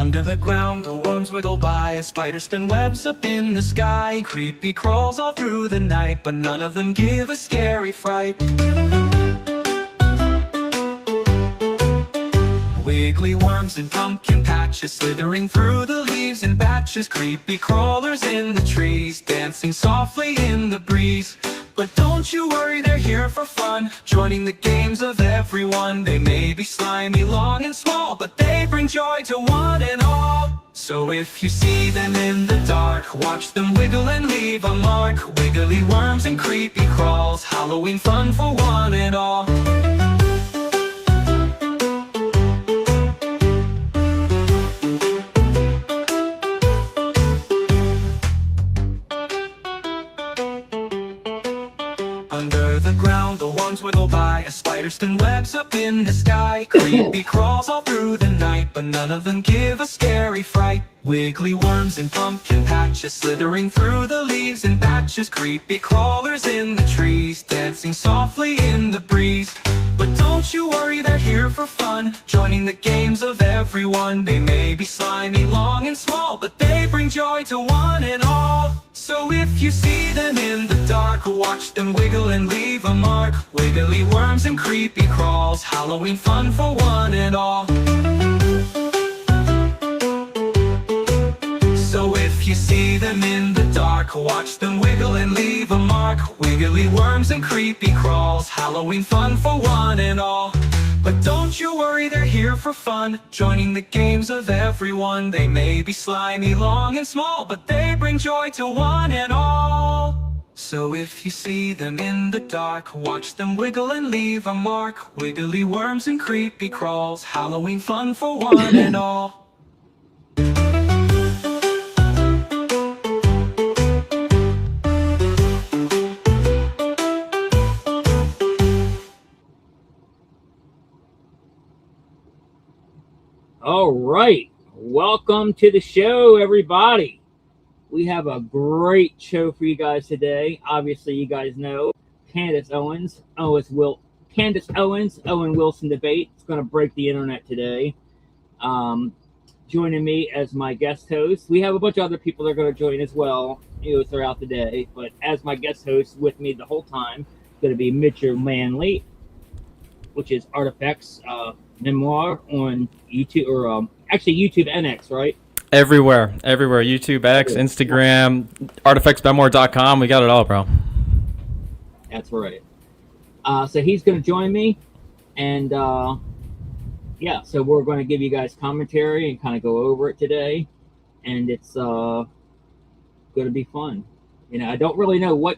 Under the ground, the worms wiggle by, a spider spin webs up in the sky. Creepy crawls all through the night, but none of them give a scary fright. Wiggly worms in pumpkin patches, slithering through the leaves in batches. Creepy crawlers in the trees, dancing softly in the breeze. But don't you worry, they're here for fun, joining the games of everyone. They may be slimy, long and small, but they bring joy to one and all. So if you see them in the dark, watch them wiggle and leave a mark. Wiggly worms and creepy crawls, Halloween fun for one and all. Under the ground, the worms wiggle by, a spider spin webs up in the sky. Creepy crawls all through the night, but none of them give a scary fright. Wiggly worms in pumpkin patches, slithering through the leaves in batches. Creepy crawlers in the trees, dancing softly in the breeze. But don't you worry, they're here for fun, joining the games of everyone. They may be slimy, long and small, but they bring joy to one and all. So if you see them in the dark, watch them wiggle and leave a mark. Wiggly worms and creepy crawls, Halloween fun for one and all. So if you see them in the dark, watch them wiggle and leave a mark. Wiggly worms and creepy crawls, Halloween fun for one and all. But don't you worry, they're here for fun, joining the games of everyone. They may be slimy, long and small, but they bring joy to one and all. So if you see them in the dark, watch them wiggle and leave a mark. Wiggly worms and creepy crawls, Halloween fun for one and all. All right, welcome to the show, everybody. We have a great show for you guys today. Obviously, you guys know Owen Wilson debate. It's going to break the internet today. Joining me as my guest host, we have a bunch of other people that are going to join as well, throughout the day. But as my guest host with me the whole time, it's going to be Mitchell Manley, which is Artifacts memoir on YouTube, or actually YouTube NX, right? Everywhere. YouTube, X, Instagram, artifactsmemoir.com. We got it all, bro. That's right. So he's going to join me, and so we're going to give you guys commentary and kind of go over it today, and it's going to be fun. I don't really know what.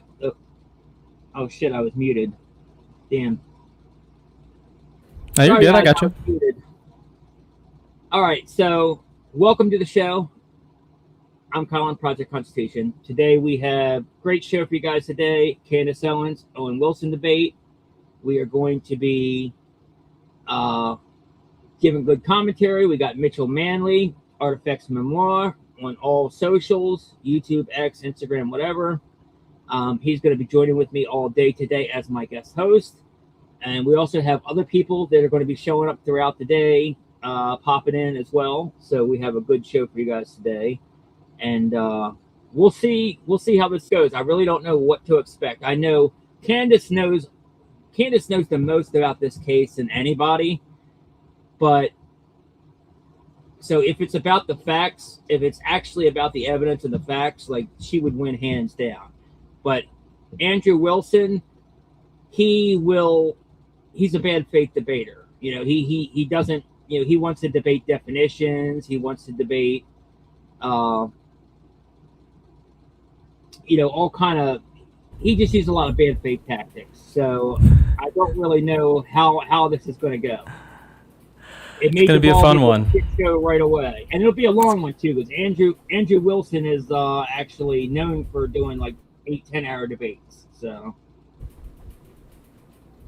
Oh shit! I was muted. Damn. Oh, you're good. I got you. All right, so welcome to the show. I'm Colin, Project Constitution. Today we have a great show for you guys today. Candace Owens, Owen Wilson debate. We are going to be giving good commentary. We got Mitchell Manley, Artifacts Memoir on all socials, YouTube, X, Instagram, whatever. He's going to be joining with me all day today as my guest host. And we also have other people that are going to be showing up throughout the day, popping in as well. So we have a good show for you guys today, and we'll see how this goes. I really don't know what to expect. I know Candace knows the most about this case than anybody, but so if it's about the facts, if it's actually about the evidence and the facts, like, she would win hands down. But Andrew Wilson, he's a bad faith debater. He doesn't, he wants to debate definitions. He wants to debate, all kind of, he just used a lot of bad faith tactics. So I don't really know how this is going to go. It's going to be a fun one. Show right away. And it'll be a long one too, because Andrew Wilson is actually known for doing like 8-10 hour debates. So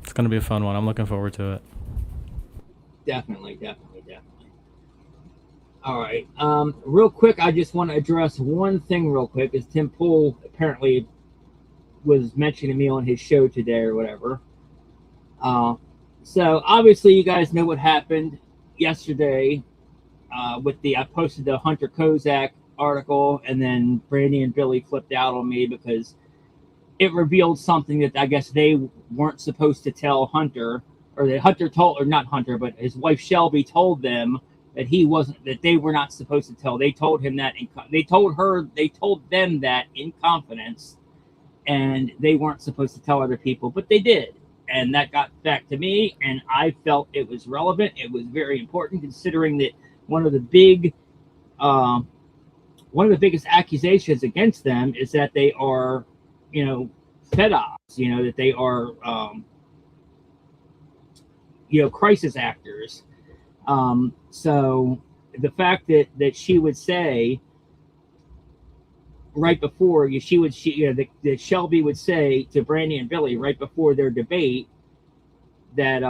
it's going to be a fun one. I'm looking forward to it. Definitely. All right. Real quick, I just want to address one thing real quick, as Tim Pool apparently was mentioning me on his show today or whatever. So obviously you guys know what happened yesterday I posted the Hunter Kozak article, and then Brandy and Billy flipped out on me because it revealed something that I guess they weren't supposed to tell Hunter, or that Hunter told, or not Hunter, but his wife Shelby told them that they were not supposed to tell. They told him that, they told them that in confidence, and they weren't supposed to tell other people, but they did. And that got back to me, and I felt it was relevant. It was very important, considering that one of the biggest accusations against them is that they are, pedophils, that they are, crisis actors. So the fact that she would say right before that Shelby would say to Brandy and Billy right before their debate that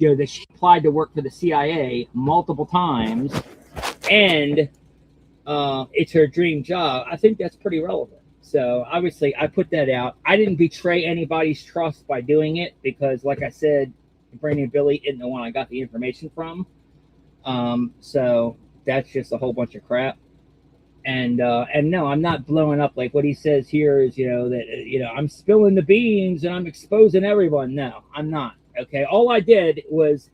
that she applied to work for the CIA multiple times, and it's her dream job. I think that's pretty relevant. So obviously I put that out. I didn't betray anybody's trust by doing it because, like I said, Brandy and Billy isn't the one I got the information from. So that's just a whole bunch of crap. And no, I'm not blowing up like what he says here is, that I'm spilling the beans and I'm exposing everyone. No, I'm not. Okay, all I did was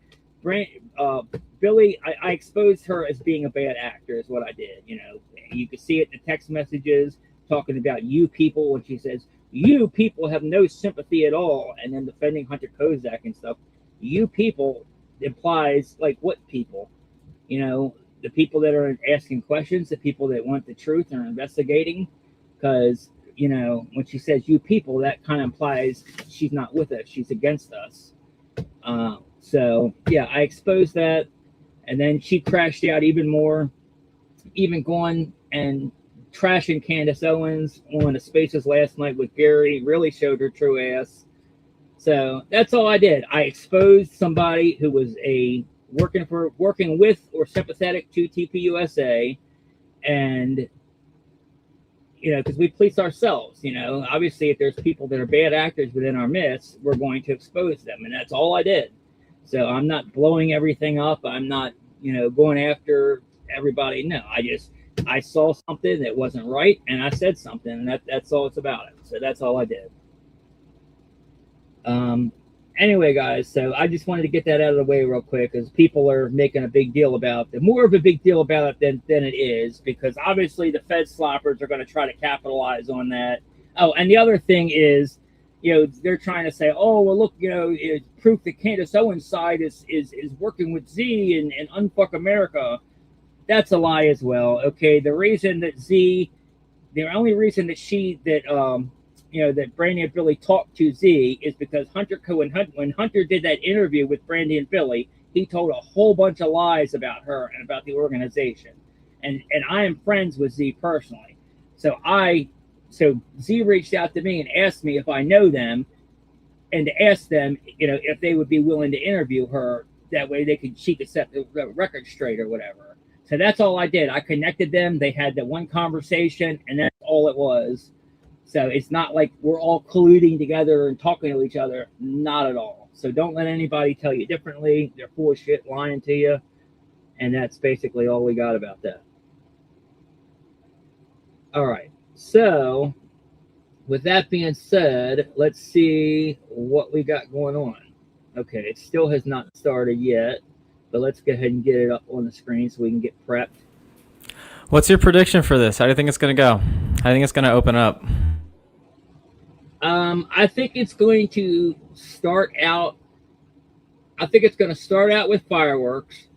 Billy. I exposed her as being a bad actor. Is what I did. You could see it in the text messages talking about you people when she says you people have no sympathy at all, and then defending Hunter Kozak and stuff. You people implies like what people, the people that are asking questions, the people that want the truth and are investigating. Because, when she says you people, that kind of implies she's not with us. She's against us. So, yeah, I exposed that. And then she crashed out even more, even going and trashing Candace Owens on the Spaces last night with Gary. Really showed her true ass. So that's all I did. I exposed somebody who was working with or sympathetic to TPUSA, and because we police ourselves. Obviously, if there's people that are bad actors within our midst, we're going to expose them, and that's all I did. So I'm not blowing everything up. I'm not going after everybody. No, I saw something that wasn't right, and I said something, and that's all it's about. So that's all I did. Anyway, guys, so I just wanted to get that out of the way real quick because people are making a big deal about it, more of a big deal about it than it is, because obviously the Fed sloppers are going to try to capitalize on that. Oh, and the other thing is, they're trying to say, oh, well, look, it's proof that Candace Owens' side is working with Z and unfuck America. That's a lie as well. Okay, the only reason that that Brandy and Billy talked to Z is because when Hunter did that interview with Brandy and Billy, he told a whole bunch of lies about her and about the organization. And I am friends with Z personally. So Z reached out to me and asked me if I know them, and to ask them, if they would be willing to interview her. That way she could set the record straight or whatever. So that's all I did. I connected them. They had that one conversation, and that's all it was. So it's not like we're all colluding together and talking to each other. Not at all. So don't let anybody tell you differently. They're full of shit, lying to you. And that's basically all we got about that. All right. So with that being said, let's see what we got going on. Okay, it still has not started yet, but let's go ahead and get it up on the screen so we can get prepped. What's your prediction for this? How do you think it's going to go? How do you think it's going to open up? I think it's going to start out. I think it's going to start out with fireworks.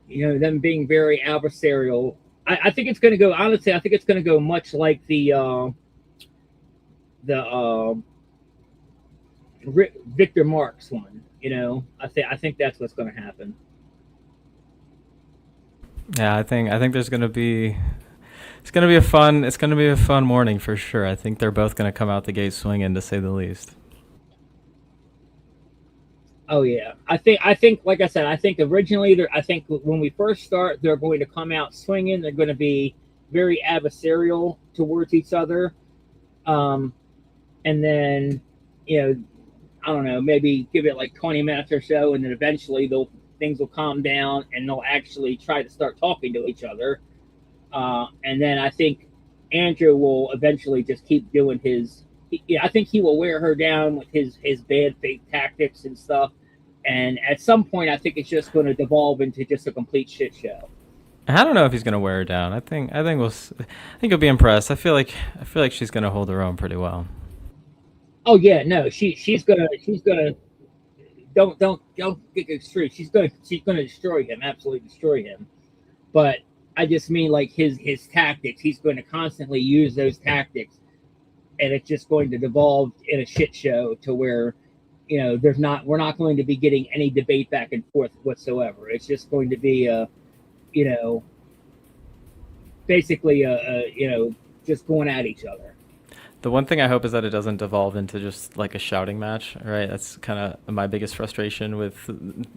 Them being very adversarial. I think it's going to go. Honestly, I think it's going to go much like the Victor Marks one. I think that's what's going to happen. Yeah, I think there's going to be. It's going to be a fun morning for sure. I think they're both going to come out the gate swinging, to say the least. Oh yeah, I think like I said, I think originally when we first start, they're going to come out swinging. They're going to be very adversarial towards each other, and then I don't know, maybe give it like 20 minutes or so, and then eventually they'll things will calm down and they'll actually try to start talking to each other. And then I think Andrew will eventually just keep doing his. I think he will wear her down with his bad fake tactics and stuff. And at some point, I think it's just going to devolve into just a complete shit show. I don't know if he's gonna wear her down. I think you'll be impressed. I feel like she's gonna hold her own pretty well. Oh yeah, no, she's gonna don't get extreme. She's gonna destroy him, absolutely destroy him. But I just mean like his tactics. He's going to constantly use those tactics, and it's just going to devolve in a shit show to where, we're not going to be getting any debate back and forth whatsoever. It's just going to be basically just going at each other. The one thing I hope is that it doesn't devolve into just like a shouting match, right? That's kind of my biggest frustration with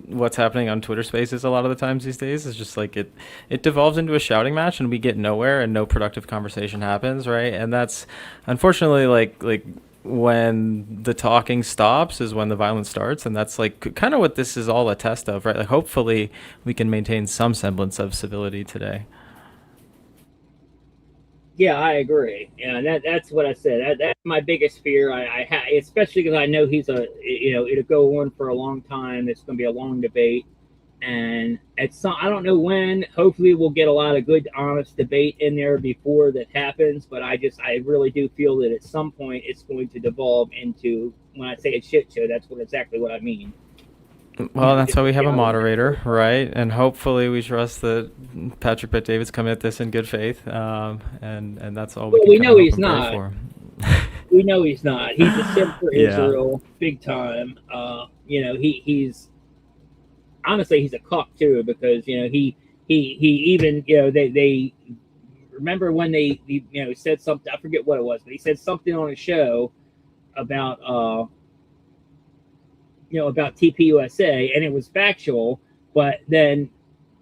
what's happening on Twitter Spaces a lot of the times these days. Is just like it devolves into a shouting match and we get nowhere and no productive conversation happens, right? And that's unfortunately like when the talking stops is when the violence starts, and that's like kind of what this is all a test of, right? Like hopefully we can maintain some semblance of civility today. Yeah, I agree. Yeah, that's what I said. That's my biggest fear. Especially because I know it'll go on for a long time. It's going to be a long debate, and I don't know when. Hopefully, we'll get a lot of good, honest debate in there before that happens. But I really do feel that at some point it's going to devolve into, when I say a shit show, that's exactly what I mean. Well, that's why we have a moderator, right? And hopefully we trust that Patrick Bet David's coming at this in good faith, and that's all we know he's not. For. We know he's not. He's a simp for Israel, big time. He's honestly he's a cock too, because he even they remember when they said something. I forget what it was, but he said something on a show about about TPUSA, and it was factual, but then,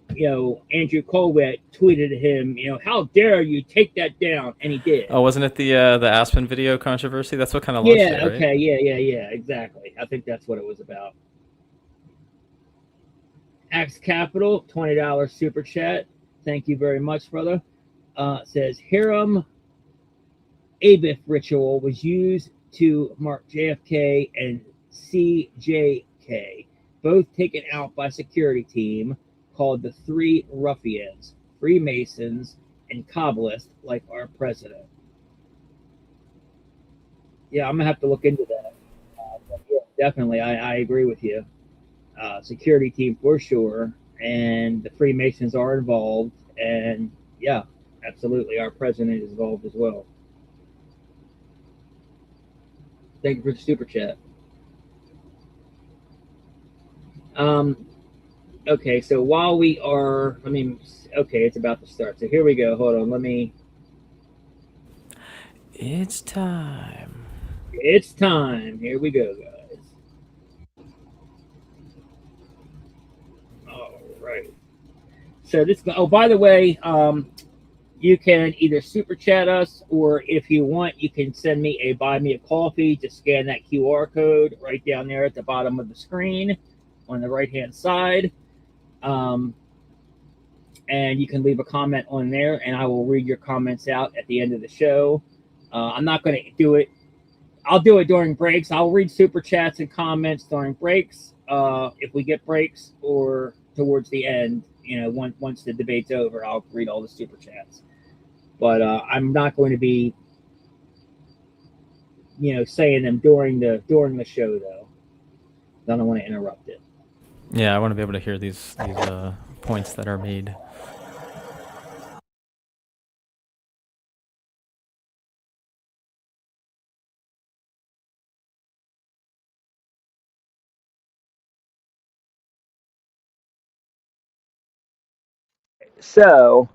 Andrew Colwett tweeted at him, how dare you take that down? And he did. Oh, wasn't it the Aspen video controversy? That's what kind of launched it, right? Okay, yeah, exactly. I think that's what it was about. Axe Capital, $20 super chat. Thank you very much, brother. Says Hiram Abith ritual was used to mark JFK and CJK, both taken out by security team called the Three Ruffians, Freemasons, and Kabbalists like our president. Yeah, I'm going to have to look into that. Yeah, definitely, I agree with you. Security team for sure, and the Freemasons are involved, and yeah, absolutely, our president is involved as well. Thank you for the super chat. Okay, so while we are, it's about to start. So here we go. Hold on, It's time. It's time. Here we go, guys. All right. So by the way, you can either super chat us, or if you want, you can send me a buy me a coffee. Just scan that QR code right down there at the bottom of the screen on the right hand side, and you can leave a comment on there, and I will read your comments out at the end of the show. I'm not going to do it. I'll do it during breaks. I'll read super chats and comments during breaks, if we get breaks, or towards the end. Once the debate's over, I'll read all the super chats. But I'm not going to be, saying them during the show, though. I don't want to interrupt it. Yeah, I want to be able to hear these points that are made. So,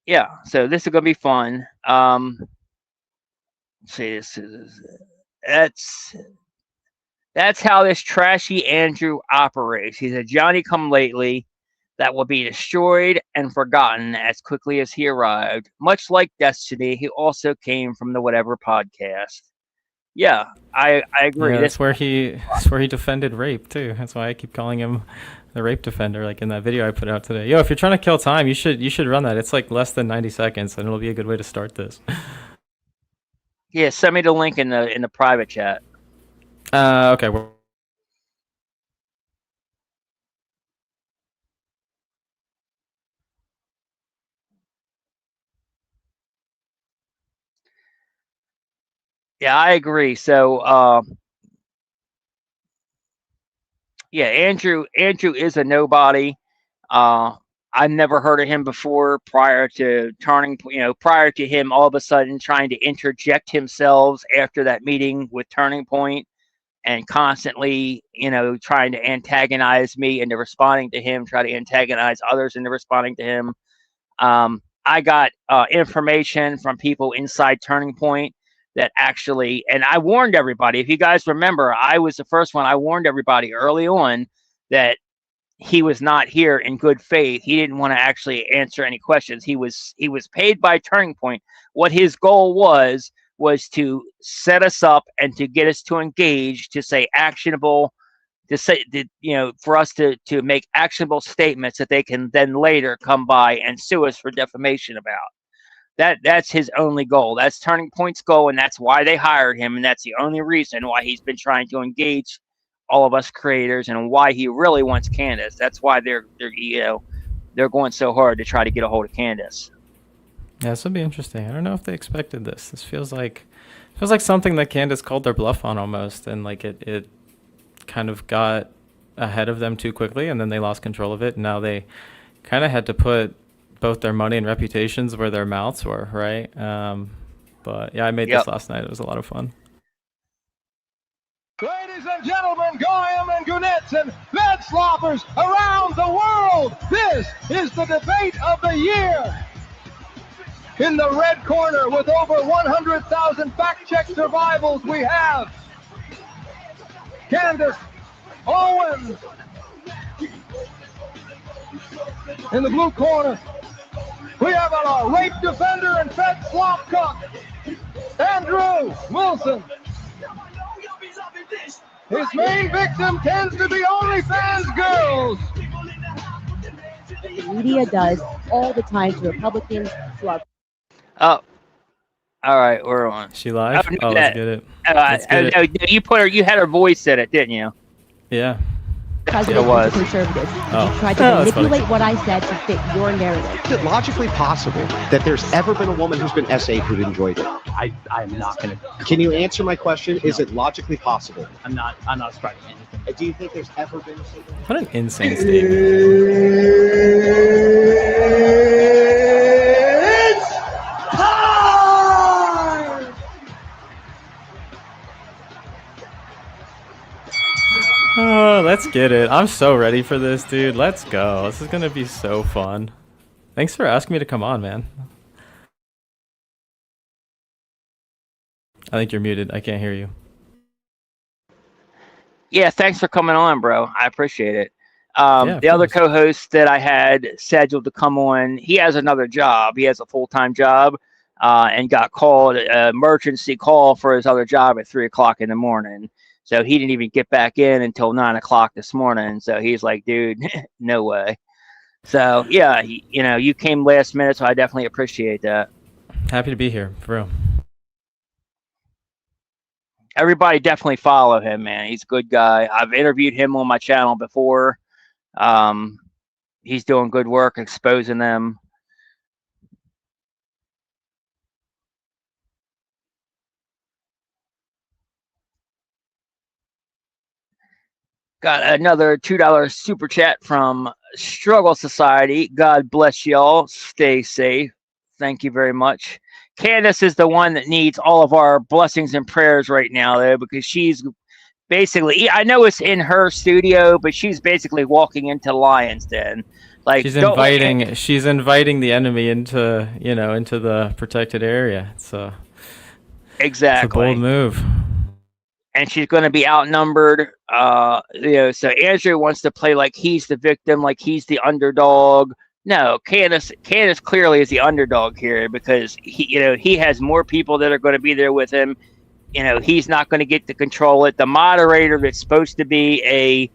yeah, so this is gonna be fun. See, that's how this trashy Andrew operates. He's a Johnny come lately that will be destroyed and forgotten as quickly as he arrived. Much like Destiny, he also came from the Whatever podcast. Yeah, I agree. Yeah, that's where he defended rape too. That's why I keep calling him the rape defender, like in that video I put out today. Yo, if you're trying to kill time, you should run that. It's like less than 90 seconds, and it'll be a good way to start this. Yeah, send me the link in the private chat. Okay. Yeah, I agree. So, yeah, Andrew is a nobody. Uh, I've never heard of him before prior to prior to him all of a sudden trying to interject himself after that meeting with Turning Point and constantly, trying to antagonize me into responding to him, try to antagonize others into responding to him. I got information from people inside Turning Point that actually, and I warned everybody. If you guys remember, I was the first one. I warned everybody early on that he was not here in good faith. He didn't want to actually answer any questions. He was paid by Turning Point. What his goal was to set us up and to get us to engage, to say actionable, for us to make actionable statements that they can then later come by and sue us for defamation about. That's his only goal. That's Turning Point's goal, and that's why they hired him, and that's the only reason why he's been trying to engage all of us creators and why he really wants Candace. That's why they're going so hard to try to get a hold of Candace. Yeah, this will be interesting. I don't know if they expected this. This feels like something that Candace called their bluff on almost, and like it kind of got ahead of them too quickly, and then they lost control of it. And now they kind of had to put both their money and reputations where their mouths were, right? But yeah, I made this last night. It was a lot of fun. Ladies and gentlemen, Goyim and Gunettes and bed sloppers around the world, this is the debate of the year. In the red corner with over 100,000 fact-check survivals, we have Candace Owens. In the blue corner, we have a rape defender and fed swamp cuck, Andrew Wilson. His main victim tends to be OnlyFans girls. The media does all the time to Republicans, to our... Oh, all right, we're on. She live? Oh, let's get it. You had her voice in it, didn't you? Yeah. President was conservative. Oh. You tried to manipulate what I said to fit your narrative. Is it logically possible that there's ever been a woman who's been SA'd who enjoyed it? I'm not going to. Can you answer my question? No. Is it logically possible? I'm not ascribing anything. Do you think there's ever been a single... What an insane statement. It's time! Oh, let's get it. I'm so ready for this, dude. Let's go. This is going to be so fun. Thanks for asking me to come on, man. I think you're muted. I can't hear you. Yeah, thanks for coming on, bro. I appreciate it. Yeah, the other co-host that I had scheduled to come on, he has another job. He has a full-time job and got called an emergency call for his other job at 3 o'clock in the morning. So he didn't even get back in until 9 o'clock this morning. So he's like, dude, no way. So, yeah, you came last minute, so I definitely appreciate that. Happy to be here, for real. Everybody definitely follow him, man. He's a good guy. I've interviewed him on my channel before. He's doing good work exposing them. Got another $2 super chat from Struggle Society. God bless y'all. Stay safe. Thank you very much. Candace is the one that needs all of our blessings and prayers right now, though, because she's basically, I know it's in her studio, but she's basically walking into Lion's Den. Like she's inviting the enemy into the protected area. So exactly, it's a bold move. And she's going to be outnumbered. So Andrew wants to play like he's the victim, like he's the underdog. No, Candace clearly is the underdog here because he has more people that are going to be there with him. he's not going to get to control it. The moderator that's supposed to be a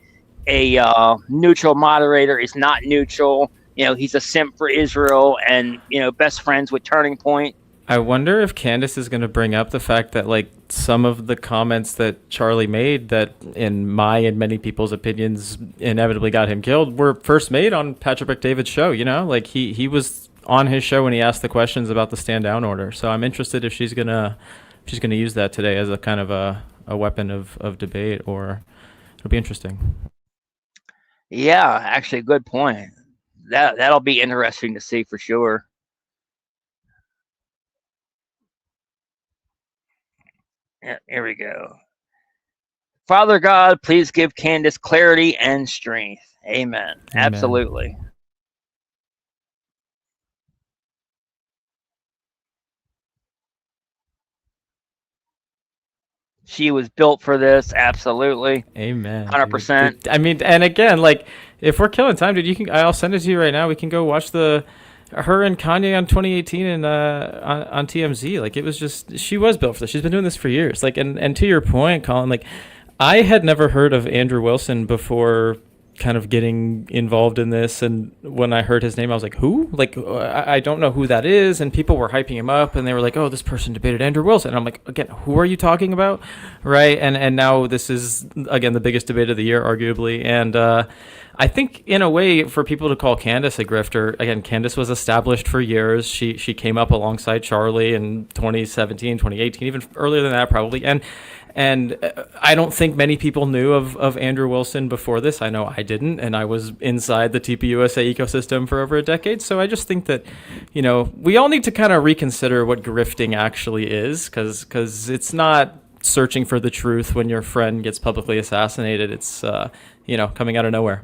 neutral moderator is not neutral. He's a simp for Israel and, best friends with Turning Point. I wonder if Candace is going to bring up the fact that, like, some of the comments that Charlie made that, in my and many people's opinions, inevitably got him killed were first made on Patrick Bet-David's show, Like, he was on his show when he asked the questions about the stand down order. So I'm interested if she's going to use that today as a kind of a weapon of debate, or it'll be interesting. Yeah, actually, good point. That'll be interesting to see for sure. Yeah, here we go. Father God, please give Candace clarity and strength. Amen. Absolutely. She was built for this. Absolutely. Amen. 100%. I mean, and again, like, if we're killing time, dude, I'll send it to you right now. We can go watch her and Kanye on 2018 and on TMZ. Like, it was just, she was built for this. She's been doing this for years. Like, and to your point, Colin, like, I had never heard of Andrew Wilson before kind of getting involved in this, and when I heard his name, I was like, who? Like, I don't know who that is. And people were hyping him up, and they were like, oh, this person debated Andrew Wilson. And I'm like, again, who are you talking about? Right. And now this is, again, the biggest debate of the year, arguably. And I think, in a way, for people to call Candace a grifter, again, Candace was established for years. She came up alongside Charlie in 2017, 2018, even earlier than that, probably. And I don't think many people knew of Andrew Wilson before this. I know I didn't, and I was inside the TPUSA ecosystem for over a decade. So I just think that, we all need to kind of reconsider what grifting actually is, because it's not searching for the truth when your friend gets publicly assassinated. It's, coming out of nowhere.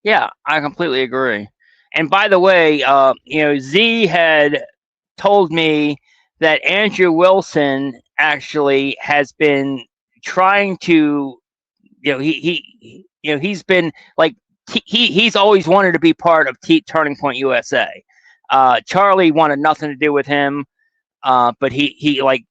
Yeah, I completely agree. And by the way, Z had told me that Andrew Wilson actually has been trying to, he's been like, he's always wanted to be part of Turning Point USA. Charlie wanted nothing to do with him, but he like,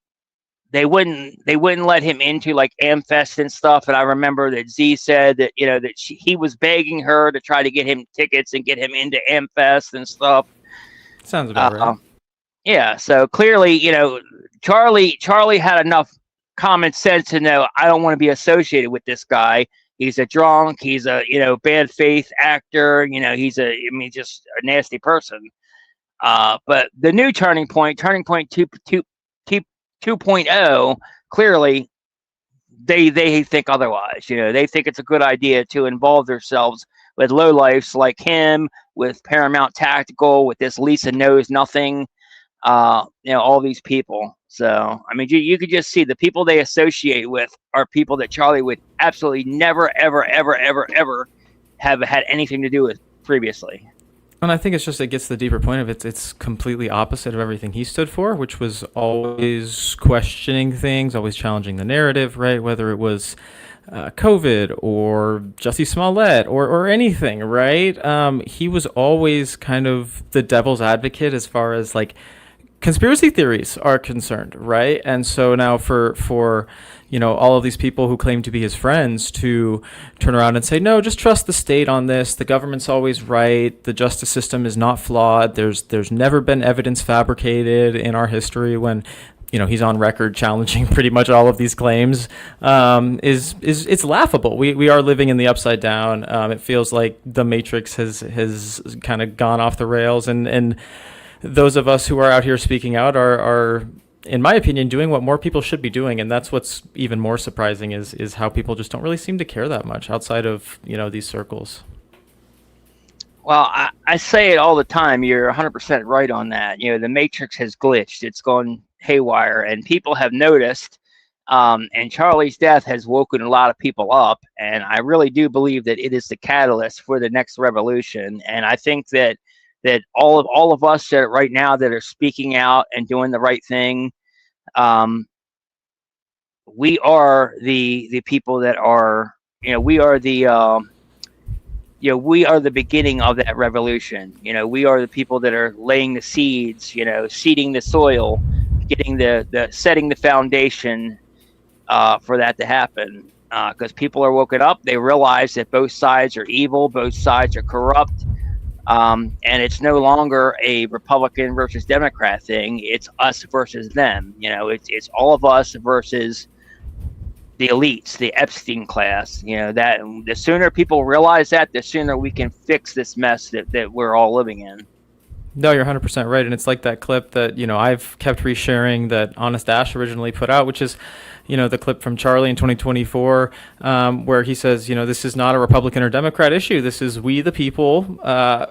they wouldn't let him into like Amfest and stuff. And I remember that Z said that, he was begging her to try to get him tickets and get him into Amfest and stuff. Sounds about right. Yeah, so clearly, Charlie had enough common sense to know, I don't want to be associated with this guy. He's a drunk. He's a, bad faith actor. He's just a nasty person. But the new Turning Point 2.0, clearly they think otherwise. They think it's a good idea to involve themselves with lowlifes like him, with Paramount Tactical, with this Lisa Knows Nothing. All these people. So, I mean, you could just see the people they associate with are people that Charlie would absolutely never, ever, ever, ever, ever have had anything to do with previously. And I think it gets the deeper point of it. It's completely opposite of everything he stood for, which was always questioning things, always challenging the narrative, right? Whether it was COVID or Jussie Smollett or anything, right? He was always kind of the devil's advocate as far as like conspiracy theories are concerned, right? And so now for all of these people who claim to be his friends to turn around and say, no, just trust the state on this. The government's always right. The justice system is not flawed. There's never been evidence fabricated in our history when he's on record challenging pretty much all of these claims, it's laughable. We are living in the upside down. It feels like the Matrix has kind of gone off the rails, and those of us who are out here speaking out are, in my opinion, doing what more people should be doing. And that's what's even more surprising is how people just don't really seem to care that much outside of, these circles. Well, I say it all the time. You're 100% right on that. The Matrix has glitched. It's gone haywire, and people have noticed. And Charlie's death has woken a lot of people up. And I really do believe that it is the catalyst for the next revolution. And I think that all of us that right now that are speaking out and doing the right thing, we are the people that are, we are the we are the beginning of that revolution. We are the people that are laying the seeds, seeding the soil getting the setting the foundation for that to happen. Because people are woken up, they realize that both sides are evil, both sides are corrupt, and it's no longer a Republican versus Democrat thing. It's us versus them. You know, it's all of us versus the elites, the Epstein class. You know, that the sooner people realize that, the sooner we can fix this mess that we're all living in. No, you're 100% right. And it's like that clip that, you know, I've kept resharing that Honest Ash originally put out, which is, you know, the clip from Charlie in 2024, where he says, you know, this is not a Republican or Democrat issue. This is we the people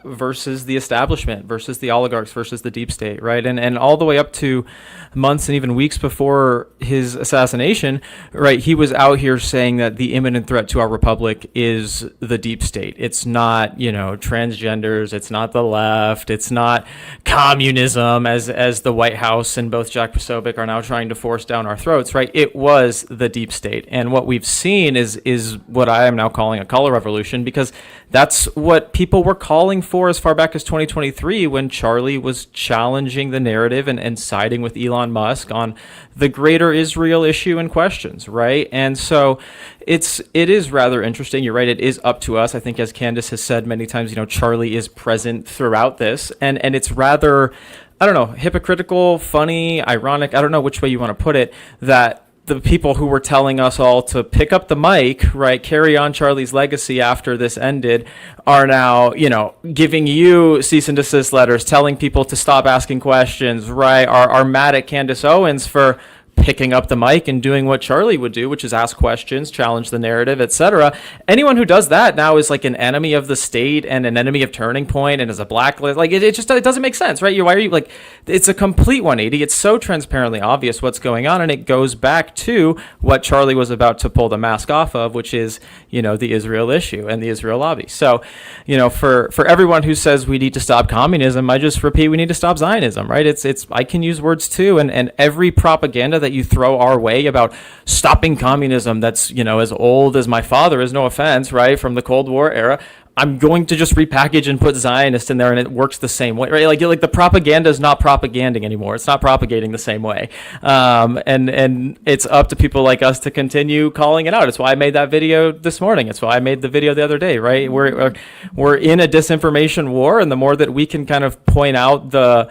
versus the establishment, versus the oligarchs, versus the deep state, right? And all the way up to months and even weeks before his assassination, right, he was out here saying that the imminent threat to our republic is the deep state. It's not, you know, transgenders. It's not the left. It's not communism, as the White House and both Jack Posobiec are now trying to force down our throats, right? It was the deep state. And what we've seen is what I am now calling a color revolution, because that's what people were calling for as far back as 2023 when Charlie was challenging the narrative and siding with Elon Musk on the greater Israel issue and questions, right? And so it is rather interesting. You're right. It is up to us. I think, as Candace has said many times, you know, Charlie is present throughout this, and it's rather, I don't know, hypocritical, funny, ironic. I don't know which way you want to put it, that the people who were telling us all to pick up the mic, right, carry on Charlie's legacy after this ended, are now, you know, giving you cease and desist letters, telling people to stop asking questions, right, are mad at Candace Owens for picking up the mic and doing what Charlie would do, which is ask questions, challenge the narrative, etc. Anyone who does that now is like an enemy of the state and an enemy of Turning Point and is a blacklist. Like it just, it doesn't make sense, right? Why are you like, it's a complete 180. It's so transparently obvious what's going on, and it goes back to what Charlie was about to pull the mask off of, which is, you know, the Israel issue and the Israel lobby. So, you know, for everyone who says we need to stop communism, I just repeat, we need to stop Zionism, right? It's I can use words too, and every propaganda that you throw our way about stopping communism that's, you know, as old as my father is, no offense, right, from the Cold War era, I'm going to just repackage and put Zionist in there, and it works the same way, right? Like the propaganda is not propaganding anymore. It's not propagating the same way, and it's up to people like us to continue calling it out. It's why I made that video this morning. It's why I made the video the other day, right? We're in a disinformation war, and the more that we can kind of point out the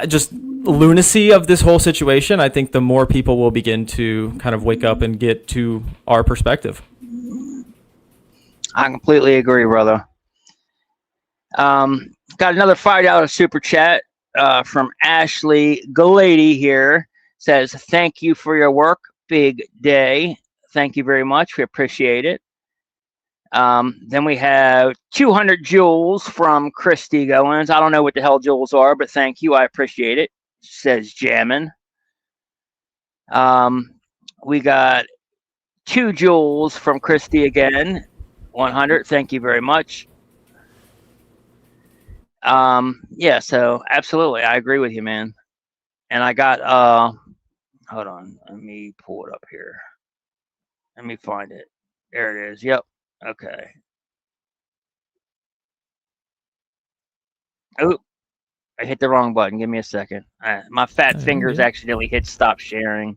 just lunacy of this whole situation, I think the more people will begin to kind of wake up and get to our perspective. I completely agree, brother. Got another $5 super chat from Ashley Galady here. Says, thank you for your work. Big day. Thank you very much. We appreciate it. Then we have 200 joules from Christy Goins. I don't know what the hell joules are, but thank you. I appreciate it. Says Jammin. We got 2 joules from Christy again. 100. Thank you very much. Yeah, so absolutely. I agree with you, man. And I got, hold on. Let me pull it up here. Let me find it. There it is. Yep. Okay. Oh, I hit the wrong button. Give me a second. My fat fingers accidentally hit stop sharing.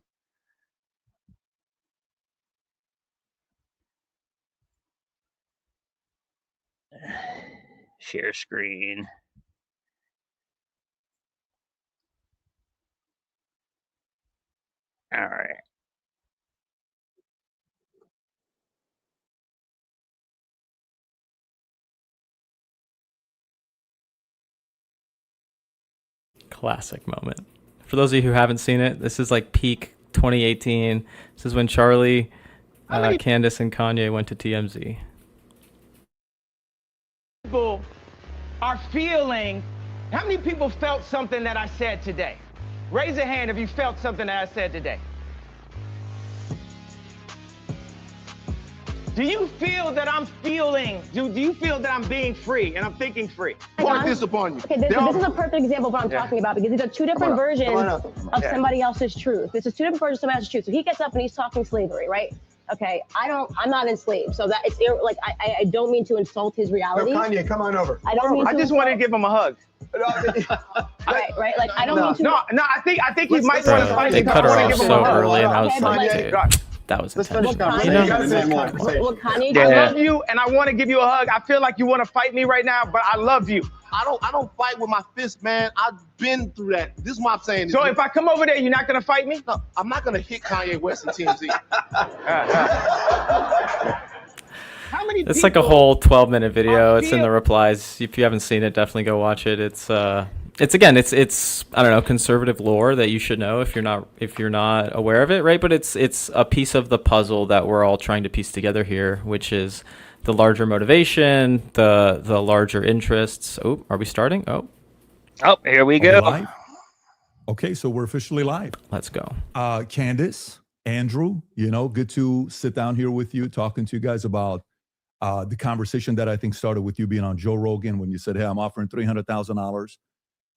Share screen. All right. Classic moment. For those of you who haven't seen it, this is like peak 2018. This is when Charlie, Candace, and Kanye went to TMZ. People are feeling. How many people felt something that I said today? Raise a hand if you felt something that I said today. Do you feel that I'm feeling? Do you feel that I'm being free and I'm thinking free? Point this upon you. Okay, this is a perfect example of what I'm talking about, because these are two different versions of somebody else's truth. This is two different versions of somebody else's truth. So he gets up and he's talking slavery, right? Okay, I'm not enslaved, so that it's like I don't mean to insult his reality. No, Kanye, come on over. I don't mean I to just wanted to give him a hug. right. Like I don't mean to. No, I think he might Bro, want to fight they me. cut her I wanna off give him so a hug. early, and I was Okay, but like, like- dude, God. that was Let's finish intentional. the You conversation. know? What Kanye? Yeah. I love you, and I want to give you a hug. I feel like you want to fight me right now, but I love you. I don't fight with my fist, man. I've been through that. This is what I'm saying. So if I come over there, you're not gonna fight me? No, I'm not gonna hit Kanye West and TMZ. How many It's like a people- whole 12-minute video. It's in the feel- replies. If you haven't seen it, definitely go watch it. It's I don't know, conservative lore that you should know if you're not aware of it, right? But it's a piece of the puzzle that we're all trying to piece together here, which is the larger motivation, the larger interests. Oh, are we starting? Oh, Here we Are we go. live? Okay, so we're officially live. let's go. Candace, Andrew, good to sit down here with you, talking to you guys about the conversation that I think started with you being on Joe Rogan when you said, hey, I'm offering $300,000.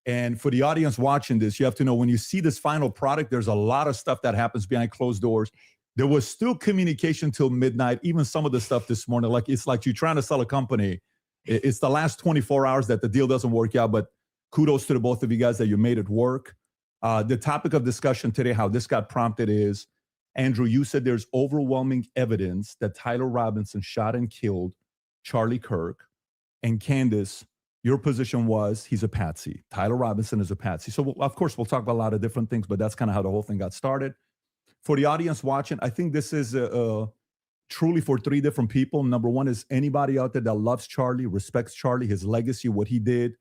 And for the audience watching this, you have to know when you see this final product, there's a lot of stuff that happens behind closed doors. There was still communication till midnight, even some of the stuff this morning. It's like you're trying to sell a company. It's the last 24 hours that the deal doesn't work out, but kudos to the both of you guys that you made it work. The topic of discussion today, how this got prompted is, Andrew, you said there's overwhelming evidence that Tyler Robinson shot and killed Charlie Kirk. And Candace, your position was he's a patsy. Tyler Robinson is a patsy. So, of course, we'll talk about a lot of different things, but that's kind of how the whole thing got started. For the audience watching, I think this is truly for three different people. Number one is anybody out there that loves Charlie, respects Charlie, his legacy, what he did.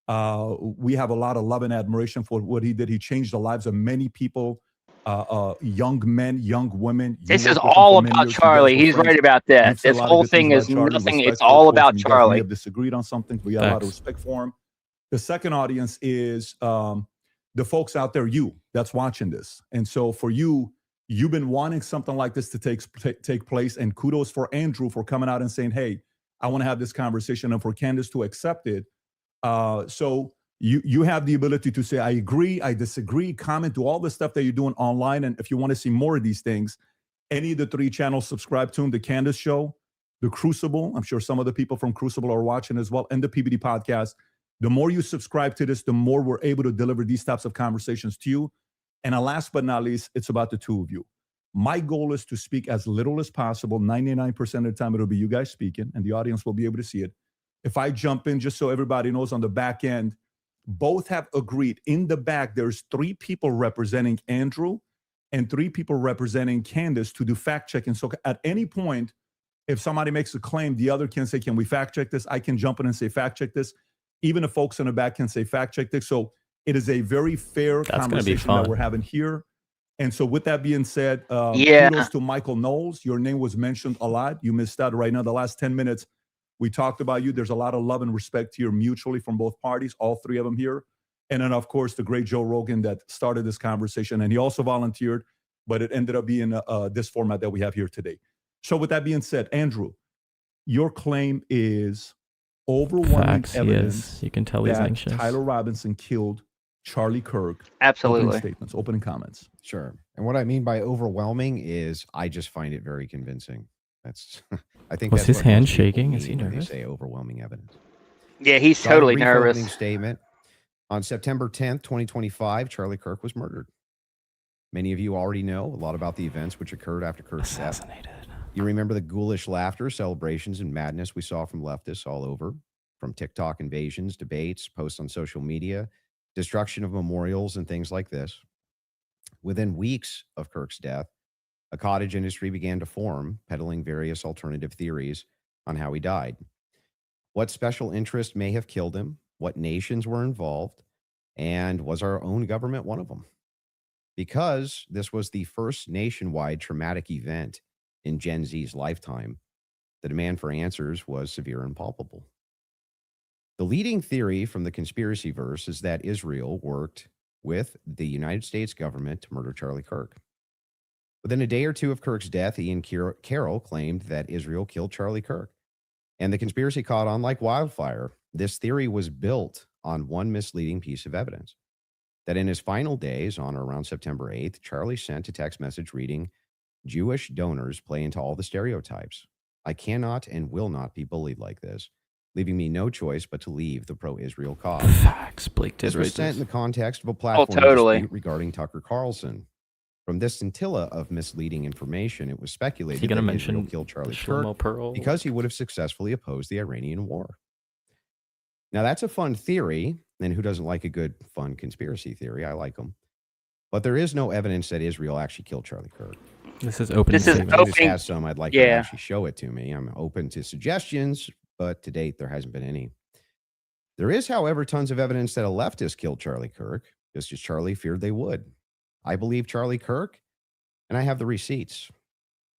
We have a lot of love and admiration for what he did. He changed the lives of many people, young men, young women. This is all about Charlie. He's right about that. This whole thing is nothing. It's all about Charlie. We have disagreed on something. We got a lot of respect for him. The second audience is the folks out there, you that's watching this. And so for you, you've been wanting something like this to take place. And kudos for Andrew for coming out and saying, hey, I want to have this conversation, and for Candace to accept it. So you have the ability to say, I agree, I disagree, comment, do all the stuff that you're doing online. And if you want to see more of these things, any of the three channels, subscribe to them, the Candace Show, the Crucible. I'm sure some of the people from Crucible are watching as well, and the PBD podcast. The more you subscribe to this, the more we're able to deliver these types of conversations to you. And last but not least, it's about the two of you. My goal is to speak as little as possible. 99% of the time, it'll be you guys speaking, and the audience will be able to see it. If I jump in, just so everybody knows on the back end, both have agreed. In the back, there's 3 people representing Andrew and 3 people representing Candace to do fact checking. So at any point, if somebody makes a claim, the other can say, can we fact check this? I can jump in and say, fact check this. Even the folks in the back can say, fact check this. So it is a very fair conversation that we're having here. And so with that being said, kudos to Michael Knowles. Your name was mentioned a lot. You missed out right now. The last 10 minutes, we talked about you. There's a lot of love and respect here mutually from both parties, all 3 of them here. And then, of course, the great Joe Rogan that started this conversation. And he also volunteered, but it ended up being this format that we have here today. So with that being said, Andrew, your claim is overwhelming evidence. You can tell he's that anxious. Tyler Robinson killed Charlie Kirk. Absolutely. Opening statements, opening comments. Sure. And what I mean by overwhelming is I just find it very convincing. That's I think Was that's his what hand most people shaking? Is he mean when nervous? They say overwhelming evidence. Yeah, he's So, totally brief nervous. opening statement. On September 10th, 2025, Charlie Kirk was murdered. Many of you already know a lot about the events which occurred after Kirk's death. You remember the ghoulish laughter, celebrations, and madness we saw from leftists all over, from TikTok invasions, debates, posts on social media, destruction of memorials, and things like this. Within weeks of Kirk's death, a cottage industry began to form, peddling various alternative theories on how he died. What special interest may have killed him, what nations were involved, and was our own government one of them? Because this was the first nationwide traumatic event in Gen Z's lifetime, the demand for answers was severe and palpable. The leading theory from the conspiracy verse is that Israel worked with the United States government to murder Charlie Kirk. Within a day or two of Kirk's death, Ian Carroll claimed that Israel killed Charlie Kirk, and the conspiracy caught on like wildfire. This theory was built on one misleading piece of evidence, that in his final days, on or around September 8th, Charlie sent a text message reading, Jewish donors play into all the stereotypes. I cannot and will not be bullied like this, leaving me no choice but to leave the pro-Israel cause. Facts. Blake did This was right sent in this. the context of a platform totally. dispute regarding Tucker Carlson. From this scintilla of misleading information, it was speculated He gonna that Israel mention killed Charlie Shlomo Kirk Pearl? because he would have successfully opposed the Iranian war. Now, that's a fun theory, and who doesn't like a good, fun conspiracy theory? I like them. But there is no evidence that Israel actually killed Charlie Kirk. This is open. This is statement. If open- Candace has some, I'd like her Yeah. to actually show it to me. I'm open to suggestions, but to date, there hasn't been any. There is, however, tons of evidence that a leftist killed Charlie Kirk, just as Charlie feared they would. I believe Charlie Kirk, and I have the receipts.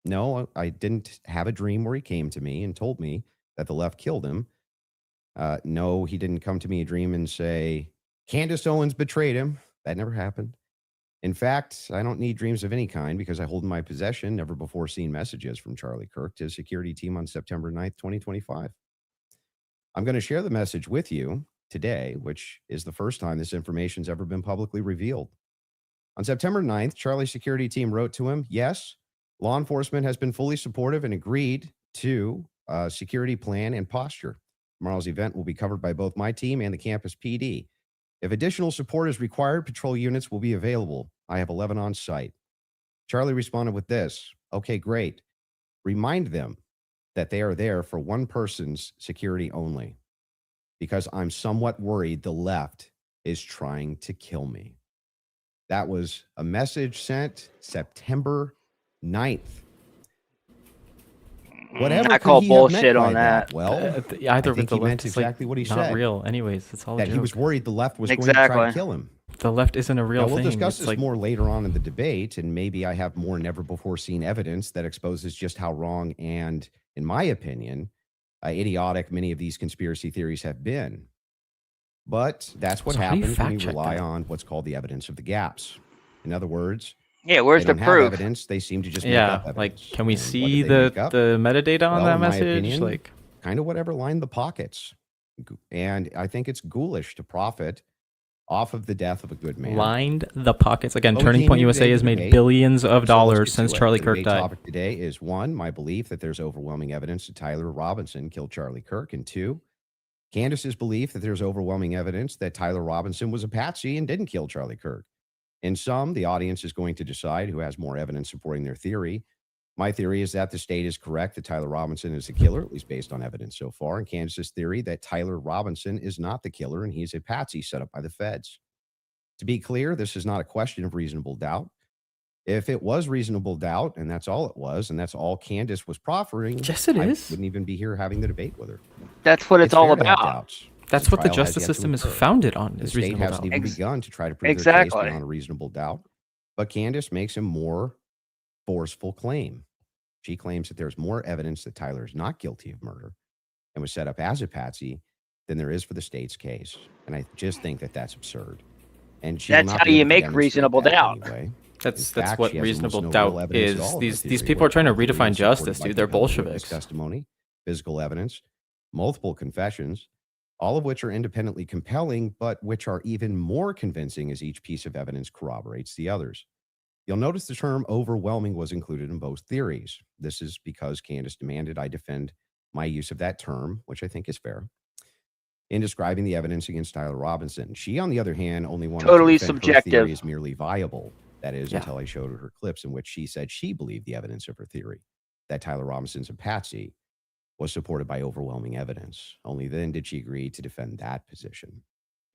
No, I didn't have a dream where he came to me and told me that the left killed him. No, he didn't come to me a dream and say, Candace Owens betrayed him. That never happened. In fact, I don't need dreams of any kind because I hold in my possession never before seen messages from Charlie Kirk to his security team on September 9th, 2025. I'm going to share the message with you today, which is the first time this information's ever been publicly revealed. On September 9th, Charlie's security team wrote to him, yes, law enforcement has been fully supportive and agreed to a security plan and posture. Tomorrow's event will be covered by both my team and the campus PD. If additional support is required, patrol units will be available. I have 11 on site. Charlie responded with this. Okay, great. Remind them that they are there for one person's security only because I'm somewhat worried the left is trying to kill me. That was a message sent September 9th. Whatever I could call he have meant bullshit by on that. Well, Either I of think the he meant left is exactly what he not said. real. Anyways, it's all a That joke. he was worried the left was going to try to kill him. The left isn't a real Now, we'll thing. discuss It's this like, more later on in the debate, and maybe I have more never before seen evidence that exposes just how wrong and, in my opinion, idiotic many of these conspiracy theories have been. But that's what So how do you happens when you fact check rely that? on what's called the evidence of the gaps. In other words, Yeah, where's they the don't have proof? evidence. They seem to just make yeah, up evidence. like, can we And what see did they make up? the metadata on Well, that in my message? opinion, Like, kind of whatever lined the pockets. And I think it's ghoulish to profit off of the death of a good man. lined the pockets. Again, Well, we Turning came Point here USA today has to made debate. billions of So let's dollars get since to it. Charlie The Kirk debate died. topic today is one, my belief that there's overwhelming evidence that Tyler Robinson killed Charlie Kirk, and two, Candace's belief that there's overwhelming evidence that Tyler Robinson was a patsy and didn't kill Charlie Kirk. In sum, the audience is going to decide who has more evidence supporting their theory. My theory is that the state is correct that Tyler Robinson is the killer, at least based on evidence so far, and Candace's theory that Tyler Robinson is not the killer and he's a patsy set up by the feds. To be clear, this is not a question of reasonable doubt. If it was reasonable doubt, and that's all it was, and that's all Candace was proffering, Yes, it I is. wouldn't even be here having the debate with her. That's what it's all fair to have about. doubts. That's what the trial has justice yet to system is occur. founded on. The Is state reasonable hasn't doubt. even begun to try to prove their case Exactly. beyond a reasonable doubt. But Candace makes a more forceful claim. She claims that there's more evidence that Tyler is not guilty of murder and was set up as a patsy than there is for the state's case. And I just think that that's absurd. And she will That's not how be you able to make demonstrate reasonable that doubt. anyway. In That's fact, what she has reasonable almost no real doubt evidence at is. all of her These theory. people are trying to What redefine is supported justice, by dude. They're compelling witness Bolsheviks. testimony, physical evidence, multiple confessions, all of which are independently compelling, but which are even more convincing as each piece of evidence corroborates the others. You'll notice the term overwhelming was included in both theories. This is because Candace demanded I defend my use of that term, which I think is fair, in describing the evidence against Tyler Robinson. She, on the other hand, only wanted Totally to defend her subjective. theory as merely viable. That is, Yeah. until I showed her clips in which she said she believed the evidence of her theory, that Tyler Robinson's a patsy, was supported by overwhelming evidence. Only then did she agree to defend that position.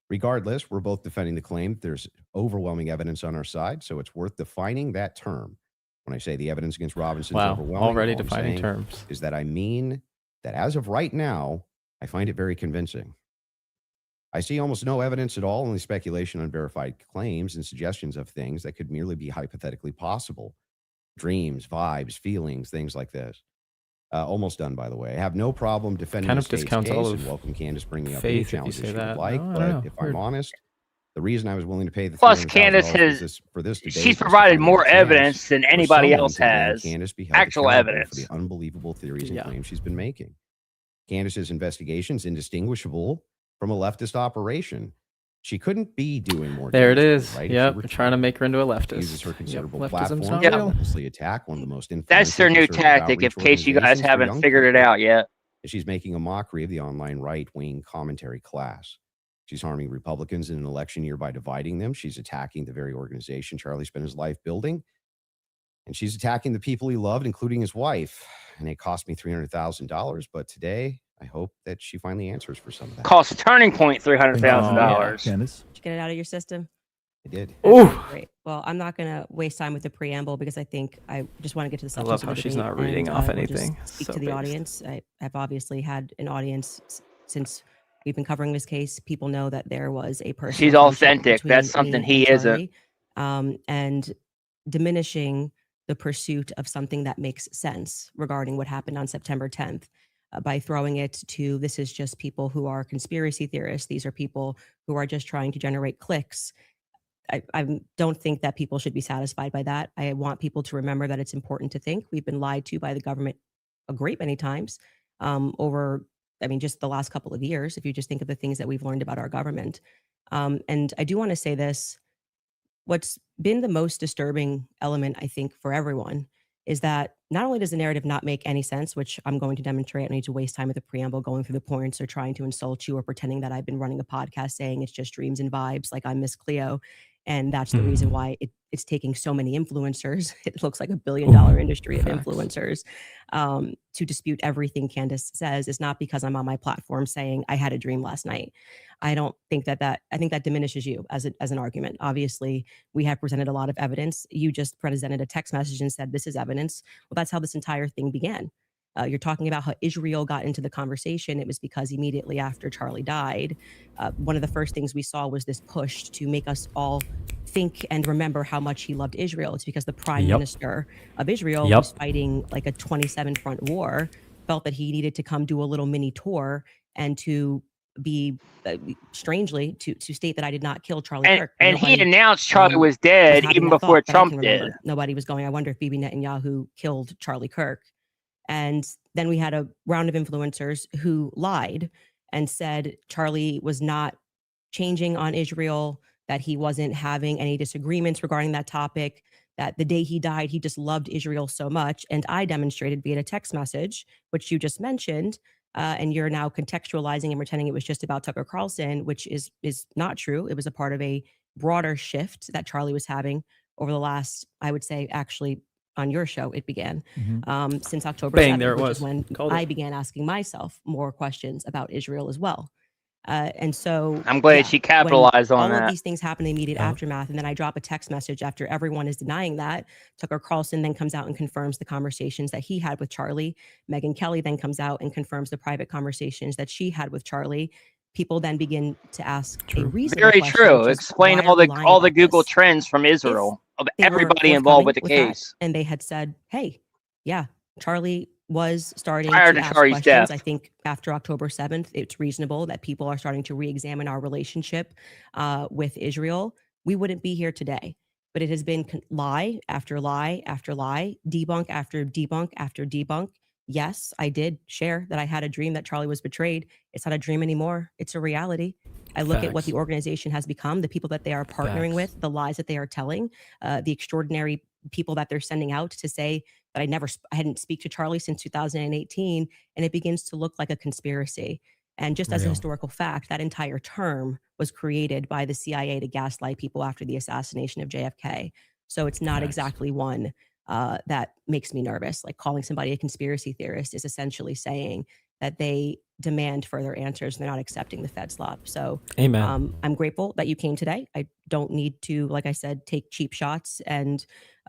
Regardless, we're both defending the claim that there's overwhelming evidence on our side, so it's worth defining that term. When I say the evidence against Robinson is Wow, overwhelming, already all I'm defining saying terms. is that I mean that as of right now, I find it very convincing. I see almost no evidence at all, only speculation on verified claims and suggestions of things that could merely be hypothetically possible. Dreams, vibes, feelings, things like this. Almost done, by the way. I have no problem defending Kind the of state's discounts case all and of welcome Candace bringing up any faith if you challenges say she would that. like. No, I But don't know. if I'm Weird. honest, the reason I was willing to pay the Plus, $300,000 Candace has for this debate she's was to provided find more a chance evidence than for anybody someone else to demand has. Candace be held Actual accountable evidence. for the unbelievable theories and Yeah. claims she's been making. Candace's investigation is indistinguishable from a leftist operation. She couldn't be doing more. There it damage, is. right? Yep, we're trying to make her into a leftist. Uses her considerable Leftism's platform not to real. relentlessly attack one of the most influential That's their new conservative tactic, in outreach case you guys organizations for haven't young figured it people. out yet. She's making a mockery of the online right-wing commentary class. She's harming Republicans in an election year by dividing them. She's attacking the very organization Charlie spent his life building. And she's attacking the people he loved, including his wife. And it cost me $300,000. But today, I hope that she finally answers for some of that. Cost Turning Point $300,000. Candace? Did you get it out of your system? I did. Oh, Great. Well, I'm not going to waste time with the preamble because I think I just want to get to the I substance. love of how the she's debate not reading and, off we'll just anything. Speak So to the based. audience. I've obviously had an audience since we've been covering this case. People know that there was a person. She's authentic. That's something he isn't. And diminishing the pursuit of something that makes sense regarding what happened on September 10th. By throwing it to this is just people who are conspiracy theorists. These are people who are just trying to generate clicks. I don't think that people should be satisfied by that. I want people to remember that it's important to think. We've been lied to by the government a great many times over, just the last couple of years, if you just think of the things that we've learned about our government. And I do want to say this. What's been the most disturbing element, I think, for everyone is that not only does the narrative not make any sense, which I'm going to demonstrate, I don't need to waste time with the preamble going through the points or trying to insult you or pretending that I've been running a podcast saying it's just dreams and vibes like I'm Miss Cleo. And that's the reason why it's taking so many influencers. It looks like $1 billion industry of influencers to dispute everything Candace says. Is not because I'm on my platform saying I had a dream last night. I don't think I think that diminishes you as an argument. Obviously, we have presented a lot of evidence. You just presented a text message and said this is evidence. Well, that's how this entire thing began. You're talking about how Israel got into the conversation. It was because immediately after Charlie died, one of the first things we saw was this push to make us all think and remember how much he loved Israel. It's because the prime minister of Israel was fighting like a 27 front war, felt that he needed to come do a little mini tour and to be strangely to state that I did not kill Charlie Kirk. And he announced Charlie was dead even before Trump did. Nobody was going, I wonder if Bibi Netanyahu killed Charlie Kirk. And then we had a round of influencers who lied and said Charlie was not changing on Israel, that he wasn't having any disagreements regarding that topic, that the day he died, he just loved Israel so much. And I demonstrated via a text message, which you just mentioned, and you're now contextualizing and pretending it was just about Tucker Carlson, which is not true. It was a part of a broader shift that Charlie was having over the last, I would say, actually, on your show, it began since October 7th, which is when I began asking myself more questions about Israel as well. And so I'm glad she capitalized on all that. of these things happen in the immediate aftermath. And then I drop a text message after everyone is denying that. Tucker Carlson then comes out and confirms the conversations that he had with Charlie. Megyn Kelly then comes out and confirms the private conversations that she had with Charlie. People then begin to ask a reasonable Very question, true. which is, Explain why all are we the lying all the about Google this? trends from Israel of They were everybody involved with the forthcoming case. that, and they had said, hey, yeah, Charlie was starting Prior to to ask Charlie's questions. death. I think after October 7th, it's reasonable that people are starting to re-examine our relationship with Israel. We wouldn't be here today, but it has been lie after lie after lie, debunk after debunk after debunk. Yes, I did share that I had a dream that Charlie was betrayed. It's not a dream anymore. It's a reality. I look at what the organization has become, the people that they are partnering with, the lies that they are telling, the extraordinary people that they're sending out to say that I hadn't speak to Charlie since 2018, and it begins to look like a conspiracy. And just as a historical fact, that entire term was created by the CIA to gaslight people after the assassination of JFK. So it's not exactly one that makes me nervous. Like calling somebody a conspiracy theorist is essentially saying that they demand further answers and they're not accepting the Fed slop. So Amen. I'm grateful that you came today. I don't need to, like I said, take cheap shots and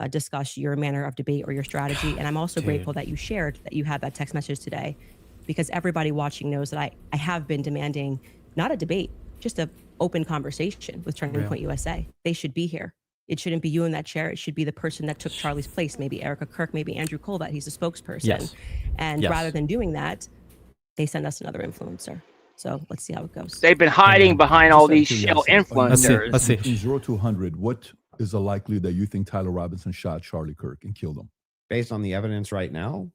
discuss your manner of debate or your strategy. And I'm also grateful that you shared that you had that text message today, because everybody watching knows that I have been demanding not a debate, just an open conversation with Turning Point USA. They should be here. It shouldn't be you in that chair. It should be the person that took Charlie's place, maybe Erica Kirk, maybe Andrew Colvat. He's a spokesperson. And rather than doing that, they send us another influencer. So let's see how it goes. They've been hiding behind all these shell influencers. Let's see. From 0 to 100, what is the likelihood that you think Tyler Robinson shot Charlie Kirk and killed him? Based on the evidence right now,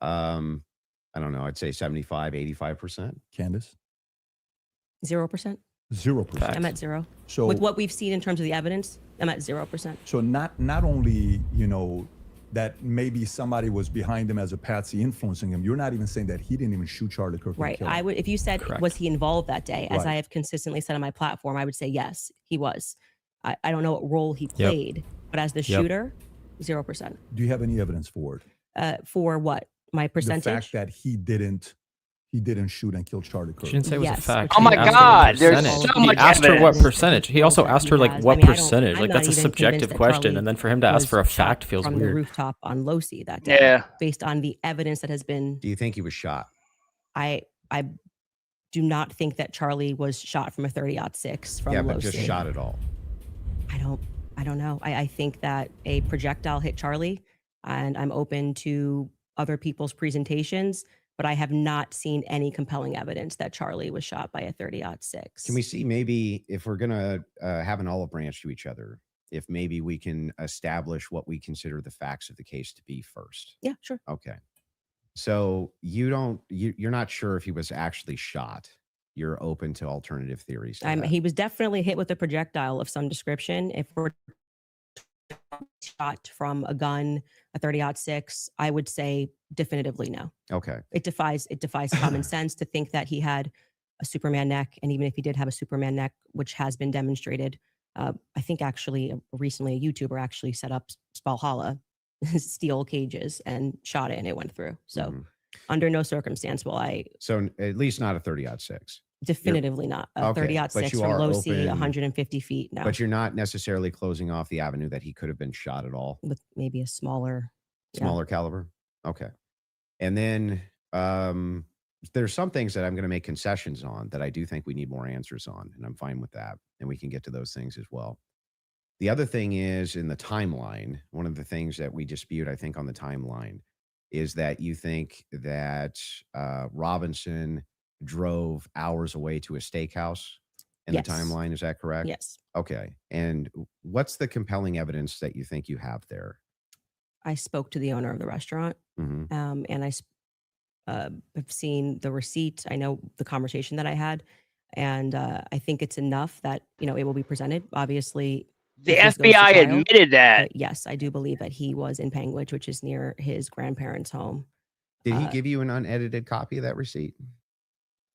I don't know. I'd say 75, 85%. Candace? 0%. 0%. I'm at 0. So With what we've seen in terms of the evidence, I'm at 0%. So not only, that maybe somebody was behind him as a patsy influencing him, you're not even saying that he didn't even shoot Charlie Kirk. Right. I would, if you said, was he involved that day, as I have consistently said on my platform, I would say, yes, he was. I don't know what role he played, but as the shooter, 0%. Do you have any evidence for it? For what? My percentage? The fact that he didn't shoot and kill Charlie Kirk. She didn't say it was a fact. Oh my God, there's so He much asked her what evidence. percentage. He also asked her like what percentage. Like that's a subjective question, and then for him to ask for a fact feels from weird. the rooftop on Losi that day. Yeah. Based on the evidence that has been. Do you think he was shot? I do not think that Charlie was shot from a 30-06 from but Losi. just shot at all. I don't know. I think that a projectile hit Charlie, and I'm open to other people's presentations, but I have not seen any compelling evidence that Charlie was shot by a 30-06. Can we see maybe if we're going to have an olive branch to each other, if maybe we can establish what we consider the facts of the case to be first? Yeah, sure. Okay. So you're not sure if he was actually shot. You're open to alternative theories. He was definitely hit with a projectile of some description. If we're shot from a gun, a 30-06, I would say definitively no. Okay. It defies common sense to think that he had a Superman neck, and even if he did have a Superman neck, which has been demonstrated, I think actually recently a YouTuber actually set up Valhalla steel cages and shot it, and it went through. So under no circumstance will I. So at least not a 30-06. Definitively not a 30-06 from Losi, 150 feet. No, but you're not necessarily closing off the avenue that he could have been shot at all with maybe a smaller caliber. Okay. And then there's some things that I'm going to make concessions on that I do think we need more answers on, and I'm fine with that. And we can get to those things as well. The other thing is in the timeline, one of the things that we dispute, I think, on the timeline is that you think that Robinson drove hours away to a steakhouse in the timeline. Is that correct? Yes. Okay. And what's the compelling evidence that you think you have there? I spoke to the owner of the restaurant, and I've seen the receipt. I know the conversation that I had, and I think it's enough that it will be presented. Obviously, the FBI admitted that. Yes, I do believe that he was in Panguitch, which is near his grandparents' home. Did he give you an unedited copy of that receipt?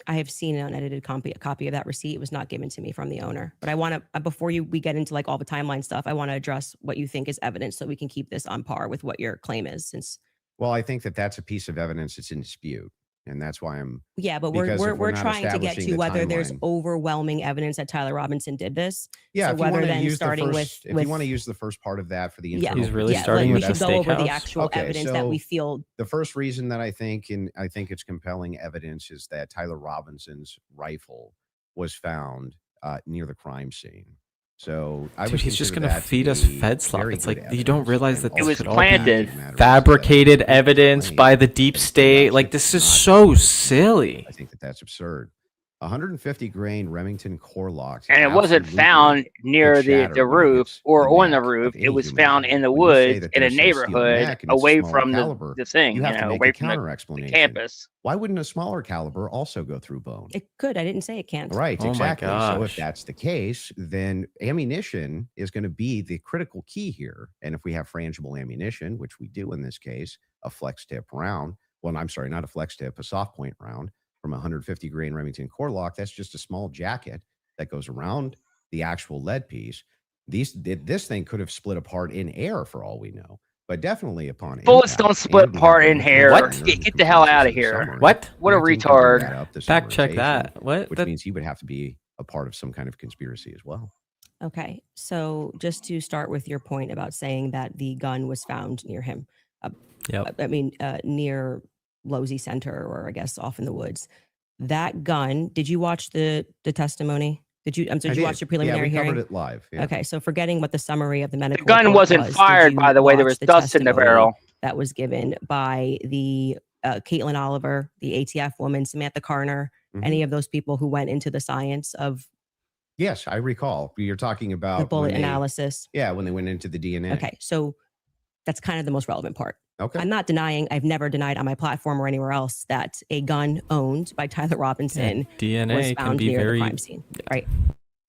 I have seen an unedited copy of that receipt. It was not given to me from the owner. But I want to, before we get into like all the timeline stuff, I want to address what you think is evidence so we can keep this on par with what your claim is. Well, I think that that's a piece of evidence that's in dispute. And that's why I'm. Yeah, but we're trying to get to whether there's overwhelming evidence that Tyler Robinson did this. Yeah, so whether then starting if you want to use the first part of that for the intro, he's really starting with we should go over the actual evidence that we feel. The first reason that I think it's compelling evidence is that Tyler Robinson's rifle was found near the crime scene. So he's just going to feed us Fed slop. It's like you don't realize that it was could planted, all be fabricated evidence by the deep state. Like this is so silly. I think that's absurd. 150 grain Remington core lock, and it wasn't found near the roof or on the roof. It was found in the woods in a neighborhood away from the thing, away from the campus. Why wouldn't a smaller caliber also go through bone? It could. I didn't say it can't. Right, oh exactly. My so if that's the case, then ammunition is going to be the critical key here. And if we have frangible ammunition, which we do in this case, a flex tip round. Well, I'm sorry, not a flex tip, a soft point round. From 150 grain Remington core lock, that's just a small jacket that goes around the actual lead piece. This thing could have split apart in air for all we know, but definitely upon bullets impact, don't split apart in air. What? Get the hell out of here! What? What a retard! Fact check that. What? Which means he would have to be a part of some kind of conspiracy as well. Okay, so just to start with your point about saying that the gun was found near him. Near Losi Center, or I guess off in the woods. That gun, did you watch the testimony? Did you watch the preliminary hearing? We covered it live. Yeah. Okay, so forgetting what the summary of the medical gun report wasn't fired, by the way. There was dust in the barrel. That was given by the Caitlin Oliver, the ATF woman, Samantha Carner, any of those people who went into the science of. Yes, I recall. You're talking about the bullet analysis. Yeah, when they went into the DNA. Okay, so that's kind of the most relevant part. Okay. I'm not denying, I've never denied on my platform or anywhere else that a gun owned by Tyler Robinson DNA was can found be near very the crime scene. Right.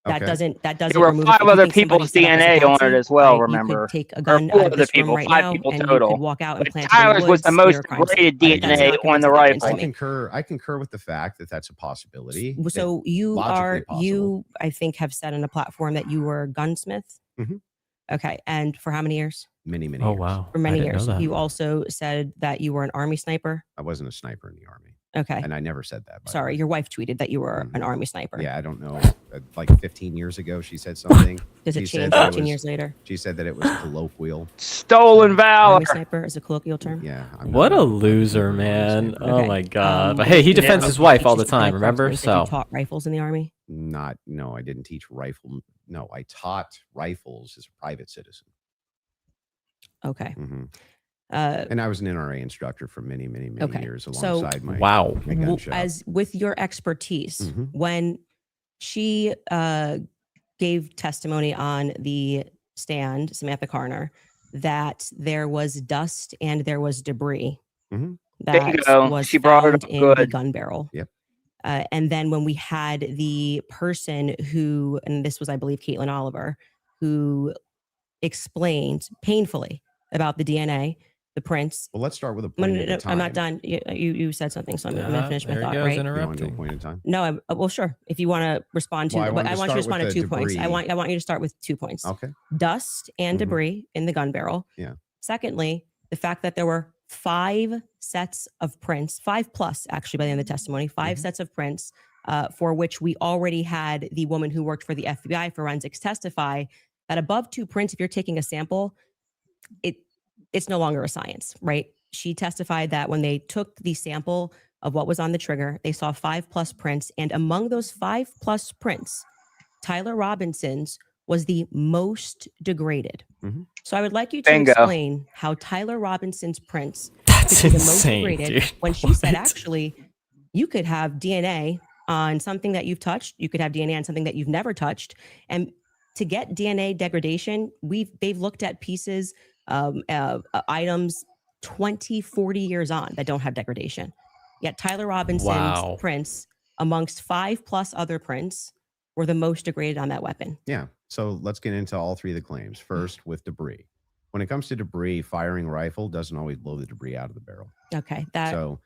Okay. That doesn't There were remove 5 it. If you other think somebody people's set up as a DNA on it patsy, as well, you remember? could take a Or gun 4 out of other this room people, right 5 now, people and you total. could walk out and But plant it in the Tyler's was woods the near most a crime scene. degraded That's DNA not on the convincing evidence rifle. to me. I concur with the fact that that's a possibility. So you logically possible. you, I think, have said on a platform that you were a gunsmith. Mhm. Okay. And for how many years? Many years. wow. For many I didn't years. know that. You also said that you were an Army sniper. I wasn't a sniper in the Army. Okay. And I never said that. by the Sorry, way. your wife tweeted that you were an Army sniper. Yeah, I don't know. Like 15 years ago, she said something. Does it She said change that 15 years later? She said that it was colloquial. Stolen valor. Army sniper is a colloquial term. Yeah. What a loser, man. Oh Okay. my God. But did hey, he you defends teach his wife all the this in the time, course? remember? You said So you taught rifles in the Army? No, I didn't teach rifle. No, I taught rifles as a private citizen. Okay. And I was an NRA instructor for many Okay. years So- alongside my Wow. my gun shop. As with your expertise, Mhm. when she gave testimony on the stand, Samantha Carner, that there was dust and there was debris Mhm. that Bingo. was She brought it found up in the good. gun barrel. Yep. And then when we had the person who, and this was, I believe, Caitlin Oliver, who explained painfully about the DNA, the prints. Well, let's start with a No, point no, at no, a time. I'm not done. You said something, so I'm going to finish my there he thought, goes, right? You want to do a interrupting. point in time? No, well, sure. If you want to respond to, Well, I but wanted I to want you to start respond to with 2 the points. I debris. want you to start with 2 points. Okay. Dust and Mhm. debris in the gun barrel. Yeah. Secondly, the fact that there were 5 sets of prints, 5 plus actually by the end of the testimony, 5 Mm-hmm. sets of prints for which we already had the woman who worked for the FBI forensics testify that above 2 prints, if you're taking a sample, it's no longer a science, right? She testified that when they took the sample of what was on the trigger, they saw 5 plus prints. And among those 5 plus prints, Tyler Robinson's was the most degraded. Mhm. So I would like you to Bingo. explain how Tyler Robinson's prints That's could be the most insane, degraded dude. when she said, What? actually, you could have DNA on something that you've touched. You could have DNA on something that you've never touched. And to get DNA degradation, they've looked at pieces, items 20, 40 years on that don't have degradation. Yet Tyler Robinson's Wow. prints, amongst 5 plus other prints, were the most degraded on that weapon. Yeah. So let's get into all 3 of the claims. First, with debris. When it comes to debris, firing a rifle doesn't always blow the debris out of the barrel. Okay, that So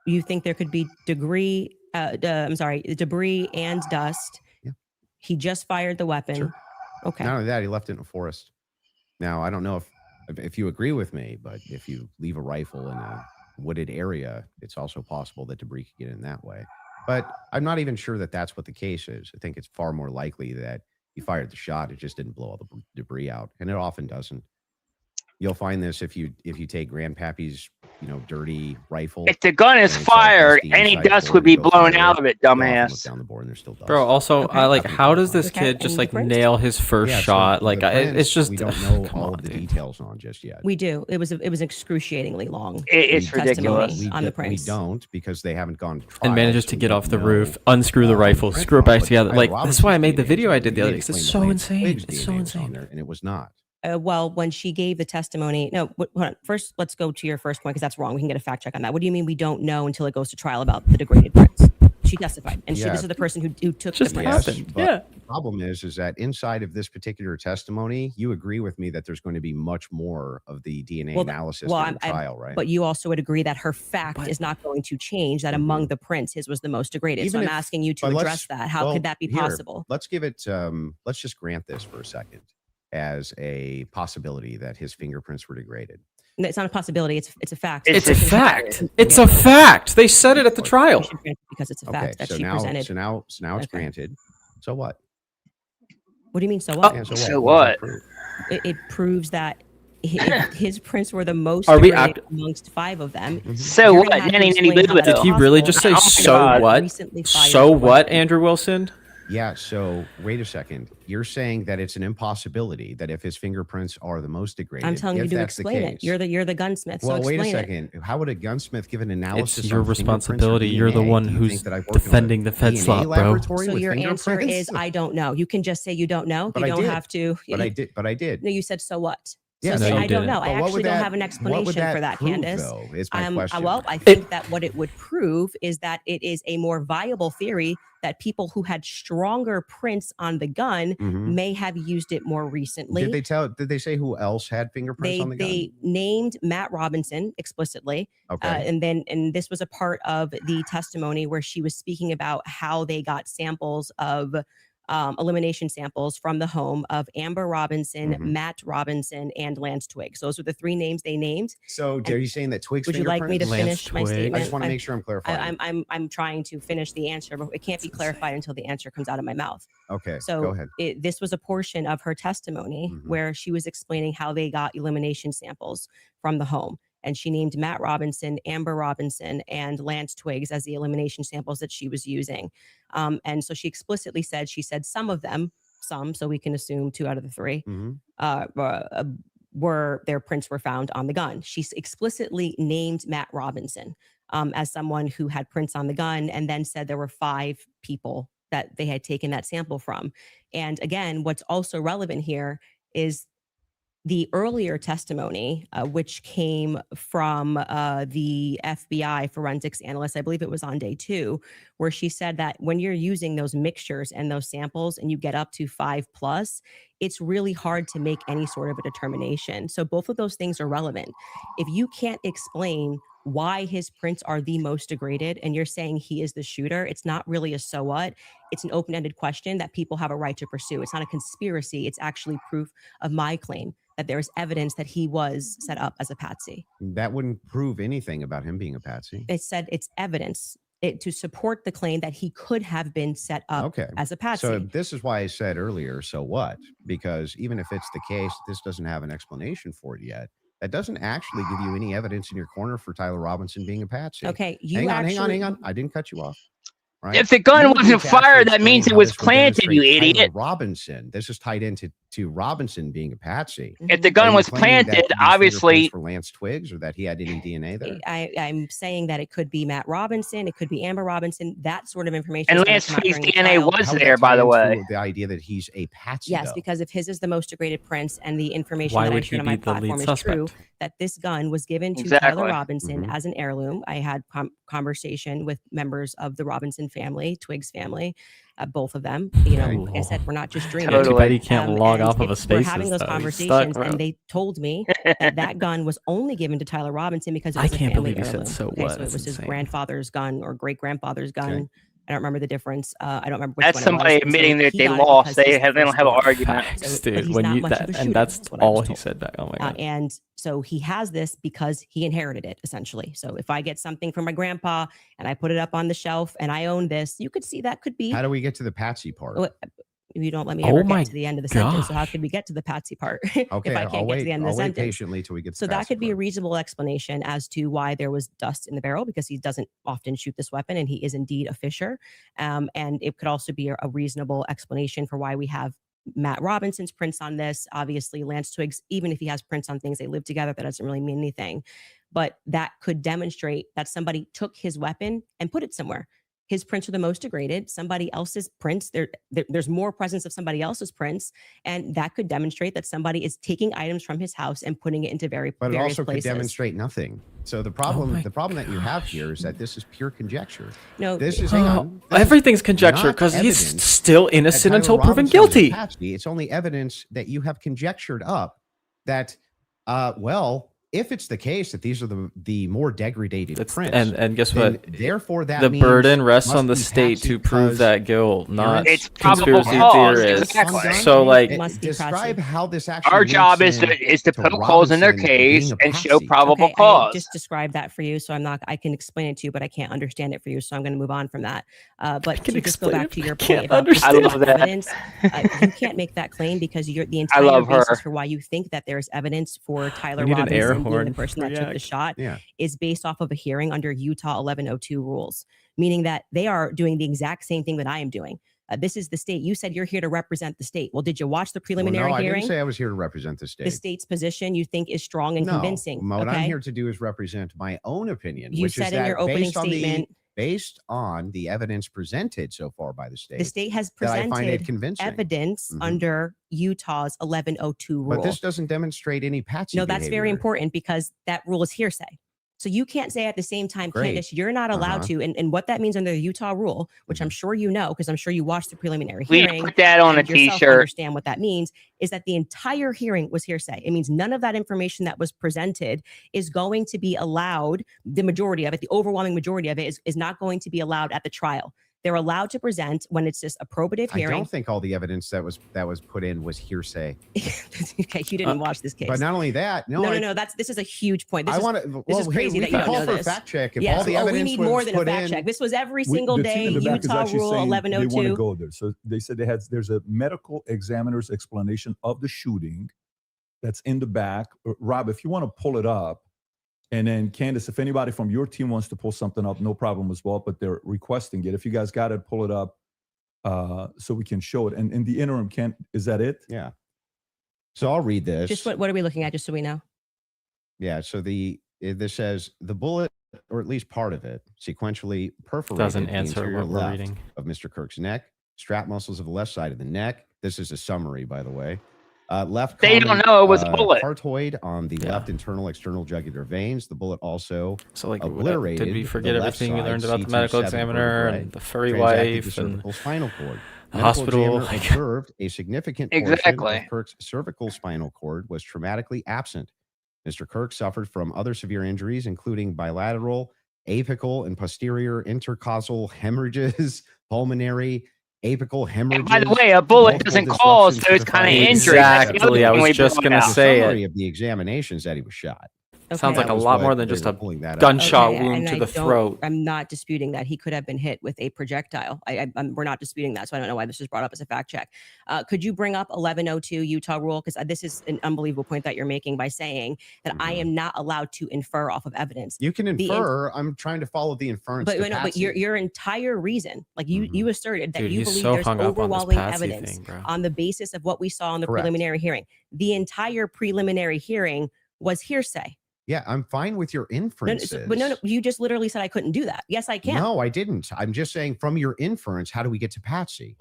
you think there could be debris and dust. Yeah. He just fired the weapon. Sure. Okay. Not only that, he left it in a forest. Now, I don't know if you agree with me, but if you leave a rifle in a wooded area, it's also possible that debris could get in that way. But I'm not even sure that that's what the case is. I think it's far more likely that he fired the shot, it just didn't blow all the debris out, and it often doesn't. You'll find this if you take Grandpappy's dirty rifle. If the gun is and it's all fired, dusty any inside the dust bore, would be you go blown fire out of it, go off and look dumbass. down the bore and there's still dust. Bro, also, Okay. I like, how does this Okay, kid just and like the prints? nail his first Yeah, so shot? the Like, prints, it's just we don't know come all on, of the dude. details on just yet. We do. It was excruciatingly long. It's testimony ridiculous. on the We prints. don't because they haven't gone to trial. And manages so to we get don't off the know, roof, unscrew the rifle, print screw it back but together. Tyler Like, that's why I made the Robinson's video I DNA did the other day. was 'Cause it's explained so the claims. insane. It's so DNA was on insane. there, and it was not. Well, when she gave the testimony, no, hold on. First, let's go to your first point because that's wrong. We can get a fact check on that. What do you mean we don't know until it goes to trial about the degraded prints? She testified, and Yeah. this is the person who took Just the prints. happened. But Yeah. the problem is that inside of this particular testimony, you agree with me that there's going to be much more of the DNA Well, analysis well, during the trial, right? But you also would agree that her fact is not going to change. That among the prints, his was the most degraded. Even so I'm if- asking you to but let's- address that. How well, could that be here, possible? Let's give it. Let's just grant this for a second as a possibility that his fingerprints were degraded. No, it's not a possibility. It's a fact. It's a Person fact. has- It's a fact. They said it at the trial. because it's a Okay, fact that so she now, presented. so now it's Okay. granted. So what? What do you mean? So what? Yeah, So What does what? that prove? It proves that his prints were the most Are we degraded amongst 5 of them. So You're what? gonna have to Nanny, nanny, explain how boo, that's Did he really possible. just say, Oh my so God. what? Recently fired So the what, weapon. Andrew Wilson? Yeah. So wait a second. You're saying that it's an impossibility that if his fingerprints are the most degraded, I'm telling you if to that's the explain it. case- You're the gunsmith. Well, so wait a explain it. second. How would a gunsmith give an analysis? It's your on fingerprints or responsibility. You're the DNA? one Do you who's think that I've worked in a defending the Fed DNA slot, bro. laboratory So with your answer fingerprints? is I don't know. You can just say you don't know. But You I don't did. have to. But I did. But I did. No, you said so what? Yeah, So No, you I don't didn't. know. But I what would actually don't that- have an what explanation would that for that, prove, Candace. though, is my question. Well, I think that what it would prove is that it is a more viable theory that people who had stronger prints on the gun Mhm. may have used it more recently. Did they say who else had fingerprints on the gun? They named Matt Robinson explicitly. Okay. And this was a part of the testimony where she was speaking about how they got samples of elimination samples from the home of Amber Robinson, Mhm. Matt Robinson, and Lance Twiggs. Those were the three names they named. So are you saying that Twiggs Would you like me to fingerprints? finish my statement? I just want to make sure I'm clarifying. I'm trying to finish the answer, but it can't be clarified until the answer comes out of my mouth. Okay, So go ahead. This was a portion of her testimony where she was explaining how they got elimination samples from the home. And she named Matt Robinson, Amber Robinson, and Lance Twiggs as the elimination samples that she was using. And so she explicitly said, some of them, so we can assume 2 out of the 3, were their prints were found on the gun. She explicitly named Matt Robinson as someone who had prints on the gun, and then said there were 5 people that they had taken that sample from. And again, what's also relevant here is the earlier testimony, which came from the FBI forensics analyst, I believe it was on day 2, where she said that when you're using those mixtures and those samples and you get up to 5+, it's really hard to make any sort of a determination. So both of those things are relevant. If you can't explain why his prints are the most degraded and you're saying he is the shooter, it's not really a so what. It's an open-ended question that people have a right to pursue. It's not a conspiracy. It's actually proof of my claim that there is evidence that he was set up as a patsy. That wouldn't prove anything about him being a patsy. It said it's evidence to support the claim that he could have been set up as a patsy. So this is why I said earlier, so what? Because even if it's the case, this doesn't have an explanation for it yet. That doesn't actually give you any evidence in your corner for Tyler Robinson being a patsy. Okay, hang on. I didn't cut you off. Right? If the gun wasn't fired, that means it was planted, you idiot. Tyler Robinson. This is tied into Robinson being a patsy. If the gun was planted, obviously for Lance Twiggs, or that he had any DNA there. I'm saying that it could be Matt Robinson, it could be Amber Robinson, that sort of information. And Lance Twiggs' DNA was there, by the way. The idea that he's a patsy. Yes, though. because if his is the most degraded prints and the information Why that I would shared he on my be the lead platform is true, suspect? that this gun was given to Exactly. Tyler Robinson as an heirloom. I had conversation with members of the Robinson family, Twiggs family, both of them. You know, like I said, we're not just dreaming. Too bad he can't log and off of a Spaces. We're having those though. He's conversations, stuck, and they told me that that gun was only given to Tyler Robinson because it was I can't a family believe you said heirloom. so Okay, what? so it That's was his insane. grandfather's gun or great grandfather's gun. Okay. I don't remember the difference. I don't remember which That's one somebody it was. admitting that he they got it lost. because They he's the don't have an firstborn. argument. Facts, So, but dude. he's When not you much of a that, shooter, and that's is what I all was he told. said back. Oh my god. And so he has this because he inherited it, essentially. So if I get something from my grandpa and I put it up on the shelf and I own this, you could see that could be. How do we get to the patsy part? You don't let me Oh ever my get to the end of the sentence. So how gosh. could we get to the patsy part Okay, if I can't I'll get wait. to the end of I'll the wait sentence? patiently till we get. To So the that patsy could be a part. reasonable explanation as to why there was dust in the barrel, because he doesn't often shoot this weapon and he is indeed a fisher. And it could also be a reasonable explanation for why we have Matt Robinson's prints on this. Obviously, Lance Twiggs, even if he has prints on things, they live together. That doesn't really mean anything. But that could demonstrate that somebody took his weapon and put it somewhere. His prints are the most degraded. Somebody else's prints, there's more presence of somebody else's prints. And that could demonstrate that somebody is taking items from his house and putting it into But it various also places. could demonstrate nothing. So the problem you have here is that this is pure conjecture. No, This is hang on. This is Everything's conjecture not because he's evidence still that innocent Tyler until proven Robinson is a guilty. patsy. It's only evidence that you have conjectured up that, well, if it's the case that these are the more degraded prints, And guess then what? Therefore, that the means burden rests must on the be state patsy to prove because that guilt, not It's probable conspiracy cause, theorists. exactly. So like, describe how this actually. Our job links is to to poke holes in their Robinson case being a and show patsy. probable Okay, I cause. just described that for you, so I can explain it to you, but I can't understand it for you, so I'm going to move on from that. But can to just go explain back it, to your but I can't point about understand. I love that. evidence, you can't make that claim because the I entire love basis her. for why you think that there's evidence for Tyler We need an air Robinson being the horn person that took the react. shot Yeah. is based off of a hearing under Utah 1102 rules, meaning that they are doing the exact same thing that I am doing. This is the state. You said you're here to represent the state. Well, did you watch the Well, preliminary no, I hearing? didn't say I was here to represent the state. The state's position you think is strong and No, convincing. what I'm okay? here to do is represent my own opinion, You which said is in that your opening based on statement based on the evidence presented so far by the The state has that I find it presented convincing. evidence Mhm. under Utah's 1102 rule. But this doesn't demonstrate any patsy No, that's very behavior. important because that rule is hearsay. So you can't say at the same time, Great. Candace, you're not allowed to. And what that means under the Utah rule, which I'm sure you know, because I'm sure you watched the preliminary We hearing. put that on a and yourself t-shirt. Understand what that means is that the entire hearing was hearsay. It means none of that information that was presented is going to be allowed. The majority of it, the overwhelming majority of it, is not going to be allowed at the trial. They're allowed to present when it's just a probative I hearing. don't think all the evidence that was put in was hearsay. Okay, you didn't watch this case. But not only that, no. This is a huge point. This I is, want to. this is crazy that you don't know for this. a fact check. If Yes. all the evidence we need was more than a put fact in, check. This was every single The team day. in the back is Utah actually Rule saying They want to 1102. go there. So they said there's a medical examiner's explanation of the shooting that's in the back. Rob, if you want to pull it up, and then Candace, if anybody from your team wants to pull something up, no problem as well. But they're requesting it. If you guys got it, pull it up so we can show it. And in the interim, is that it? Yeah. So I'll read this. Just what are we looking at, just so we know? Yeah. So this says the bullet, or at least part of it, sequentially perforated Doesn't the answer interior what we're left reading. of Mr. Kirk's neck, strap muscles of the left side of the neck. This is a summary, by the way. Left They common, don't know it was a bullet. Partoid on the left internal external jugular veins. The bullet also obliterated. Did we forget the left everything we side learned about the C2 medical 7 examiner vertebrae, and the furry transacted wife the and cervical spinal cord? the Medical hospital? examiner observed a significant portion Exactly. of Kirk's cervical spinal cord was traumatically absent. Mr. Kirk suffered from other severe injuries, including bilateral, apical, and posterior intercostal hemorrhages, pulmonary, apical hemorrhages. By the way, a bullet multiple doesn't cause disruptions those to the kind of firing injuries. That's the Exactly. other I thing was we just brought gonna out. say The summary it. of the examination said he was shot. Sounds like That a was lot what more than they just were a pulling that up. gunshot Okay, wound and to I the don't- throat. I'm not disputing that he could have been hit with a projectile. We're not disputing that, so I don't know why this was brought up as a fact check. Could you bring up 1102 Utah rule? Because this is an unbelievable point that you're making by saying that I am not allowed to infer off of evidence. You can The infer. I'm trying to follow the inference. But to no, but Patsy. your entire reason, like you asserted that Dude, you he's believe so there's hung up on this overwhelming Patsy evidence thing, bro. on the basis of what we saw in the Correct. preliminary hearing. The entire preliminary hearing was hearsay. Yeah, I'm fine with your No, inferences. but no, you just literally said I couldn't do that. Yes, I can. No, I didn't. I'm just saying from your inference, how do we get to Patsy?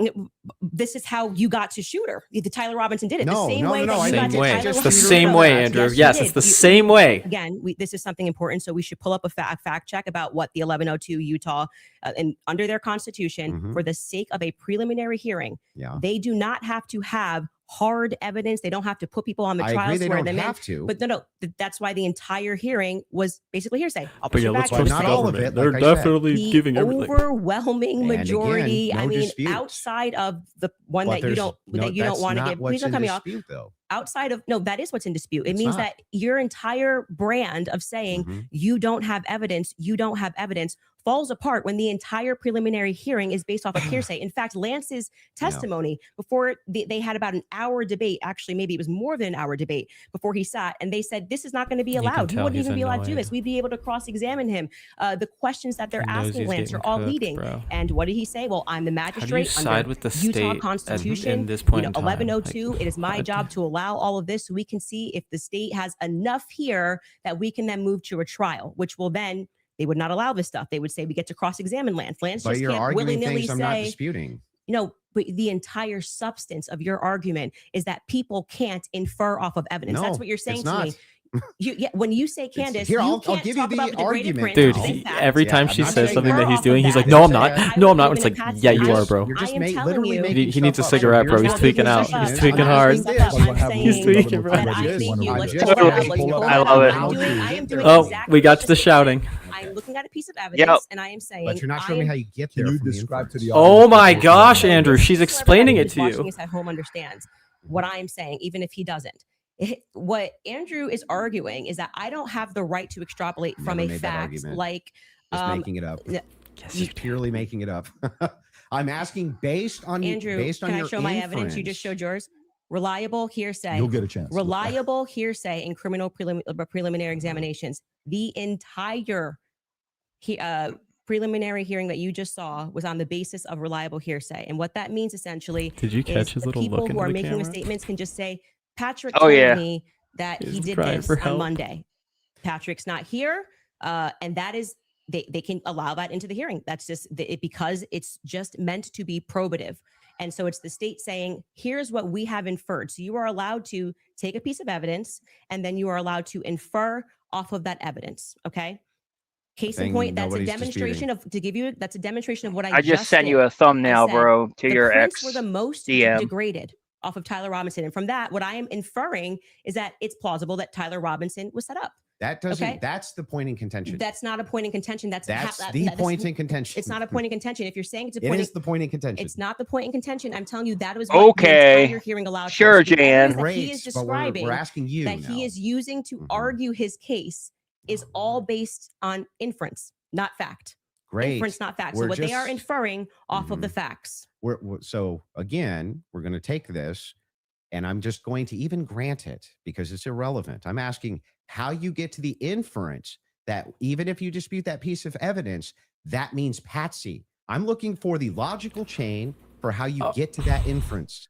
This is how you got to Shooter. The Tyler Robinson did it No, the same no, way no, that I you got didn't to do it. Tyler Just It's the Robinson. same way, Andrew. Yes, you it's did. the same way. Again, this is something important, so we should pull up a fact check about what the 1102 Utah and under their constitution, for the sake of a preliminary hearing, Yeah. they do not have to have hard evidence. They don't have to put people on the I trial, agree they swear don't them have in. to. But no, that's why the entire hearing was basically hearsay. I'll But put yeah, you let's back. trust not the all of government. it, like They're I said. definitely The giving everything. overwhelming And again, majority. no I mean, dispute. outside of the one But that you there's don't no- that you don't that's want to not give. what's Please don't in cut me off. dispute, though. Outside of no, that is what's in dispute. It It's means not. that your entire brand of saying you don't have evidence, falls apart when the entire preliminary hearing is based off of hearsay. In fact, Lance's testimony before they had about an hour debate, actually maybe it was more than an hour debate before he sat, and they said this is not going to be You can allowed. You tell wouldn't he's even be allowed to do annoyed. this. We'd be able to cross-examine him. The questions that they're He knows asking he's Lance are getting all cooked, leading. bro. And what did he say? Well, I'm the How do you magistrate side under with the Utah state at Constitution. this point in time? 1102. Like, It is my what? job to allow all of this so we can see if the state has enough here that we can then move to a trial, which will then they would not allow this stuff. They would say we get to cross-examine Lance. Lance But just you're can't arguing willy-nilly things I'm not say, disputing. but the entire substance of your argument is that people can't infer off of evidence. No, That's what you're saying it's to not. me. When you say Candace, Here, you I'll can't give you talk the about the degraded argument. print. Dude, all he, facts. every Yeah, time I'm she not says saying something infer that he's off doing, of he's like, that. "No, I'm Say not. that. No, I'm not." I It's would like, have been "Yeah, a you Patsy. are, bro." You're just I am telling literally you- making He needs to stuff up. cigarette, bro. You're He's not tweaking making out. stuff He's up. tweaking I'm hard. asking Stuff up. this. I'm saying He's tweaking, bro. that I think you let's just pull it up. said- Let's pull it I up. love it. I am doing Oh, exactly we got what to the you said. shouting. I'm looking at a piece of evidence and I am saying, But you're not showing I me am- how you get there. Can you from the describe to the inference. Oh audience my what gosh, you're Andrew, doing? she's So explaining everybody it who's to watching you. this at home understands what I'm saying, even if he doesn't. What Andrew is arguing is that I don't have the right to extrapolate from Never a made that fact argument. like Just making it up. n- Just purely making it up. I'm asking based on Andrew, based on can I your show my evidence? You just inference. showed yours. Reliable hearsay. You'll get a chance. Reliable hearsay in criminal preliminary examinations. The entire preliminary hearing that you just saw was on the basis of reliable hearsay. And what that means essentially Did you is catch his the little people look who into are the making the camera? statements can just say, Patrick Oh, told yeah. me that he He's did crying this for on help. Monday. Patrick's not here. And that is they can allow that into the hearing. That's just because it's just meant to be probative. And so it's the state saying, here's what we have inferred. So you are allowed to take a piece of evidence and then you are allowed to infer off of that evidence. Okay. Case in point, that's a demonstration that's a demonstration of what I just sent you a thumbnail, bro, to your ex were the most DM. degraded off of Tyler Robinson. And from that, what I am inferring is that it's plausible that Tyler Robinson was set up. That doesn't, that's the point in contention. That's not a point in contention. That's the point in contention. It's not a point in contention. If you're saying it's a It point, is the point in contention. it's not the point in contention. I'm telling you that was Okay. you're hearing aloud. Sure, Jan. He is describing we're asking you that he is using to argue his case is all based on inference, not fact. Great. Inference, not fact. So what they are inferring off of the facts. So again, we're going to take this, and I'm just going to even grant it because it's irrelevant. I'm asking how you get to the inference that even if you dispute that piece of evidence, that means Patsy. I'm looking for the logical chain for how you get to that inference.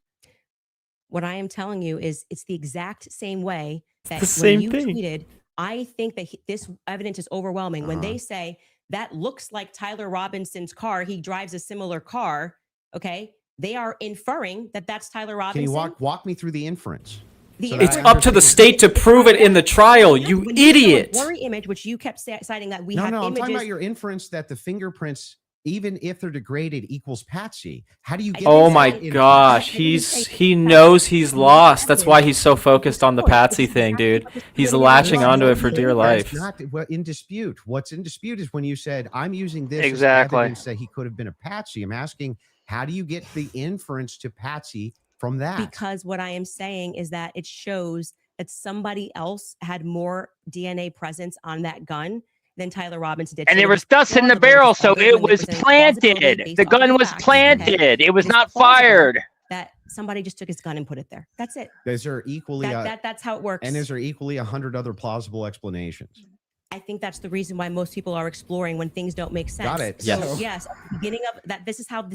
What I am telling you is it's the exact same way that same when you thing. tweeted, I think that this evidence is overwhelming. When they say that looks like Tyler Robinson's car, he drives a similar car. Okay. They are inferring that that's Tyler Robinson. Can you walk me through the inference? It's up to the state to prove it in the trial, you idiot. Blurry image, which you kept citing that we have I'm images. talking about your inference that the fingerprints, even if they're degraded, equals Patsy. How do you get? Oh my gosh, he knows he's lost. That's why he's so focused on the Patsy thing, dude. He's latching onto it for dear life. That's not in dispute. What's in dispute is when you said, I'm using this as Exactly. evidence that he could have been a Patsy. I'm asking, how do you get the inference to Patsy from that? Because what I am saying is that it shows that somebody else had more DNA presence on that gun than Tyler Robinson did. And So there it was dust in the barrel, so it was planted. The gun was planted. It was not fired. That somebody just took his gun and put it there. That's it. Is there equally That's how it works. and is there equally 100 other plausible explanations? I think that's the reason why most people are exploring when things don't make sense. Got it. So, Yes. yes. At the beginning of that, this is how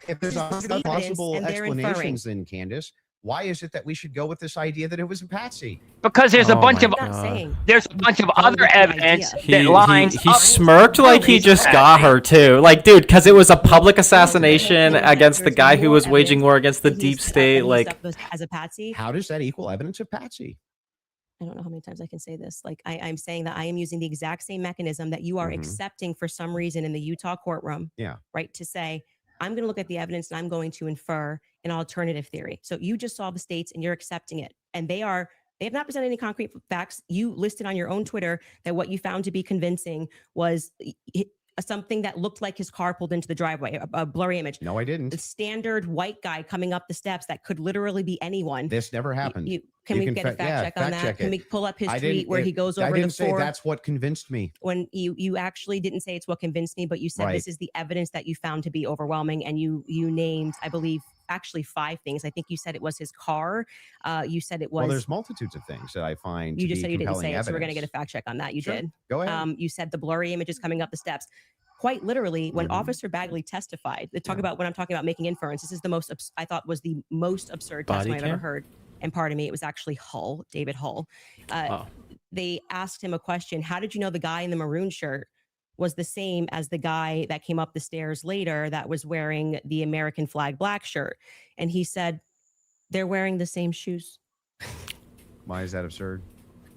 If there's 100 evidence plausible and they're inferring. explanations, then Candace, why is it that we should go with this idea that it was a Patsy? Because there's a Oh bunch my of God. there's a bunch of other evidence He that lines he up smirked like he just got her too. Like, dude, because it was a public assassination against the guy who was waging war against the deep state. Like, as a patsy. How does that equal evidence of Patsy? I don't know how many times I can say this. Like I'm saying that I am using the exact same mechanism that you are accepting for some reason in the Utah courtroom. Yeah. Right. To say, I'm going to look at the evidence and I'm going to infer an alternative theory. So you just saw the states and you're accepting it. And they have not presented any concrete facts. You listed on your own Twitter that what you found to be convincing was something that looked like his car pulled into the driveway, a blurry image. No, I didn't. The standard white guy coming up the steps that could literally be anyone. This never happened. Can we get a fact check on that? Can we pull up his tweet where he goes over I didn't the four? say that's what convinced me. When you actually didn't say it's what convinced me, but you said this is the evidence that you found to be overwhelming, and you named, I believe, actually 5 things. I think you said it was his car. You said it was. Well, there's multitudes of things that I find. You just to said be you didn't say compelling it, so we're going to evidence. get a fact check on that. You Sure. did. Go ahead. You said the blurry images coming up the steps. Quite literally, when Officer Bagley testified, they talk about when I'm talking about making inference. This is the most I thought was the most absurd Body testimony I've ever cam? heard. And pardon me, it was actually Hull, David Hull. They asked him a question. How did you know the guy in the maroon shirt was the same as the guy that came up the stairs later that was wearing the American flag black shirt? And he said, they're wearing the same shoes. Why is that absurd?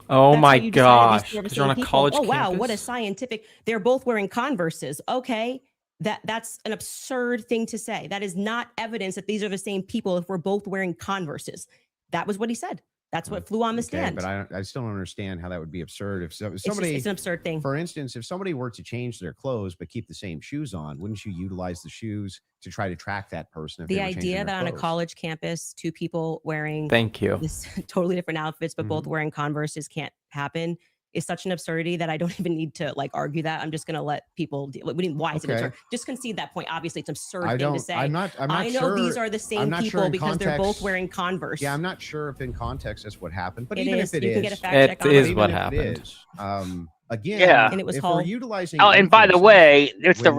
oh That's my how you decided these gosh, two are the because you're on a same people. college Oh wow, campus. what a scientific! They're both wearing Converses. Okay, that's an absurd thing to say. That is not evidence that these are the same people if we're both wearing Converses. That was what he said. That's what flew on the stand. But I still don't understand how that would be absurd. If somebody, it's an absurd thing. For instance, if somebody were to change their clothes but keep the same shoes on, wouldn't you utilize the shoes to try to track that person? If The they were changing idea their that on a clothes? college campus, 2 people wearing Thank you. this totally different outfits, but both wearing Converses can't happen is such an absurdity that I don't even need to argue that. I'm just going to let people why is it absurd? Just concede that point. Obviously, it's an absurd thing to say. I'm not I know sure, these are the same people sure because they're both wearing Converse. Yeah, I'm not sure if in context that's what happened, but It even is. if it You is, can get a fact check on it is it. what Even if it happened. is, again, Yeah. And it was if we're Hall. utilizing Oh, and by the inferences, way, it's whenever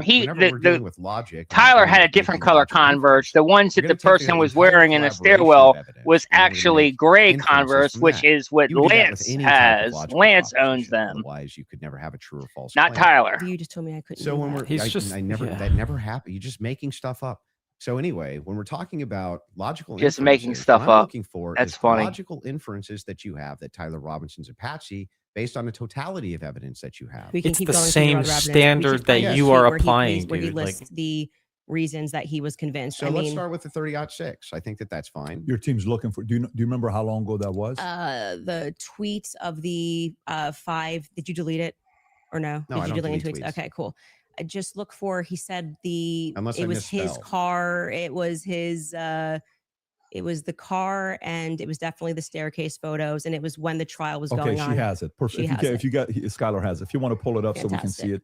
we're dealing with logic, and Tyler we're had a making different color logical Converse. The ones we're that gonna the take person the was entire wearing in the collaboration stairwell of evidence, was and we're gonna actually make gray inferences Converse, from which that. is what You would do that with Lance any type of has. logical Lance owns proposition. them, Otherwise, you could never have a true or false not claim. Tyler. You just told me I couldn't. So do when that. we're, I never, that never happened. You're just making stuff up. So anyway, when we're talking about logical Just inferences, making stuff what I'm up. looking for That's is funny. logical inferences that you have that Tyler Robinson's a patsy based on the totality of evidence that you have. We can It's keep the going through same other evidence. We standard should that find the you tweet are where he applying, where he dude. Like, lists the reasons that he was convinced. So I let's mean, start with the 30-06. I think that that's fine. Your team's looking for. Do you remember how long ago that was? the tweet of the 5. Did you delete it or no? No, Did I you don't delete delete tweets? tweets. Okay, cool. I just look for. He said Unless it I was his misspelled. car. It was his. It was the car, and it was definitely the staircase photos, and it was when the trial was Okay, going she on. has it. Perfect. She has it. If you got Skylar has it. If you want to pull it up so we can Fantastic. see it.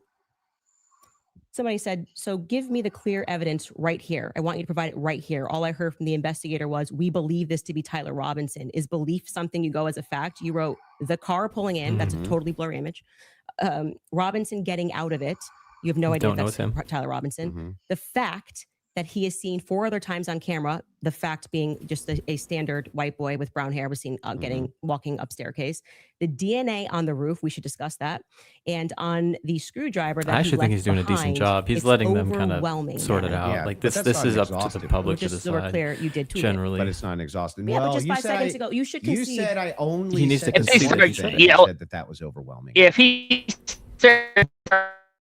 Somebody said, so give me the clear evidence right here. I want you to provide it right here. All I heard from the investigator was, we believe this to be Tyler Robinson. Is belief something you go as a fact? You wrote the car pulling in. That's a totally blurry image. Robinson getting out of it. You have no idea Don't if know that's it's him. Tyler Robinson. The fact that he is seen 4 other times on camera, the fact being just a standard white boy with brown hair was seen walking up staircase. The DNA on the roof, we should discuss that. And on the screwdriver that I actually think left he's doing a decent behind, job. He's it's letting them kind of overwhelming sort it now. out. Yeah, Like but this that's is not up to the exhaustive. public to Just so we're decide. clear, you did tweet generally. But it's not exhausted. Yeah, well, but just you 5 said seconds ago, you should concede. You said I only He needs to said concede one what he thing. said. Yeah. I said that was overwhelming. If he said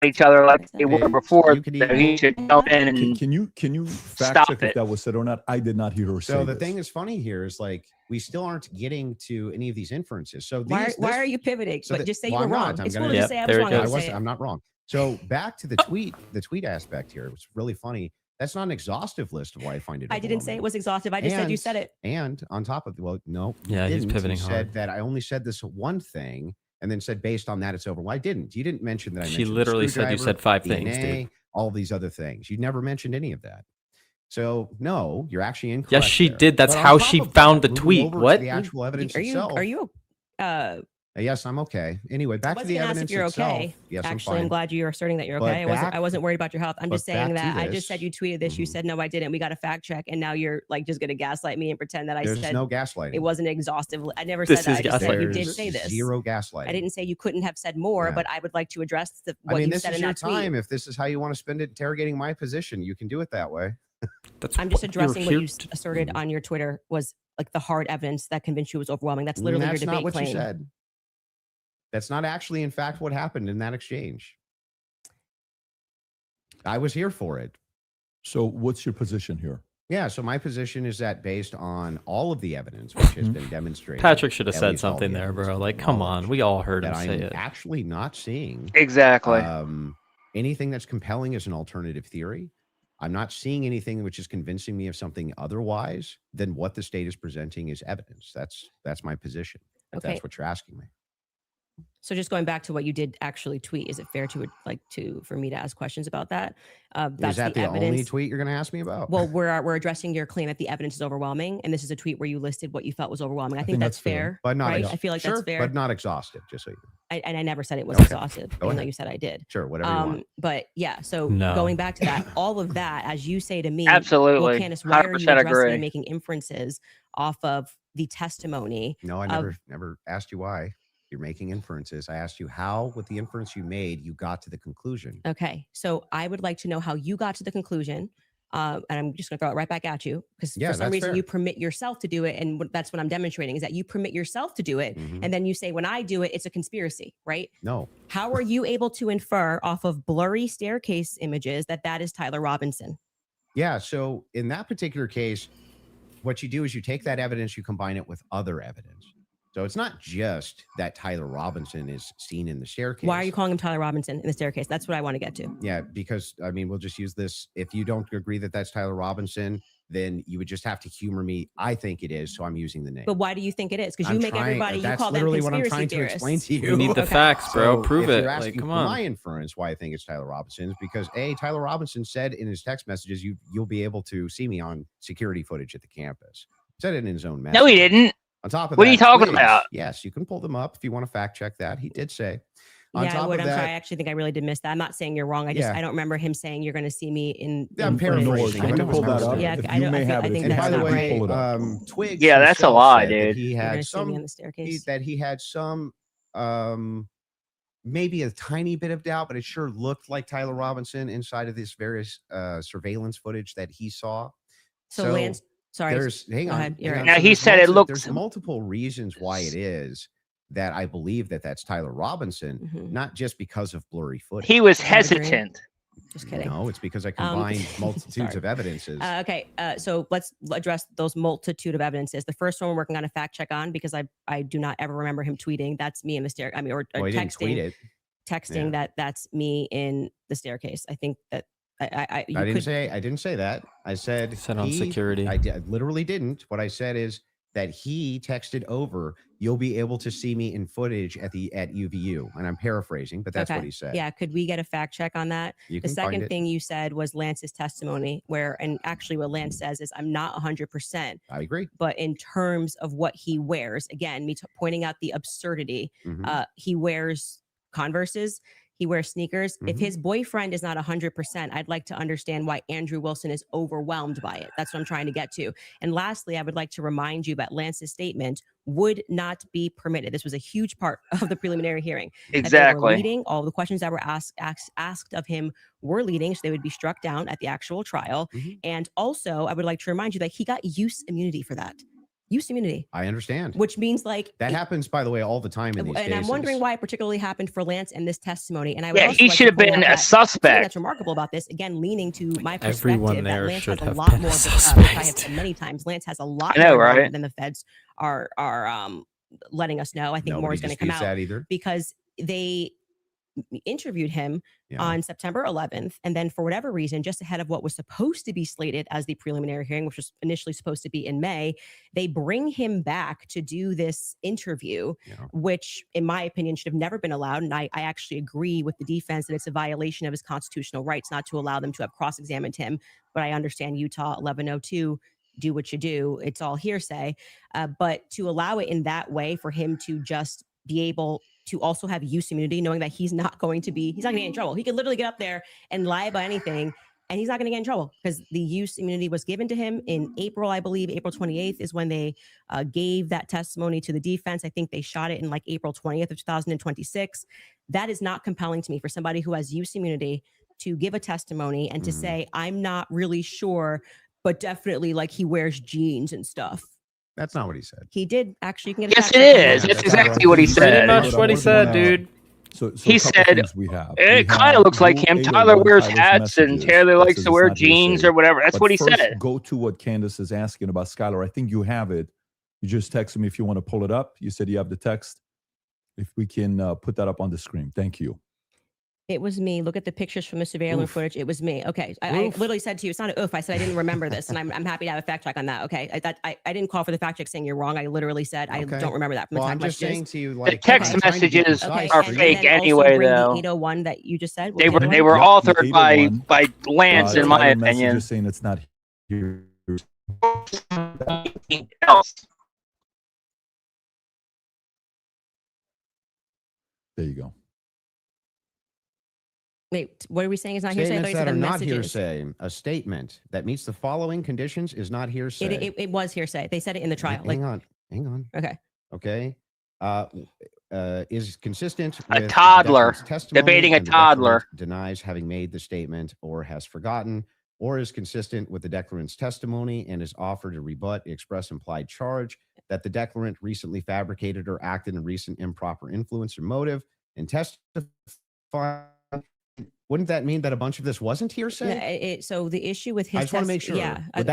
each other like they were before, You could then he should jump in and Can you fact Stop check it. if that was said or not? I did not hear her say So the this. thing is funny here is like we still aren't getting to any of these inferences. So Why these, are you pivoting? so but that- just say well, you were I'm wrong. not. I'm It's gonna- cool to Yeah, just say I there was it wrong. goes. I Just say wasn't, it. I'm not wrong. So back to the tweet aspect here. It was really funny. That's not an exhaustive list of why I find it. I didn't say it overwhelming. was exhaustive. I just said you And- said it. And on top of well, no, Yeah, you he's didn't. pivoting You hard. said that I only said this one thing, and then said based on that it's over. Well, I didn't. You didn't mention that. I She mentioned the literally said you screwdriver, said 5 things, DNA, dude. all these other things. You never mentioned any of that. So no, you're actually incorrect. Yes, she there. did. That's But on how top she of found the moving tweet. over to What? the actual evidence Are you itself? are you Yes, I'm okay. Anyway, back to wasn't the gonna ask evidence if you're itself. okay. Yes, Actually, I'm I'm fine. glad you're asserting that you're But okay. back- I wasn't worried about your health. I'm just but saying back to that I just said this. you tweeted this. You said no, I didn't. We got a fact check, and now you're like just gonna gaslight me and pretend that I There's said no gaslighting. it wasn't exhaustive. I never This said is that. I just said you did There's say this. Zero gaslighting. I didn't say you couldn't have said more, Yeah. but I would like to address I what mean, you this said is in your that tweet. time. If this is how you want to spend it interrogating my position, you can do it that way. That's I'm just what you're addressing what here you to- asserted on your Twitter was like the hard evidence that convinced you was overwhelming. That's literally That's your not debate what claim. you said. That's not actually, in fact, what happened in that exchange. I was here for it. So what's your position here? Yeah, so my position is that based on all of the evidence which has been demonstrated, Patrick should have at said least all something the there, evidence bro. has Like, been come on. acknowledged, We all heard him that say I'm it. actually not seeing exactly. anything that's compelling as an alternative theory. I'm not seeing anything which is convincing me of something otherwise than what the state is presenting as evidence. That's my position. If Okay. that's what you're asking me. So just going back to what you did actually tweet, is it fair for me to ask questions about that? That's Is that the only evidence. tweet you're going to ask me about? Well, we're addressing your claim that the evidence is overwhelming, and this is a tweet where you listed what you felt was overwhelming. I think that's fair, but not right? ex- I feel like sure, that's fair, but not exhaustive. Just so you know. and I never said it was Okay. exhaustive, Go even though ahead. you said I did. Sure, whatever you want. But yeah, so No. going back to that, all of that, as you say to me, Absolutely. well, Candace, why are you 100% addressing agree. and making inferences off of the testimony? No, I of- never asked you why. You're making inferences. I asked you how, with the inference you made, you got to the conclusion. Okay, so I would like to know how you got to the conclusion. And I'm just going to throw it right back at you because Yeah, for some that's reason fair. you permit yourself to do it. And that's what I'm demonstrating is that you permit yourself to do it. Mhm. And then you say, when I do it, it's a conspiracy, right? No. How are you able to infer off of blurry staircase images that is Tyler Robinson? Yeah. So in that particular case, what you do is you take that evidence, you combine it with other evidence. So it's not just that Tyler Robinson is seen in the staircase. Why are you calling him Tyler Robinson in the staircase? That's what I want to get to. Yeah, because I mean, we'll just use this. If you don't agree that that's Tyler Robinson, then you would just have to humor me. I think it is, so I'm using the name. But why do you think it is? Because you I'm make trying- everybody, you that's call them literally what I'm conspiracy trying to theorists. explain to you. We need the facts, bro. So Prove if it. You're Like, asking come for on. my inference why I think it's Tyler Robinson is because Tyler Robinson said in his text messages, you'll be able to see me on security footage at the campus. He said it in his own message. No, he didn't. On top of What are that, you talking please, about? Yes, you can pull them up if you want to fact check that. He did say. On Yeah, I top would. of I'm sorry. I that, actually think I really did miss that. I'm not saying you're wrong. I just Yeah. I don't remember him saying you're going to see me in. Yeah, I'm in footage. paraphrasing. Let me pull that up. Yeah, If I you don't. may I, feel, have I it, think if you And that's by the not way, pull right. it up. Twigs Yeah, that's a himself lie, said that dude. he You're going had to see me some in the staircase. that he had some maybe a tiny bit of doubt, but it sure looked like Tyler Robinson inside of this various surveillance footage that he saw. So Lance, sorry. There's hang Go on. ahead. You're hang right. on. Now, So he there's said it looks- there's multiple reasons why it is that I believe that that's Tyler Robinson, not just because of blurry footage. He was I would agree. hesitant. Just kidding. No, it's because I combined multitudes sorry. of evidences. Okay, so let's address those multitude of evidences. The first one we're working on a fact check on because I do not ever remember him tweeting. That's me in the stair. I mean, or Well, he didn't tweet texting. it. Texting that's me in the staircase. I think that I didn't say that. I said Said on security. I literally didn't. What I said is that he texted over, "You'll be able to see me in footage at UVU," and I'm paraphrasing, but that's what he said. Yeah, could we get a fact check on that? You The can find second it. thing you said was Lance's testimony, and actually what Lance says is, I'm not 100%. I agree. But in terms of what he wears, again, pointing out the absurdity, he wears Converses. He wears sneakers. If his boyfriend is not 100%, I'd like to understand why Andrew Wilson is overwhelmed by it. That's what I'm trying to get to. And lastly, I would like to remind you that Lance's statement would not be permitted. This was a huge part of the preliminary hearing. Exactly. Leading, all the questions that were asked of him were leading, so they would be struck down at the actual trial. And also, I would like to remind you that he got use immunity for that. Use immunity. I understand. Which means that happens, by the way, all the time in these cases. And I'm wondering why it particularly happened for Lance in this testimony. And I would Yeah, also he like should to have point been out a that something suspect. That's remarkable about this, again, leaning to my Everyone perspective, that there Lance should has a have lot been a more, which I have suspect. said many times. Lance has a lot I know, more right? than the feds are letting us know. I think more Nobody is going to come disputes out that either. because they interviewed him on September 11th. And then for whatever reason, just ahead of what was supposed to be slated as the preliminary hearing, which was initially supposed to be in May, they bring him back to do this interview, which in my opinion should have never been allowed. And I actually agree with the defense that it's a violation of his constitutional rights not to allow them to have cross-examined him. But I understand Utah 1102, do what you do. It's all hearsay. But to allow it in that way for him to just be able to also have use immunity, knowing that he's not going to get in trouble. He could literally get up there and lie about anything, and he's not going to get in trouble because the use immunity was given to him in April, I believe. April 28th is when they gave that testimony to the defense. I think they shot it in like April 20th of 2026. That is not compelling to me for somebody who has use immunity to give a testimony and to say, I'm not really sure, but definitely like he wears jeans and stuff. That's not what he said. He did actually. You can get a Yes, fact it check on is. that. That's exactly what he said. Pretty much what he said, dude. So He a couple said, things we have. It We kind have of looks like Rule him. 801, Tyler wears Tyler's hats and messages Taylor that likes says to it's wear not hearsay. jeans or whatever. That's But what he first, said. Go to what Candace is asking about Skylar. I think you have it. You just text me if you want to pull it up. You said you have the text. If we can put that up on the screen. Thank you. It was me. Look at the pictures from the surveillance footage. It was me. Okay. I literally said to you, it's not an oof. I said I didn't remember this. And I'm happy to have a fact check on that. Okay. I didn't call for the fact check saying you're wrong. I literally said I don't remember that from the Well, text I'm just messages. saying to you, The like, text I'm trying to be messages concise are for you. fake then also anyway, bring though. The 801 that you just said. They were 801? authored the by 801. Lance, in my Tyler message opinion. is saying it's not here. There you go. Wait, what are we saying is not hearsay? I thought Statements you said that the are not messages. hearsay. A statement that meets the following conditions is not hearsay. It was hearsay. They said it in the trial. Hang on. Okay. Okay. Is consistent A with toddler the testimony debating a and the toddler. declarant denies having made the statement or has forgotten, or is consistent with the declarant's testimony and is offered to rebut the express implied charge that the declarant recently fabricated or acted in recent improper influence or motive and testify. Wouldn't that mean that a bunch of this wasn't hearsay? So the issue with his I just want to make sure. Yeah. Would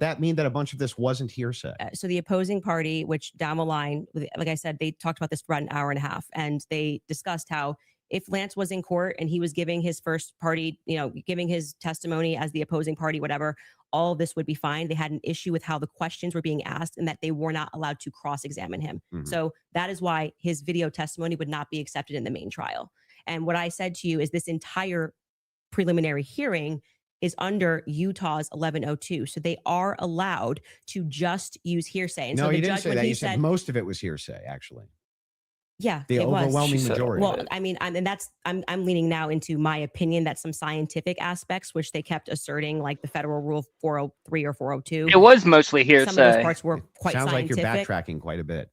that mean that a bunch of this wasn't hearsay? So the opposing party, which down the line, like I said, they talked about this for about an hour and a half, and they discussed how if Lance was in court and he was giving his first party, giving his testimony as the opposing party, whatever, all of this would be fine. They had an issue with how the questions were being asked and that they were not allowed to cross-examine him. So that is why his video testimony would not be accepted in the main trial. And what I said to you is this entire preliminary hearing is under Utah's 1102. So they are allowed to just use hearsay. And No, so the you didn't judge, say when that. he You said most of it was hearsay, actually. Yeah, The it was. overwhelming majority. Well, I mean, I'm leaning now into my opinion that some scientific aspects, which they kept asserting, like the federal rule 403 or 402. It was mostly Some of those hearsay. parts were quite Sounds like scientific. you're backtracking quite a bit.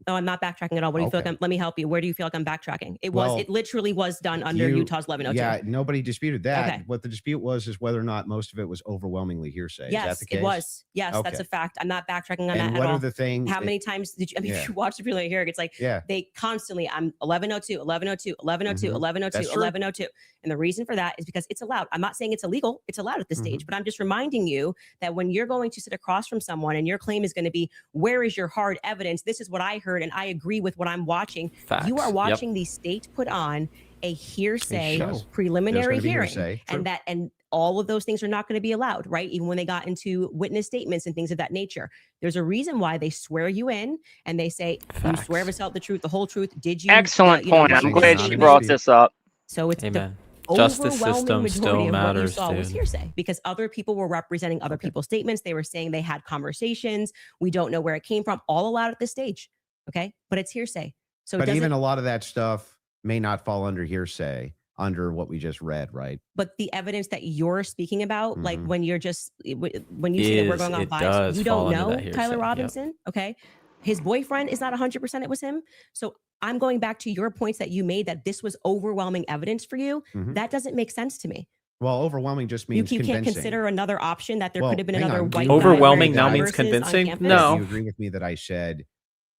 No, I'm not backtracking at all. What do you feel Okay. like let me help you. Where do you feel like I'm backtracking? It Well, literally was done under Utah's 1102. Yeah, nobody disputed that. Okay. What the dispute was is whether or not most of it was overwhelmingly hearsay. Is that Yes, the case? it was. Yes, that's Okay. a fact. I'm not backtracking on And that what at are all. the things? How many times did you? I mean, Yeah. if you watch the video here, it's like Yeah. they constantly. I'm 1102, 1102, 1102, Mhm. 1102, That's true. 1102, and the reason for that is because it's allowed. I'm not saying it's illegal. It's allowed at this stage, but I'm just reminding you that when you're going to sit across from someone and your claim is going to be, "Where is your hard evidence? This is what I heard, and I agree with what I'm watching." Facts. You are Yep. watching the state put on a hearsay show. preliminary There's gonna be hearing, hearsay. True. and all of those things are not going to be allowed, right? Even when they got into witness statements and things of that nature. There's a reason why they swear you in and they say, "You swear to tell the truth, the whole truth. Did you?" Excellent point. write I'm this glad she statement?" brought this up. So it's Amen. the Justice overwhelming system majority still of what you matters, saw was dude. hearsay because other people were representing other people's statements. They were saying they had conversations. We don't know where it came from. All allowed at this stage. Okay, but it's hearsay. So it But doesn't. even a lot of that stuff may not fall under hearsay under what we just read, right? But the evidence that you're speaking about, like Mhm. when you're just when you say that we're going on It vibes, does you fall don't under know that hearsay, Tyler yep. Robinson. Okay, his boyfriend is not 100% it was him. So I'm going back to your points that you made that this was overwhelming evidence for you. Mhm. That doesn't make sense to me. Well, overwhelming just You, means you can't convincing. consider another option that there Well, could have been hang another on. white Do you guy Overwhelming agree now that means I- versus on convincing? campus? No. Do you agree with me that I said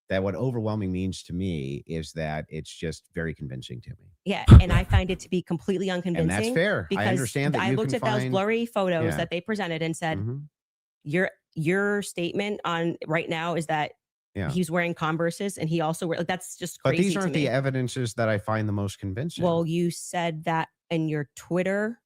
that what overwhelming means to me is that it's just very convincing to me? Yeah, and I find it to be completely unconvincing. And that's fair. I Because understand that I you looked can at those find- blurry photos Yeah. that they presented and said, Mhm. your statement on right now is that Yeah. he's wearing Converses and he also like, that's just But crazy these to aren't me. the evidences that I find the most convincing. Well, you said that in your Twitter,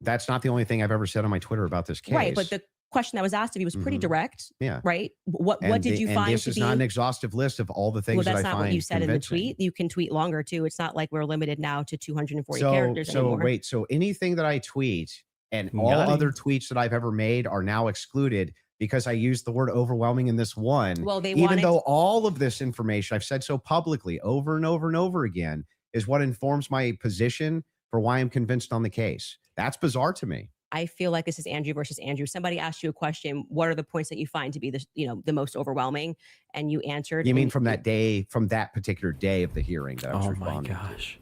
that's not the only thing I've ever said on my Twitter about this case. right? But the question that was asked of you was pretty Mhm. direct, Yeah. right? What And did the- you and find this to is be? not an exhaustive list of all the things Well, that that's I not find what you said in the convincing. tweet. You can tweet longer too. It's not like we're limited now to 240 So, characters anymore. wait, so anything that I tweet and all Got it. other tweets that I've ever made are now excluded because I used the word overwhelming in this one. Well, they even wanted- though all of this information I've said so publicly over and over and over again is what informs my position for why I'm convinced on the case. That's bizarre to me. I feel like this is Andrew versus Andrew. Somebody asked you a question. What are the points that you find to be the most overwhelming? And you answered. You mean and from that day, from that particular day of the hearing that I was Oh my responding gosh.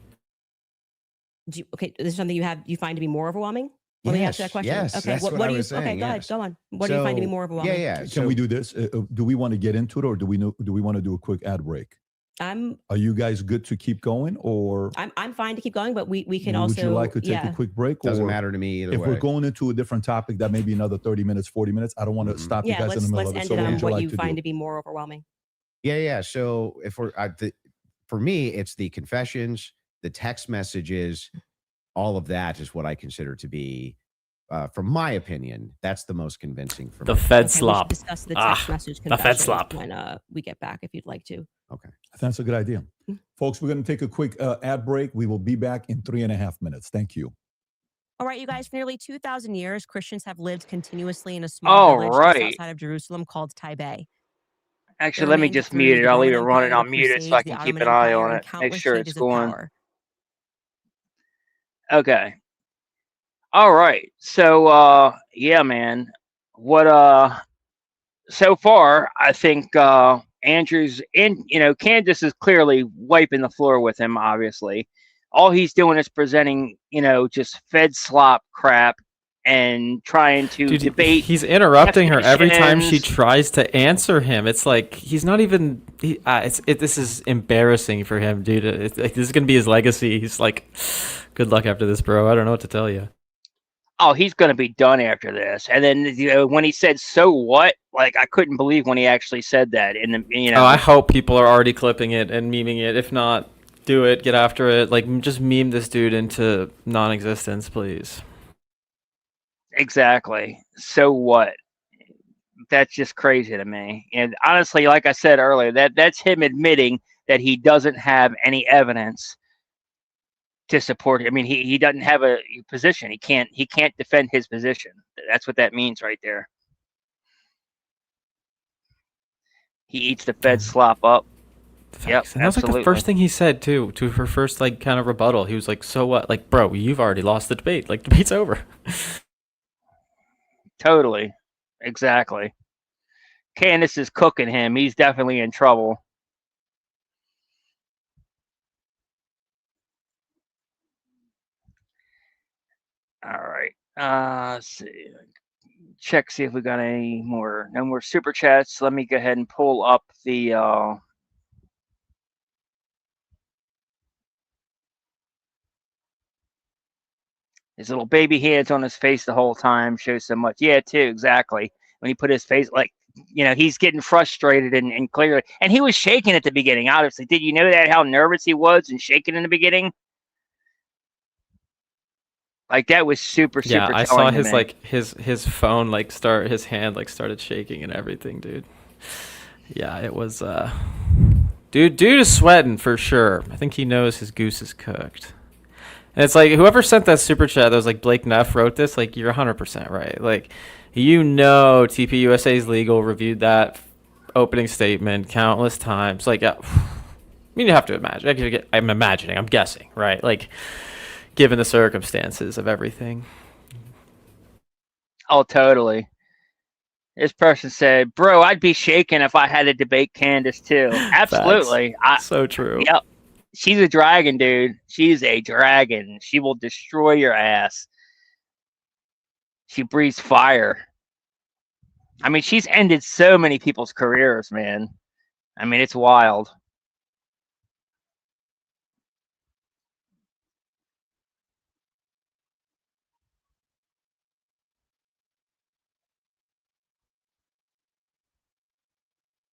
okay, is there something you find to be more overwhelming? Let me answer that question. Yes, okay, that's what what I do you? was Okay, saying, go ahead. yes. Go on. What do you find to be more overwhelming? Yeah. Can we do this? Do we want to get into it, or do we want to do a quick ad break? Are you guys good to keep going, or I'm fine to keep going, but we can would also. you like to take a quick break? Doesn't or matter to me either if way. we're going into a different topic, that may be another 30 minutes, 40 minutes. I don't want to stop you Yeah, guys in the middle let's of it. end So it what on would you what like you to find do? to be more overwhelming. Yeah. So if we're for me, it's the confessions, the text messages, all of that is what I consider to be, from my opinion, that's the most convincing for The me. Fed Okay, slop. We should discuss the text message the Fed confessions slop. when we get back, if you'd like to. Okay. That's a good idea. Folks, we're going to take a quick ad break. We will be back in 3.5 minutes. Thank you. All right, you guys, for nearly 2,000 years, Christians have lived continuously in a small All village just right. outside of Jerusalem called Taibeh. Actually, let me just mute it. I'll leave it running. I'll mute it so I can keep an eye on it. Make sure it's going. Okay. All right. So, yeah, man. What, so far, I think, Andrew's in, Candace is clearly wiping the floor with him, obviously. All he's doing is presenting, just Fed slop crap and trying to Dude, debate. he's interrupting her every time she definitions. tries to answer him. It's like he's not even. This is embarrassing for him, dude. This is gonna be his legacy. He's like, good luck after this, bro. I don't know what to tell you. Oh, he's going to be done after this. And then, when he said, so what? Like, I couldn't believe when he actually said that. Oh, I hope people are already clipping it and memeing it. If not, do it. Get after it. Like, just meme this dude into non-existence, please. Exactly. So what? That's just crazy to me. And honestly, like I said earlier, that's him admitting that he doesn't have any evidence to support it. I mean, he doesn't have a position. He can't defend his position. That's what that means right there. He eats the Fed slop up. Facts. And that was like the first thing he said too, to her first like kind of rebuttal. He was like, "So what? Like, bro, you've already lost the debate. Like, debate's over." Totally. Exactly. Candace is cooking him. He's definitely in trouble. All right. Let's see. Check, see if we got any more. No more super chats. Let me go ahead and pull up the his little baby hands on his face the whole time shows so much. Yeah, too, exactly. When he put his face, like, he's getting frustrated and clearly, and he was shaking at the beginning, obviously. Did you know that, how nervous he was and shaking in the beginning? Like, that was super I telling saw to his me. like his phone like his hand like started shaking and everything, dude. Yeah, it was dude is sweating for sure. I think he knows his goose is cooked. And it's like, whoever sent that super chat that was like, Blake Neff wrote this, like, you're 100% right. Like, TPUSA's legal reviewed that opening statement countless times. Like, I mean, you have to imagine. I'm imagining, I'm guessing, right? Like, given the circumstances of everything. Oh, totally. This person said, "Bro, I'd be shaking if I had to debate Candace too." Absolutely. So true. Yep. She's a dragon, dude. She's a dragon. She will destroy your ass. She breathes fire. I mean, she's ended so many people's careers, man. I mean, it's wild.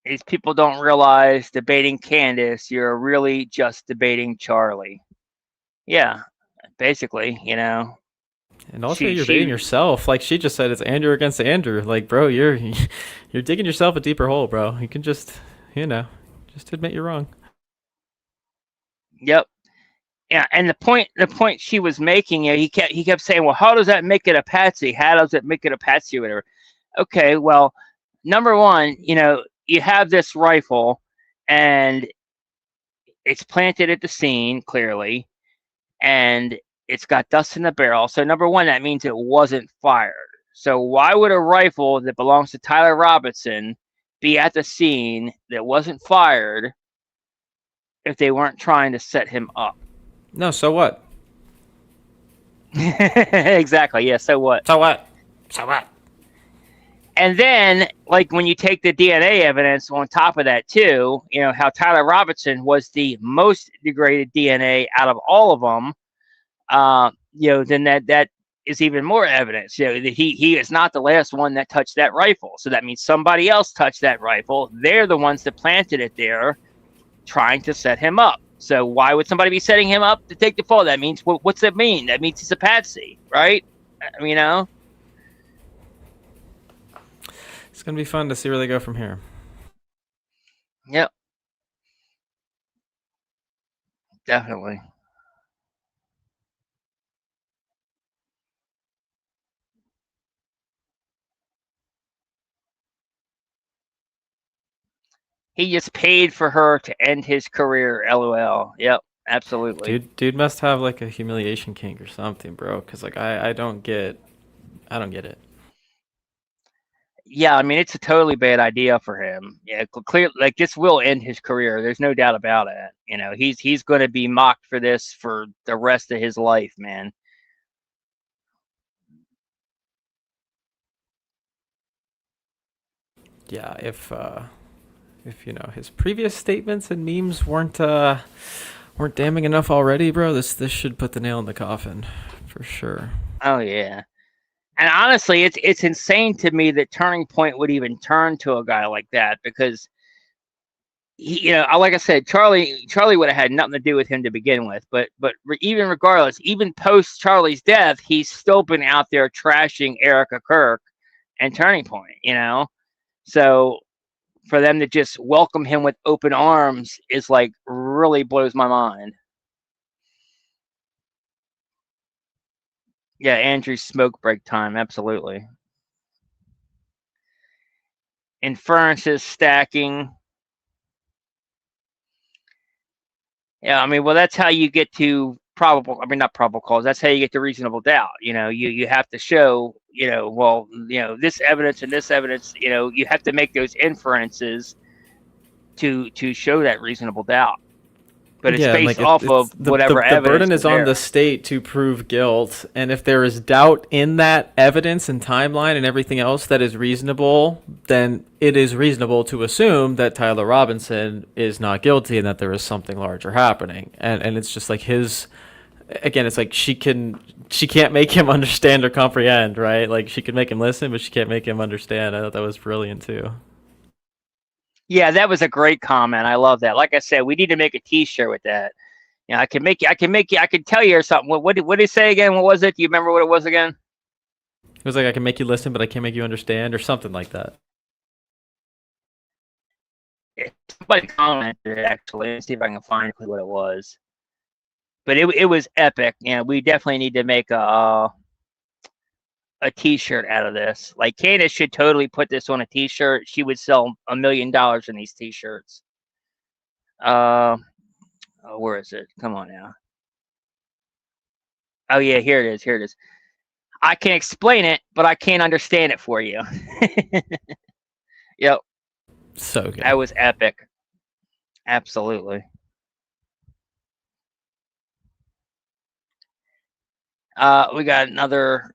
These people don't realize debating Candace, you're really just debating Charlie. Yeah, basically, And also, you're debating yourself. Like she just said, it's Andrew against Andrew. Like, bro, you're digging yourself a deeper hole, bro. You can just admit you're wrong. Yep. Yeah, and the point she was making, he kept saying, well, how does that make it a patsy? How does it make it a patsy or whatever? Okay, well, number one, you have this rifle and it's planted at the scene, clearly, and it's got dust in the barrel. So number one, that means it wasn't fired. So why would a rifle that belongs to Tyler Robinson be at the scene that wasn't fired if they weren't trying to set him up? No, so what? Exactly. Yeah, so what? So what? So what? And then, like, when you take the DNA evidence on top of that, too, how Tyler Robinson was the most degraded DNA out of all of them, then that is even more evidence. That he is not the last one that touched that rifle. So that means somebody else touched that rifle. They're the ones that planted it there, trying to set him up. So why would somebody be setting him up to take the fall? That means, what's that mean? That means he's a patsy, right? It's going to be fun to see where they go from here. Yep. Definitely. He just paid for her to end his career. LOL. Yep. Absolutely. Dude must have like a humiliation kink or something, bro. Because like I don't get it. Yeah, I mean, it's a totally bad idea for him. Yeah, clear. Like, this will end his career. There's no doubt about it. He's going to be mocked for this for the rest of his life, man. Yeah, if his previous statements and memes weren't damning enough already, bro, this should put the nail in the coffin for sure. Oh yeah. And honestly, it's insane to me that Turning Point would even turn to a guy like that, because like I said, Charlie would have had nothing to do with him to begin with. But even regardless, even post Charlie's death, he's still been out there trashing Erica Kirk and Turning Point. So for them to just welcome him with open arms is like really blows my mind. Yeah, Andrew's smoke break time, absolutely. Inferences stacking. Yeah, I mean, well, that's how you get to probable. I mean, not probable cause. That's how you get to reasonable doubt. You have to show. Well, this evidence and this evidence. You have to make those inferences to show that reasonable doubt. But it's Yeah, based like off of the whatever the evidence burden is on there. the state to prove guilt, and if there is doubt in that evidence and timeline and everything else that is reasonable, then it is reasonable to assume that Tyler Robinson is not guilty and that there is something larger happening. And it's just like again, it's like she can't make him understand or comprehend, right? Like she can make him listen, but she can't make him understand. I thought that was brilliant too. Yeah, that was a great comment. I love that. Like I said, we need to make a T-shirt with that. I can tell you or something. What did he say again? What was it? Do you remember what it was again? It was like, I can make you listen, but I can't make you understand, or something like that. Somebody commented actually. Let's see if I can find what it was. But it was epic. We definitely need to make a T-shirt out of this. Like Candace should totally put this on a T-shirt. She would sell $1 million in these T-shirts. Where is it? Come on now. Oh yeah, here it is. Here it is. I can explain it, but I can't understand it for you. Yep. So good. That was epic. Absolutely. We got another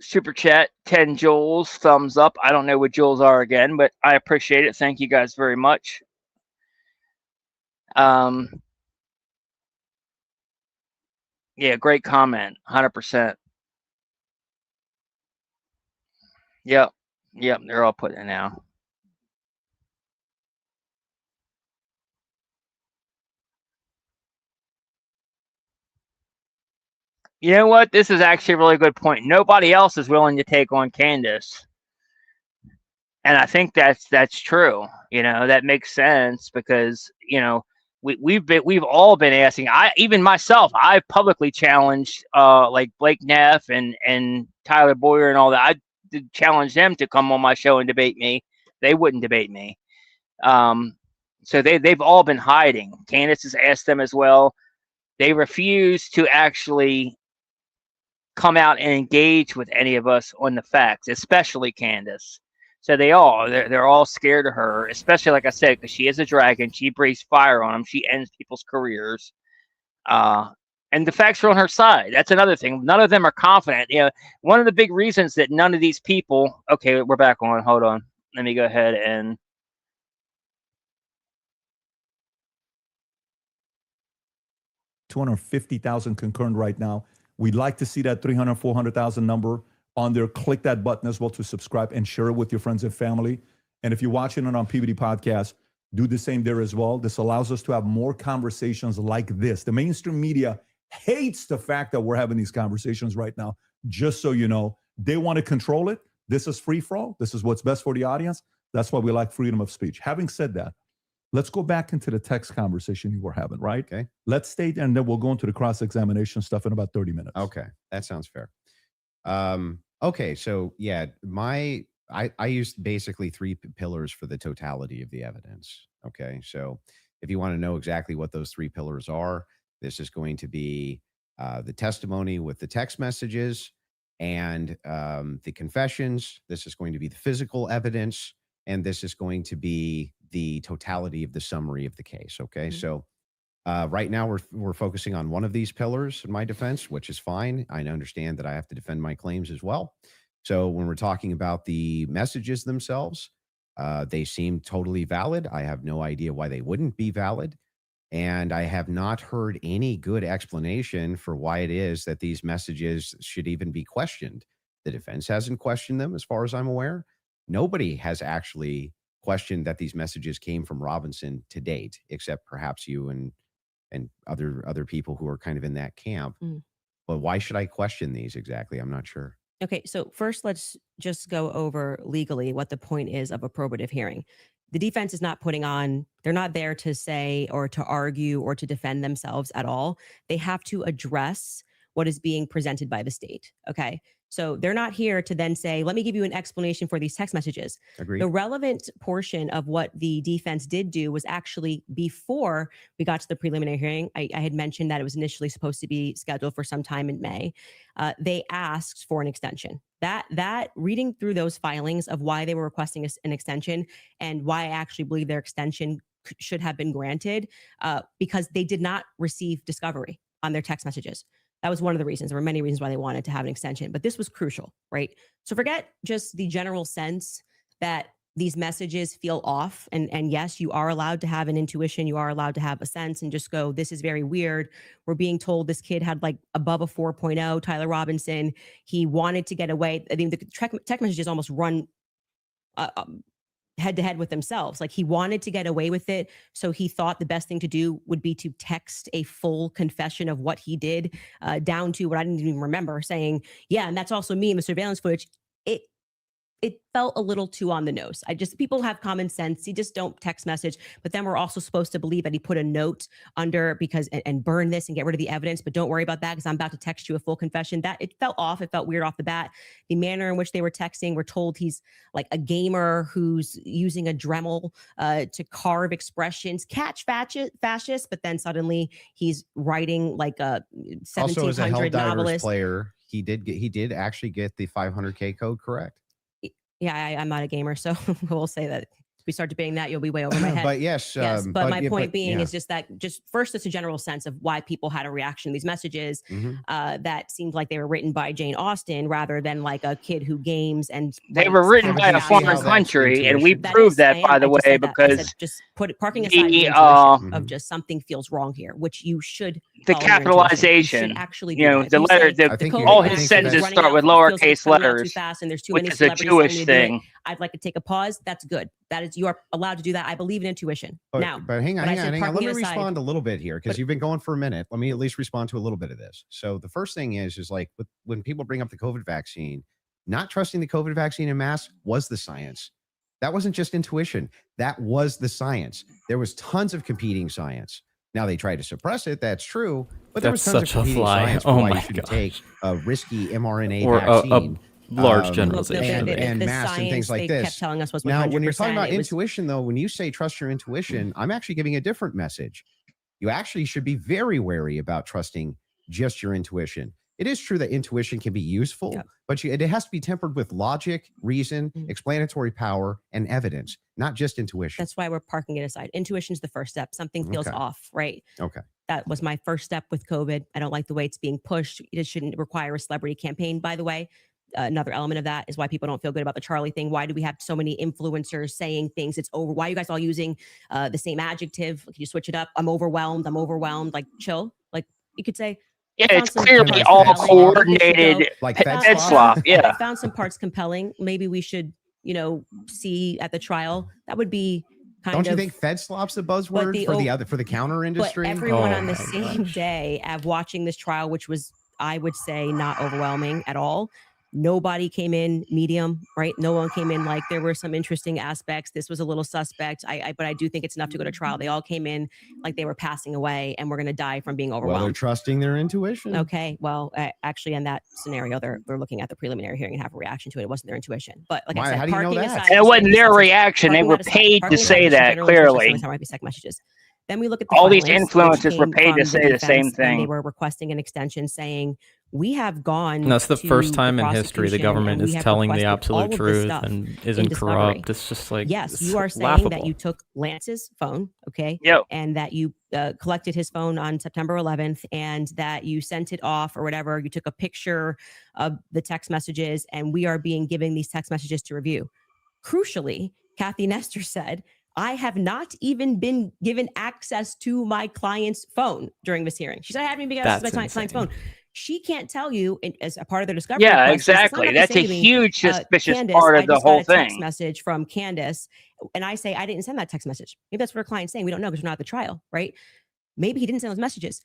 super chat, 10 joules, thumbs up. I don't know what joules are again, but I appreciate it. Thank you guys very much. Yeah, great comment. 100%. Yep. They're all putting it now. You know what? This is actually a really good point. Nobody else is willing to take on Candace. And I think that's true. That makes sense because, we've all been asking. Even myself, I publicly challenged like Blake Neff and Tyler Boyer and all that. I did challenge them to come on my show and debate me. They wouldn't debate me. So they've all been hiding. Candace has asked them as well. They refuse to actually come out and engage with any of us on the facts, especially Candace. So they're all scared of her, especially like I said, because she is a dragon. She breathes fire on them. She ends people's careers. And the facts are on her side. That's another thing. None of them are confident. One of the big reasons that none of these people. Okay, we're back on. Hold on. Let me go ahead and. 250,000 concurrent right now. We'd like to see that 300, 400,000 number on there. Click that button as well to subscribe and share it with your friends and family. And if you're watching it on PBD Podcast, do the same there as well. This allows us to have more conversations like this. The mainstream media hates the fact that we're having these conversations right now. Just so you know, they want to control it. This is free for all. This is what's best for the audience. That's why we like freedom of speech. Having said that, let's go back into the text conversation you were having, right? Okay. Let's stay, and then we'll go into the cross-examination stuff in about 30 minutes. Okay. That sounds fair. Okay. So yeah, I used basically three pillars for the totality of the evidence. Okay. So if you want to know exactly what those three pillars are, this is going to be the testimony with the text messages and the confessions. This is going to be the physical evidence. And this is going to be the totality of the summary of the case. Okay. Mm-hmm. So right now we're focusing on one of these pillars in my defense, which is fine. I understand that I have to defend my claims as well. So when we're talking about the messages themselves, they seem totally valid. I have no idea why they wouldn't be valid. And I have not heard any good explanation for why it is that these messages should even be questioned. The defense hasn't questioned them, as far as I'm aware. Nobody has actually questioned that these messages came from Robinson to date, except perhaps you and other people who are kind of in that camp. Mm. But why should I question these exactly? I'm not sure. Okay, so first let's just go over legally what the point is of a probative hearing. The defense is not they're not there to say or to argue or to defend themselves at all. They have to address what is being presented by the state. Okay. So they're not here to then say, let me give you an explanation for these text messages. Agreed. The relevant portion of what the defense did do was actually before we got to the preliminary hearing. I had mentioned that it was initially supposed to be scheduled for some time in May. They asked for an extension. That reading through those filings of why they were requesting an extension and why I actually believe their extension should have been granted, because they did not receive discovery on their text messages. That was one of the reasons. There were many reasons why they wanted to have an extension, but this was crucial, right? So forget just the general sense that these messages feel off. And yes, you are allowed to have an intuition. You are allowed to have a sense and just go, this is very weird. We're being told this kid had like above a 4.0, Tyler Robinson. He wanted to get away. I mean, the text messages almost run head to head with themselves. Like he wanted to get away with it. So he thought the best thing to do would be to text a full confession of what he did, down to what I didn't even remember, saying, yeah, and that's also me in the surveillance footage. It felt a little too on the nose. People have common sense. You just don't text message. But then we're also supposed to believe that he put a note under and burn this and get rid of the evidence. But don't worry about that because I'm about to text you a full confession. That it felt off. It felt weird off the bat. The manner in which they were texting, we're told he's like a gamer who's using a Dremel to carve expressions, catch fascists. But then suddenly he's writing like a 1700 also, as a Helldivers novelist player, he did actually get the 500K code correct. Yeah, I'm not a gamer, so we'll say that if we start debating that, you'll be way over my head. But yes, but my point being is just that first, it's a general sense of why people had a reaction to these messages that seemed like they were written by Jane Austen rather than like a kid who games and they were written by a foreign country, and we proved that, by the way, because just parking aside the intuition of just something feels wrong here, which you should. The capitalization, actually, the letter, all his sentences start with lowercase letters, which is a Jewish thing. I'd like to take a pause. That's good. You are allowed to do that. I believe in intuition. But hang on. Let me aside, respond a little bit here because you've been going for a minute. Let me at least respond to a little bit of this. So the first thing is like when people bring up the COVID vaccine, not trusting the COVID vaccine en masse was the science. That wasn't just intuition. That was the science. There was tons of competing science. Now they tried to suppress it. That's true. But there was tons of competing science for why you shouldn't take a risky mRNA vaccine. Large generalization and mass and things like this. Kept telling us was now, when you're talking about intuition, though, when you say trust your intuition, I'm actually giving a different message. You actually should be very wary about trusting just your intuition. It is true that intuition can be useful, but it has to be tempered with logic, reason, explanatory power, and evidence, not just intuition. That's why we're parking it aside. Intuition is the first step. Something feels off, right? Okay. That was my first step with COVID. I don't like the way it's being pushed. It shouldn't require a celebrity campaign, by the way. Another element of that is why people don't feel good about the Charlie thing. Why do we have so many influencers saying things? It's over. Why are you guys all using the same adjective? Can you switch it up? I'm overwhelmed. Like, chill. Like, you could say. Yeah, it's clearly all coordinated. Like Fed slop. Yeah. I found some parts compelling. Maybe we should, see at the trial. That would be Don't you think Fed slop's a buzzword for the counter industry? But everyone on the same day of watching this trial, which was, I would say, not overwhelming at all. Nobody came in medium, right? No one came in like there were some interesting aspects. This was a little suspect. But I do think it's enough to go to trial. They all came in like they were passing away and we're going to die from being overwhelmed. Well, they're trusting their intuition. Okay. Well, actually, in that scenario, they're looking at the preliminary hearing and have a reaction to it. It wasn't their intuition. But like I said, how do you know that? It wasn't their reaction. They were paid to say that clearly. Messages. Then we look at the all these influencers were paid to say the same thing. They were requesting an extension saying, we have gone. That's the first time in history the government is telling the absolute truth and isn't corrupt. It's just like, yes, you are saying that you took Lance's phone, okay? Yep. And that you collected his phone on September 11th and that you sent it off or whatever. You took a picture of the text messages and we are being given these text messages to review. Crucially, Kathy Nestor said, I have not even been given access to my client's phone during this hearing. She said, I haven't even been given access to my client's phone. She can't tell you as a part of the discovery. Yeah, exactly. That's a huge suspicious part of the whole thing. Text message from Candace, and I say I didn't send that text message. Maybe that's what her client's saying. We don't know because we're not at the trial, right? Maybe he didn't send those messages.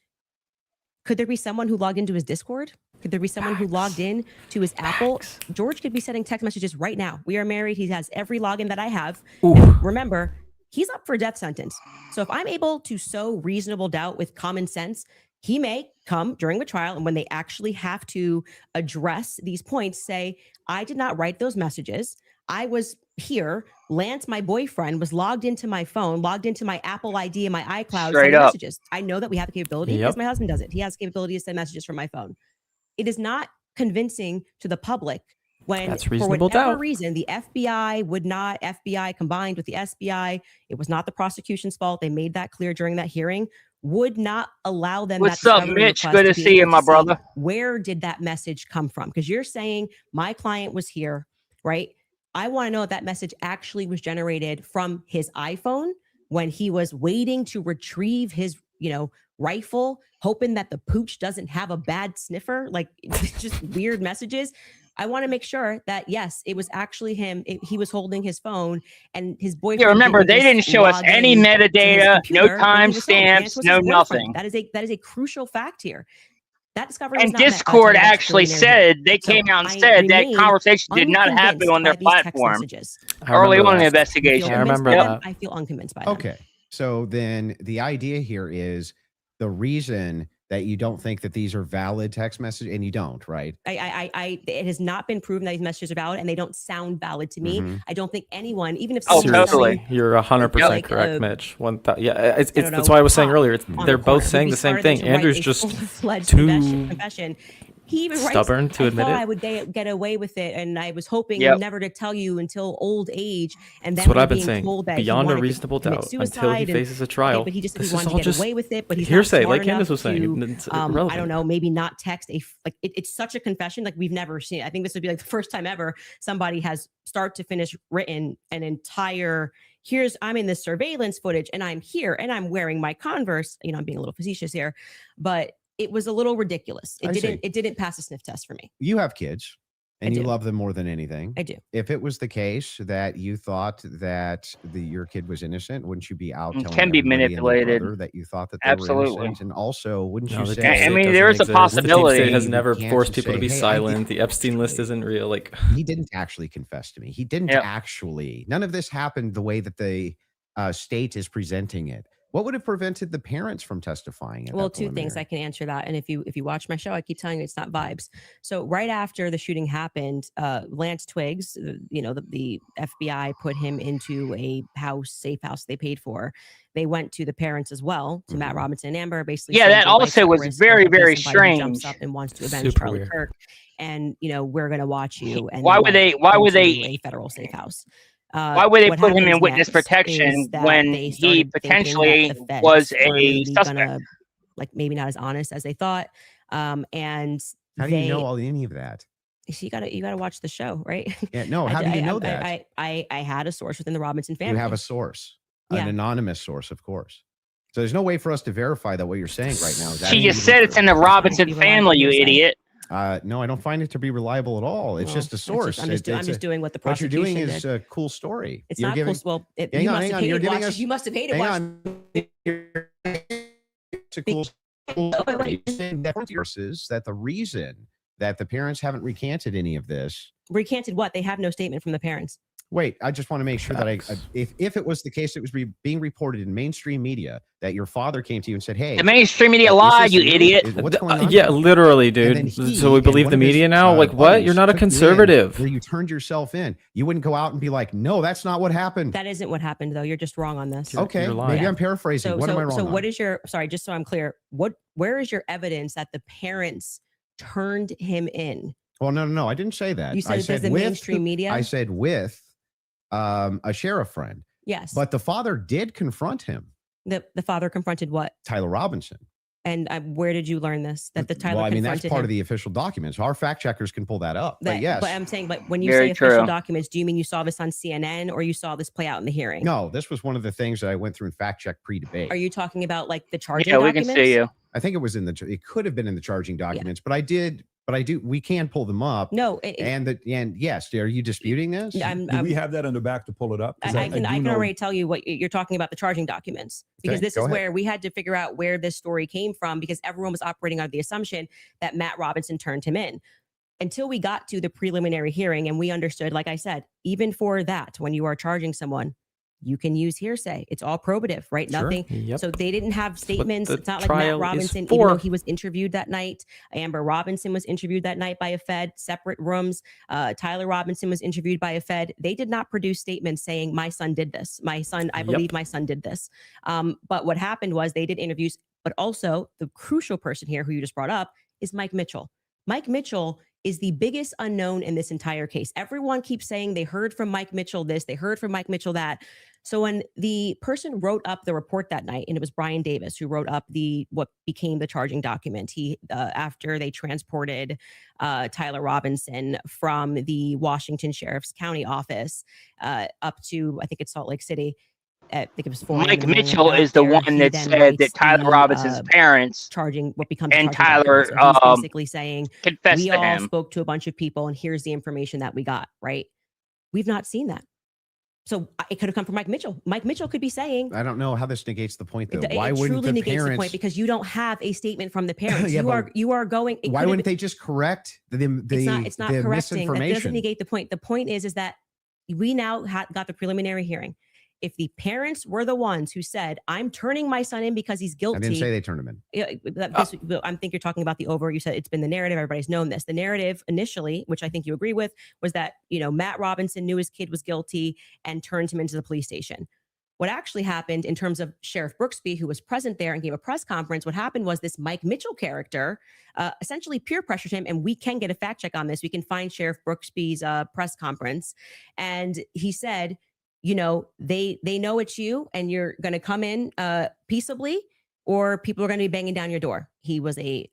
Could there be someone who logged into his Discord? Could there be someone who logged in to his Apple? George could be sending text messages right now. We are married. He has every login that I have. And remember, he's up for a death sentence. So if I'm able to sow reasonable doubt with common sense, He may come during the trial, and when they actually have to address these points, say, I did not write those messages. I was here. Lance, my boyfriend, was logged into my phone, logged into my Apple ID and my iCloud, Straight sending up. messages. I know that we have the capability because my husband does it. He has the capability to send messages from my phone. It is not convincing to the public when, That's for reasonable whatever doubt. reason, the FBI would not, FBI combined with the SBI, it was not the prosecution's fault. They made that clear during that hearing, would not allow them What's that up, discovery Mitch? request Good to be see you, able my see brother. where did that message come from? Because you're saying my client was here, right? I want to know if that message actually was generated from his iPhone when he was waiting to retrieve his, rifle, hoping that the pooch doesn't have a bad sniffer, like just weird messages. I want to make sure that, yes, it was actually him. He was holding his phone, and his boyfriend. Yeah, remember, they just didn't show us log any in to his metadata, no computer when he was home. Lance timestamps, was no his boyfriend. nothing. That is a crucial fact here. That discovery was And not met Discord until the actually preliminary hearing. said, they So came out and I said that remain conversation did not happen unconvinced on their by these text platform messages. early on in the that. investigation. I remember that. I feel unconvinced by them. Okay. So then the idea here is the reason that you don't think that these are valid text messages, and you don't, right? It has not been proven that these messages are valid, and they don't sound valid to me. Mhm. I don't think anyone, even if Oh, someone was totally. saying, You're 100% like, correct, Mitch. Yeah, it's I don't that's know, why I was saying pop earlier. on They're the both court would saying be the same smarter thing. than to write Andrew's a just full-fledged too confession. He even writes, stubborn to I admit thought it. I would get away with it, and I was hoping Yep. never to tell you until old age. And That's then what we're I've been being saying. told that Beyond he a wanted reasonable to commit doubt until he suicide, faces a okay, trial. but he just said This he is wanted to all get just away with it. But he's hearsay, not smart like Candace enough was saying. to, It's I irrelevant. don't know, maybe not text it's such a confession like we've never seen. I think this would be like the first time ever somebody has start to finish written an entire. I'm in this surveillance footage, and I'm here, and I'm wearing my Converse. I'm being a little facetious here, but it was a little ridiculous. It didn't pass a sniff test for me. You have kids, and I you do. love them more than anything. I do. If it was the case that you thought that your kid was innocent, wouldn't you be out It telling can be everybody and their manipulated. brother that you thought that they were Absolutely. innocent? And also, wouldn't No, you the say? deep state I mean, doesn't there is a exist. possibility. The deep state has You never can't forced just people to say, be "Hey, I did silent. The Epstein list isn't real. Like, He didn't actually confess to me. He didn't Yep. actually. None of this happened the way that the state is presenting it. What would have prevented the parents from testifying? At Well, that two things preliminary? I can answer that. And if you watch my show, I keep telling you it's not vibes. So right after the shooting happened, Lance Twiggs, the FBI put him into a safe house they paid for. They went to the parents as well, to Matt Robinson and Amber, basically. Yeah, saying that your life's also at was risk very, of being very somebody who jumps strange. up and wants to avenge Super Charlie weird. Kirk, and we're going to watch you. And Why they would went they? Why would into they? a federal safe house. Why would they What put him happens in witness next protection is that when they he started thinking potentially that the feds was were a maybe suspect? gonna, like, maybe not as honest as they thought. And How do you know any of that? so you gotta watch the show, right? Yeah, no. How do you know that? I had a source within the Robinson family. You have a source, Yeah. an anonymous source, of course. So there's no way for us to verify that what you're saying right now. Is She just even said it's true. in the Robinson family, you idiot. No, I don't find it to be reliable at all. It's Well, just a source. I'm just doing what the What you're prosecution doing is did. a cool story. It's You're not giving- cool. Well, Hang you on, must hang have on. You're hated giving watching. us. You must have hated Hang watching. on. It's a cool story. Versus that the reason that the parents haven't recanted any of this. Recanted what? They have no statement from the parents. Wait, I just want to make sure that if it was the case, it was being reported in mainstream media that your father came to you and said, "Hey, The mainstream media is lied, this you you? idiot." What's going on?" yeah, here?" literally, And then dude. he So we and believe one the of his, media now? Like, what? buddies You're not a took you in, conservative. where you turned yourself in. You wouldn't go out and be like, "No, that's not what happened." That isn't what happened, though. You're just wrong on this. Okay, You're lying. maybe I'm paraphrasing. What am I wrong So on? what is your? Sorry, just so I'm clear. Where is your evidence that the parents turned him in? Well, no. I didn't say that. You said I it was the with mainstream media? I said with a sheriff friend. Yes. But the father did confront him, the father confronted what? Tyler Robinson. And where did you learn this? That the Tyler Well, I mean, that's confronted part him? of the official documents. Our fact checkers can pull that up. But yes. But I'm saying, but when you Very say official true. documents, do you mean you saw this on CNN or you saw this play out in the hearing? No, this was one of the things that I went through in fact check pre-debate. Are you talking about like the charging Yeah, we documents? can see you. I think it was it could have been in the charging documents, but we can pull them up. No. And yes, are you disputing this? Do we have that in the back to pull it up? 'Cause I do can know- already tell you what you're talking about, the charging documents, because Okay, this go is ahead. where we had to figure out where this story came from, because everyone was operating under the assumption that Matt Robinson turned him in until we got to the preliminary hearing. And we understood, like I said, even for that, when you are charging someone, you can use hearsay. It's all probative, right? Sure. Nothing. Yep. So they didn't have statements. the It's not like Matt trial is Robinson, even though for. he was interviewed that night. Amber Robinson was interviewed that night by a Fed, separate rooms. Tyler Robinson was interviewed by a Fed. They did not produce statements saying, my son did this. My son, I believe my son did this. But what happened was they did interviews, but also the crucial person here who you just brought up is Mike Mitchell. Mike Mitchell is the biggest unknown in this entire case. Everyone keeps saying they heard from Mike Mitchell this, they heard from Mike Mitchell that. So when the person wrote up the report that night, and it was Brian Davis who wrote up what became the charging document, he after they transported Tyler Robinson from the Washington Sheriff's County office up to, I think it's Salt Lake City. I think it was 4 Mike Mitchell is the one that said that Tyler Robinson's parents charging what becomes and Tyler so he's basically saying confessed we to all him. spoke to a bunch of people and here's the information that we got, right? We've not seen that. So it could have come from Mike Mitchell. Mike Mitchell could be saying, I don't know how this negates the point though. it Why wouldn't truly the negates parents? the point because you don't have a statement from the parents. Yeah, you are going. Why wouldn't they just correct the It's not the correcting. That doesn't misinformation? negate the point. The point is that we now got the preliminary hearing. If the parents were the ones who said, I'm turning my son in because he's guilty. I didn't say they turned him in. I think you're talking about the over. You said it's been the narrative. Everybody's known this. The narrative initially, which I think you agree with, was that, Matt Robinson knew his kid was guilty and turned him into the police station. What actually happened in terms of Sheriff Brooksby, who was present there and gave a press conference, what happened was this Mike Mitchell character essentially peer pressured him. And we can get a fact check on this. We can find Sheriff Brooksby's press conference. And he said, they know it's you and you're going to come in peaceably or people are going to be banging down your door. He was a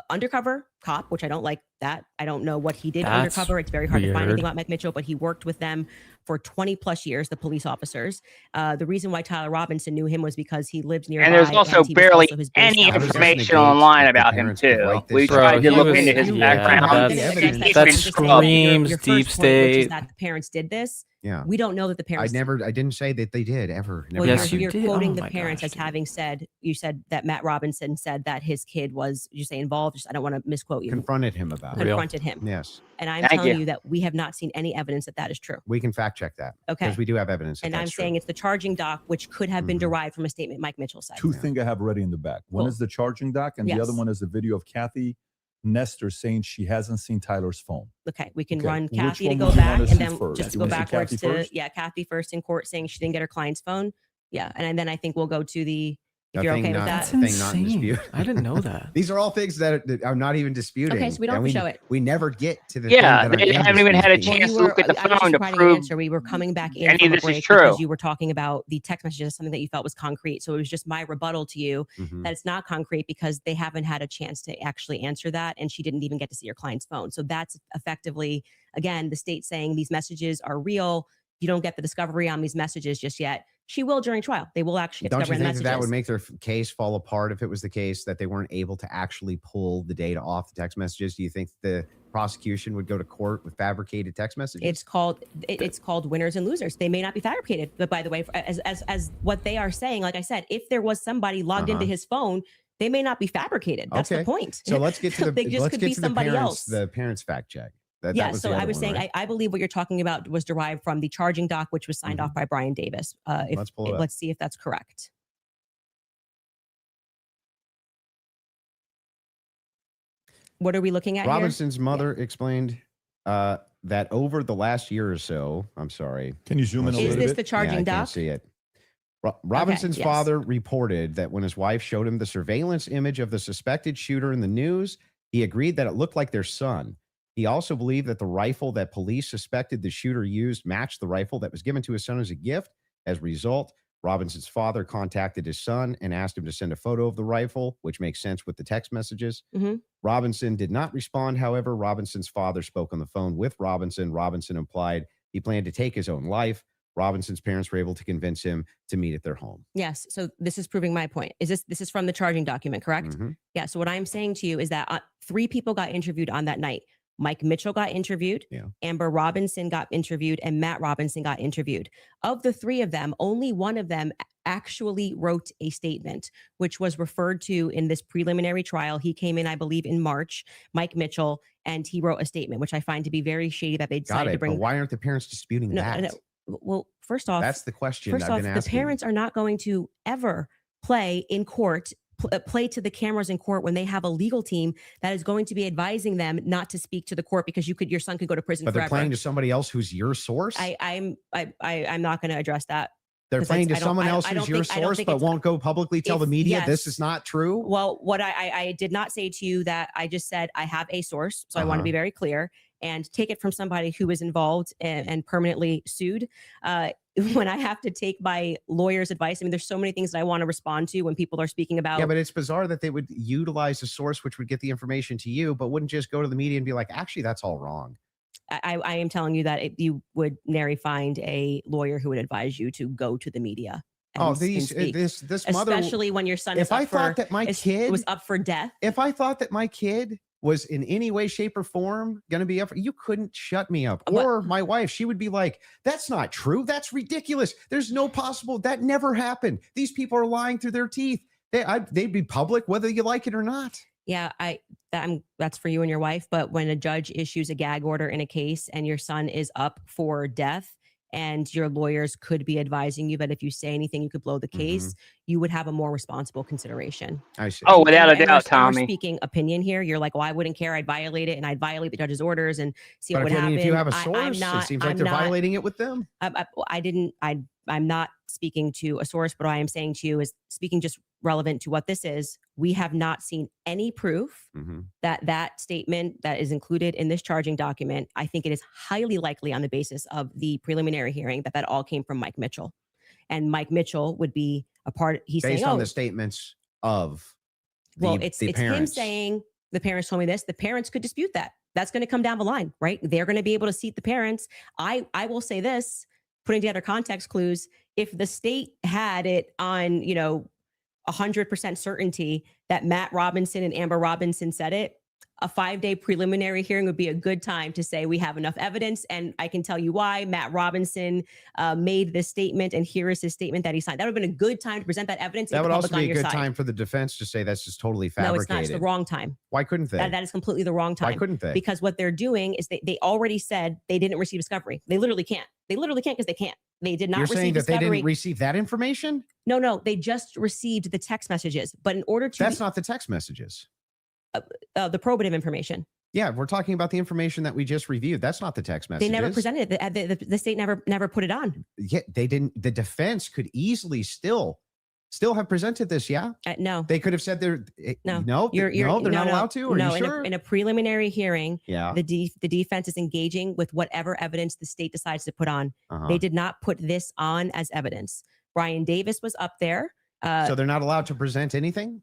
undercover cop, which I don't like that. I don't know what he did undercover. It's very hard to find anything about Mike Mitchell, but he worked with them for 20 plus years, the police officers. The reason why Tyler Robinson knew him was because he lived nearby. And there's also barely any information online about him too. We tried to look into his background. That screams deep state. That the parents did this. Yeah. We don't know that the parents. I didn't say that they did ever. Well, you're quoting the parents as having said. You said that Matt Robinson said that his kid was. You say involved. I don't want to misquote you. Confronted him about it. Confronted him. Yes. And I'm telling you that we have not seen any evidence that is true. We can fact check that. Okay. Because we do have evidence. And I'm saying it's the charging doc, which could have been derived from a statement Mike Mitchell said. Two things I have ready in the back. One is the charging doc, and the other one is the video of Kathy Nestor saying she hasn't seen Tyler's phone. Okay, we can run Kathy to go back and then just to go backwards to Kathy first in court saying she didn't get her client's phone. Yeah, and then I think we'll go to the. If you're okay with that, thing not in dispute. I didn't know that. These are all things that are not even disputing. Okay, so we don't have to show it. We never get to the. Yeah, they haven't even had a chance to look at the phone to prove. We were coming back in any of this is true because you were talking about the text messages, something that you felt was concrete. So it was just my rebuttal to you that it's not concrete because they haven't had a chance to actually answer that, and she didn't even get to see your client's phone. So that's effectively, again, the state saying these messages are real. You don't get the discovery on these messages just yet. She will during trial. They will actually get discovery on messages. That would make their case fall apart if it was the case that they weren't able to actually pull the data off the text messages? Do you think the prosecution would go to court with fabricated text messages? It's called winners and losers. They may not be fabricated, but by the way, as what they are saying, like I said, if there was somebody logged into his phone, they may not be fabricated. That's the point. So let's get to the they just could be somebody else. The parents fact check. So I was saying, right? I believe what you're talking about was derived from the charging doc, which was signed off by Brian Davis. Let's see if that's correct. What are we looking at Robinson's mother explained that over the last year or so, I'm sorry. Can you zoom in a little bit? Is this the charging doc? I can't see it. Robinson's father reported that when his wife showed him the surveillance image of the suspected shooter in the news, he agreed that it looked like their son. He also believed that the rifle that police suspected the shooter used matched the rifle that was given to his son as a gift. As a result, Robinson's father contacted his son and asked him to send a photo of the rifle, which makes sense with the text messages. Robinson did not respond. However, Robinson's father spoke on the phone with Robinson. Robinson implied he planned to take his own life. Robinson's parents were able to convince him to meet at their home. Yes. So this is proving my point. This is from the charging document, correct? Yeah. So what I'm saying to you is that 3 people got interviewed on that night. Mike Mitchell got interviewed, Amber Robinson got interviewed, and Matt Robinson got interviewed. Of the 3 of them, only one of them actually wrote a statement, which was referred to in this preliminary trial. He came in, I believe, in March, Mike Mitchell, and he wrote a statement, which I find to be very shady that they decided to bring. But why aren't the parents disputing that? No. Well, first off, That's the question First I've off, been the asking. parents are not going to ever play in court, play to the cameras in court when they have a legal team that is going to be advising them not to speak to the court because your son could go to prison But they're forever. playing to somebody else who's your source. I'm not going to address that. They're 'cause playing to I don't- someone I- else I don't who's your think- I don't source, think but it's- won't go publicly tell the media this yes. is not true. Well, what I did not say to you that I just said I have a source, so I want to be very clear and take it from somebody who is involved and permanently sued. When I have to take my lawyer's advice, I mean, there's so many things that I want to respond to when people are speaking about. Yeah, but it's bizarre that they would utilize a source which would get the information to you, but wouldn't just go to the media and be like, actually, that's all wrong. I am telling you that you would nary find a lawyer who would advise you to go to the media. Oh, this mother, especially when your son. If I thought that my kid was up for death, if I thought that my kid was in any way, shape, or form going to be up, you couldn't shut me up. Or my wife, she would be like, "That's not true. That's ridiculous. There's no possible. That never happened. These people are lying through their teeth. They'd be public whether you like it or not." Yeah, that's for you and your wife. But when a judge issues a gag order in a case and your son is up for death and your lawyers could be advising you that if you say anything, you could blow the case, you would have a more responsible consideration. I see. Oh, without a And doubt, we're Tommy. speaking opinion here. You're like, well, I wouldn't care. I'd violate it and I'd violate the judge's orders and see But what would happen. if you have a source, it seems like they're violating it with them. I'm not speaking to a source, but what I am saying to you is speaking just relevant to what this is. We have not seen any proof that statement that is included in this charging document. I think it is highly likely on the basis of the preliminary hearing that all came from Mike Mitchell. And Mike Mitchell would be a part. He's based saying, on the statements of it's him saying the parents told me this. The parents could dispute that. That's going to come down the line, right? They're going to be able to seat the parents. I will say this, putting together context clues. If the state had it on, 100% certainty that Matt Robinson and Amber Robinson said it, a 5-day preliminary hearing would be a good time to say we have enough evidence. And I can tell you why Matt Robinson made this statement. And here is his statement that he signed. That would have been a good time to present that evidence. That would also be a good time for the defense to say that's just totally fabricated. No, it's not. It's the wrong time. Why couldn't they? That is completely the wrong time. Why couldn't they? Because what they're doing is they already said they didn't receive discovery. They literally can't. They literally can't because they can't. They did not You're receive saying that discovery. they didn't receive that information? No, they just received the text messages. But in order to That's not the text messages. The probative information. Yeah, we're talking about the information that we just reviewed. That's not the text messages. They never presented it. The state never put it on. Yeah, they didn't. The defense could easily still have presented this. Yeah, no, they could have said they're no, they're not allowed to. Are you sure? In a preliminary hearing, yeah, the defense is engaging with whatever evidence the state decides to put on. They did not put this on as evidence. Brian Davis was up there. So they're not allowed to present anything?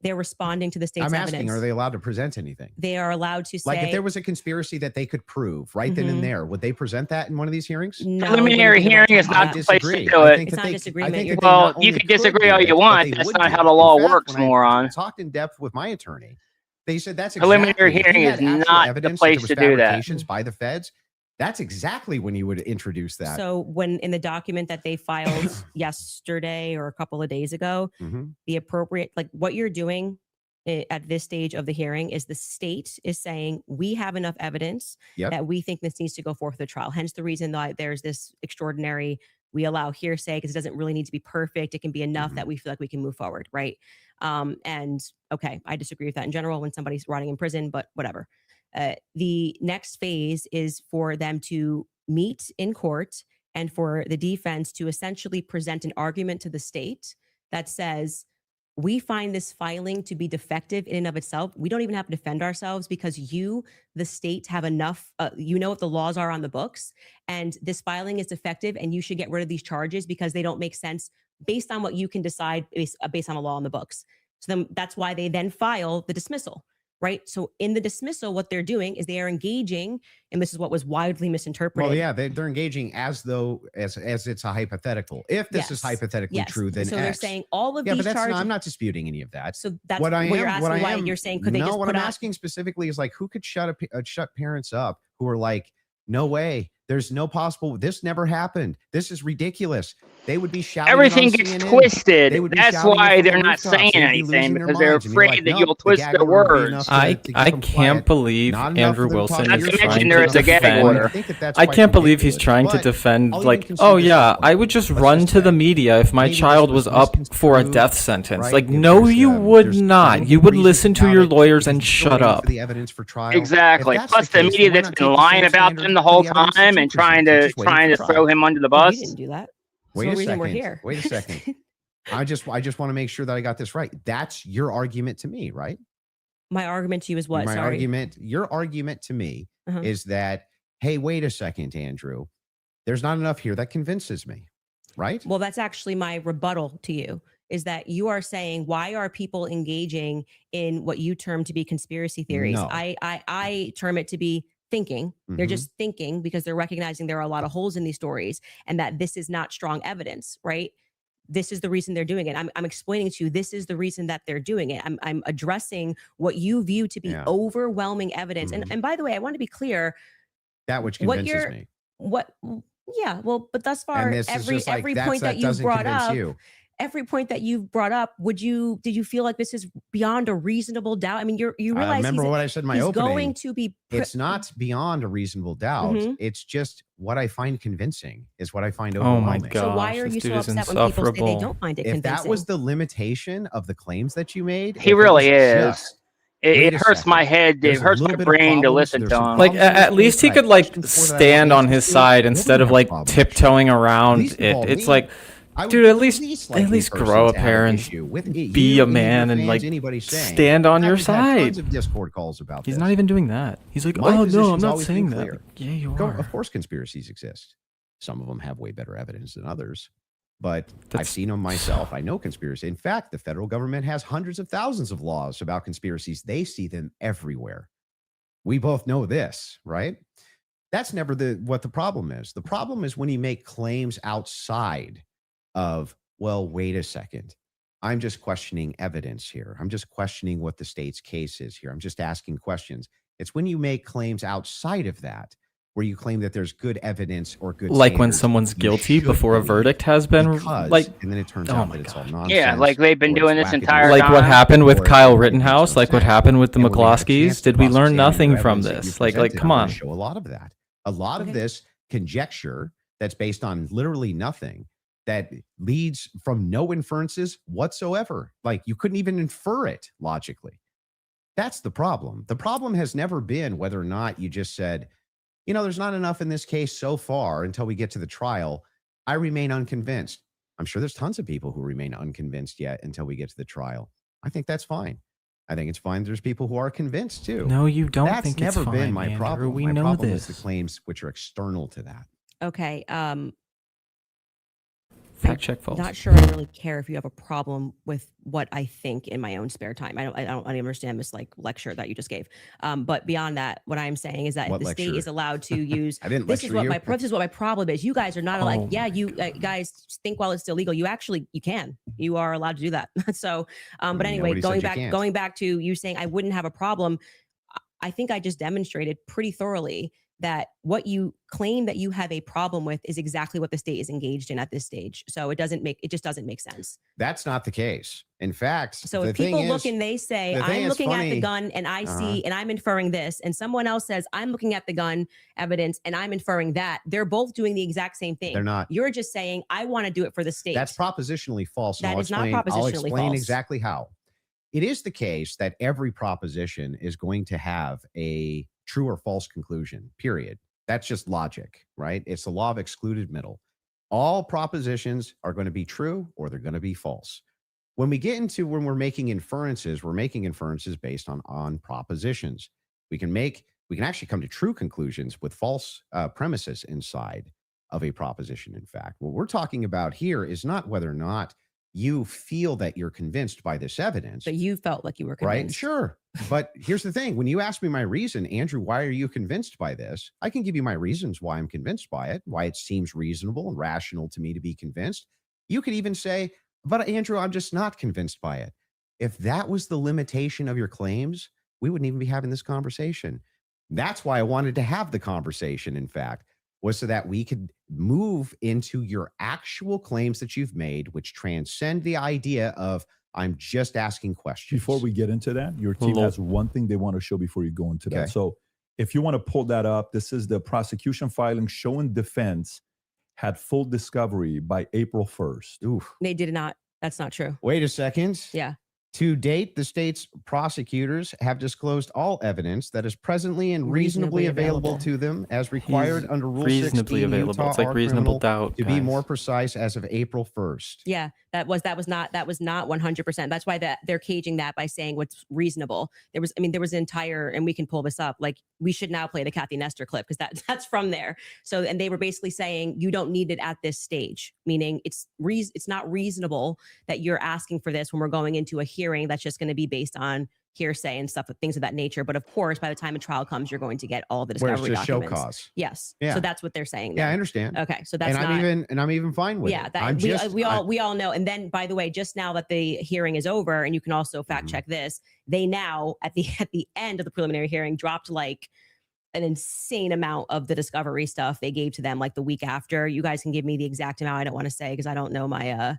They're responding to the state's evidence. I'm asking, are they allowed to present anything? They are allowed to say, like, if there was a conspiracy that they could prove right then and there, would they present that in one of these hearings? No, preliminary hearing is not the place to do it. It's not disagreement. Well, you can disagree all you want. That's not how the law works, moron. I talked in depth with my attorney. They said that's preliminary hearing is not the place to do that. By the feds. That's exactly when you would introduce that. So when in the document that they filed yesterday or a couple of days ago, the appropriate, like what you're doing at this stage of the hearing is the state is saying we have enough evidence that we think this needs to go forth the trial. Hence the reason that there's this extraordinary, we allow hearsay because it doesn't really need to be perfect. It can be enough that we feel like we can move forward. Right. And okay, I disagree with that in general when somebody's rotting in prison, but whatever. The next phase is for them to meet in court and for the defense to essentially present an argument to the state that says, we find this filing to be defective in and of itself. We don't even have to defend ourselves because you, the state, have enough, you know what the laws are on the books, and this filing is defective and you should get rid of these charges because they don't make sense based on what you can decide based on a law on the books. So then that's why they then file the dismissal. Right. So in the dismissal, what they're doing is they are engaging, and this is what was widely misinterpreted. Well, yeah, they're engaging as though as it's a hypothetical. If this is hypothetically true, then so they're saying all of these but charges. I'm not disputing any of that. So that's what you're asking. Why you're saying could they just what I'm asking specifically is like who could shut parents up who are like, no way, there's no possible. This never happened. This is ridiculous. They would be shouting. Everything on gets CNN. twisted. They would be That's shouting it why from the they're not rooftops. saying They'd be anything, losing their because they're minds. And you're afraid like, that nope, you'll the twist gag the order would be words. enough I to keep I them can't quiet. believe Not enough Andrew for them to Wilson talk Not is to earshot. mention trying there to is a gag defend. order. I think that that's I quite can't believe he's ridiculous. trying to But defend, I'll even like, concede oh this yeah, one. I would just Let's run just to the say media if my maybe this child was was up for a misconstrued, death sentence. right? Like, If no, there's, you would there's not. no You good would reasons listen to about your it lawyers because and you're still shut waiting up. for the evidence for trial. If Exactly. that's Plus the the case, media then why that's not been take the lying same about standard them the for whole the evidence that time you and present, just waiting trying for to throw trial? him under the Well, bus. you didn't do that. That's Wait the a reason we're second. here. Wait a second. I just want to make sure that I got this right. That's your argument to me, right? My argument to you is what? My Sorry. argument, your argument to me Uh-huh. is that, hey, wait a second, Andrew. There's not enough here that convinces me, right? Well, that's actually my rebuttal to you, is that you are saying, why are people engaging in what you term to be conspiracy theories? No. I term it to be thinking. They're Mhm. just thinking because they're recognizing there are a lot of holes in these stories and that this is not strong evidence, right? This is the reason they're doing it. I'm explaining to you, this is the reason that they're doing it. I'm addressing what you view to be Yeah. overwhelming evidence. Mhm. And by the way, I want to be clear, That which what convinces you're, me. yeah, well, but thus far, And this is just like, every that's, point that you doesn't brought convince up, you. every point that you've brought up, did you feel like this is beyond a reasonable doubt? I mean, you realize remember what I said in my he's opening. going to be It's not beyond a reasonable doubt. Mhm. It's just what I find convincing is what I find Oh my overwhelming. So why gosh, are this you so dude is upset when people say they insufferable. don't find it If convincing? that was the limitation of the claims that you made, He if it really was is. just, It wait a hurts my second, head. It there's a hurts little my bit of brain to problems, listen there's to some him. Like, problems with at the least case he that I could, like, questioned for that I stand want on his answers to. side Nobody instead of, has like, problems with it. tiptoeing At around least it. involve It's me. like, I would dude, be at the least likely grow a person to have pair an and issue with be you, a any of man your and, fans, like, anybody saying. stand on I your would have had tons side. of Discord calls about He's this. not even doing that. He's like, My oh no, I'm position's not always been saying that. clear. Like, yeah, you Of are. course, conspiracies exist. Some of them have way better evidence than others, but I've That's- seen them myself. I know conspiracy. In fact, the federal government has hundreds of thousands of laws about conspiracies. They see them everywhere. We both know this, right? That's never what the problem is. The problem is when you make claims outside of, well, wait a second. I'm just questioning evidence here. I'm just questioning what the state's case is here. I'm just asking questions. It's when you make claims outside of that, where you claim that there's good evidence or good Like when standards someone's you guilty should before a believe, verdict has been, because, like, and then it turns oh out my that it's all God. nonsense. Yeah, like they've been or doing it's this entire wackadoodle, like what time. happened with or Kyle it makes Rittenhouse, no like what sense. happened with the And when you have a chance McCloskeys. to Did we learn cross-examine your nothing from evidence that you this? Like, presented, come I'm on. gonna show a lot of that. A lot of Okay. this conjecture that's based on literally nothing, that leads from no inferences whatsoever. Like you couldn't even infer it logically. That's the problem. The problem has never been whether or not you just said, you know, there's not enough in this case so far until we get to the trial. I remain unconvinced. I'm sure there's tons of people who remain unconvinced yet until we get to the trial. I think that's fine. I think it's fine. There's people who are convinced too. No, you don't That's think it's never been fine, my Andrew. problem. We My know problem is this. the claims which are external to that. Okay. Fact check false. Not sure I really care if you have a problem with what I think in my own spare time. I don't understand this like lecture that you just gave. But beyond that, what I'm saying is that What if the state lecture? is allowed to use I didn't this is lecture what you. this is what my problem is. You guys are not Oh like, my yeah, you guys think while it's still legal. You actually you can. You are allowed to do that. So but mean, anyway, nobody said you can't. going back to you saying I wouldn't have a problem. I think I just demonstrated pretty thoroughly that what you claim that you have a problem with is exactly what the state is engaged in at this stage. So it just doesn't make sense. That's not the case. In fact, So the if people thing look is, and they say, the thing I'm is looking at the funny- gun and I see and I'm inferring this, and someone else says, I'm looking at the gun evidence and I'm inferring that, they're both doing the exact same thing. They're not. You're just saying, I want to do it for the state. That's propositionally false. and That I'll is not explain- I'll propositionally explain false. exactly how. It is the case that every proposition is going to have a true or false conclusion, period. That's just logic, right? It's the law of excluded middle. All propositions are going to be true or they're going to be false. When we get into when we're making inferences based on propositions. We can actually come to true conclusions with false premises inside of a proposition. In fact, what we're talking about here is not whether or not you feel that you're convinced by this evidence. But you felt like you were Right? convinced. Sure. But here's the thing. When you ask me my reason, Andrew, why are you convinced by this? I can give you my reasons why I'm convinced by it, why it seems reasonable and rational to me to be convinced. You could even say, but Andrew, I'm just not convinced by it. If that was the limitation of your claims, we wouldn't even be having this conversation. That's why I wanted to have the conversation, in fact. was so that we could move into your actual claims that you've made, which transcend the idea of I'm just asking questions. Before we get into that, your team has one thing they want to show before you go into that. Okay. So if you want to pull that up, this is the prosecution filing showing defense had full discovery by April 1st. Oof. They did not. That's not true. Wait a second. Yeah. To date, the state's prosecutors have disclosed all evidence that is presently and reasonably available to them as required under Rule 16. Reasonably available. Utah It's like R reasonable criminal, doubt. To be guys. more precise, as of April 1st. Yeah, that was not 100%. That's why they're caging that by saying what's reasonable. There was entire, and we can pull this up. Like, we should now play the Kathy Nestor clip because that's from there. So, and they were basically saying you don't need it at this stage, meaning it's not reasonable that you're asking for this when we're going into a hearing that's just going to be based on hearsay and stuff, things of that nature. But of course, by the time a trial comes, you're going to get all the Where it's discovery just show documents. cause. Yes. Yeah. So that's what they're saying. Yeah, there. I understand. Okay. So that's I'm even fine with yeah, it. that we all know. And then, by the way, just now that the hearing is over, and you can also fact check this, they now at the end of the preliminary hearing dropped like an insane amount of the discovery stuff they gave to them like the week after. You guys can give me the exact amount. I don't want to say because I don't know my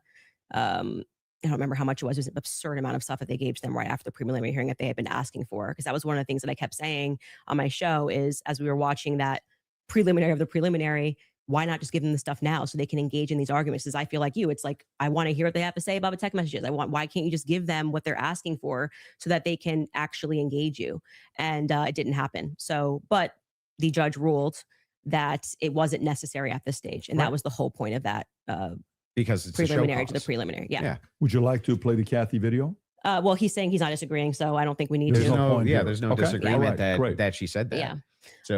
I don't remember how much it was. It was an absurd amount of stuff that they gave to them right after the preliminary hearing that they had been asking for. Because that was one of the things that I kept saying on my show is as we were watching that preliminary of the preliminary, why not just give them the stuff now so they can engage in these arguments? Because I feel like it's like, I want to hear what they have to say about the text messages. Why can't you just give them what they're asking for so that they can actually engage you? And it didn't happen. So, but the judge ruled that it wasn't necessary at this stage. And that was the whole point of that because it's preliminary to the preliminary. Yeah. Would you like to play the Kathy video? Well, he's saying he's not disagreeing, so I don't think we need There's to. no point here. There's no Okay. disagreement All right, that she said that. Yeah. So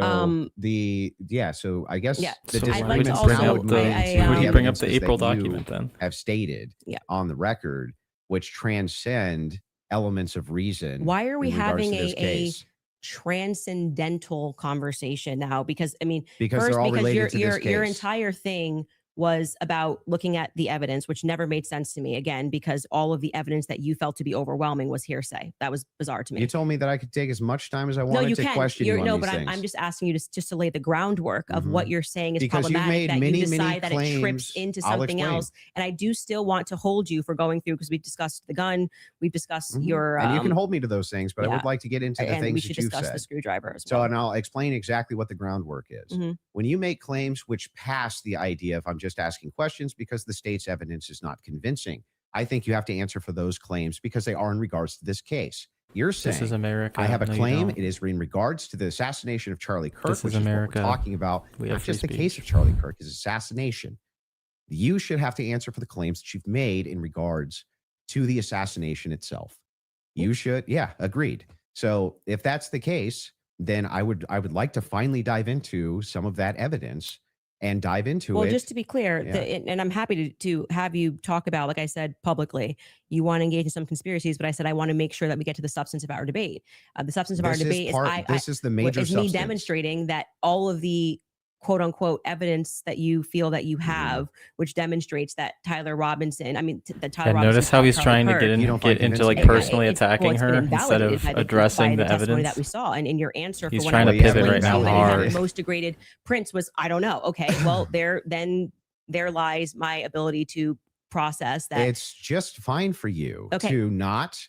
so I guess Yeah. the I'd like to disagreement also- would move into would you bring up evidences the April that you document then? have stated Yeah. on the record, which transcend elements of reason. Why are we in regards having to this a case. transcendental conversation now? Because I mean, Because first, they're all because related to this your case. entire thing was about looking at the evidence, which never made sense to me. Again, because all of the evidence that you felt to be overwhelming was hearsay. That was bizarre to me. You told me that I could take as much time as I No, wanted you to can. question you on No, these but things. I'm just asking you just to lay the groundwork of what you're saying is Because you've problematic. made That many, you many decide that it trips claims. into I'll something explain. else. And I do still want to hold you for going through because we discussed the gun, we've discussed your. And you can hold me to those things, but I yeah. would like to get into the And things we that should you've discuss said. the screwdriver as So, well. and I'll explain exactly what the groundwork is. Mhm. When you make claims which pass the idea of I'm just asking questions because the state's evidence is not convincing, I think you have to answer for those claims because they are in regards to this case. You're saying This is America. I have a No, you claim. don't. It is in regards to the assassination of Charlie Kirk, This which is is America. what we're talking about. We have Not free just the speech. case of Charlie Kirk, his assassination. You should have to answer for the claims that you've made in regards to the assassination itself. You should, yeah, agreed. So if that's the case, then I would like to finally dive into some of that evidence and dive into Well, it. just to be clear, and I'm happy to have you talk about, like I said publicly, you want to engage in some conspiracies, but I said I want to make sure that we get to the substance of our debate. The substance of our This is debate is the major is me substance. demonstrating that all of the quote unquote evidence that you feel that you have, which demonstrates that Tyler Robinson, that Tyler And Robinson notice how shot he's Charlie trying to Kirk. get into like And personally it's attacking been her instead invalidated of by addressing the testimony evidence. that we saw. And in your answer, He's for trying one to of pivot right now that hard. the most degraded Prince was, I don't know. Okay, well, there lies my ability to process that. It's just fine for you to not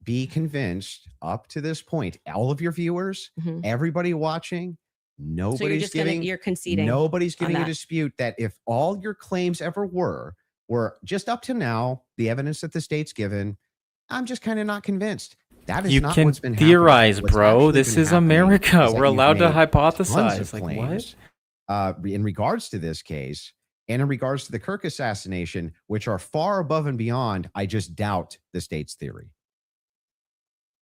be convinced up to this point. All of your viewers, everybody watching, nobody's you're conceding. Nobody's on giving a that. dispute that if all your claims ever were just up to now, the evidence that the state's given, I'm just kind of not convinced. That is You not can what's been theorize, happening. What's bro. actually This been is happening America. is that We're you've allowed to made tons hypothesize. of Like, claims, in regards to this case and in regards to the Kirk assassination, which are far above and beyond, I just doubt the state's theory.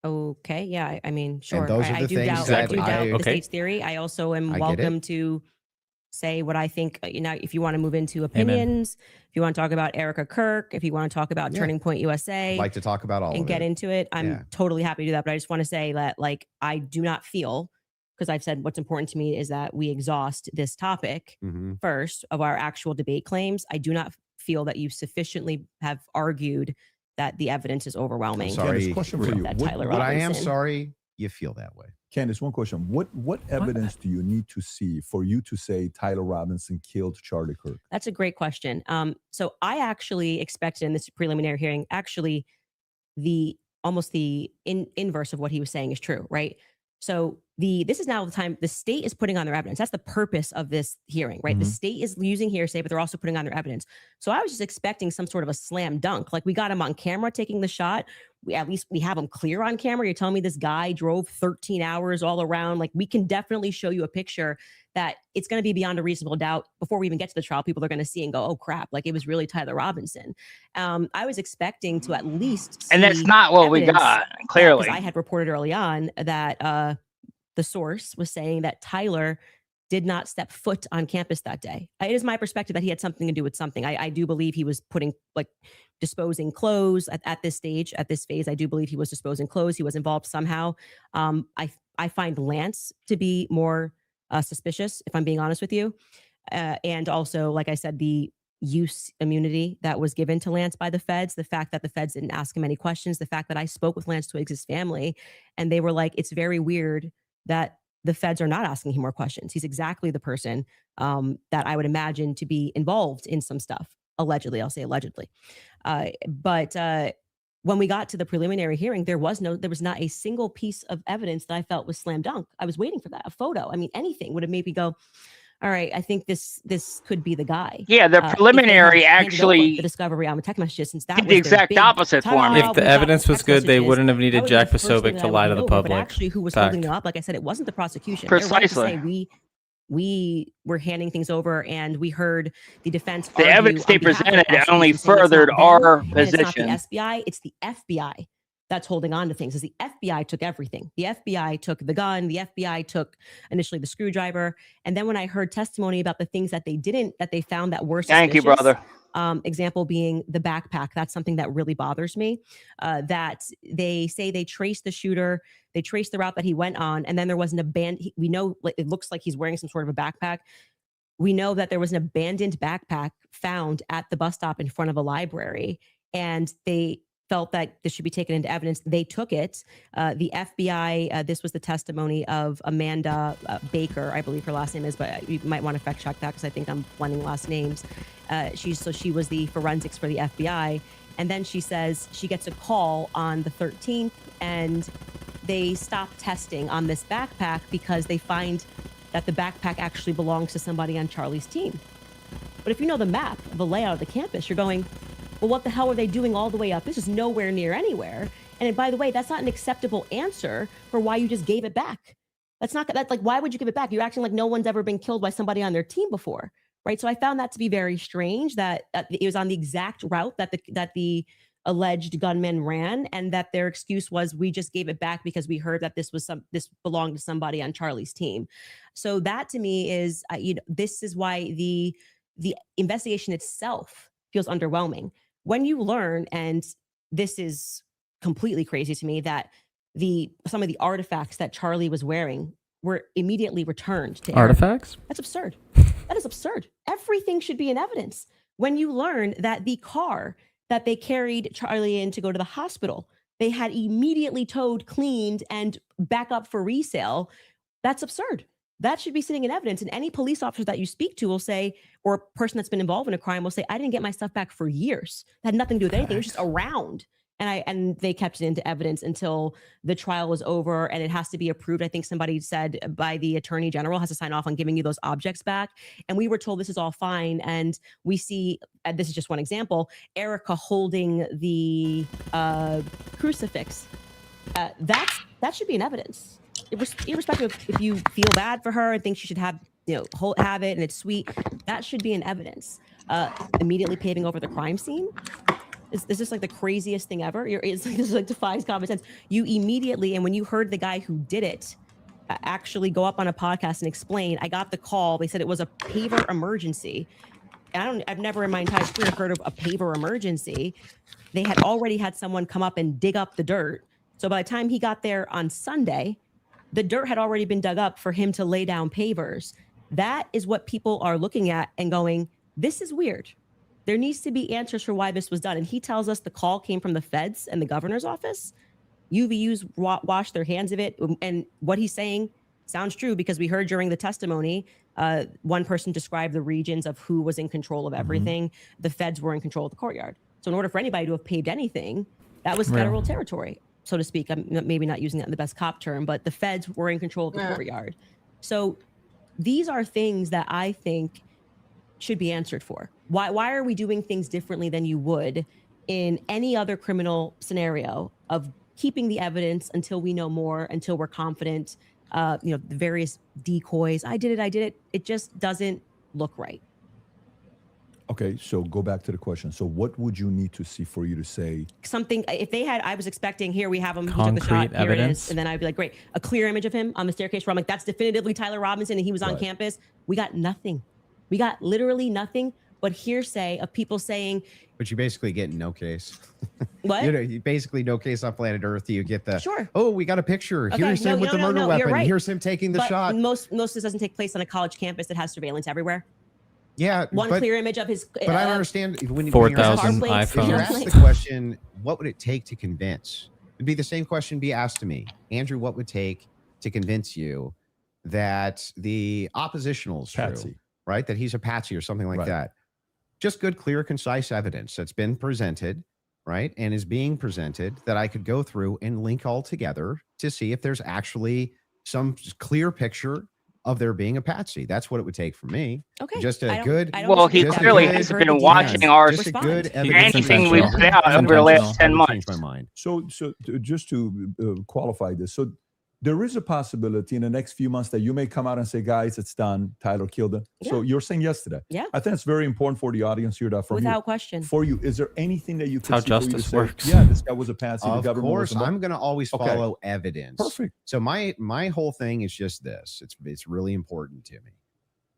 Okay, yeah, I mean, sure. those are I the do things doubt, that I do doubt I- the Okay. state's theory. I also am I get welcome it. to say what I think. If you want to move into opinions, if you want to talk about Erica Kirk, if you want to talk about Yeah. Turning Point USA, I'd like to talk about all and of get it. into it, I'm Yeah. totally happy to do that. But I just want to say that, like, I do not feel, because I've said what's important to me is that we exhaust this topic Mhm. first of our actual debate claims. I do not feel that you sufficiently have argued that the evidence is overwhelming. Sorry, question for you. That What- Tyler but I am Robinson. sorry you feel that way. Candace, one question. What evidence do you need to see for you to say Tyler Robinson killed Charlie Kirk? That's a great question. So I actually expected in this preliminary hearing, actually the inverse of what he was saying is true, right? So this is now the time the state is putting on their evidence. That's the purpose of this hearing, right? The state is using hearsay, but they're also putting on their evidence. So I was just expecting some sort of a slam dunk. Like, we got him on camera taking the shot. At least we have him clear on camera. You're telling me this guy drove 13 hours all around. Like, we can definitely show you a picture that it's going to be beyond a reasonable doubt before we even get to the trial. People are going to see and go, oh crap, like it was really Tyler Robinson. I was expecting to at least and that's not what we got, clearly. I had reported early on that the source was saying that Tyler did not step foot on campus that day. It is my perspective that he had something to do with something. I do believe he was disposing clothes at this stage, at this phase. I do believe he was disposing clothes. He was involved somehow. I find Lance to be more suspicious, if I'm being honest with you. And also, like I said, the use immunity that was given to Lance by the feds, the fact that the feds didn't ask him any questions, the fact that I spoke with Lance Twiggs' family, and they were like, it's very weird that the feds are not asking him more questions. He's exactly the person that I would imagine to be involved in some stuff. Allegedly, I'll say allegedly. But when we got to the preliminary hearing, there was not a single piece of evidence that I felt was slam dunk. I was waiting for that, a photo. I mean, anything would have made me go, all right, I think this could be the guy. Yeah, the preliminary actually the discovery on the text messages, since that did was the exact opposite for me. If the evidence was good, they wouldn't have needed Jack Posobiec to lie to the public. But actually, who was holding it up? Like I said, it wasn't the prosecution. Precisely. We were handing things over, and we heard the defense. The evidence they presented only furthered our position. It's not the SBI; it's the FBI that's holding on to things. As the FBI took everything. The FBI took the gun. The FBI took initially the screwdriver, and then when I heard testimony about the things that they found that were suspicious, thank you, brother. Example being the backpack. That's something that really bothers me. That they say they traced the shooter, they traced the route that he went on, and then there was an abandoned. We know it looks like he's wearing some sort of a backpack. We know that there was an abandoned backpack found at the bus stop in front of a library, and they felt that this should be taken into evidence. They took it. The FBI, this was the testimony of Amanda Baker, I believe her last name is, but you might want to fact check that because I think I'm blending last names. She was the forensics for the FBI. And then she says she gets a call on the 13th and they stop testing on this backpack because they find that the backpack actually belongs to somebody on Charlie's team. But if you know the map, the layout of the campus, you're going, well, what the hell are they doing all the way up? This is nowhere near anywhere. And by the way, that's not an acceptable answer for why you just gave it back. That's like, why would you give it back? You're acting like no one's ever been killed by somebody on their team before, right? So I found that to be very strange that it was on the exact route that the alleged gunman ran, and that their excuse was, we just gave it back because we heard that this belonged to somebody on Charlie's team. So that to me is, this is why the investigation itself feels underwhelming. When you learn, and this is completely crazy to me, that some of the artifacts that Charlie was wearing were immediately returned to artifacts. That's absurd. That is absurd. Everything should be in evidence. When you learn that the car that they carried Charlie in to go to the hospital, they had immediately towed, cleaned, and back up for resale, that's absurd. That should be sitting in evidence. And any police officer that you speak to will say, or a person that's been involved in a crime will say, I didn't get my stuff back for years. That had nothing to do with anything. It was just around. And they kept it into evidence until the trial was over, and it has to be approved. I think somebody said by the attorney general has to sign off on giving you those objects back. And we were told this is all fine. And we see, this is just one example, Erica holding the crucifix. That should be in evidence. Irrespective of if you feel bad for her and think she should have it and it's sweet, that should be in evidence. Immediately paving over the crime scene. Is this like the craziest thing ever? This defies common sense. You immediately, and when you heard the guy who did it actually go up on a podcast and explain, I got the call. They said it was a paver emergency. I've never in my entire career heard of a paver emergency. They had already had someone come up and dig up the dirt. So by the time he got there on Sunday, the dirt had already been dug up for him to lay down pavers. That is what people are looking at and going, this is weird. There needs to be answers for why this was done. And he tells us the call came from the feds and the governor's office. UVUs wash their hands of it. And what he's saying sounds true, because we heard during the testimony, one person described the regions of who was in control of everything. The feds were in control of the courtyard. So in order for anybody to have paved anything, that was federal territory, so to speak. I'm maybe not using that in the best cop term, but the feds were in control of the courtyard. So these are things that I think should be answered for. Why are we doing things differently than you would in any other criminal scenario of keeping the evidence until we know more, until we're confident? The various decoys. I did it. It just doesn't look right. Okay, so go back to the question. So what would you need to see for you to say something? If they had, I was expecting, here we have him, he took the concrete shot, here it evidence, is, and then I'd be like, great, a clear image of him on the staircase where I'm like, that's definitively Tyler Robinson and he was on campus. We got nothing. We got literally nothing but hearsay of people saying. But you basically get no case. What? You basically no case on planet Earth. You get the sure. Oh, we got a picture. Okay, Here's him with the murder weapon. Right. Here's him taking the shot. Most of this doesn't take place on a college campus that has surveillance everywhere. Yeah, one clear image of his. But I don't understand when 4,000 iPhones. You're asked the question, what would it take to convince? It'd be the same question be asked to me, Andrew. What would it take to convince you that the oppositional is true, right? That he's a patsy or something like that. Just good, clear, concise evidence that's been presented, right? And is being presented that I could go through and link all together to see if there's actually some clear picture of there being a patsy. That's what it would take for me. Okay. Just a good. Well, he clearly has been watching our anything we put out over the last 10 months. My mind. So just to qualify this, so there is a possibility in the next few months that you may come out and say, guys, it's done. Tyler killed him. Yeah. So you're saying yesterday. Yeah. I think it's very important for the audience here. That from without question. For you, is there anything that you can how see justice for you to works? Say, yeah, this guy was a patsy. Of the government course, I'm going to always follow okay. evidence. Perfect. So my whole thing is just this. It's really important to me.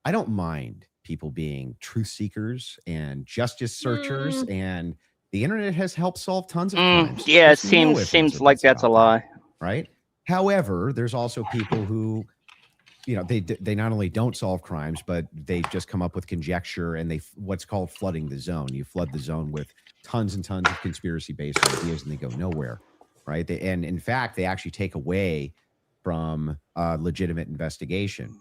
I don't mind people being truth seekers and justice searchers, and the internet has helped solve tons of crimes. Yeah, it seems like that's a lie, right? However, there's also people who, they not only don't solve crimes, but they just come up with conjecture and what's called flooding the zone. You flood the zone with tons and tons of conspiracy-based ideas, and they go nowhere, right? And in fact, they actually take away from legitimate investigation.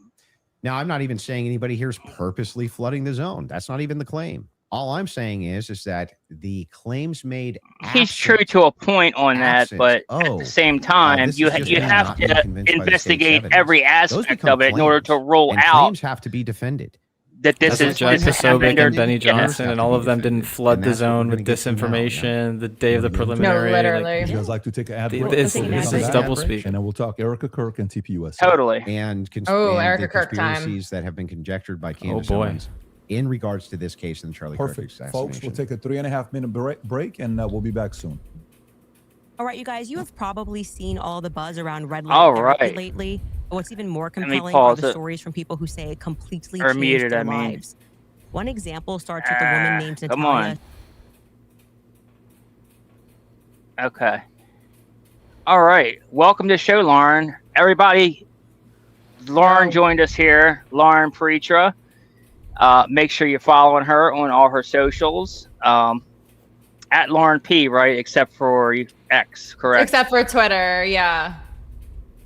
Now, I'm not even saying anybody here is purposely flooding the zone. That's not even the claim. All I'm saying is that the claims made. He's true to a point on that, but at the same time, you have to investigate every aspect of it in order to rule out. Claims have to be defended. That this is Jack Posobiec and Benny Johnson, and all of them didn't flood the zone with disinformation the day of the preliminary. No, literally. Would you guys like to take an ad break? This is double speak. And then we'll talk Erica Kirk and TPUS. Totally. And Erica Kirk conspiracies that have been conjectured by Candace Owens in regards to this case in the Charlie Kirk assassination. Folks, we'll take a 3.5 minute break and we'll be back soon. All right, you guys, you have probably seen all the buzz around red light lately. But what's even more compelling are the stories from people who say it completely changed their lives. One example starts with a woman named Natalia. Come on. Okay. All right. Welcome to the show, Lauren. Everybody, Lauren joined us here. Lauren Pretra. Make sure you're following her on all her socials. At Lauren P, right? Except for X, correct? Except for Twitter, yeah.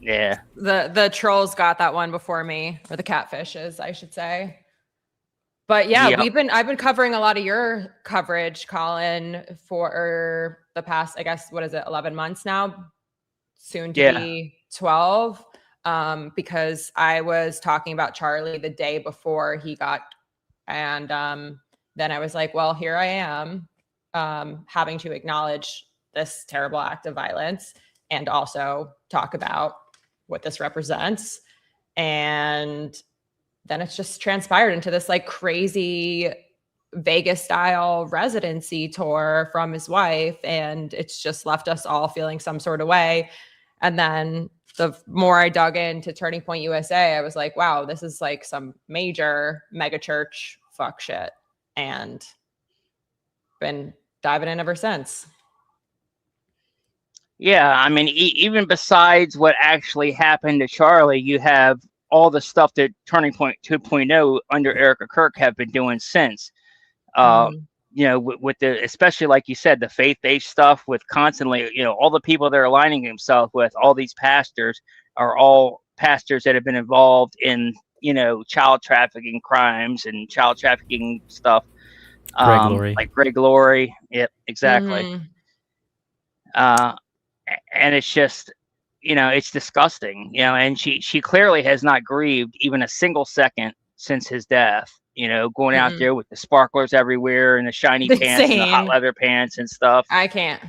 Yeah. The trolls got that one before me, or the catfishes, I should say. But yeah, I've been covering a lot of your coverage, Colin, for the past, I guess, 11 months now? Soon to be 12. Because I was talking about Charlie the day before he got, and then I was like, well, here I am, having to acknowledge this terrible act of violence and also talk about what this represents. And then it's just transpired into this like crazy Vegas style residency tour from his wife. And it's just left us all feeling some sort of way. And then the more I dug into Turning Point USA, I was like, wow, this is like some major mega church fuck shit. And been diving in ever since. Yeah, I mean, even besides what actually happened to Charlie, you have all the stuff that Turning Point 2.0 under Erica Kirk have been doing since. with the, especially like you said, the faith-based stuff with constantly, all the people they're aligning himself with, all these pastors are all pastors that have been involved in, child trafficking crimes and child trafficking stuff. Greg Laurie. Like Greg Laurie. Yep, exactly. Mhm. And it's just, it's disgusting, and she clearly has not grieved even a single second since his death, going out there with the sparklers everywhere and the shiny pants and the hot Insane. leather pants and stuff. I can't.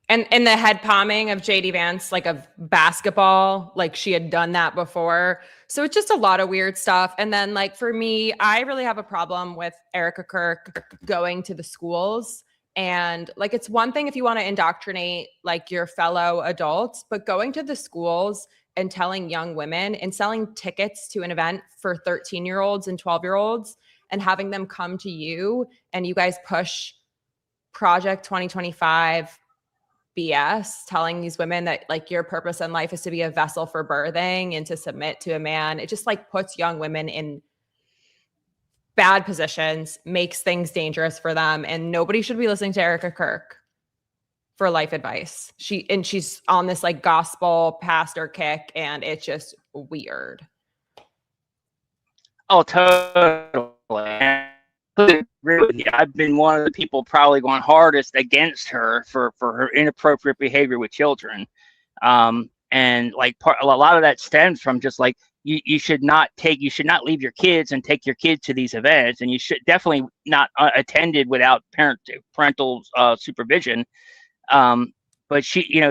And the head palming of JD Vance, like of basketball, like she had done that before. So it's just a lot of weird stuff. And then like for me, I really have a problem with Erica Kirk going to the schools. And like it's one thing if you want to indoctrinate like your fellow adults, but going to the schools and telling young women and selling tickets to an event for 13-year-olds and 12-year-olds and having them come to you and you guys push Project 2025 BS, telling these women that like your purpose in life is to be a vessel for birthing and to submit to a man. It just like puts young women in bad positions, makes things dangerous for them. And nobody should be listening to Erica Kirk for life advice. She's on this like gospel pastor kick and it's just weird. Oh, totally. I agree with you. I've been one of the people probably going hardest against her for her inappropriate behavior with children. And like a lot of that stems from just like, you should not leave your kids and take your kids to these events. And you should definitely not attended without parental supervision. But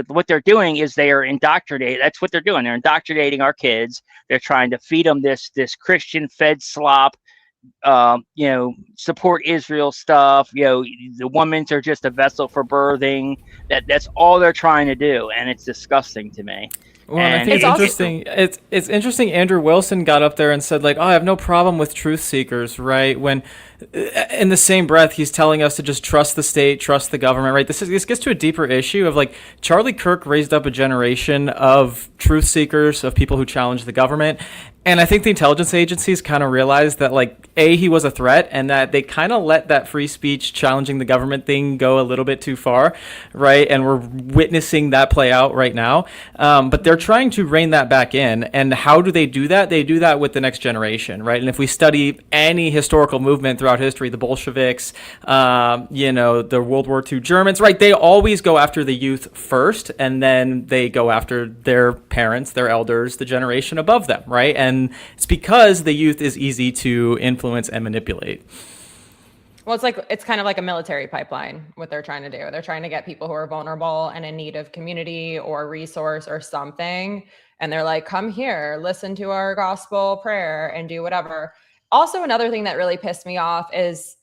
what they're doing is they are indoctrinating. That's what they're doing. They're indoctrinating our kids. They're trying to feed them this Christian fed slop, support Israel stuff. The women's are just a vessel for birthing. That's all they're trying to do, and it's disgusting to me. Well, and I think it's interesting. It's interesting. Andrew Wilson got up there and said, like, "Oh, I have no problem with truth seekers," right? When, in the same breath, he's telling us to just trust the state, trust the government, right? This gets to a deeper issue of like Charlie Kirk raised up a generation of truth seekers, of people who challenge the government. And I think the intelligence agencies kind of realized that, like, A, he was a threat, and that they kind of let that free speech challenging the government thing go a little bit too far, right? And we're witnessing that play out right now. But they're trying to rein that back in. And how do they do that? They do that with the next generation, right? And if we study any historical movement throughout history, the Bolsheviks, the World War II Germans, right? They always go after the youth first, and then they go after their parents, their elders, the generation above them, right? And it's because the youth is easy to influence and manipulate. Well, it's kind of like a military pipeline, what they're trying to do. They're trying to get people who are vulnerable and in need of community or resource or something. And they're like, come here, listen to our gospel prayer and do whatever. Also, another thing that really pissed me off is,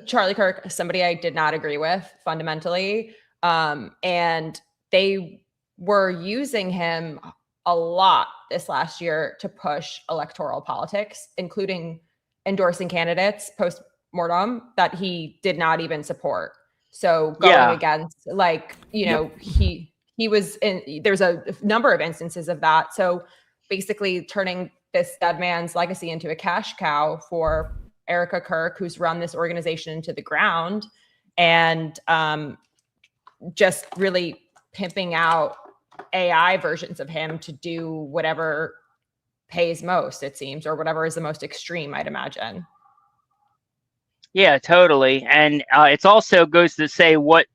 Charlie Kirk, somebody I did not agree with fundamentally. And they were using him a lot this last year to push electoral politics, including endorsing candidates post-mortem that he did not even support. So going against, he was in, there's a number of instances of that. So basically turning this dead man's legacy into a cash cow for Erica Kirk, who's run this organization into the ground, and just really pimping out AI versions of him to do whatever pays most, it seems, or whatever is the most extreme, I'd imagine. Yeah, totally. And it also goes to say what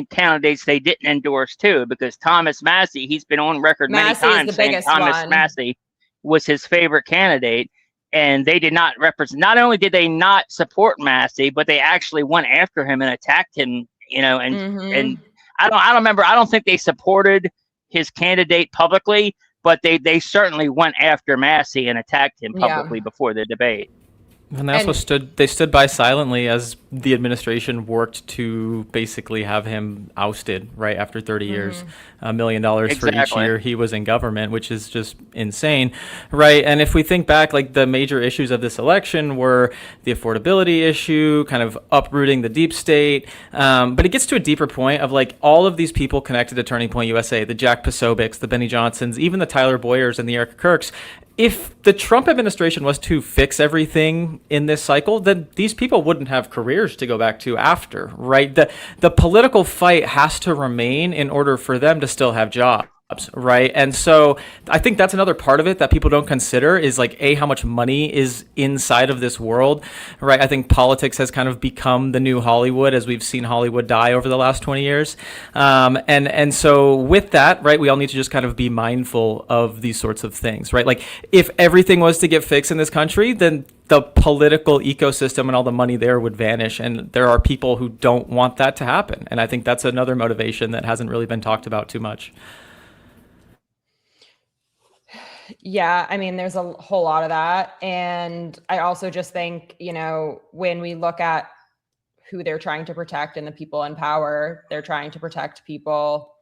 candidates they didn't endorse too, because Thomas Massey, he's been on record many times saying Thomas Massey was his favorite candidate, and they did not represent. Not only did they not support Massey, but they actually went after him and attacked him. And I don't remember. I don't think they supported his candidate publicly, but they certainly went after Massey and attacked him publicly before the debate. And they also stood by silently as the administration worked to basically have him ousted right after 30 years, $1 million for each year he was in government, which is just insane, right? And if we think back, like the major issues of this election were the affordability issue, kind of uprooting the deep state, but it gets to a deeper point of like all of these people connected to Turning Point USA, the Jack Posobics, the Benny Johnsons, even the Tyler Boyers and the Eric Kirks. if the Trump administration was to fix everything in this cycle, then these people wouldn't have careers to go back to after, right? The political fight has to remain in order for them to still have jobs. Right. And so I think that's another part of it that people don't consider is like, how much money is inside of this world. Right. I think politics has kind of become the new Hollywood as we've seen Hollywood die over the last 20 years. And so with that, right, we all need to just kind of be mindful of these sorts of things. Right. Like if everything was to get fixed in this country, then the political ecosystem and all the money there would vanish. And there are people who don't want that to happen. And I think that's another motivation that hasn't really been talked about too much. Yeah, I mean, there's a whole lot of that. And I also just think, you know, when we look at who they're trying to protect and the people in power, they're trying to protect people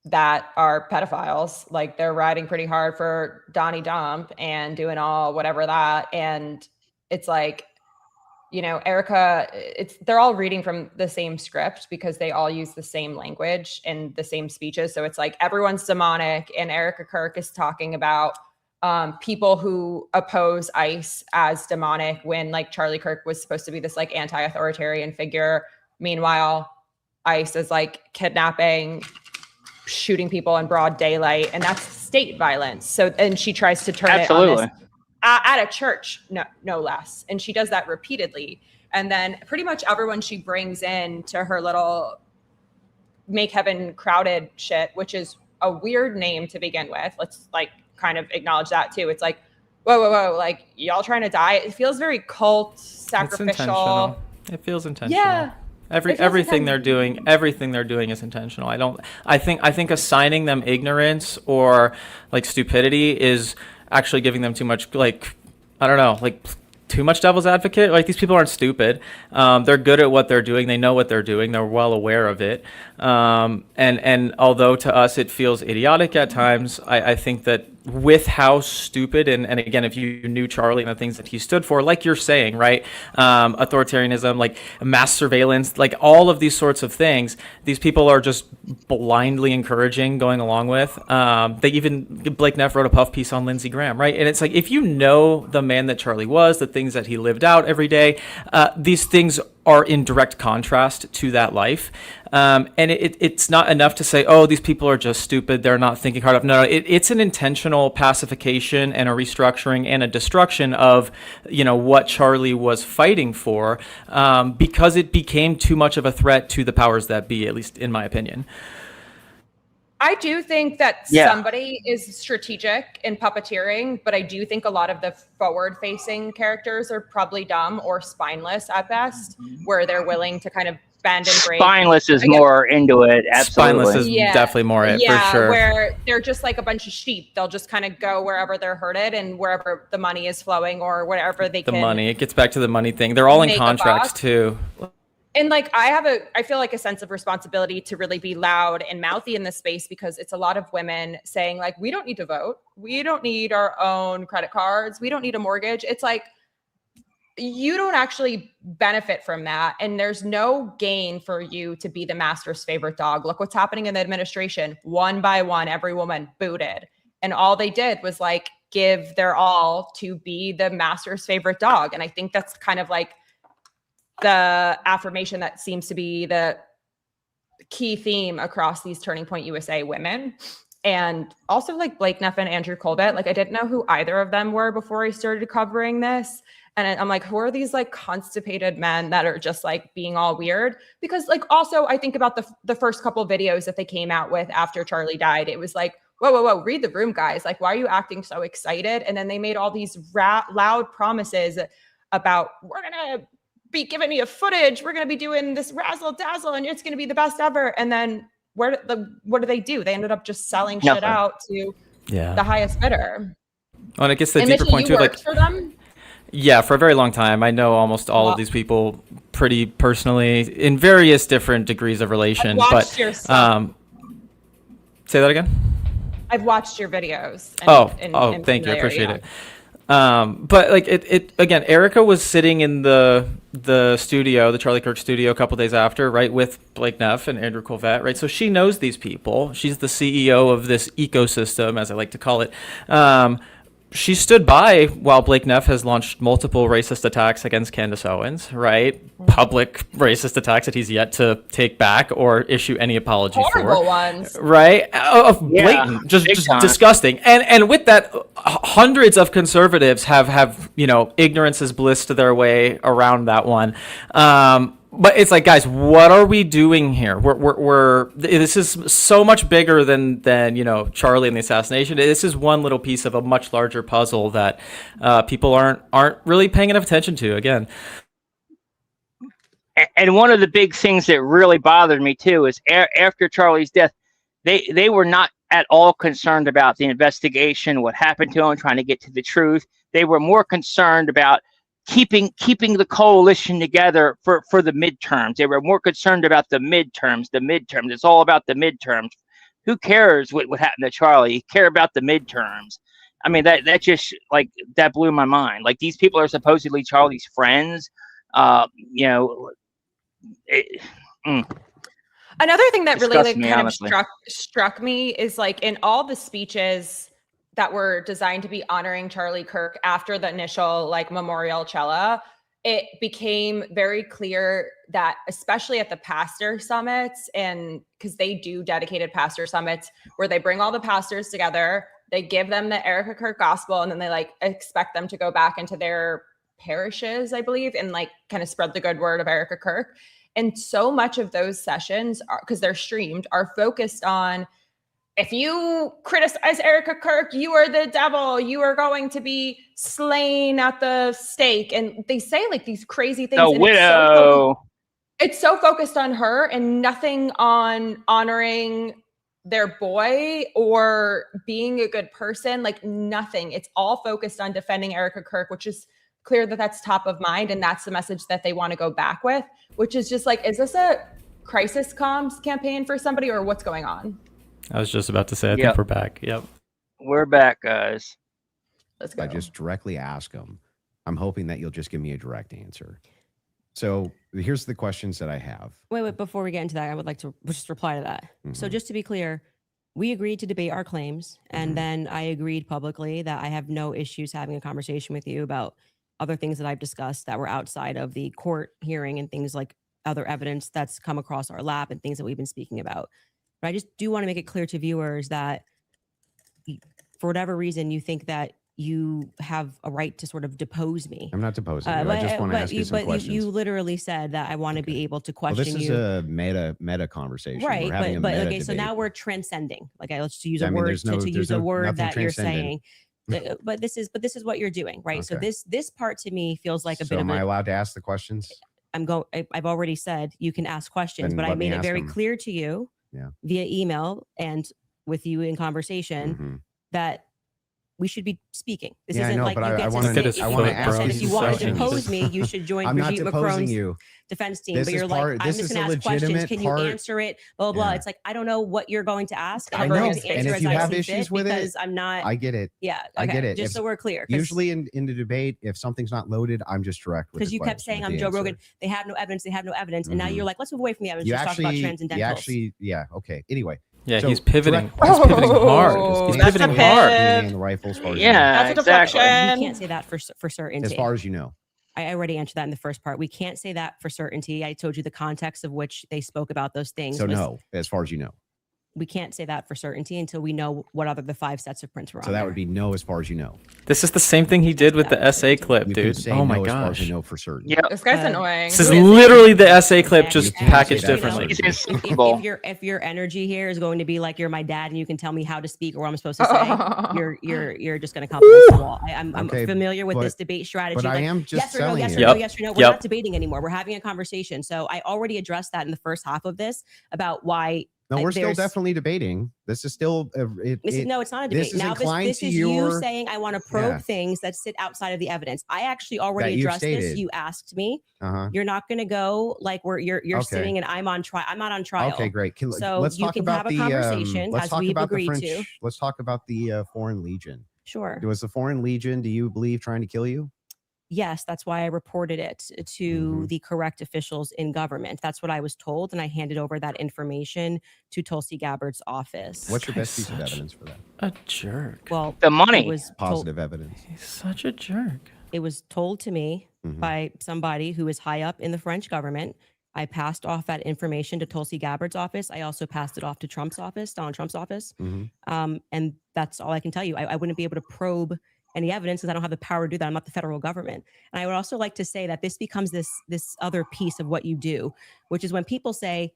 that are pedophiles. Like they're riding pretty hard for Donnie Dump and doing all whatever that. And it's like, you know, Erica, they're all reading from the same script because they all use the same language and the same speeches. So it's like everyone's demonic, and Erica Kirk is talking about people who oppose ICE as demonic when like Charlie Kirk was supposed to be this like anti-authoritarian figure. Meanwhile, ICE is like kidnapping, shooting people in broad daylight, and that's state violence. So, and she tries to turn it on this at a church, no less. And she does that repeatedly. And then pretty much everyone she brings in to her little Make Heaven Crowded shit, which is a weird name to begin with. Let's like kind of acknowledge that too. It's like, whoa, like y'all trying to die. It feels very cult, sacrificial. It feels intentional. Yeah. Everything they're doing is intentional. I think assigning them ignorance or like stupidity is actually giving them too much, like, I don't know, like too much devil's advocate. Like these people aren't stupid. They're good at what they're doing. They know what they're doing. They're well aware of it. And although to us it feels idiotic at times, I think that with how stupid and again, if you knew Charlie and the things that he stood for, like you're saying, right, authoritarianism, like mass surveillance, like all of these sorts of things, these people are just blindly encouraging, going along with. Blake Neff wrote a puff piece on Lindsey Graham, right? And it's like, if you know the man that Charlie was, the things that he lived out every day, these things are in direct contrast to that life. And it's not enough to say, oh, these people are just stupid, they're not thinking hard enough. No, it's an intentional pacification and a restructuring and a destruction of, you know, what Charlie was fighting for, because it became too much of a threat to the powers that be, at least in my opinion. I do think that somebody is strategic in puppeteering, but I do think a lot of the forward-facing characters are probably dumb or spineless at best, where they're willing to kind of bend and break. Spineless is more into it, absolutely. Spineless is definitely more it, for sure. Where they're just like a bunch of sheep. They'll just kind of go wherever they're herded and wherever the money is flowing or whatever they can. The money, it gets back to the money thing. They're all in contracts too. And like I feel like a sense of responsibility to really be loud and mouthy in this space, because it's a lot of women saying like, we don't need to vote. We don't need our own credit cards. We don't need a mortgage. It's like, you don't actually benefit from that. And there's no gain for you to be the master's favorite dog. Look what's happening in the administration. One by one, every woman booted. And all they did was like give their all to be the master's favorite dog. And I think that's kind of like the affirmation that seems to be the key theme across these Turning Point USA women. And also like Blake Neff and Andrew Colbert, like I didn't know who either of them were before I started covering this. And I'm like, who are these like constipated men that are just like being all weird? Because like, also I think about the first couple videos that they came out with after Charlie died. It was like, whoa, read the room, guys. Like, why are you acting so excited? And then they made all these loud promises about, we're going to be giving you footage. We're going to be doing this razzle dazzle and it's going to be the best ever. And then what do they do? They ended up just selling shit out to the highest bidder. Well, and it gets the deeper point too. Like, for them? Yeah, for a very long time. I know almost all of these people pretty personally in various different degrees of relation. But your stuff. Say that again? I've watched your videos. And thank you. I appreciate it. But like it again, Erica was sitting in the studio, the Charlie Kirk studio, a couple days after, right, with Blake Neff and Andrew Colbert, right? So she knows these people. She's the CEO of this ecosystem, as I like to call it. she stood by while Blake Neff has launched multiple racist attacks against Candace Owens, right? Public racist attacks that he's yet to take back or issue any apology Horrible for. ones. Right? Blatant, just disgusting. And with that, hundreds of conservatives have ignorance is bliss to their way around that one. But it's like, guys, what are we doing here? This is so much bigger than Charlie and the assassination. This is one little piece of a much larger puzzle that people aren't really paying enough attention to. Again, and one of the big things that really bothered me too is after Charlie's death, they were not at all concerned about the investigation, what happened to him, trying to get to the truth. They were more concerned about keeping the coalition together for the midterms. They were more concerned about the midterms. It's all about the midterms. Who cares what happened to Charlie? You care about the midterms. I mean, that just that blew my mind. Like, these people are supposedly Charlie's friends. Another thing that really kind of struck me is in all the speeches that were designed to be honoring Charlie Kirk after the initial memorial cella, it became very clear that, especially at the pastor summits, and because they do dedicated pastor summits where they bring all the pastors together, they give them the Erica Kirk gospel, and then they expect them to go back into their parishes, I believe, and kind of spread the good word of Erica Kirk. And so much of those sessions, because they're streamed, are focused on, if you criticize Erica Kirk, you are the devil. You are going to be slain at the stake. And they say these crazy things. The widow. It's so focused on her and nothing on honoring their boy or being a good person. Nothing. It's all focused on defending Erica Kirk, which is clear that that's top of mind. And that's the message that they want to go back with, which is just is this a crisis comms campaign for somebody, or what's going on? I was just about to say, I think we're back. Yep. We're back, guys. Let's go. I just directly ask them. I'm hoping that you'll just give me a direct answer. So here's the questions that I have. Wait, before we get into that, I would like to just reply to that. So just to be clear, we agreed to debate our claims, and then I agreed publicly that I have no issues having a conversation with you about other things that I've discussed that were outside of the court hearing and things like other evidence that's come across our lap and things that we've been speaking about. But I just do want to make it clear to viewers that for whatever reason you think that you have a right to sort of depose me. I'm not deposing you. I just want to ask you some questions. You literally said that I want to be able to question you. This is a meta conversation. Right, we're having but a meta okay, so debate. now we're transcending. Let's use a word to use a word that you're saying. But this is what you're doing, right? Okay. So this part to me feels like a bit of am I allowed to ask the questions? I've already said you can ask questions, but I made it very clear to you via email and with you in conversation that we should be speaking. This isn't you get to say, I want to ask if you want to depose me, you should join Brigitte Macron's defense team. But you're I'm just going to ask questions. Can you answer it? Blah, blah, blah. It's I don't know what you're going to ask. I know. And if you have issues with it, I'm not. I get it. Yeah. Okay. I get it. Just so we're clear. Usually in the debate, if something's not loaded, I'm just direct. Because you kept saying I'm Joe Rogan. They have no evidence. They have no evidence. And now you're let's move away from the evidence. Let's talk about transcendentals. Okay. Anyway. Yeah, he's pivoting. He's pivoting hard. He's pivoting hard. And the rifles. Yeah, exactly. You can't say that for certainty. As far as you know. I already answered that in the first part. We can't say that for certainty. I told you the context of which they spoke about those things. So no, as far as you know. We can't say that for certainty until we know what other the 5 sets of prints were on. So that would be no as far as you know. This is the same thing he did with the essay clip, dude. Oh my gosh. As far as you know for certain. Yeah, this guy's annoying. This is literally the essay clip, just packaged differently. If your energy here is going to be like you're my dad and you can tell me how to speak or what I'm supposed to say, you're just going to come against the wall. I'm familiar with this debate strategy. But I am just yes or no, yes or no, yes or no. We're not debating anymore. We're having a conversation. So I already addressed that in the first half of this about why. No, we're still definitely debating. This is still no, it's not a debate. Now this is you saying I want to probe things that sit outside of the evidence. I actually already addressed this. You asked me. You're not going to go like you're sitting and I'm on trial. I'm not on trial. Okay, great. So let's you talk can about have a conversation as we've agreed to. Let's talk about the Foreign Legion. Sure. Was the Foreign Legion, do you believe, trying to kill you? Yes, that's why I reported it to the correct officials in government. That's what I was told, and I handed over that information to Tulsi Gabbard's office. What's your best piece of evidence for that? A jerk. Well, The money. It was Positive evidence. He's such a jerk. It was told to me by somebody who is high up in the French government. I passed off that information to Tulsi Gabbard's office. I also passed it off to Trump's office, Donald Trump's office. And that's all I can tell you. I wouldn't be able to probe any evidence because I don't have the power to do that. I'm not the federal government. And I would also like to say that this becomes this other piece of what you do, which is when people say,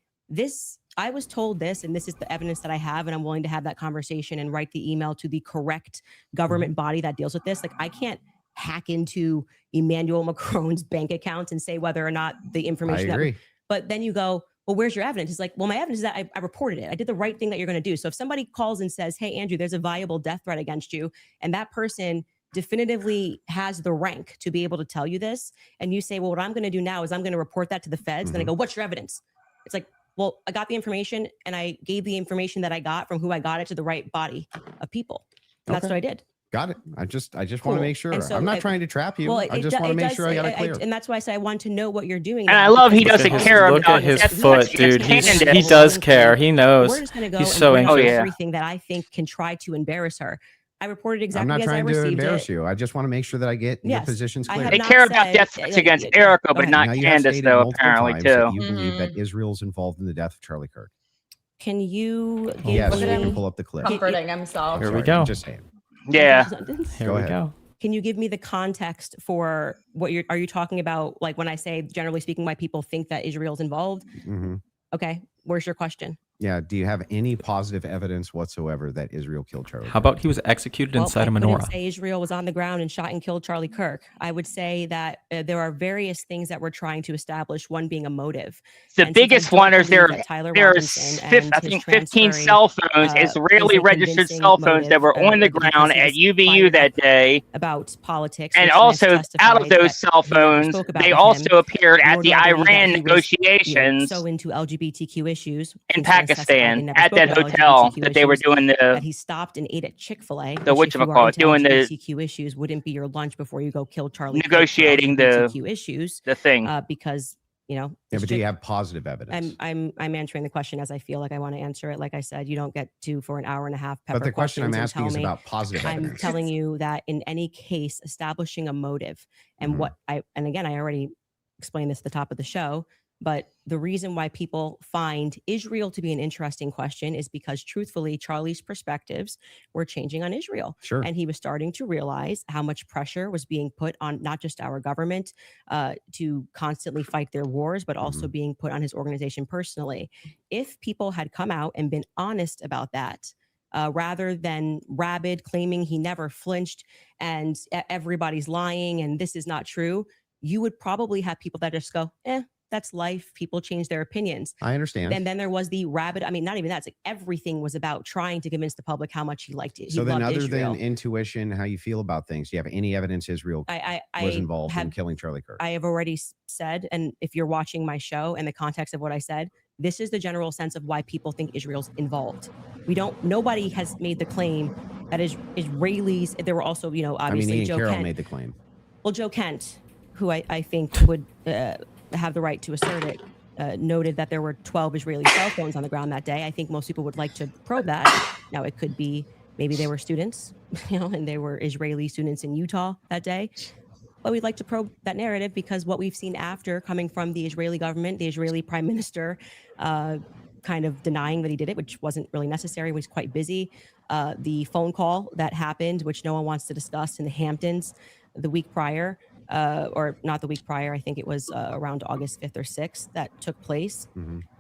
I was told this, and this is the evidence that I have, and I'm willing to have that conversation and write the email to the correct government body that deals with this. Like, I can't hack into Emmanuel Macron's bank accounts and say whether or not the information. I agree. But then you go, well, where's your evidence? It's like, well, my evidence is that I reported it. I did the right thing that you're going to do. So if somebody calls and says, hey, Andrew, there's a viable death threat against you, and that person definitively has the rank to be able to tell you this, and you say, well, what I'm going to do now is I'm going to report that to the feds. Then I go, what's your evidence? It's like, well, I got the information, and I gave the information that I got from who I got it to the right body of people. And that's what I did. Got it. I just want to make sure. So I'm not trying to trap you. I just want to make sure I got it clear. And that's why I say I want to know what you're doing. And I love he doesn't care Look about at his death foot, threats dude. against He candidates. does care. He knows. We're just going to go He's and so bring up interested. everything that I think can try to embarrass her. I reported I'm exactly not as I trying to received embarrass it. you. I just want to make sure that I get your Yes, positions I clear. have They not care about said- death threats yeah, against yeah, Erica, go but ahead. not Now, you have Candace, stated though, multiple apparently, times that too. you believe that Israel's involved in the death of Charlie Kirk. Can you give Yes, look you at can him. pull up the clip. Comforting himself. Here we Sorry, go. I'm just saying. Yeah. Here Go we ahead. go. Can you give me the context for what are you talking about? Like when I say, generally speaking, why people think that Israel's involved? Okay. Where's your question? Yeah. Do you have any positive evidence whatsoever that Israel killed Charlie? How about he was executed inside a I menorah? wouldn't say Israel was on the ground and shot and killed Charlie Kirk. I would say that there are various things that we're trying to establish, one being a motive. The And since I biggest don't one is believe there's that Tyler Robinson I and his think 15 transferring, cell phones, is a Israeli registered convincing cell phones that motive, were on the because ground he at was UVU fired that up day. about politics. And which also, Lance out of testified those that cell he never phones, spoke about they with also him, appeared nor at do the I believe that Iran he was, negotiations so into LGBTQ issues in since Lance testified he Pakistan never at spoke that about hotel LGBTQ that they were issues, doing that he stopped and ate at Chick-fil-A. the which if you are whatchamacallit, into doing the LGBTQ issues wouldn't be your lunch before you go kill Charlie Kirk for negotiating LGBTQ issues, the thing. because you know. Yeah, it's but do you just- have positive evidence? I'm answering the question as I feel like I want to answer it. Like I said, you don't get to for an hour and a half. Pepper But the question I'm questions and asking tell is me- about positive I'm evidence. telling you that in any case, establishing a motive and and again, I already explained this at the top of the show, but the reason why people find Israel to be an interesting question is because truthfully, Charlie's perspectives were changing on Israel. Sure. And he was starting to realize how much pressure was being put on not just our government to constantly fight their wars, but also being put on his organization personally. If people had come out and been honest about that, rather than rabid claiming he never flinched and everybody's lying and this is not true, you would probably have people that just go, that's life. People change their opinions. I understand. And then there was the rabid, I mean, not even that. It's like everything was about trying to convince the public how much he liked it. He So then, loved other Israel. than intuition, how you feel about things, do you have any evidence Israel was involved in killing Charlie Kirk? I have already said, and if you're watching my show and the context of what I said, this is the general sense of why people think Israel's involved. Nobody has made the claim that Israelis, there were also, obviously Ian Joe Carroll Kent. made the claim. Well, Joe Kent, who I think would have the right to assert it, noted that there were 12 Israeli cell phones on the ground that day. I think most people would like to probe that. Now, it could be maybe they were students, and they were Israeli students in Utah that day. But we'd like to probe that narrative because what we've seen after coming from the Israeli government, the Israeli prime minister, kind of denying that he did it, which wasn't really necessary, was quite busy. The phone call that happened, which no one wants to discuss in the Hamptons the week prior, or not the week prior, I think it was around August 5th or 6th that took place.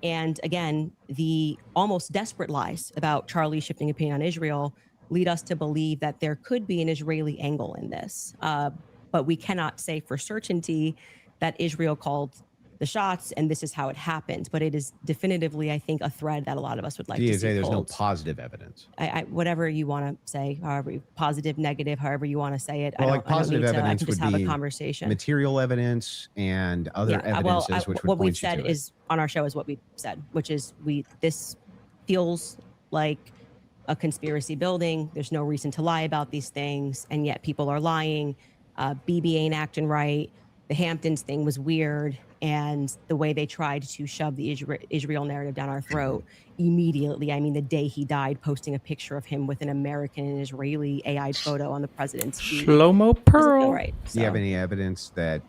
And again, the almost desperate lies about Charlie shifting opinion on Israel lead us to believe that there could be an Israeli angle in this. But we cannot say for certainty that Israel called the shots and this is how it happened. But it is definitively, I think, a thread that a lot of us would like Do you to see say there's no pulled. positive evidence? Whatever you want to say, however positive, negative, however you want to say it. Well, I like don't need positive to, I evidence can just would have be a conversation. material evidence and other evidences which would what we've point you said to is on our show is what we said, which is this feels like a conspiracy building. There's no reason to lie about these things, and yet people are lying. BB ain't acting right. The Hamptons thing was weird. And the way they tried to shove the Israel narrative down our throat immediately. I mean, the day he died, posting a picture of him with an American and Israeli AI photo on the president's feed. Shlomo Pearl. Right. Do you have any evidence that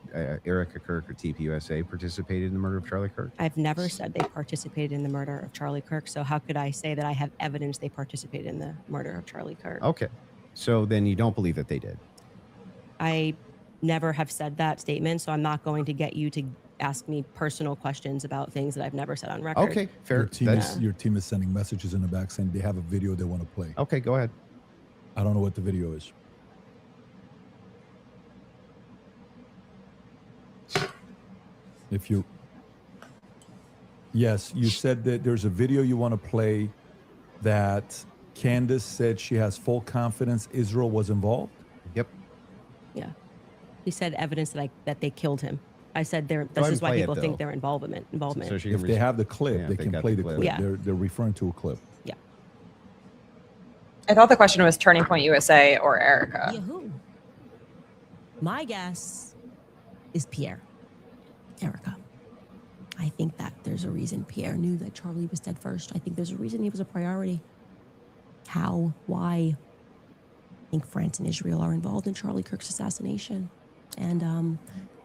Erica Kirk or TPUSA participated in the murder of Charlie Kirk? I've never said they participated in the murder of Charlie Kirk. So how could I say that I have evidence they participated in the murder of Charlie Kirk? Okay. So then you don't believe that they did? I never have said that statement. So I'm not going to get you to ask me personal questions about things that I've never said on record. Okay, fair. Your team is sending messages in the back saying they have a video they want to play. Okay, go ahead. I don't know what the video is. If you... Yes, you said that there's a video you want to play that Candace said she has full confidence Israel was involved? Yep. Yeah. He said evidence that they killed him. I said this is why people think they're involvement. So if they have the clip, they can play the clip. Yeah. They're referring to a clip. Yeah. I thought the question was Turning Point USA or Erica. Yahoo. My guess is Pierre. Erica. I think that there's a reason Pierre knew that Charlie was dead first. I think there's a reason he was a priority. How? Why? I think France and Israel are involved in Charlie Kirk's assassination. And I'm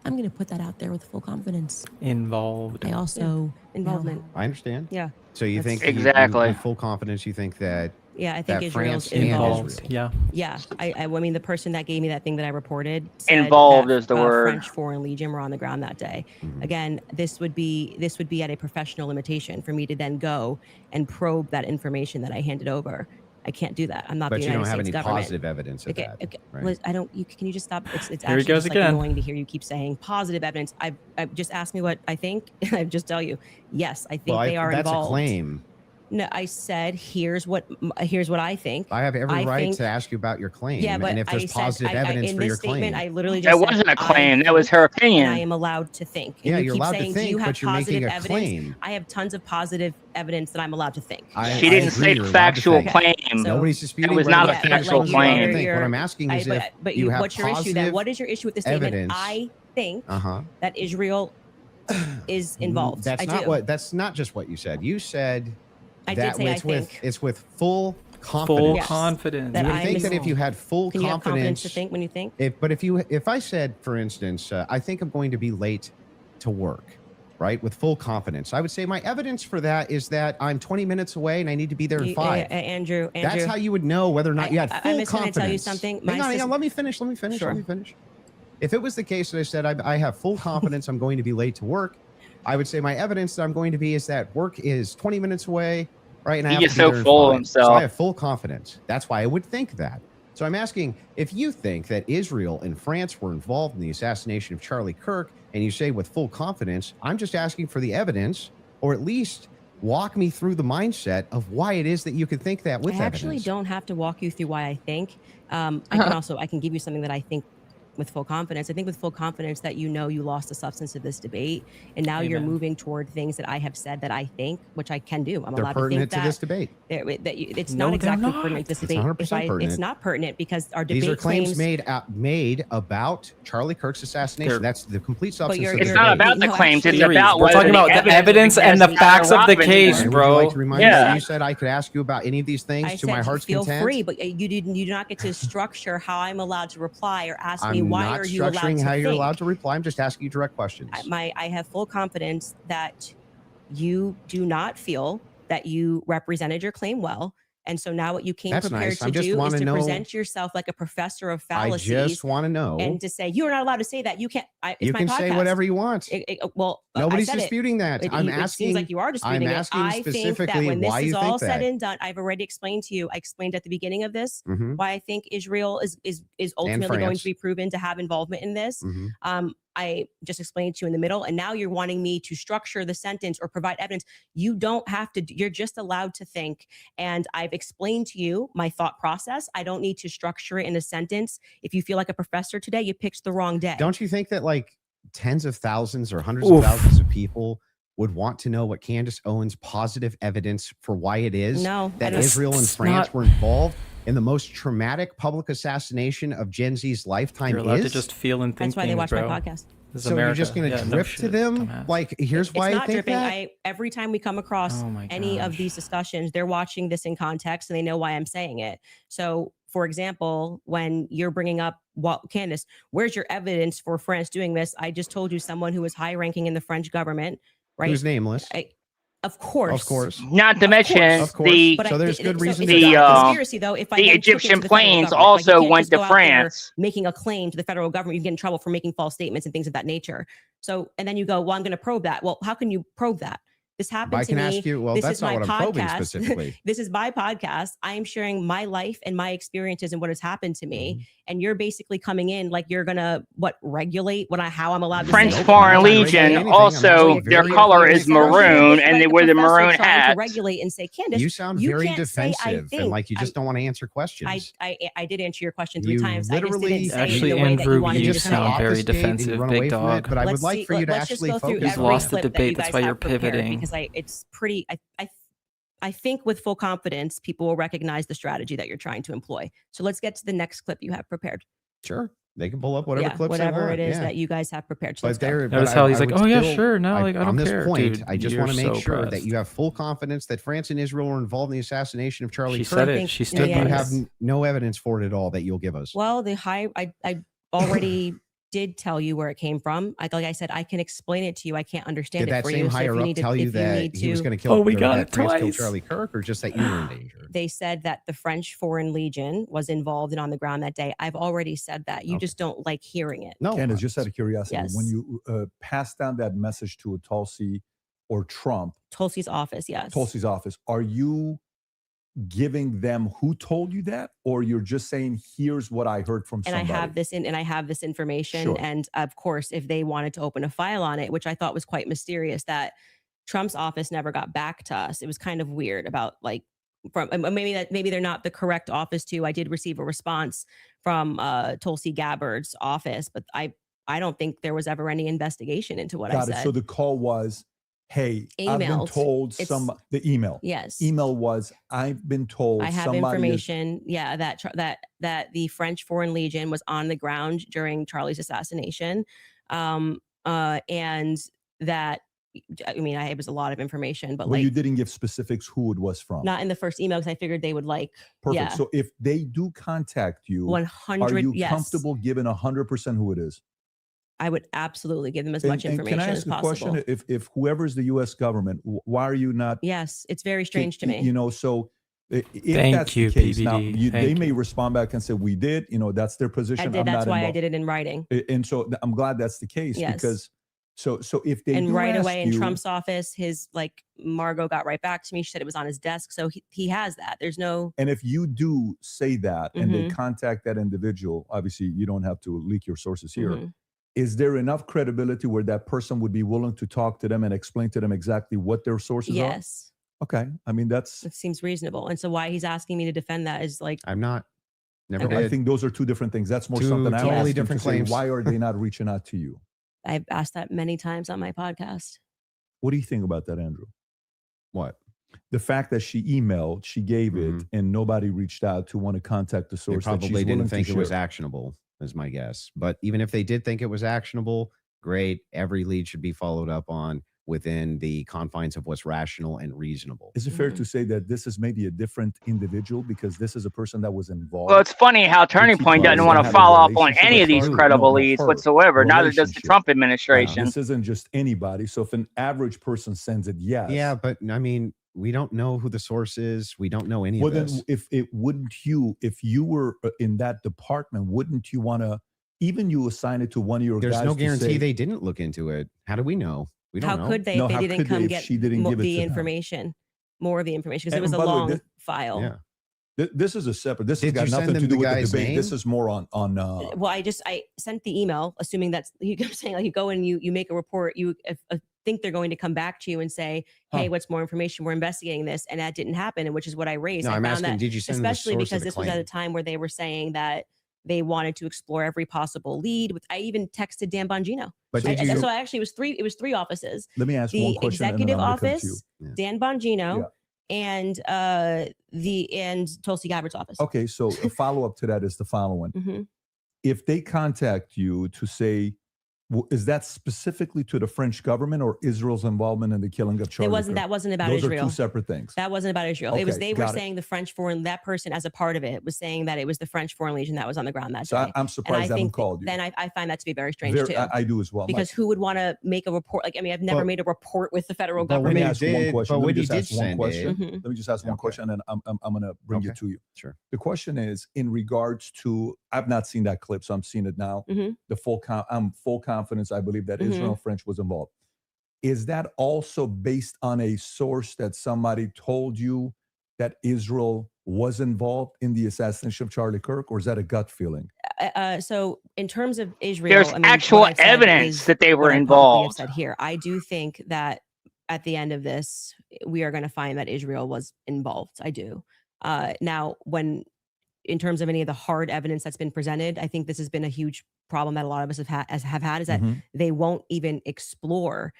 going to put that out there with full confidence. Involved. I also involvement. I understand. Yeah. So you think exactly with full confidence? You think that? Yeah, I think Israel's France involved. Yeah. Yeah. I mean, the person that gave me that thing that I reported said involved that, is the word. French Foreign Legion were on the ground that day. Again, this would be at a professional limitation for me to then go and probe that information that I handed over. I can't do that. I'm not But the you United don't have States any government. positive evidence of Okay, that. okay. Right? Liz, I don't. Can you just stop? It's Here he actually goes just again. like annoying to hear you keep saying positive evidence. I just asked me what I think, and I just tell you, yes, I think they are that's involved. a claim. No, I said here's what I think. I have every right think, to ask you about your claim. Yeah, but and if there's positive evidence in for this your statement, claim. I literally just That said, wasn't a claim. That was her opinion. And I am allowed to think. And Yeah, you you're keep allowed to saying, think, do you have but you're positive making a evidence? claim. I have tons of positive evidence that I'm allowed to think. She didn't say factual claim. Nobody's disputing. It was whether not a that's factual what you claim. think. What I'm asking is but you have what's your issue then? What is your issue with the statement? evidence. I think that Israel is involved. That's not what. That's not just what you said. You said I did that say I it's with think. it's with full confidence. Full Yes. confidence. That You would I'm think that if you had full Can you have confidence confidence to think when you think? If I said, for instance, I think I'm going to be late to work, right, with full confidence, I would say my evidence for that is that I'm 20 minutes away and I need to be there in 5. Andrew, That's how you would know whether or not you had full I'm just confidence. going to tell you something. Hang on, let me finish. Sure. If it was the case that I said I have full confidence I'm going to be late to work, I would say my evidence that I'm going to be is that work is 20 minutes away, right? And I have He's to be so there in full of 5. himself. So I have full confidence. That's why I would think that. So I'm asking, if you think that Israel and France were involved in the assassination of Charlie Kirk, and you say with full confidence, I'm just asking for the evidence, or at least walk me through the mindset of why it is that you could think that with I evidence. actually don't have to walk you through why I think. I can give you something that I think with full confidence. I think with full confidence that you know you lost the substance of this debate, and now you're Amen. moving toward things that I have said that I think, which I can do. I'm They're allowed to pertinent think to this debate. It's No, not they're exactly not. pertinent to this It's debate. 100% pertinent. It's not pertinent because our debate These are claims made about Charlie Kirk's assassination. That's the complete substance of the It's debate. not about the claims. It's about We're whether talking about the evidence and the facts of the case, Would you bro. like to remind me Yeah. that you said I could ask you about any of these things I to my said heart's feel content? free, but you do not get to structure how I'm allowed to reply or ask me I'm why not are you allowed structuring to how you're think. allowed to reply. I'm just asking you direct questions. I have full confidence that you do not feel that you represented your claim well. And so now what you came That's prepared nice. to I just do is wanna to know- present yourself like a professor of I fallacies. just want to know. And to say, you're not allowed to say that. You can't. It's You my can podcast. say whatever you want. Well, Nobody's I said disputing that. I'm It asking. seems like you are disputing I'm it. asking I think that specifically when this why is you all think said that. and done, I've already explained to you. I explained at the beginning of this Mhm. why I think Israel is ultimately going France. to be proven to have involvement in this. Mhm. I just explained to you in the middle, and now you're wanting me to structure the sentence or provide evidence. You don't have to. You're just allowed to think. And I've explained to you my thought process. I don't need to structure it in a sentence. If you feel like a professor today, you picked the wrong day. Don't you think that like tens of thousands or hundreds Oof. of thousands of people would want to know what Candace Owens' positive evidence for why it is No, I that don't- Israel and It's France not- were involved? And the most traumatic public assassination of Gen Z's lifetime You're allowed to is? just feel and think That's why they things, watch my bro. podcast. This is So you're America. just going to Yeah, no drip shit, to them? dumbass. Like, here's why It's I not think dripping. that? Every time we come across Oh my any of gosh. these discussions, they're watching this in context and they know why I'm saying it. So, for example, when you're bringing up, well, Candace, where's your evidence for France doing this? I just told you someone who was high ranking in the French government, right? Who's nameless? Of course. Of course. Not to mention Of course. the But So there's good reason it's to not doubt a this. conspiracy, though. If I the then took it to Egyptian the federal planes government, like, you also can't went just to go out there France. making a claim to the federal government. You get in trouble for making false statements and things of that nature. So, and then you go, well, I'm going to probe that. Well, how can you probe that? This happened I to can me. ask you, well, This that's is not my what I'm probing podcast. specifically. This is my podcast. I am sharing my life and my experiences and what has happened to me. And you're basically coming in like you're gonna regulate how I'm allowed to French say Foreign it. Legion also their color is maroon, and they wear the maroon trying hats. to regulate and say, Candace, You sound very can't say, I defensive and think. like you just don't want to answer questions. I did answer your question 3 You times. I just literally- didn't say Actually, it the way that Andrew, you wanted you me to say sound it. very Obfuscate and defensive, run big away from it, dog. but I would Let's like see- for you to let's just actually go through focus. You've every lost the clip that debate, you that's guys why you're have prepared, pivoting. because it's pretty. I think with full confidence, people will recognize the strategy that you're trying to employ. So let's get to the next clip you have prepared. Sure. They can pull up whatever clips whatever they want. it is yeah. that you guys have prepared. So But let's go. there, Notice how he's like, would "Oh, yeah, still- sure. No, like, I on don't this care, point, dude. I just You're want to make so sure that pressed. you have full confidence that France and Israel are involved in the assassination of Charlie She Kirk. said it. She stood You by have it. no evidence for it at all that you'll give us. Well, I already did tell you where it came from. Like I said, I can explain it to you. I can't understand Did it that for same you. So if higher you up need to, tell you if that need he was to- going to kill? Oh, we or got that it France killed twice. Charlie Kirk, or just that you were in danger? They said that the French Foreign Legion was involved and on the ground that day. I've already said that. You just don't like hearing it. No, Candace, just out of curiosity, Yes. when you pass down that message to a Tulsi or Trump, Tulsi's office, yes. Tulsi's office, are you giving them who told you that, or you're just saying, here's what I heard from And somebody? I have this information. Sure. And of course, if they wanted to open a file on it, which I thought was quite mysterious, that Trump's office never got back to us. It was kind of weird about maybe they're not the correct office too. I did receive a response from Tulsi Gabbard's office, but I don't think there was ever any investigation into what I Got said. it. So the call was, hey, I've been Emailed. told It's- the email. Yes. Email was, I've been told I have somebody is- information, that the French Foreign Legion was on the ground during Charlie's assassination, and that it was a lot of information, but Well, you didn't give specifics who it was from. not in the first email because I figured they would Perfect. Yeah, So if they do contact you, 100. are you yes, comfortable giving 100% who it is? I would absolutely give them as much And information can I as ask a possible. question? If whoever's the U.S. government, why are you not? Yes, it's very strange to me. You know, so if Thank that's you, the case, now PBD. they Thank may you. respond back and say, we did. You know, that's their position. I did. I'm That's not why I involved. did it in writing. And so I'm glad that's the case Yes. because so if they And do right ask away in you- Trump's office, Margot got right back to me. She said it was on his desk, so he has that. There's no. And if you do say that and they Mhm. contact that individual, obviously you don't have to leak your sources here. Mhm. Is there enough credibility where that person would be willing to talk to them and explain to them exactly what their sources Yes, are? Okay. I mean, that's, it seems reasonable. And so why he's asking me to defend that is I'm not. Never I did. think those are two different things. That's more Two something I'm totally asking different to say, claims. why are they not reaching out to you? I've asked that many times on my podcast. What do you think about that, Andrew? What? The fact that she emailed, she gave it, and nobody reached out to want to contact the They source that she's probably willing didn't think to it was share. actionable, is my guess. But even if they did think it was actionable, great. Every lead should be followed up on within the confines of what's rational and reasonable. Is it fair to say that this is maybe a different individual because this is a person that was involved? Well, it's funny how Turning Point doesn't want to follow up on any of these credible leads whatsoever. Neither does the Trump administration. This isn't just anybody. So if an average person sends it, yes. Yeah, but I mean, we don't know who the source is. We don't know any Well, of then, this. if you were in that department, wouldn't you want to, even you assign it to one of your There's guys no to guarantee say- they didn't look into it. How do we know? We don't How know. could they No, if how they didn't could they come if get she didn't give it to them? information, more of the information, because it And was a by the way, long file. Yeah. This is a separate. This has Did got you send nothing to them do the with the guy's debate. This name? is more on. Well, I sent the email, assuming that's you kept saying like you go and you make a report. You think they're going to come back to you and say, "Hey, what's more information? We're investigating this," and that didn't happen, and which is what I raised. No, I I'm found asking, that, did you send them the especially source of because the this was at claim? a time where they were saying that they wanted to explore every possible lead. I even texted Dan Bongino. But did you? So actually, it was three offices. Let me ask The one question. and then executive I'm gonna come to office, you. Dan Bongino, and Tulsi Gabbard's office. Okay, so a follow-up to that is the following. Mhm. If they contact you to say, is that specifically to the French government or Israel's involvement in the killing of Charlie Kirk? That wasn't about Those Israel. are two separate things. That wasn't about Israel. It was Okay, they were got it. saying the French foreign, that person as a part of it was saying that it was the French Foreign Legion that was on the ground that So day. I'm surprised they haven't called you. Then I find that to be very strange too. I do as well. Because who would want to make a report? Like, I mean, I've never made a report with the federal Let government. me ask one question. Let me just ask one send question. it. Let me just ask one question, and then I'm going to bring it to you. Sure. The question is in regards to, I've not seen that clip, so I'm seeing it now. Mhm. I'm full confidence. I believe that Mhm. Israel and French was involved. Is that also based on a source that somebody told you that Israel was involved in the assassination of Charlie Kirk, or is that a gut feeling? So in terms of Israel, There's I mean, actual what I've said evidence is that they were what I publicly have involved. said here. I do think that at the end of this, we are going to find that Israel was involved. I do. Now, in terms of any of the hard evidence that's been presented, I think this has been a huge problem that a lot of us have had is that Mhm. they won't even explore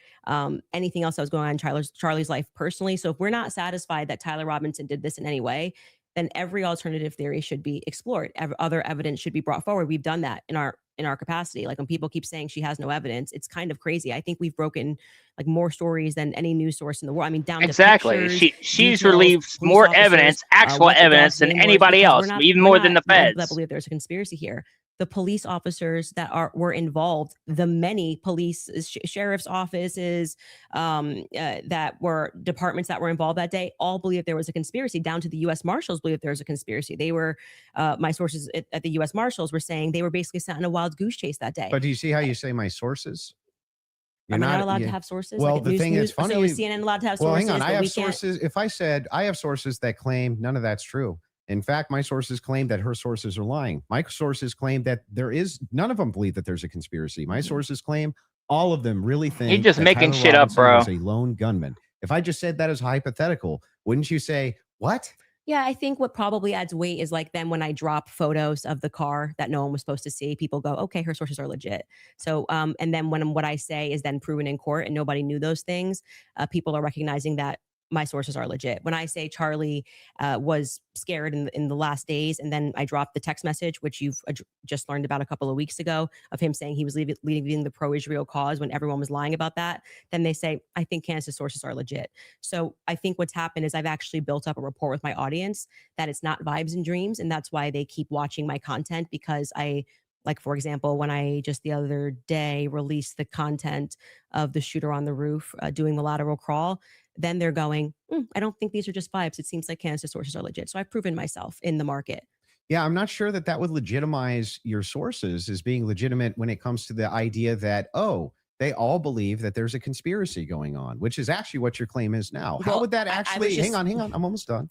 anything else that was going on in Charlie's life personally. So if we're not satisfied that Tyler Robinson did this in any way, then every alternative theory should be explored. Other evidence should be brought forward. We've done that in our capacity. Like when people keep saying she has no evidence, it's kind of crazy. I think we've broken like more stories than any news source in the world. I mean, down Exactly. to pictures, She's details, released police more officers, evidence, actual what the dog's evidence than name was, anybody because else, even more than the that feds. believe there's a conspiracy here. The police officers that were involved, the many police sheriff's offices that were departments that were involved that day, all believe there was a conspiracy. Down to the U.S. Marshals believe there was a conspiracy. They were my sources at the U.S. Marshals were saying they were basically sent on a wild goose chase that day. But do you see how you say my sources? Am I not allowed to have sources? Well, Like the thing is funny. So is CNN allowed to have well, sources? hang on. I but have we can't- sources. If I said I have sources that claim none of that's true. In fact, my sources claim that her sources are lying. My sources claim that none of them believe that there's a conspiracy. My sources claim all of them really think You're just that making Tyler shit up, Robinson bro. was a lone gunman. If I just said that as hypothetical, wouldn't you say, what? Yeah, I think what probably adds weight is like then when I drop photos of the car that no one was supposed to see, people go, okay, her sources are legit. So, and then when what I say is then proven in court and nobody knew those things, people are recognizing that my sources are legit. When I say Charlie was scared in the last days, and then I dropped the text message, which you've just learned about a couple of weeks ago, of him saying he was leading the pro-Israel cause when everyone was lying about that, then they say, I think Candace's sources are legit. So I think what's happened is I've actually built up a rapport with my audience that it's not vibes and dreams, and that's why they keep watching my content, because like, for example, when I just the other day released the content of the shooter on the roof doing the lateral crawl, then they're going, I don't think these are just vibes. It seems like Candace's sources are legit. So I've proven myself in the market. Yeah, I'm not sure that would legitimize your sources as being legitimate when it comes to the idea that, oh, they all believe that there's a conspiracy going on, which is actually what your claim is now. How would that actually, hang on, I'm almost done.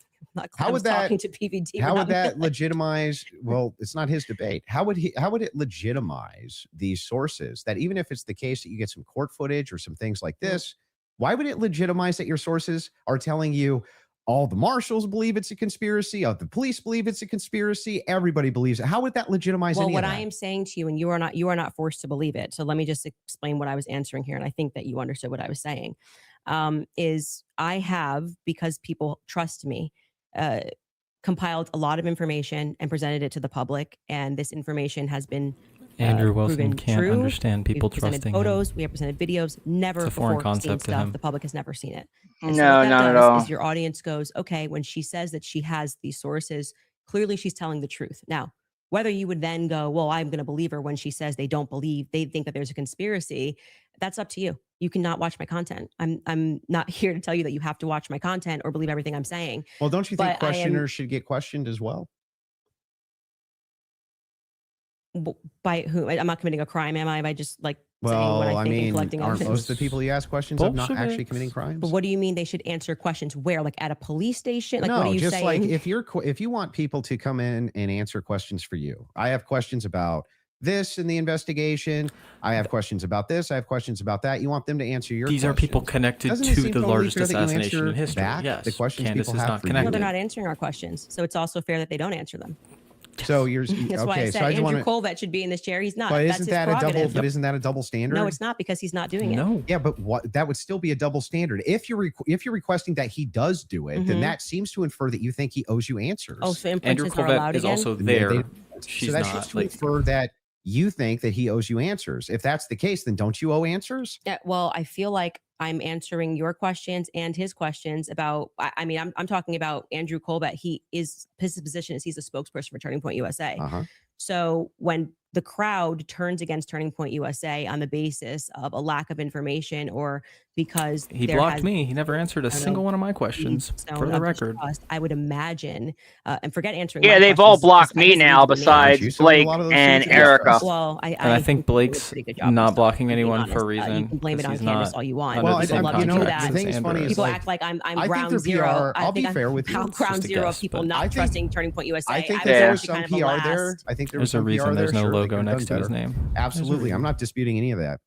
How would that, talking to PVD how would that legitimize, well, it's not his debate. How would it legitimize these sources that even if it's the case that you get some court footage or some things like this, why would it legitimize that your sources are telling you all the marshals believe it's a conspiracy, all the police believe it's a conspiracy, everybody believes it? How would that legitimize any what of I that? am saying to you, and you are not forced to believe it. So let me just explain what I was answering here, and I think that you understood what I was saying. Is I have, because people trust me, compiled a lot of information and presented it to the public, and this information has been Andrew Wilson proven can't true. understand people We've presented trusting photos, him. we have presented videos, never It's a foreign before seen concept to stuff. him. The public has never seen it. And No, so what that not at does all. is your audience goes, okay, when she says that she has these sources, clearly she's telling the truth. Now, whether you would then go, well, I'm going to believe her when she says they think that there's a conspiracy, that's up to you. You cannot watch my content. I'm not here to tell you that you have to watch my content or believe everything I'm saying. Well, don't you think But I am- questioners should get questioned as well? By who? I'm not committing a crime, am I? By just like saying what Well, I I think and mean, collecting aren't evidence. most of the people you ask questions of not actually Bolsheviks. committing crimes? But what do you mean they should answer questions where? Like at a police station? Like no, what are you just saying? like if you want people to come in and answer questions for you. I have questions about this in the investigation. I have questions about this. I have questions about that. You want them to answer your These questions. are people connected Doesn't it to seem the totally largest fair that you assassination in answer history. back Yes, the questions Candace people is have not for you? No, connected. they're not answering our questions. So it's also fair that they don't answer them. So you're That's why I okay. said So I just Andrew want Colbert should be in this chair. He's not. But That's isn't his that a double? prerogative. But isn't that a double standard? No, it's not, because he's not doing it. No. Yeah, but what that would still be a double standard. If you're requesting that he does do it, then Mhm. that seems to infer that you think he owes you answers. Oh, so Andrew inferences are Colbert allowed is again? also They- there. so She's that not. seems to Like, infer that you think that he owes you answers. If that's the case, then don't you owe answers? Yeah, well, I feel like I'm answering your questions and his questions about. I mean, I'm talking about Andrew Colbert. His position is he's a spokesperson for Turning Point USA. Uh-huh. So when the crowd turns against Turning Point USA on the basis of a lack of information, or because he there blocked has me. He never answered a I don't single know, one of my questions. zone For the of record. distrust, I would imagine, and forget answering. Yeah, my they've all questions, 'cause blocked I me just need now to be named. Aren't you besides still in a Blake lot of those and things? Erica. Well, And I think Blake's not blocking anyone for a You reason. can blame it 'cause on he's Candace not all you want. under Well, the People same love to do contract that. the thing as is funny Andrew is, People like, act like I'm I think ground they're zero. PR. I I'll think be I'm fair with you. ground just a zero guess, of people but- not I think- trusting Turning Point USA. I think was that there was actually some kind of a PR there. last- I think there There's was a some reason PR there's there. no Sure, they logo could have next done to his better. name. There's a Absolutely, I'm reason. not disputing any of that.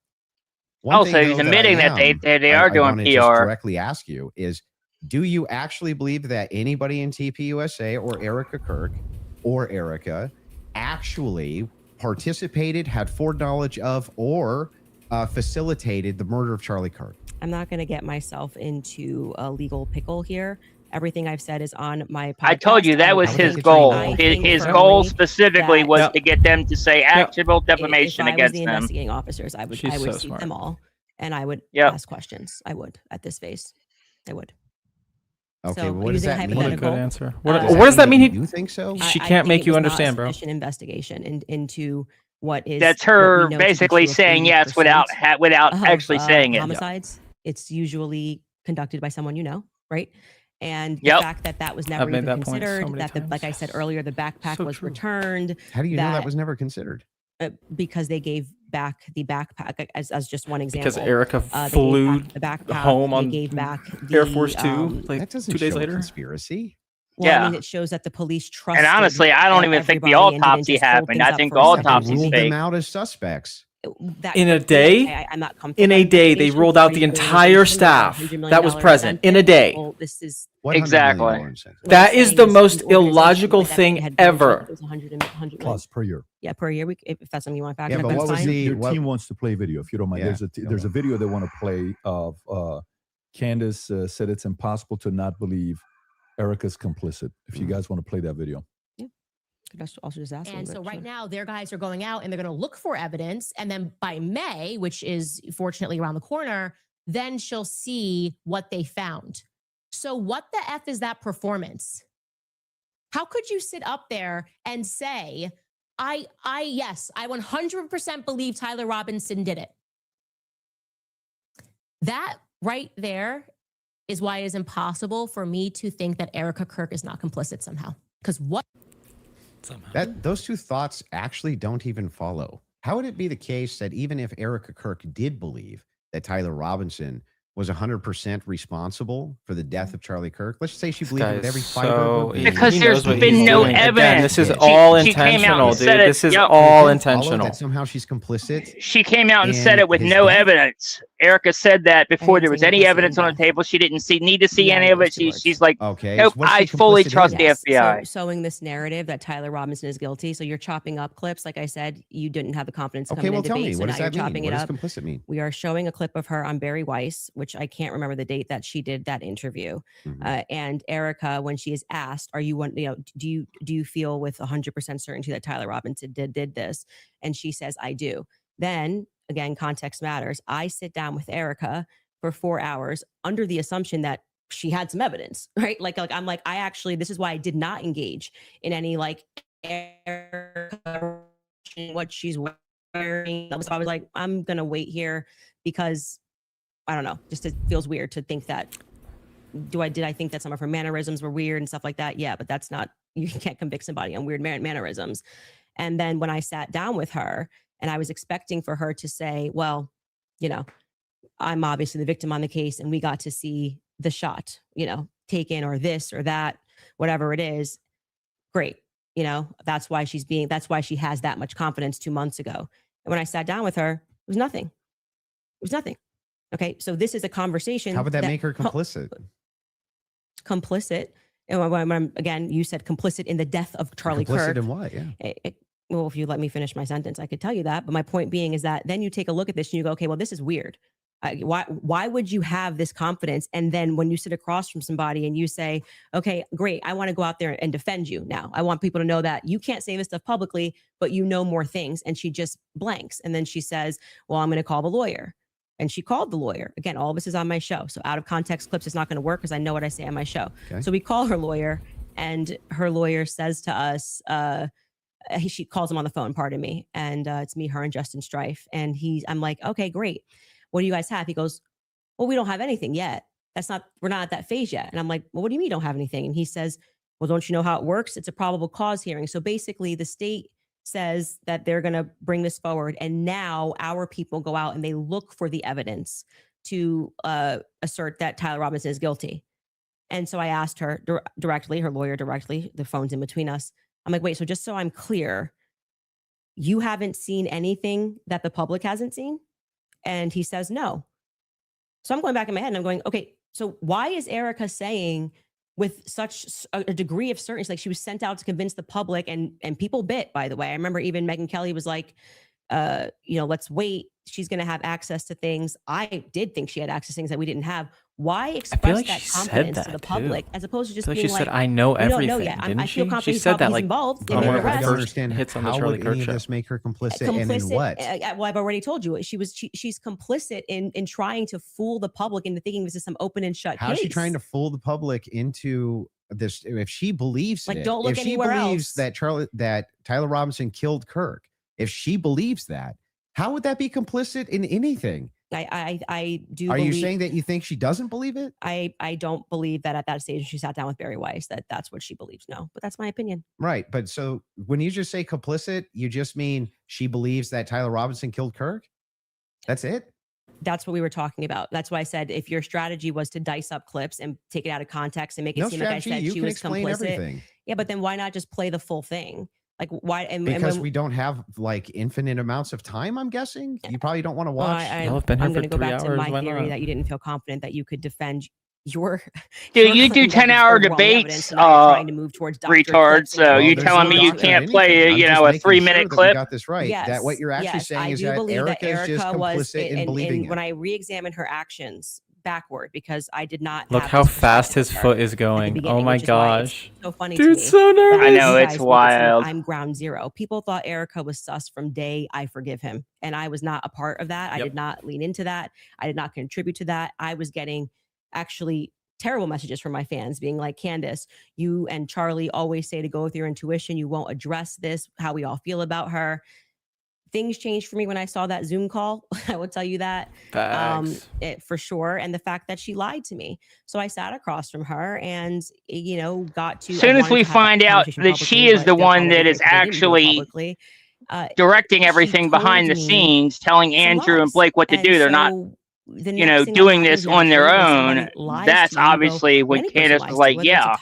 One Oh, thing, so he's though, that admitting I that they am, are I doing wanna just PR. directly ask you is, do you actually believe that anybody in TPUSA or Erica Kirk or Erica actually participated, had foreknowledge of, or facilitated the murder of Charlie Kirk? I'm not going to get myself into a legal pickle here. Everything I've said is on my podcast. I told you that was How would that his get you goal. involved? His goal specifically that- was Yep. to get them to say actionable If defamation I was against the them. investigating officers, I would She's so see smart. them all, and I would Yep. ask questions. I would at this phase. I would. Okay, So, what does using that mean? What a good hypothetical, answer. What, uh, what does that mean? You think so? She I can't think make it you was not understand, bro. sufficient investigation into what is. That's what we her know to be basically true of saying yes 80% without of, actually saying it. homicides. It's usually conducted by someone you know, right? And the Yep. fact that that was never I've made even that point so considered, many that the, like I times. said earlier, the backpack So was true. returned How do you know that that- was never considered? because they gave back the backpack as just one example. Because Erica They gave flew back the backpack, home they on gave back Air the, Force Two, like That doesn't 2 days show later. conspiracy. Well, I Yeah. mean, it shows that the police trusted. And honestly, I don't even think the everybody and didn't autopsy just hold happened. things I up think for the a They second. autopsy's ruled fake. them out as suspects. That In a could be, day? I'm not comfortable. In a with that day, they investigation. ruled out Are the you doing an entire investigation with a staff $100 million that was present in a day. Well, this is What $100 million Exactly. incentive? what That I'm is saying the is most an organization illogical like that thing had budget, ever. it was 100 million. Plus per year. Yeah, per year. If that's something you want to fact Yeah, check, but that's what was fine. the- Your what- team wants to play video, if you don't mind. Yeah, There's a video they want to play of Candace said it's impossible to not believe Erica's complicit. If you guys want to play that video. Could also just ask them, And but so right sure. now, their guys are going out and they're going to look for evidence. And then by May, which is fortunately around the corner, then she'll see what they found. So what the F is that performance? How could you sit up there and say, yes, I 100% believe Tyler Robinson did it. That right there is why it is impossible for me to think that Erica Kirk is not complicit somehow. Because what? Those two thoughts actually don't even follow. How would it be the case that even if Erica Kirk did believe that Tyler Robinson was 100% responsible for the death of Charlie Kirk, let's say she believed it with every fiber of her being. Because he there's knows what been he's no doing. Again, evidence. this is She- all she came out and intentional, said dude. it. This is Yep. all It doesn't follow intentional. that somehow she's complicit. She came out and said in it with his no death? evidence. Erica said that before there didn't was say any complicit evidence in on the death. table. She didn't need to see Yeah, any of those it. two words. She's like, Okay. nope, so what's I she fully complicit trust in? the Yes, FBI. So sowing this narrative that Tyler Robinson is guilty. So you're chopping up clips. Like I said, you didn't have the confidence to Okay, come well, in tell debate. me, So what now does you're that mean? chopping What it does up. complicit mean? We are showing a clip of her on Barry Weiss, which I can't remember the date that she did that interview. Mhm. And Erica, when she is asked, "Are you one? You know, do you feel with 100% certainty that Tyler Robinson did this?" And she says, "I do." Then again, context matters. I sit down with Erica for 4 hours under the assumption that she had some evidence, right? Like I'm like, I actually, this is why I did not engage in any like Erica, what she's wearing. So I was like, I'm gonna wait here because I don't know, just it feels weird to think that. Did I think that some of her mannerisms were weird and stuff like that? Yeah, but that's not, you can't convict somebody on weird mannerisms. And then when I sat down with her and I was expecting for her to say, well, you know, I'm obviously the victim on the case and we got to see the shot, you know, taken or this or that, whatever it is. Great. You know, that's why she has that much confidence 2 months ago. And when I sat down with her, it was nothing. It was nothing. Okay. So this is a conversation. How would that make her complicit? Complicit And again, you said complicit in the death of Charlie Kirk. Complicit in what? Yeah. Well, if you let me finish my sentence, I could tell you that. But my point being is that then you take a look at this and you go, okay, well, this is weird. Why would you have this confidence? And then when you sit across from somebody and you say, okay, great, I want to go out there and defend you now. I want people to know that you can't say this stuff publicly, but you know more things. And she just blanks. And then she says, well, I'm going to call the lawyer. And she called the lawyer. Again, all of this is on my show. So out of context clips is not going to work because I know what I say on my show. Okay. So we call her lawyer, and her lawyer says to us, she calls him on the phone, pardon me. And it's me, her, and Justin Strife. And I'm like, okay, great. What do you guys have? He goes, well, we don't have anything yet. We're not at that phase yet. And I'm like, well, what do you mean you don't have anything? And he says, well, don't you know how it works? It's a probable cause hearing. So basically the state says that they're going to bring this forward. And now our people go out and they look for the evidence to assert that Tyler Robinson is guilty. And so I asked her directly, her lawyer directly, the phone's in between us. I'm like, wait, so just so I'm clear, you haven't seen anything that the public hasn't seen? And he says no. So I'm going back in my head and I'm going, okay, so why is Erica saying with such a degree of certainty, like she was sent out to convince the public, and people bit, by the way. I remember even Megyn Kelly was like, let's wait. She's going to have access to things. I did think she had access to things that we didn't have. Why express like that she confidence said to the that, public too. as opposed to just I feel like being she like, said, I know we don't everything. know yet. Didn't I feel she? confident She he's said that he's like involved. They on made one an of her I arrest. don't first understand hits on the how Charlie would Kirk any of show. this make her complicit, and in what? Well, I've already told you she's complicit in trying to fool the public into thinking this is some open and shut How case. is she trying to fool the public into this? If she believes Like, it, don't look if she anywhere believes else. that Tyler Robinson killed Kirk, if she believes that, how would that be complicit in anything? I do. Are you believe, saying that you think she doesn't believe it? I don't believe that at that stage she sat down with Barry Weiss that's what she believes. No, but that's my opinion. Right. But so when you just say complicit, you just mean she believes that Tyler Robinson killed Kirk? That's it? That's what we were talking about. That's why I said if your strategy was to dice up clips and take it out of context and make it No seem like I strategy. said You she can was explain complicit. everything. Yeah, but then why not just play the full thing? Like why? Because we don't have like infinite amounts of time, I'm guessing. You probably don't want to watch. I'm going to go back to my theory that you didn't feel confident that you could defend your. Dude, you do 10-hour debates, retard. So you telling me you can't play, a 3-minute clip? We got this right. Yes, that what you're actually yes, saying I is do that believe that Erica is just Erica was complicit in believing it. when I re-examined her actions backward, because I did not. Look have how this fast his perspective foot is going. beginning, Oh my which is why it's gosh. so funny Dude, to me. so nervous. I know, You it's guys make it seem like wild. I'm ground zero. People thought Erica was sus from day I forgive him, and I was not a part of that. I did not lean into that. I did not contribute to that. I was getting actually terrible messages from my fans being like, Candace, you and Charlie always say to go with your intuition. You won't address this, how we all feel about her. Things changed for me when I saw that Zoom call. I will tell you that for sure. And the fact that she lied to me. So I sat across from her and, got to. As soon as we find out that she is the one that is actually directing everything behind the scenes, telling Andrew and Blake what to do, they're not, doing this on their own. That's obviously when Candace was like, yeah,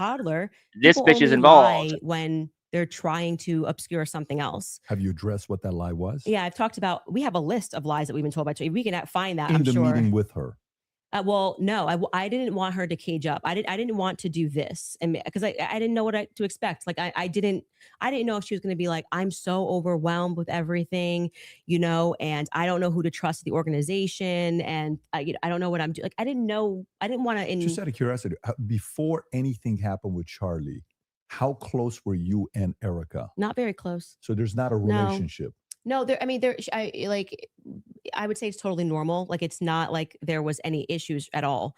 this bitch is involved. When they're trying to obscure something else. Have you addressed what that lie was? Yeah, I've talked about, we have a list of lies that we've been told by Charlie. We can find that, I'm sure. In the meeting with her. Well, no, I didn't want her to cage up. I didn't want to do this, and because I didn't know what to expect. Like I didn't know if she was going to be like, I'm so overwhelmed with everything, and I don't know who to trust the organization, and I don't know what I'm doing. Like I didn't know. I didn't want to. Just out of curiosity, before anything happened with Charlie, how close were you and Erica? Not very close. So there's not a relationship. No, I would say it's totally normal. Like it's not like there was any issues at all.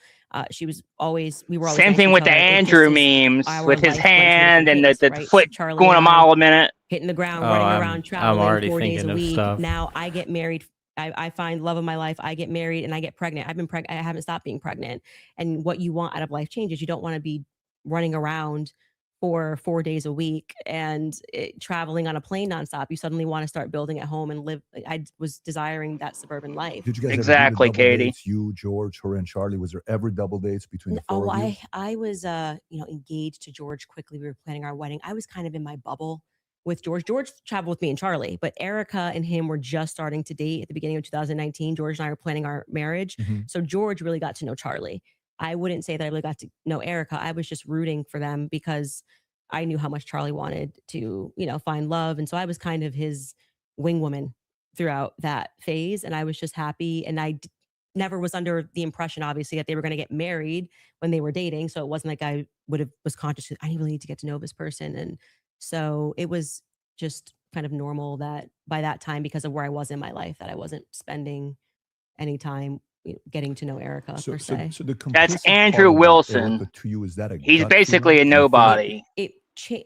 We were always same thing with the Andrew memes with his hand and the foot going a mile a minute, hitting the ground, running around, traveling I'm already 4 days a week. stuff. Now I get married. I find love of my life. I get married and I get pregnant. I've been pregnant. I haven't stopped being pregnant. And what you want out of life changes. You don't want to be running around for 4 days a week and traveling on a plane nonstop. You suddenly want to start building at home and live. I was desiring that suburban life. Did you guys exactly, ever do double Katie? Dates, you, George, her, and Charlie. Was there ever double dates between the four of you? I was engaged to George quickly. We were planning our wedding. I was kind of in my bubble with George. George traveled with me and Charlie, but Erica and him were just starting to date at the beginning of 2019. George and I were planning our marriage. So George really got to know Charlie. I wouldn't say that I really got to know Erica. I was just rooting for them because I knew how much Charlie wanted to, find love. And so I was kind of his wing woman throughout that phase. And I was just happy. And I never was under the impression, obviously, that they were going to get married when they were dating. So it wasn't like I was conscious that I really need to get to know this person. And so it was just kind of normal that by that time, because of where I was in my life, that I wasn't spending any time getting to know Erica per se. So the That's complicit Andrew part about Wilson. Erica to you, is that a He's gut basically feeling? a nobody. It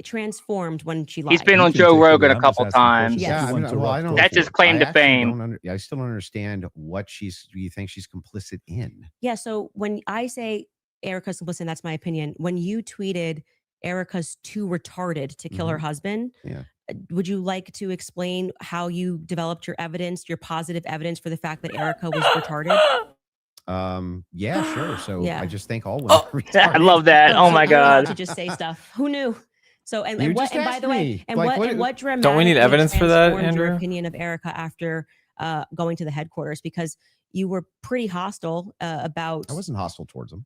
transformed when she lied. He's been on can Joe take it Rogan away. a I'm couple just asking times. questions. Yes. You want to rough go That's for his it. claim to actually fame. I still don't understand what you think she's complicit in. Yeah. So when I say Erica's complicit, that's my opinion. When you tweeted Erica's too retarded to kill her husband, Yeah. would you like to explain how you developed your evidence, your positive evidence for the fact that Erica was retarded? Yeah, sure. So Yeah. I just think all women are I retarded. love that. Oh my I'm allowed to God. just say stuff. Who knew? So and You what just and by asked the way, me. and Like, what and what dramatically Don't we need evidence for that, transformed your Andrew? opinion of Erica after going to the headquarters, because you were pretty hostile about. I wasn't hostile towards them.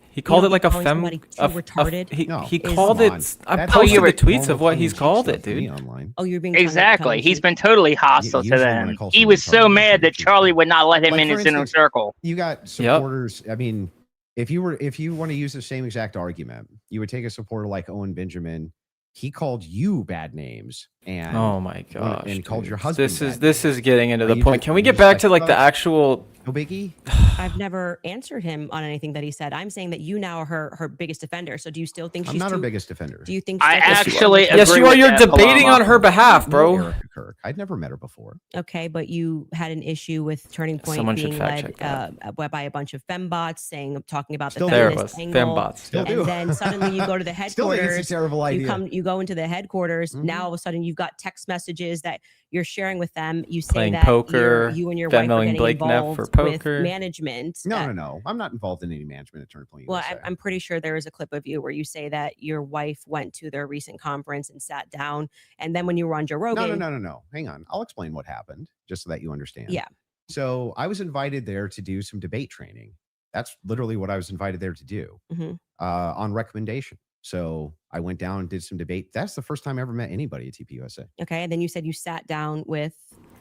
He called it like a calling fem. somebody too retarded He No. called Come on. it. I That's posted like the tweets of normal what he's tongue-in-cheek called it, stuff to me dude. online. Oh, you're being Exactly. He's been totally hostile to Usually when I them. call He someone was so retarded, mad that it's Charlie would not let him Like, in for his inner instance, circle. You got supporters. I mean, if you want to use the same exact argument, you would take a supporter like Owen Benjamin. He called you bad names and Oh my gosh! and called your dude. husband. This is getting into Are the you point. just- Can we you get just back to like the about- actual? No biggie. I've never answered him on anything that he said. I'm saying that you now are her biggest defender. So do you still think I'm she's not her too, biggest defender. Do you think I she's actually Yes, agree you are. with You're that, debating Paloma. on her behalf, No, bro. Erica Kirk. I'd never met her before. okay? But you had an issue with Turning Point Someone should being fact led check by a bunch of fembots talking about the Still There it feminist was. angle. Fembots. Still And do. then suddenly you go to the Still think it's headquarters. a terrible idea. You go into the headquarters. Mhm. Now all of a sudden you've got text messages that you're sharing with them. You say Playing that poker, you and your wife are Venmoing getting Blake Neff involved for poker. with management. No. I'm not involved in any management at Turning Point. Well, USA. I'm pretty sure there is a clip of you where you say that your wife went to their recent conference and sat down, and then when you were on Joe Rogan, No. Hang on. I'll explain what happened just so that you understand. Yeah. So I was invited there to do some debate training. That's literally what I was invited there to do on recommendation. So I went down and did some debate. That's the first time I ever met anybody at TPUSA. okay, and then you said you sat down with.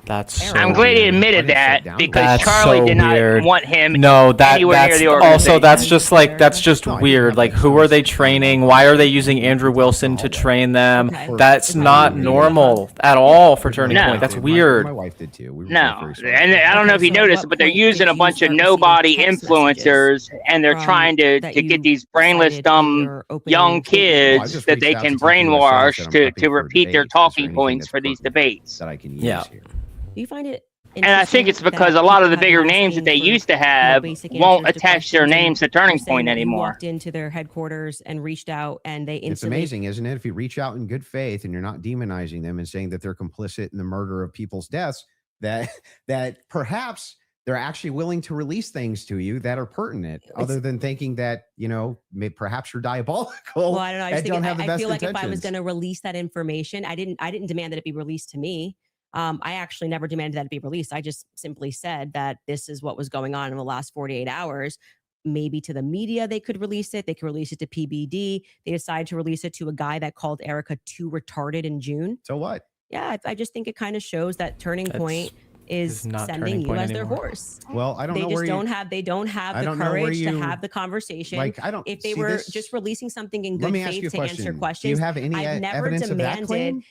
That's so I'm I'm glad he weird. admitted I didn't sit that down because That's Charlie so did not weird. want him No, anywhere near that's the also organization. that's just No, I didn't weird. have Like, that who are they conversation. training? Why are they using Andrew Wilson to train them? Okay. That's It's not weird. normal at all for Turning No. Point. That's My weird. wife did too. We were No, both very and sorry. I don't know if you Okay, so at noticed, what but they're point did using a you bunch of start receiving nobody text influencers, and they're from- trying to that get you these brainless, cited in dumb your opening young statement? Well, I kids just that reached they out can to TPUSA and brainwash said I'm to prepping for a repeat their debate. Is there talking anything points that's for these pertinent debates. that I can use Yeah. here? Do you find it? And I think it's interesting because that a lot of the people have bigger been names that they asking for, used to have basic won't answers to attach their questions, and names to Turning you're saying Point that you anymore. walked into their headquarters and reached out, and they It's instantly. amazing, isn't it? If you reach out in good faith and you're not demonizing them and saying that they're complicit in the murder of people's deaths, that perhaps they're actually willing to release things to you that are pertinent, other than thinking that, perhaps you're diabolical. Well, I don't know. I, and just don't think, have the I best feel like if I was intentions. going to release that information, I didn't demand that it be released to me. I actually never demanded that it be released. I just simply said that this is what was going on in the last 48 hours. Maybe to the media, they could release it. They could release it to PBD. They decided to release it to a guy that called Erica too retarded in June. So what? Yeah, I just think it kind of shows that Turning Point is not sending Turning you Point as their anymore. horse. Well, I don't They know just where you, don't have I the don't know where courage to you- have the conversation. like, I don't If they see were this- just releasing something in Let good me ask you faith a to answer question. questions, Do you have any I've never evidence of that demanded. claim?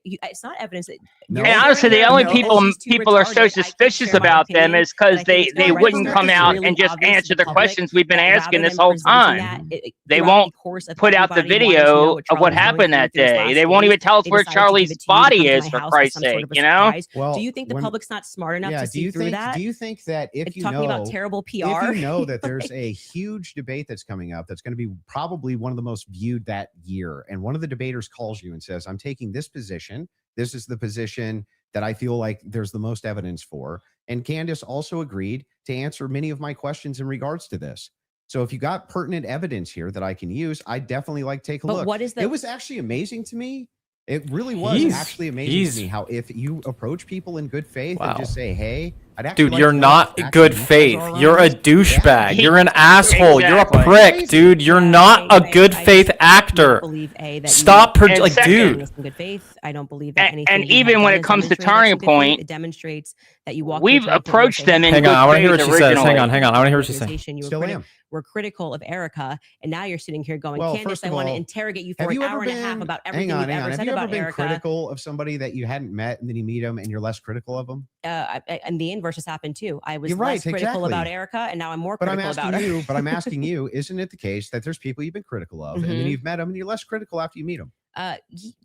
It's not evidence. That No. And honestly, the only people she's too people are so retarded. I can suspicious share my about them opinion, is because but I think it's they more wouldn't registered come because out really and just obvious to answer the the public questions we've been that asking rather this than whole presenting time. that, They throughout won't the course of put out the everybody wanting to know video what of what Charlie was happened going that through this day. last They won't days. even tell us They where decided to give Charlie's it to you to body come to is, my for house as Christ's some sort sake, of a you know? surprise. Well, Do you think the when- public's not smart enough Yeah. to Do see you through think? that? Do you think that if It's you talking know about terrible PR. if you know that there's a huge debate that's coming up that's going to be probably one of the most viewed that year, and one of the debaters calls you and says, I'm taking this position, this is the position that I feel like there's the most evidence for, and Candace also agreed to answer many of my questions in regards to this. So if you got pertinent evidence here that I can use, I definitely like take a But look. what is the- It was actually amazing to me. It really was He's- actually amazing he's- to me how if you approach people in good faith Wow. and just say, hey, actually Dude, like you're to know not exactly good what those faith. are You're a around. douchebag. Yeah. You're an asshole. Exactly. You're a prick, dude. You're not a good faith actor. Believe that Stop, And like, second- dude. in good faith. I don't believe that anything. And you have even when done it has comes to demonstrated turning in good faith. point, It demonstrates that you walk. we've approached them in Hang good on, I want to hear what faith she says. Hang originally. on, hang on. I want to hear what she's saying. You Still am. were critical of Erica, and now you're sitting here going, Well, Candace, first I of want to all, interrogate you for have an you hour ever and a half been? about everything Hang on, you've hang on. ever Have said you ever about been Erica. critical of somebody that you hadn't met, and then you meet them, and you're less critical of them? And the inverse has happened too. I was You're less right, critical about exactly. Erica, and now I'm more But I'm critical asking about her. you. But I'm asking you. Isn't it the case that there's people you've been critical of, and then Mhm. you've met them, and you're less critical after you meet them?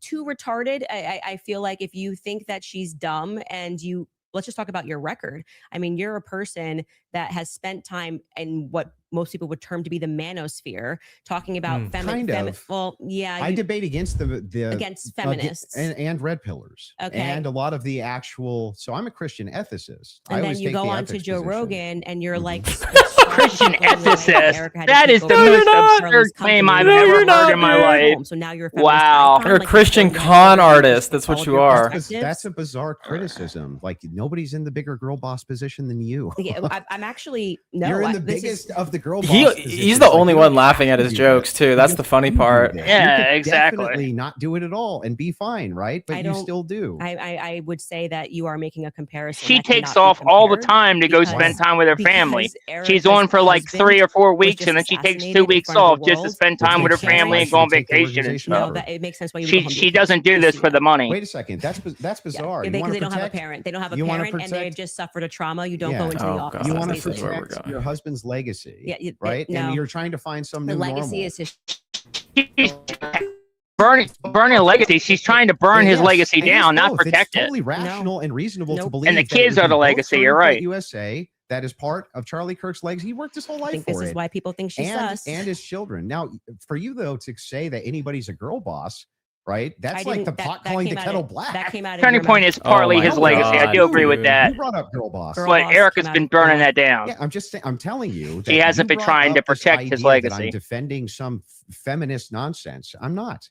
Too retarded. I feel like if you think that she's dumb and you, let's just talk about your record. I mean, you're a person that has spent time in what most people would term to be the manosphere, talking about Kind of. Well, yeah, I debate against the against feminists. and red pillars, Okay. and a lot of the actual. So I'm a Christian ethicist. I And then always you take go the on to ethics Joe position. Rogan, and you're like Christian ethicist. That is the most absurd claim I've No, ever you're not, heard in my dude. life. So now you're a Wow. You're a Christian con artist. That's what you are. That's a bizarre criticism. Like nobody's in the bigger girl boss position than you. Yeah, I'm actually no. You're in the this is- biggest of the girl boss. He's positions. the Like, only you one don't laughing have at to his do jokes that. too. That's the funny part. You Yeah, could exactly. Definitely not do it at all and be fine, right? But I you don't- still do. I would say that you are making a comparison. She that takes cannot off be all the compared time to go because- spend time with her family. because She's Erica's on for like husband 3 or 4 was weeks, just and then she takes 2 assassinated in weeks front of off the just to world. spend time with her Which makes family sense and go on why she would take the vacation and organization stuff. No, that it makes sense why you would go home to She a doesn't do to this see for that. the money. Wait a second. That's bizarre. Yeah, You because want they to don't have a protect. parent. They don't have a you wanna parent, and they've protect- just suffered a trauma. You don't Yeah. go into the Oh, office. God. You want to This is where we're protect going. your husband's legacy, Yeah, right? no. And you're trying to find some The new legacy normal. is his. Burning a legacy. She's trying to burn his Yes, legacy and it's down, not both. protect It's totally rational and reasonable to Nope. believe. And the that kids it are would the be both legacy, you're serving to right. USA, that is part of Charlie Kirk's legacy. He worked his whole I life think for this is it. why people think she's and, sus. and his children. Now, for you though, to say that anybody's a girl boss, right? That's I like the didn't- pot that calling the came out kettle of- black. That came out of Turning your point mouth. is partly Oh my his legacy. I do God, agree with dude. that. You brought up girl boss. Girl But boss Erica's came out been of your burning mouth. that down. Yeah, I'm just saying. I'm telling you, She that hasn't you been brought trying to up this protect his idea that legacy. I'm defending some feminist nonsense. I'm not.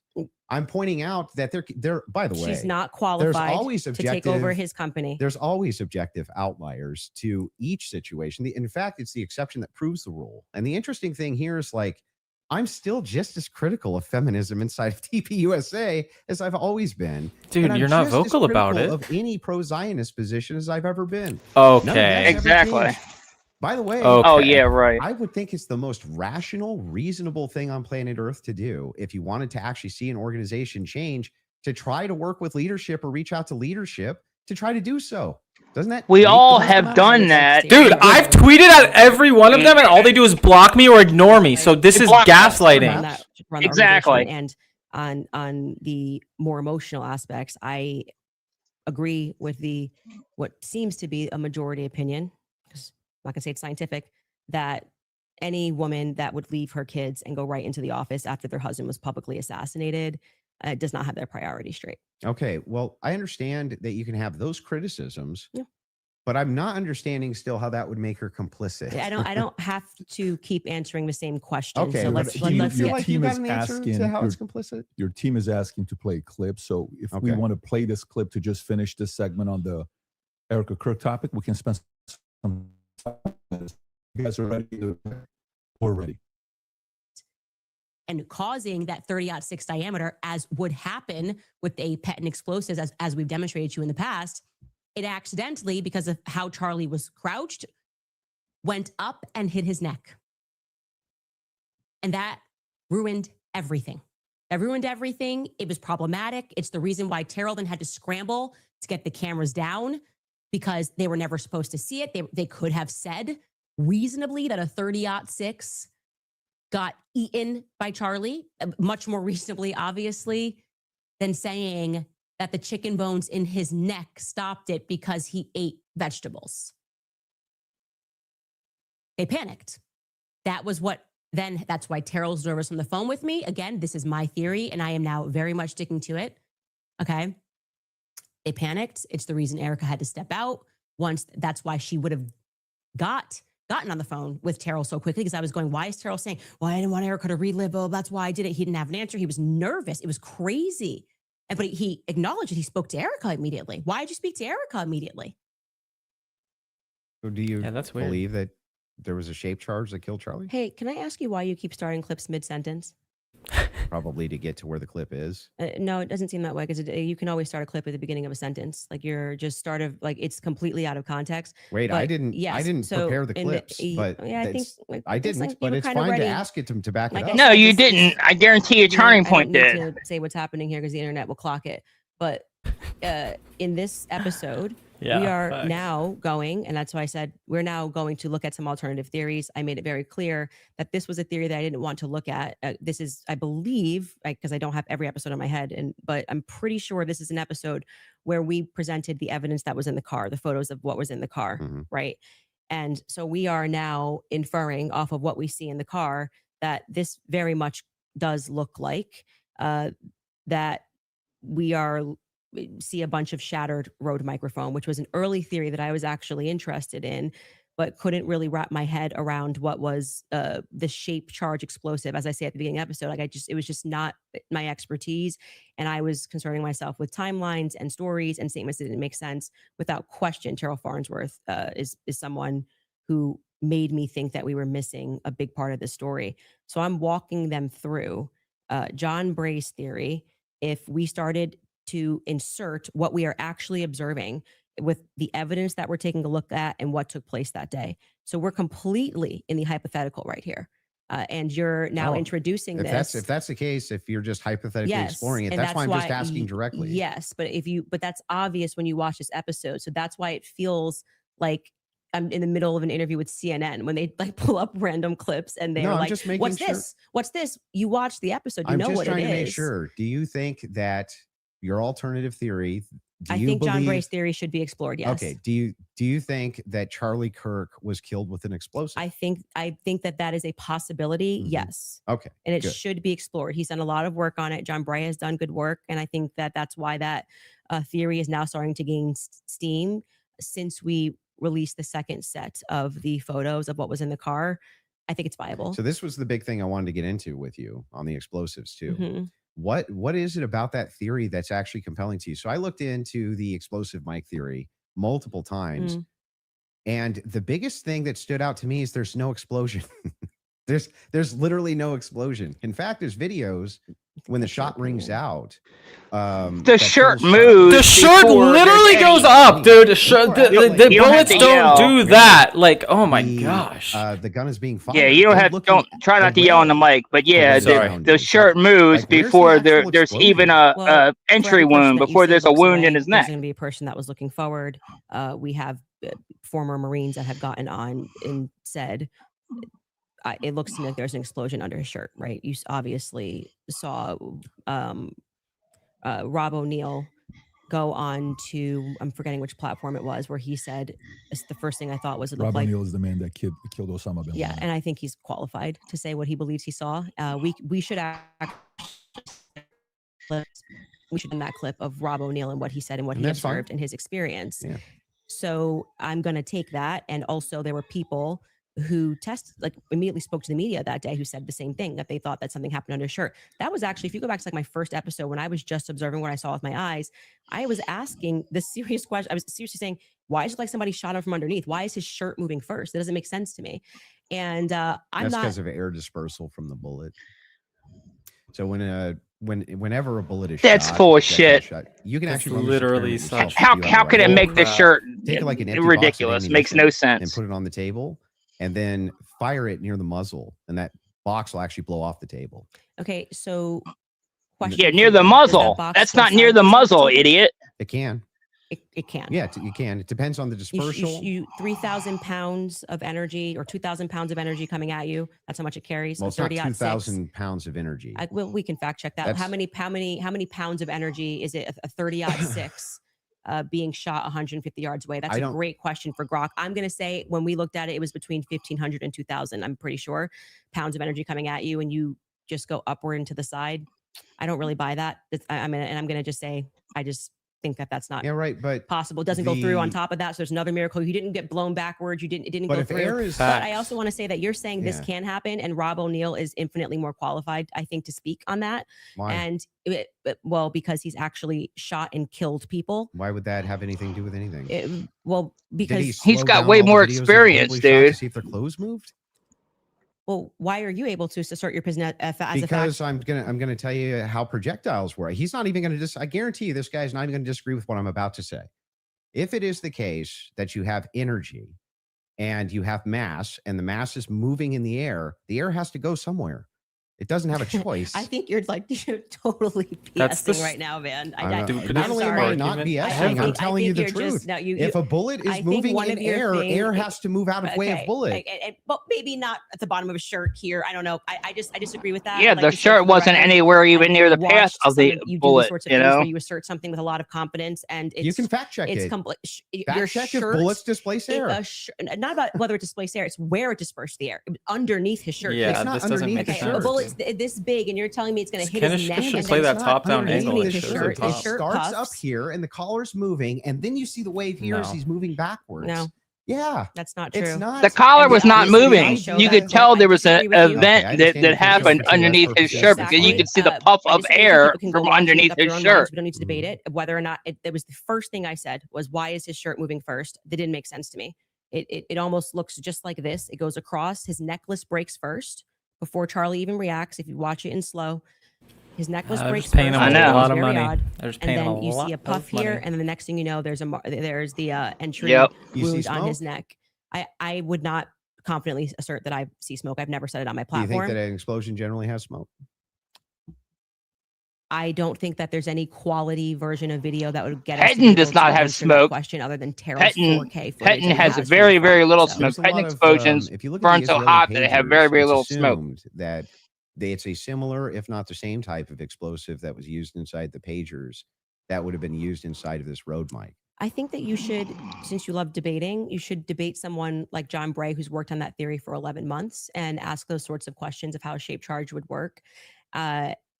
I'm pointing out that they're. By the way, She's not qualified always to take over objective- his company. There's always objective outliers to each situation. In fact, it's the exception that proves the rule. And the interesting thing here is like, I'm still just as critical of feminism inside of TPUSA as I've always been. Dude, And I'm you're not just as vocal about critical it. Of any pro-Zionist position as I've ever been. None of that's Okay. ever Exactly. changed. By the way, Okay. Oh yeah, right. I would think it's the most rational, reasonable thing on planet Earth to do if you wanted to actually see an organization change, to try to work with leadership or reach out to leadership to try to do so. Doesn't that? We make the all most have amount of done sense? that. Dude, I've tweeted at every one of them, and all they do is block me or ignore me. So this You is block us. gaslighting. Run the Exactly. organization. And on the more emotional aspects, I agree with the what seems to be a majority opinion, because I'm not gonna say it's scientific, that any woman that would leave her kids and go right into the office after their husband was publicly assassinated does not have their priorities straight. Okay, well, I understand that you can have those criticisms, Yeah. but I'm not understanding still how that would make her complicit. I don't have to keep answering the same question. Okay, so but let's do you let's feel get like you got an answer to how it's complicit? Your team is asking to play a clip. So if we Okay. want to play this clip to just finish this segment on the Erica Kirk topic, we can spend some time. You guys are ready? We're ready. and causing that 30-06 diameter, as would happen with the patent explosives, as we've demonstrated to you in the past, it accidentally, because of how Charlie was crouched, went up and hit his neck. And that ruined everything. That ruined everything. It was problematic. It's the reason why Terrell then had to scramble to get the cameras down, because they were never supposed to see it. They could have said reasonably that a 30-06 got eaten by Charlie, much more reasonably, obviously, than saying that the chicken bones in his neck stopped it because he ate vegetables. They panicked. That was what then, that's why Terrell's nervous on the phone with me. Again, this is my theory, and I am now very much sticking to it. Okay. They panicked. It's the reason Erica had to step out. Once, that's why she would have gotten on the phone with Terrell so quickly, because I was going, why is Terrell saying, well, I didn't want Erica to relive. Oh, that's why I did it. He didn't have an answer. He was nervous. It was crazy. But he acknowledged that he spoke to Erica immediately. Why did you speak to Erica immediately? So do you that's weird. believe that there was a shape charge that killed Charlie? Hey, can I ask you why you keep starting clips mid-sentence? Probably to get to where the clip is. No, it doesn't seem that way because you can always start a clip at the beginning of a sentence. Like you're just it's completely out of context. Wait, I didn't. Yes, I didn't so prepare the in clips, but yeah, I think I didn't. like, but you were it's kinda fine ready. to ask it to back Like it I up. No, said, you this is- didn't. I guarantee you, know, Turning I Point don't need did. to say what's happening here because the internet will clock it. But in this episode, we Yeah, are facts. now going, and that's why I said we're now going to look at some alternative theories. I made it very clear that this was a theory that I didn't want to look at. This is, I believe, because I don't have every episode in my head, but I'm pretty sure this is an episode where we presented the evidence that was in the car, the photos of what was in the car, right? And so we are now inferring off of what we see in the car that this very much does look like that we see a bunch of shattered Rode microphone, which was an early theory that I was actually interested in, but couldn't really wrap my head around what was the shape charge explosive. As I say at the beginning of the episode, it was just not my expertise. And I was concerning myself with timelines and stories and statements that didn't make sense. Without question, Terrell Farnsworth is someone who made me think that we were missing a big part of the story. So I'm walking them through John Bray's theory. If we started to insert what we are actually observing with the evidence that we're taking a look at and what took place that day. So we're completely in the hypothetical right here. And you're now introducing this. If that's the case, if you're just hypothetically exploring it, and that's why I'm just asking directly. Yes, but that's obvious when you watch this episode. So that's why it feels like I'm in the middle of an interview with CNN when they like pull up random clips and they're like, just making "What's sure. this? What's this?" You watch the episode, you I'm know just what it trying is. to make sure. Do you think that your alternative theory? I think John Bray's theory should be explored. Yes. Okay. Do you think that Charlie Kirk was killed with an explosive? I think that is a possibility. Yes. Okay. And it good. should be explored. He's done a lot of work on it. John Bray has done good work, and I think that that's why that theory is now starting to gain steam since we released the second set of the photos of what was in the car. I think it's viable. So this was the big thing I wanted to get into with you on the explosives too. Mm-hmm. What is it about that theory that's actually compelling to you? So I looked into the explosive mic theory multiple times, and the biggest thing that stood out to me is there's no explosion. There's literally no explosion. In fact, there's videos when the shot rings out. The shirt moves. The shirt literally goes up, dude. The bullets don't do that. Like, oh my gosh. The gun is being fired. Yeah, you don't try not to yell on the mic, but yeah, the shirt moves before there's even a entry wound, before there's a wound in his neck. There's going to be a person that was looking forward. We have former Marines that have gotten on and said, it looks to me like there's an explosion under his shirt, right? You obviously saw Rob O'Neill go on to, I'm forgetting which platform it was, where he said, it's the first thing I thought was it looked Rob like. O'Neill is the man that killed Osama bin Laden. Yeah, and I think he's qualified to say what he believes he saw. We should in that clip of Rob O'Neill and what he said and what he observed and his experience. Yeah. So I'm going to take that. And also there were people who immediately spoke to the media that day who said the same thing, that they thought that something happened under his shirt. That was actually, if you go back to like my first episode, when I was just observing what I saw with my eyes, I was asking the serious question. I was seriously saying, why is it like somebody shot him from underneath? Why is his shirt moving first? That doesn't make sense to me. And That's because of air dispersal from the bullet. So whenever a bullet is that's full of shit. You can actually literally how could it make the shirt take like an ridiculous? Makes no sense. And put it on the table and then fire it near the muzzle, and that box will actually blow off the table. Okay, so yeah, near the muzzle. That's not near the muzzle, idiot. It can. It can. Yeah, you can. It depends on the dispersal. You 3,000 pounds of energy or 2,000 pounds of energy coming at you. That's how much it carries. Well, it's not 2,000 pounds of energy. Well, we can fact check that. How many pounds of energy is it? A 30-6 being shot 150 yards away. That's a great question for Grok. I'm going to say when we looked at it, it was between 1,500 and 2,000. I'm pretty sure pounds of energy coming at you, and you just go upward and to the side. I don't really buy that. I'm going to just say think that that's not but possible. It doesn't go through on top of that. So there's another miracle. You didn't get blown backwards. It didn't go through. But I also want to say that you're saying this can happen, and Rob O'Neill is infinitely more qualified, I think, to speak on that. Why? And well, because he's actually shot and killed people. Why would that have anything to do with anything? Because he's got way more experience, dude. To see if their clothes moved. Well, why are you able to assert your position as a fact? Because I'm gonna tell you how projectiles work. He's not even gonna I guarantee you, this guy's not even gonna disagree with what I'm about to say. If it is the case that you have energy and you have mass, and the mass is moving in the air has to go somewhere. It doesn't have a choice. I think you're totally BSing right now, man. Not only am I not BSing, I'm telling you the truth. If a bullet is moving in air has to move out of way of bullet. But maybe not at the bottom of a shirt here. I don't know. I disagree with that. Yeah, the shirt wasn't anywhere even near the path of the bullet. You know, where you assert something with a lot of confidence, and you can fact check it. Your check if bullets displace air. Not about whether it displaced air; it's where it dispersed the air. Underneath his shirt. Yeah, it's not underneath the shirt. A bullet's this big, and you're telling me it's going to hit his neck. Should play that top-down angle. His shirt starts up here, and the collar's moving, and then you see the wave here as he's moving backwards. No. Yeah, that's not true. It's not. The collar was not moving. You could tell there was an event that happened underneath his shirt because you could see the puff of air from underneath his shirt. We don't need to debate it. Whether or not it was the first thing I said was, why is his shirt moving first? That didn't make sense to me. It almost looks just like this. It goes across. His necklace breaks first before Charlie even reacts. If you watch it in slow, his necklace breaks first. I know. A lot of money. And then you see a puff here, and then the next thing you know, there's the entry wound on his neck. I would not confidently assert that I see smoke. I've never said it on my platform. Do you think that an explosion generally has smoke? I don't think that there's any quality version of video that would get Pettin does not have smoke. Question other than Terrell's 4K footage. Pettin has very, very little smoke. Pettin explosions burn so hot that they have very, very little smoke. That it's a similar, if not the same type of explosive that was used inside the pagers that would have been used inside of this road mic. I think that you should, since you love debating, you should debate someone like John Bray, who's worked on that theory for 11 months, and ask those sorts of questions of how a shaped charge would work.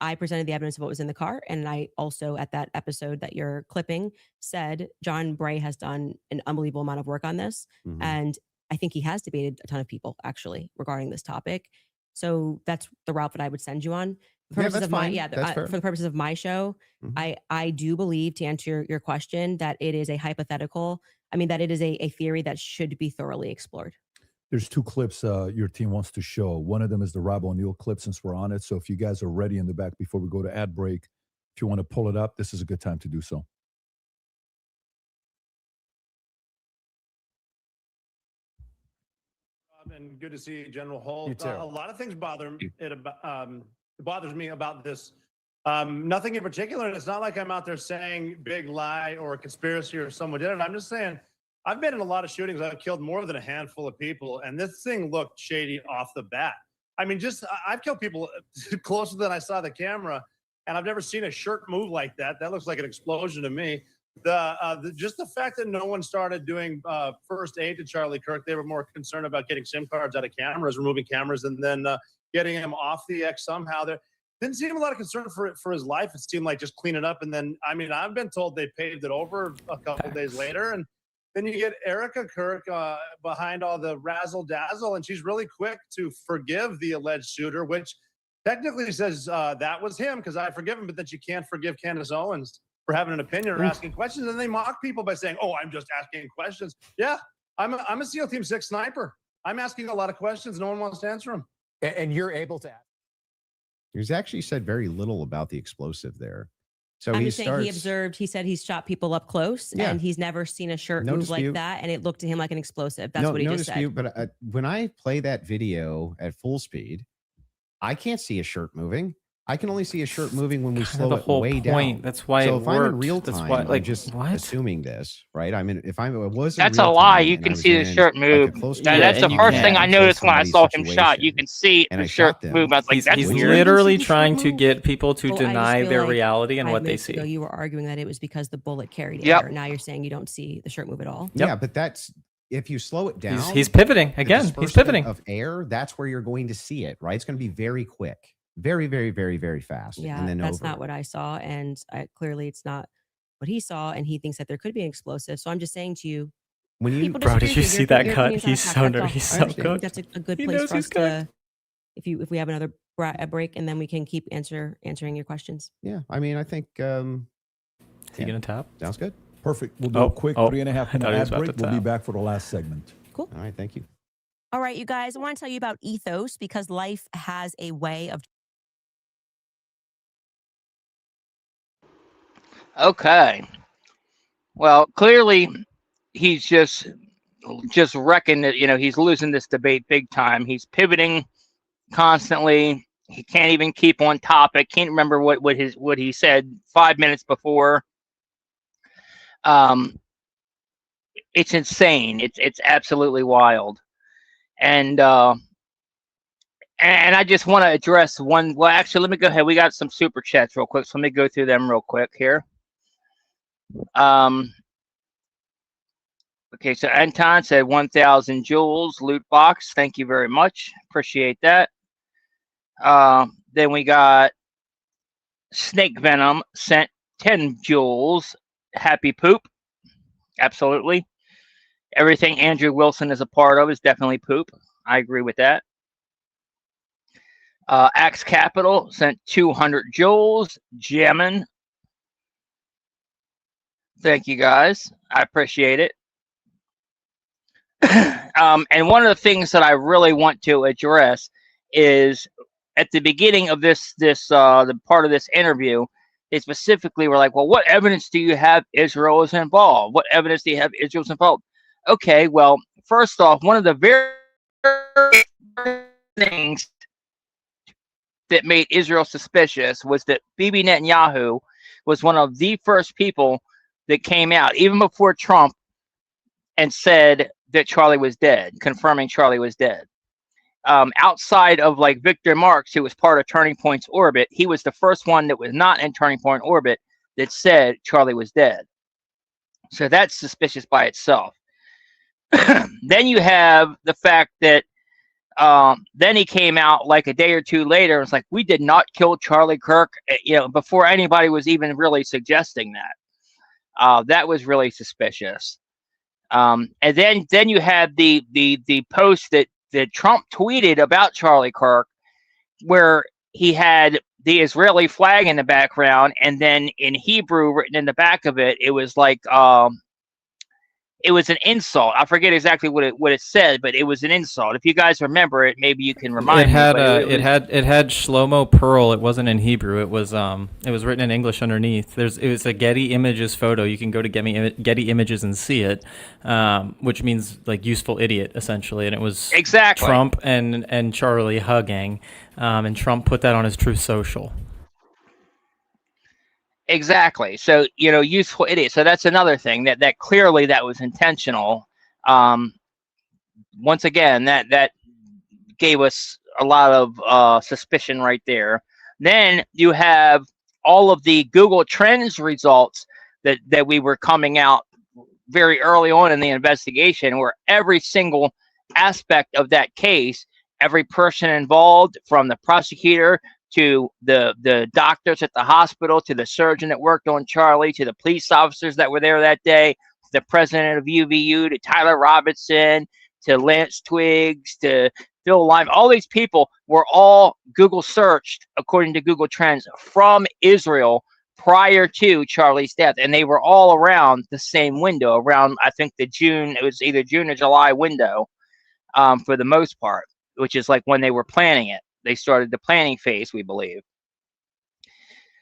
I presented the evidence of what was in the car. And I also, at that episode that you're clipping, said John Bray has done an unbelievable amount of work on this. Mm-hmm. And I think he has debated a ton of people actually regarding this topic. So that's the route that I would send you on. For the purposes of my show, mm-hmm. I do believe, to answer your question, that it is a hypothetical. I mean, that it is a theory that should be thoroughly explored. There's two clips your team wants to show. One of them is the Rob O'Neill clip, since we're on it. So if you guys are ready in the back before we go to ad break, if you want to pull it up, this is a good time to do so. And good to see you, General Holt. A lot of things bother me. It bothers me about this. Nothing in particular. And it's not like I'm out there saying big lie or conspiracy or someone did it. I'm just saying, I've been in a lot of shootings. I've killed more than a handful of people, and this thing looked shady off the bat. I mean, I've killed people closer than I saw the camera, and I've never seen a shirt move like that. That looks like an explosion to me. Just the fact that no one started doing first aid to Charlie Kirk, they were more concerned about getting SIM cards out of cameras, removing cameras, and then getting him off the X somehow. There didn't seem a lot of concern for his life. It seemed like just clean it up, and then I mean, I've been told they paved it over a couple of days later, and then you get Erica Kirk behind all the razzle dazzle, and she's really quick to forgive the alleged shooter, which technically says that was him because I forgive him, but that you can't forgive Candace Owens for having an opinion or asking questions. And they mock people by saying, "Oh, I'm just asking questions." Yeah, I'm a SEAL Team 6 sniper. I'm asking a lot of questions. No one wants to answer them. And you're able to ask. He's actually said very little about the explosive there. So I'm just saying he observed, he said he's shot people up close and he's never seen a shirt move like that. And it looked to him like an explosive. That's what he just said. But when I play that video at full speed, I can't see a shirt moving. I can only see a shirt moving when we slow it way down. That's why so it if worked. I'm in real time, I'm just assuming this, right? I mean, if I was that's a lie. You can see the shirt move. That's the first thing I noticed when I saw him shot. You can see the shirt move. I was like, he's literally trying to get people to deny their reality and what they see. You were arguing that it was because the bullet carried air. Now you're saying you don't see the shirt move at all. Yeah, but that's if you slow it down. He's pivoting again. He's pivoting of air. That's where you're going to see it, right? It's going to be very quick. Very, very, very, very fast. Yeah, and then that's not what I saw. And clearly it's not what he saw, and he thinks that there could be an explosive. So I'm just saying to you, When you, people Bro, disagree did you with see Your that cut? opinions are He's facts, so that's nerdy. all. He's I so understand. I think cooked. that's a good He place knows for he's us to, cooked. if we have another a break, and then we can keep answering your questions. yeah, I mean, I think Is he gonna tap? sounds good. Perfect. We'll do a quick 3.5 I thought minute he was ad about break. to We'll be tap. back for the last segment. Cool. All right, thank you. All right, you guys, I want to tell you about Ethos, because life has a way of. Okay. Well, clearly he's just wrecking it. He's losing this debate big time. He's pivoting constantly. He can't even keep on topic. Can't remember what he said 5 minutes before. It's insane. It's absolutely wild. And I just want to address one. Well, actually, let me go ahead. We got some super chats real quick, so let me go through them real quick here. Okay, so Anton said 1,000 joules loot box. Thank you very much. Appreciate that. Then we got Snake Venom sent 10 joules. Happy poop. Absolutely. Everything Andrew Wilson is a part of is definitely poop. I agree with that. Axe Capital sent 200 joules. Jamming. Thank you guys. I appreciate it. And one of the things that I really want to address is at the beginning of the part of this interview, they specifically were like, well, what evidence do you have Israel is involved? What evidence do you have Israel's involved? Okay, well, first off, one of the very things that made Israel suspicious was that Bibi Netanyahu was one of the first people that came out, even before Trump, and said that Charlie was dead, confirming Charlie was dead. Outside of like Victor Marx, who was part of Turning Point's orbit, he was the first one that was not in Turning Point orbit that said Charlie was dead. So that's suspicious by itself. Then you have the fact that then he came out like a day or two later and was like, we did not kill Charlie Kirk, before anybody was even really suggesting that. That was really suspicious. And then you had the post that Trump tweeted about Charlie Kirk, where he had the Israeli flag in the background, and then in Hebrew written in the back of it, it was like it was an insult. I forget exactly what it said, but it was an insult. If you guys remember it, maybe you can remind me. It had Shlomo Pearl. It wasn't in Hebrew. It was written in English underneath. It was a Getty Images photo. You can go to Getty Images and see it, which means like useful idiot essentially. And it was exactly Trump and Charlie hugging, and Trump put that on his Truth Social. Exactly. So, useful idiot. So that's another thing that clearly that was intentional. Once again, that gave us a lot of suspicion right there. Then you have all of the Google Trends results that we were coming out very early on in the investigation, where every single aspect of that case, every person involved, from the prosecutor to the doctors at the hospital, to the surgeon that worked on Charlie, to the police officers that were there that day, to the president of UVU, to Tyler Robinson, to Lance Twiggs, to Phil Lime, all these people were all Google searched according to Google Trends from Israel prior to Charlie's death, and they were all around the same window, around I think it was either June or July window, for the most part, which is like when they were planning it. They started the planning phase, we believe.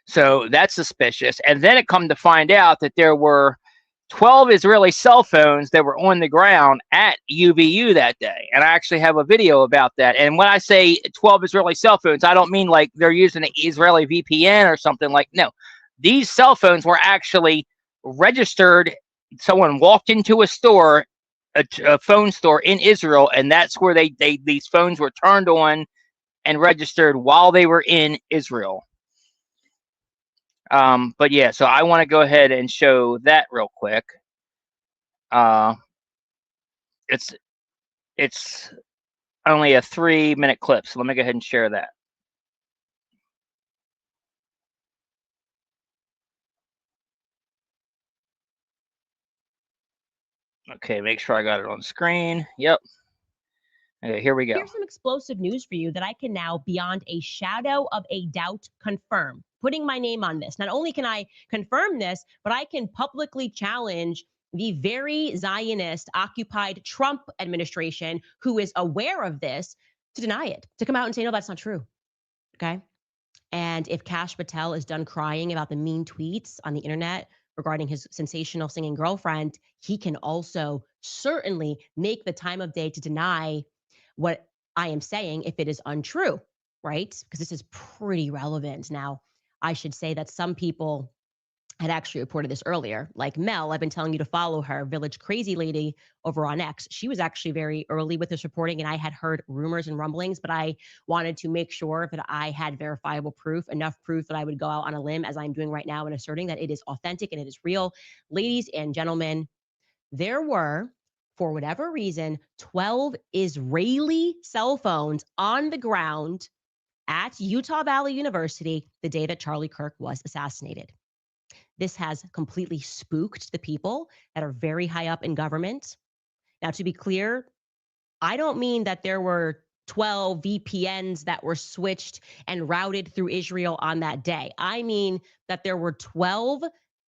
So that's suspicious. And then it come to find out that there were 12 Israeli cell phones that were on the ground at UVU that day. And I actually have a video about that. And when I say 12 Israeli cell phones, I don't mean like they're using an Israeli VPN or something like, no. These cell phones were actually registered. Someone walked into a store, a phone store in Israel, and that's where these phones were turned on and registered while they were in Israel. But yeah, so I want to go ahead and show that real quick. It's only a 3-minute clip, so let me go ahead and share that. Okay, make sure I got it on screen. Yep. Okay, here we go. Here's some explosive news for you that I can now, beyond a shadow of a doubt, confirm. Putting my name on this. Not only can I confirm this, but I can publicly challenge the very Zionist occupied Trump administration, who is aware of this, to deny it, to come out and say, no, that's not true. Okay. And if Kash Patel is done crying about the mean tweets on the internet regarding his sensational singing girlfriend, he can also certainly make the time of day to deny what I am saying if it is untrue, right? Because this is pretty relevant. Now, I should say that some people had actually reported this earlier. Like Mel, I've been telling you to follow her, Village Crazy Lady over on X. She was actually very early with this reporting, and I had heard rumors and rumblings, but I wanted to make sure that I had verifiable proof, enough proof that I would go out on a limb, as I'm doing right now, and asserting that it is authentic and it is real. Ladies and gentlemen, there were, for whatever reason, 12 Israeli cell phones on the ground at Utah Valley University the day that Charlie Kirk was assassinated. This has completely spooked the people that are very high up in government. Now, to be clear, I don't mean that there were 12 VPNs that were switched and routed through Israel on that day. I mean that there were 12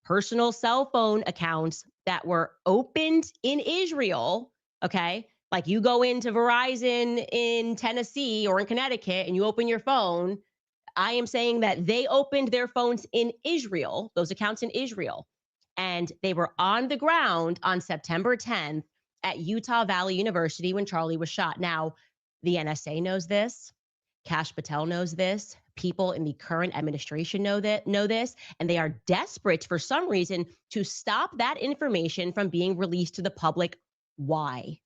personal cell phone accounts that were opened in Israel, okay? Like you go into Verizon in Tennessee or in Connecticut and you open your phone. I am saying that they opened their phones in Israel, those accounts in Israel, and they were on the ground on September 10th at Utah Valley University when Charlie was shot. Now, the NSA knows this. Kash Patel knows this. People in the current administration know this, and they are desperate for some reason to stop that information from being released to the public. Why?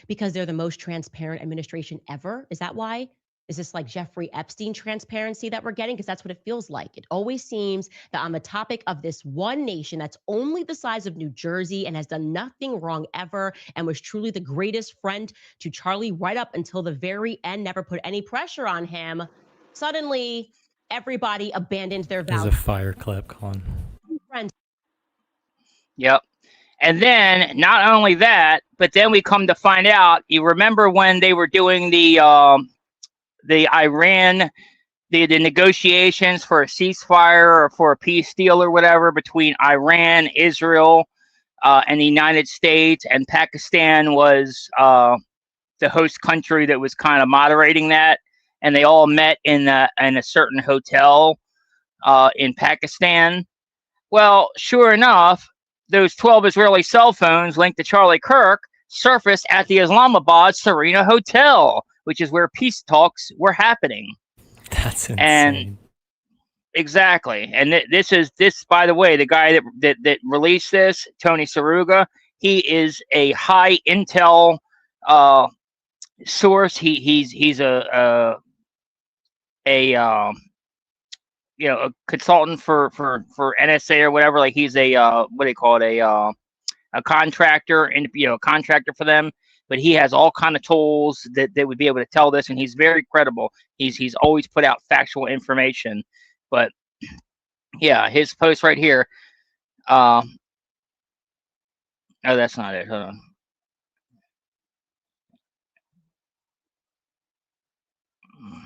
Because they're the most transparent administration ever? Is that why? Is this like Jeffrey Epstein transparency that we're getting? Because that's what it feels like. It always seems that on the topic of this one nation that's only the size of New Jersey and has done nothing wrong ever and was truly the greatest friend to Charlie right up until the very end, never put any pressure on him, suddenly everybody abandoned their There's values. a fire clip, Colin. Friends. Yep. And then not only that, but then we come to find out. You remember when they were doing the Iran, the negotiations for a ceasefire or for a peace deal or whatever between Iran, Israel, and the United States, and Pakistan was the host country that was kind of moderating that, and they all met in a certain hotel in Pakistan. Well, sure enough, those 12 Israeli cell phones linked to Charlie Kirk surfaced at the Islamabad Serena Hotel, which is where peace talks were happening. That's insane. And exactly. And this, by the way, the guy that released this, Tony Saruga, he is a high intel source. He's a consultant for NSA or whatever. Like he's a what do they call it, a contractor, and a contractor for them. But he has all kind of tools that would be able to tell this, and he's very credible. He's always put out factual information. But yeah, his post right here. Oh, that's not it. Hold on.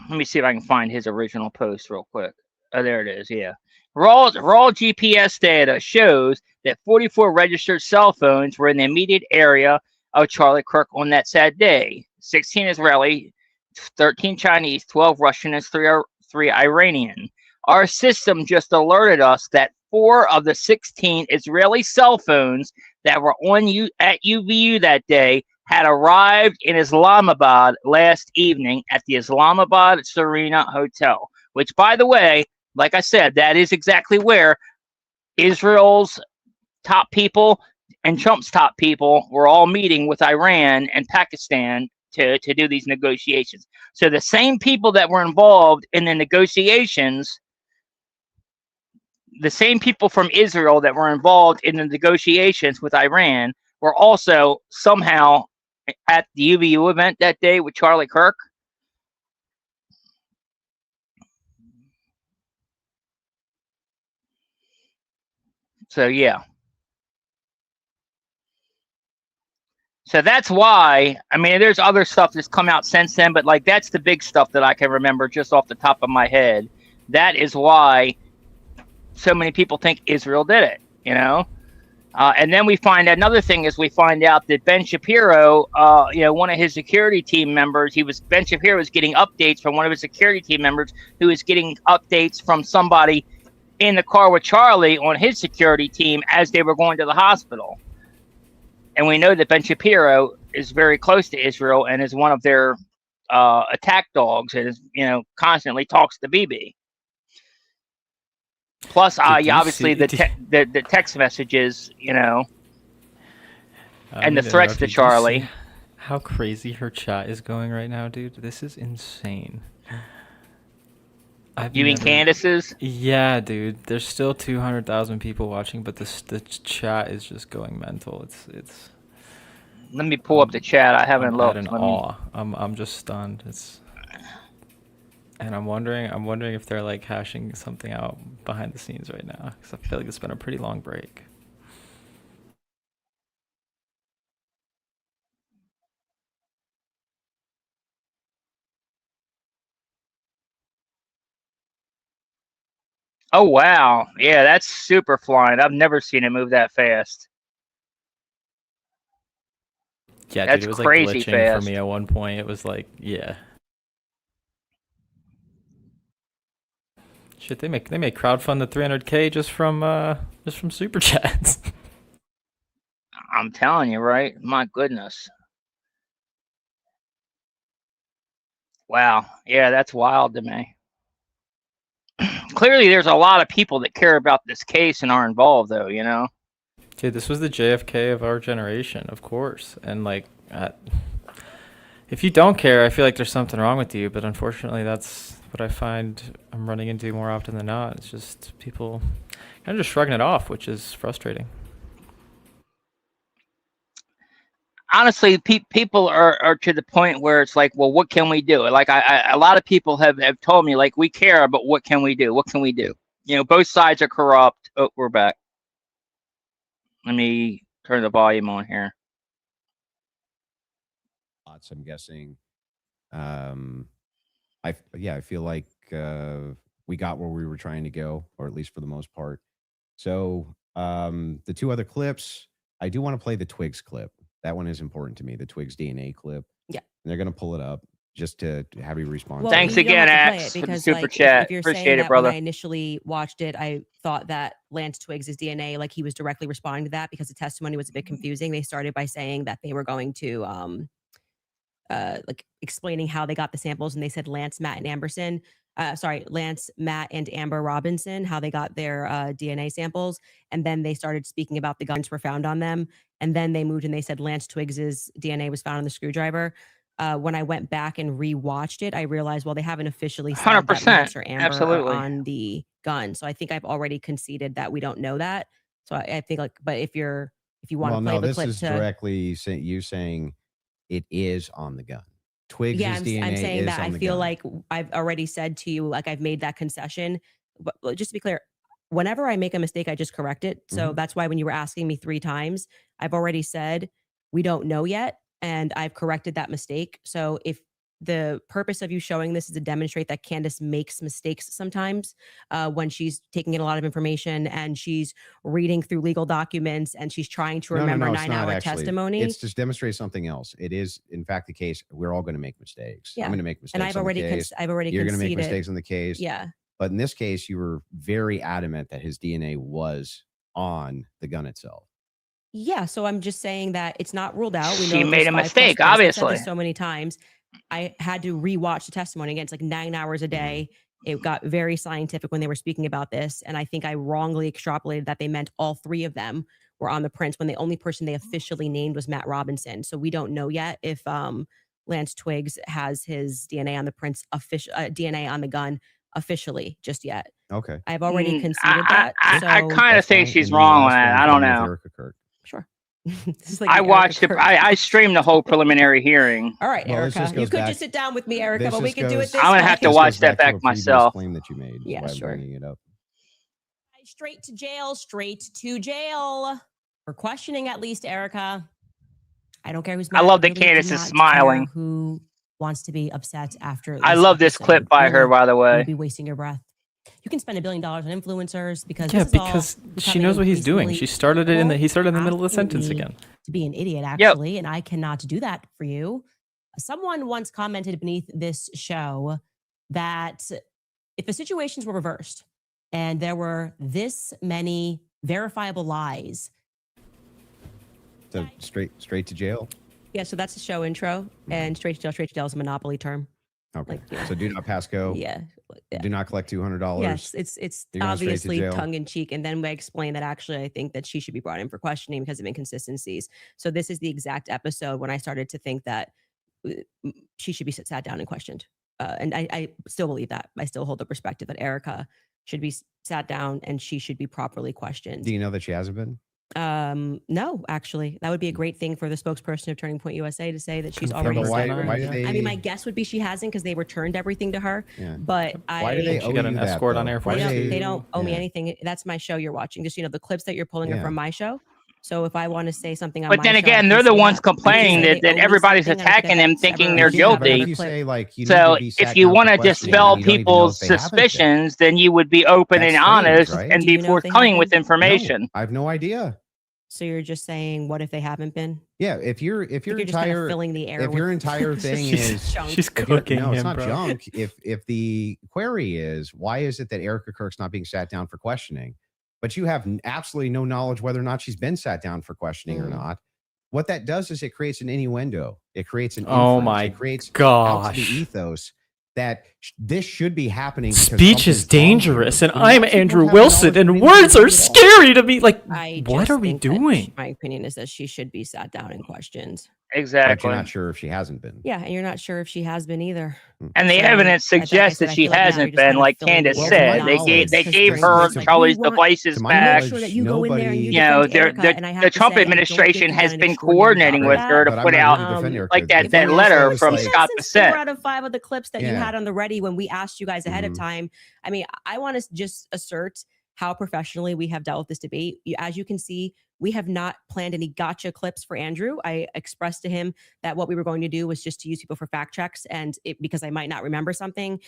Let me see if I can find his original post real quick. Oh, there it is. Yeah. Raw GPS data shows that 44 registered cell phones were in the immediate area of Charlie Kirk on that sad day. 16 Israeli, 13 Chinese, 12 Russian, and 3 Iranian. Our system just alerted us that 4 of the 16 Israeli cell phones that were at UVU that day had arrived in Islamabad last evening at the Islamabad Serena Hotel, which, by the way, like I said, that is exactly where Israel's top people and Trump's top people were all meeting with Iran and Pakistan to do these negotiations. So the same people that were involved in the negotiations, the same people from Israel that were involved in the negotiations with Iran were also somehow at the UVU event that day with Charlie Kirk. So yeah. So that's why, I mean, there's other stuff that's come out since then, but like that's the big stuff that I can remember just off the top of my head. That is why so many people think Israel did it, you know? And then we find another thing is we find out that Ben Shapiro, you know, one of his security team members, Ben Shapiro was getting updates from one of his security team members who was getting updates from somebody in the car with Charlie on his security team as they were going to the hospital. And we know that Ben Shapiro is very close to Israel and is one of their attack dogs, and is, you know, constantly talks to Bibi. Plus, obviously the text messages, you know, and the threats to Charlie. How crazy her chat is going right now, dude. This is insane. You mean Candace's? Yeah, dude. There's still 200,000 people watching, but the chat is just going mental. It's. Let me pull up the chat. I haven't looked. I'm in awe. I'm just stunned. And I'm wondering if they're like hashing something out behind the scenes right now, because I feel like it's been a pretty long break. Oh wow, yeah, that's super flying. I've never seen it move that fast. Yeah, that's dude, it was crazy like glitching fast for me at one point. It was like, yeah. Shit, they make crowdfund the 300K just from super chats. I'm telling you, right? My goodness. Wow, yeah, that's wild to me. Clearly, there's a lot of people that care about this case and are involved, though. You know. Dude, this was the JFK of our generation, of course. And like, if you don't care, I feel like there's something wrong with you. But unfortunately, that's what I find I'm running into more often than not. It's just people kind of just shrugging it off, which is frustrating. Honestly, people are to the point where it's like, well, what can we do? Like, a lot of people have told me, like, we care, but what can we do? What can we do? You know, both sides are corrupt. Oh, we're back. Let me turn the volume on here. I'm guessing. I feel like we got where we were trying to go, or at least for the most part. So the two other clips, I do want to play the Twigs clip. That one is important to me, the Twigs DNA clip. Yeah. And they're going to pull it up just to have you respond. Well, Thanks you don't again, have to play Axe, it for the because, super like, chat. if you're Appreciate saying it, that brother. when I initially watched it, I thought that Lance Twigs' DNA, like he was directly responding to that because the testimony was a bit confusing. They started by saying that they were going to like explaining how they got the samples, and they said Lance, Matt, and Lance, Matt, and Amber Robinson, how they got their DNA samples. And then they started speaking about the guns were found on them. And then they moved and they said Lance Twigs's DNA was found on the screwdriver. When I went back and rewatched it, I realized, well, they haven't officially said that 100%. Lance or Amber Absolutely. are on the gun. So I think I've already conceded that we don't know that. So I think, like, but if you want to play the this clip is directly you saying it is on the gun. Twigs' DNA I'm saying is that on I the feel gun. like I've already said to you, like I've made that concession. But just to be clear, whenever I make a mistake, I just correct it. So that's why when you were asking me 3 times, I've already said we don't know yet, and I've corrected that mistake. So if the purpose of you showing this is to demonstrate that Candace makes mistakes sometimes when she's taking in a lot of information and she's reading through legal documents and she's trying to remember 9-hour testimony. It's to demonstrate something else. It is, in fact, the case. We're all going to make mistakes. Yeah. I'm going to make mistakes. And I've already You're going to make mistakes in the case. Yeah. But in this case, you were very adamant that his DNA was on the gun itself. Yeah. So I'm just saying that it's not ruled out. We know She it was made a 5+ mistake, days. I've said obviously. this so many times. I had to rewatch the testimony again. It's like 9 hours a day. It got very scientific when they were speaking about this. And I think I wrongly extrapolated that they meant all 3 of them were on the prints when the only person they officially named was Matt Robinson. So we don't know yet if Lance Twigs has his DNA on the prints, DNA on the gun officially just yet. Okay. I've already conceded that. I kind of think she's wrong on that. I don't know. Sure. This is like I the watched Erica it. Kirk. I streamed the whole preliminary hearing. All right, Well, this Erica. just You goes could back- just sit down with me, Erica, This but we just could do it goes- this I'm gonna way. have to This watch goes that to a back previous myself. claim that you made. Yeah, Why I'm sure. bringing it up. Straight to jail, straight to jail. For questioning, at least, Erica. I don't care who's I mad. love that really do Candace is not care smiling. Who wants to be upset after I love this episode. clip by her, Really, by the you way. would be wasting your breath. You can spend $1 billion on influencers because Yeah, this is all because she becoming knows what he's doing. increasingly She started it in the. equal. He started in the middle of the Asking sentence me again. to be an idiot, actually, and I cannot do that for you. Someone once commented beneath this show that if the situations were reversed and there were this many verifiable lies. So straight to jail. Yeah, so that's the show intro, and straight to jail is a monopoly term. Okay. Like, yeah. So do not pass go. Yeah. Do not collect $200. Yes, it's You're going straight to obviously jail. tongue in cheek. And then we explain that actually I think that she should be brought in for questioning because of inconsistencies. So this is the exact episode when I started to think that she should be sat down and questioned. And I still believe that. I still hold the perspective that Erica should be sat down and she should be properly questioned. Do you know that she hasn't been? No, actually, that would be a great thing for the spokesperson of Turning Point USA to say that she's Yeah, already. but why said do they? I mean, my guess would be she hasn't because they returned everything to her. Yeah. But Why do they She owe got you an that, escort on though? Air Why Force. do they don't owe me yeah. anything. That's my show you're watching. Just the clips that you're pulling are Yeah. from my show. So if I want to say something on But my then show, I again, can they're the say ones that. complaining They that owe me everybody's something, and I could attacking them have thinking ever they're do that, Yeah, but but guilty. if you say like you So need to be sat if you down want for to questioning, dispel you don't even know people's if they haven't been. suspicions, then you would be open That's and strange, honest right? and Do be you know if they forthcoming have with been? information. No, I have no idea. So you're just saying, what if they haven't been? Yeah, if your You're just kind of entire filling the air. if your with entire thing is junk. She's if you're- cooking no, it's him, not bro. junk. If the query is why is it that Erica Kirk's not being sat down for questioning, but you have absolutely no knowledge whether or not she's been sat down for questioning or not. What that does is it creates an innuendo. It creates an Oh inference. my It creates out to gosh. the ethos that this should be happening. because Speech is something's wrong here. dangerous, and When I'm most people Andrew have no Wilson, knowledge of and anything words they are do at all. scary to me. Like, I what just are we think that doing? my opinion is that she should be sat down and questioned. But Exactly. you're not sure if she hasn't been. Yeah, and you're not sure if she has been either. And the So, evidence like I suggests said, that I she feel like now you're hasn't just been, kind of like filling the Candace air said. with They knowledge, gave because her it's like, Charlie's we want devices to my back. make sure that you go in there and you nobody- You know, defend Erica, and I have the to Trump say, I don't think administration you've has done an been extraordinary coordinating job with of her that. to But put I'm not out here to defend Erica. like that The thing letter is, from like- Scott Since 4 Bissett. out of 5 of the clips that you Yeah. had on the ready when we asked you guys ahead of Mhm. time. I mean, I want to just assert how professionally we have dealt with this debate. As you can see, we have not planned any gotcha clips for Andrew. I expressed to him that what we were going to do was just to use people for fact checks, and because I might not remember something,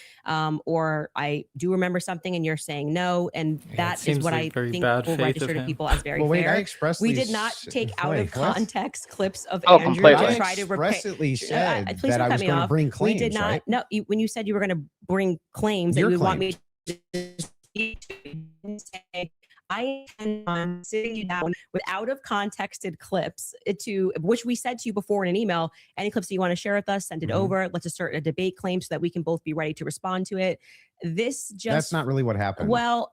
or I do remember something, and you're saying no, and Yeah, it that is seems what like I very think bad will faith register of to him. people as very Well, wait, I fair. expressly We did not take out of wait, what? context clips of Oh, Andrew completely. to I try to expressly said please that don't I cut was me going to off. bring claims. We did not. Right? No, when you said you were going to bring claims that Your you would want me claims. to say, I intend on sitting you down with out of contexted clips to which we said to you before in an email. Any clips that you want to share with us, send it Mhm. over. Let's assert a debate claim so that we can both be ready to respond to it. This just That's not really what happened. well.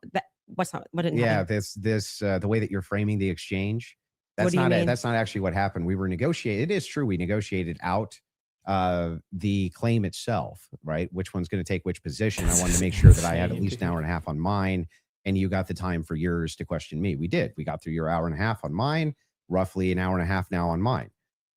What didn't yeah, happen? the way that you're framing the exchange. What That's do you not mean? that's not actually what happened. We were negotiating. It is true we negotiated out the claim itself, right? Which one's going to take which position. I wanted to make sure that I had at least an hour and a half on mine, and you got the time for yours to question me. We did. We got through your hour and a half on mine, roughly an hour and a half now on mine.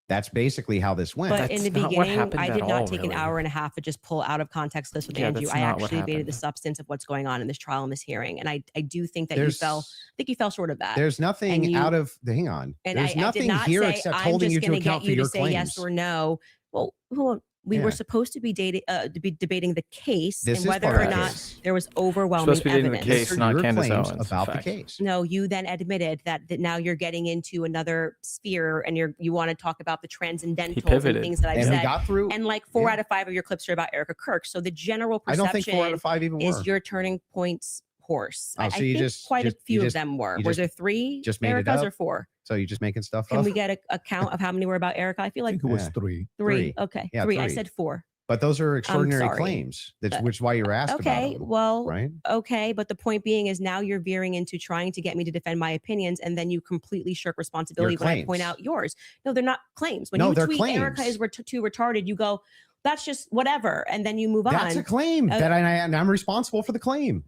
That's basically how this went. But in the That's not what beginning, happened I at did not all, take really. an hour and a half to just pull out of context this with Yeah, Andrew. that's I not what actually debated the happened. substance of what's going on in this trial and this hearing. And I do think that There's- I think you fell short of that. There's nothing And you- out of hang on. And There's I did nothing not here say, except I'm holding just you to gonna account get for you your to say claims. yes or no. Well, hold on. We were Yeah. supposed to be debating the case This and is whether part or of the not case. there was overwhelming Supposed to be debating the evidence. case, These are not your Candace claims Owens. about the Fact. case. No, you then admitted that now you're getting into another sphere and you want to talk about the transcendental and pivoted. things that I've And we said. got through. And like 4 Yeah. out of 5 of your clips are about Erica Kirk. So the general I perception don't think 4 out of 5 even were. is your turning points horse. Oh, I so you think just- quite just- a few you of just- them were. you Were just- there 3 just made it Ericas up? or 4? So you're just making stuff Can up. we get a count of how many were about Erica? I feel I like think it was Yeah. 3. 3. Okay, Yeah, 3. I 3. said 4. But those are extraordinary sorry. claims. That's But- which is why you're asked Okay, about them, well, right? okay, but the point being is now you're veering into trying to get me to defend my opinions, and then you completely shirk responsibility when I point claims. out yours. No, they're not claims. When No, you they're tweet Erica claims. is too retarded, you go, that's just whatever, and then you move That's on. a claim that and I'm responsible for the claim.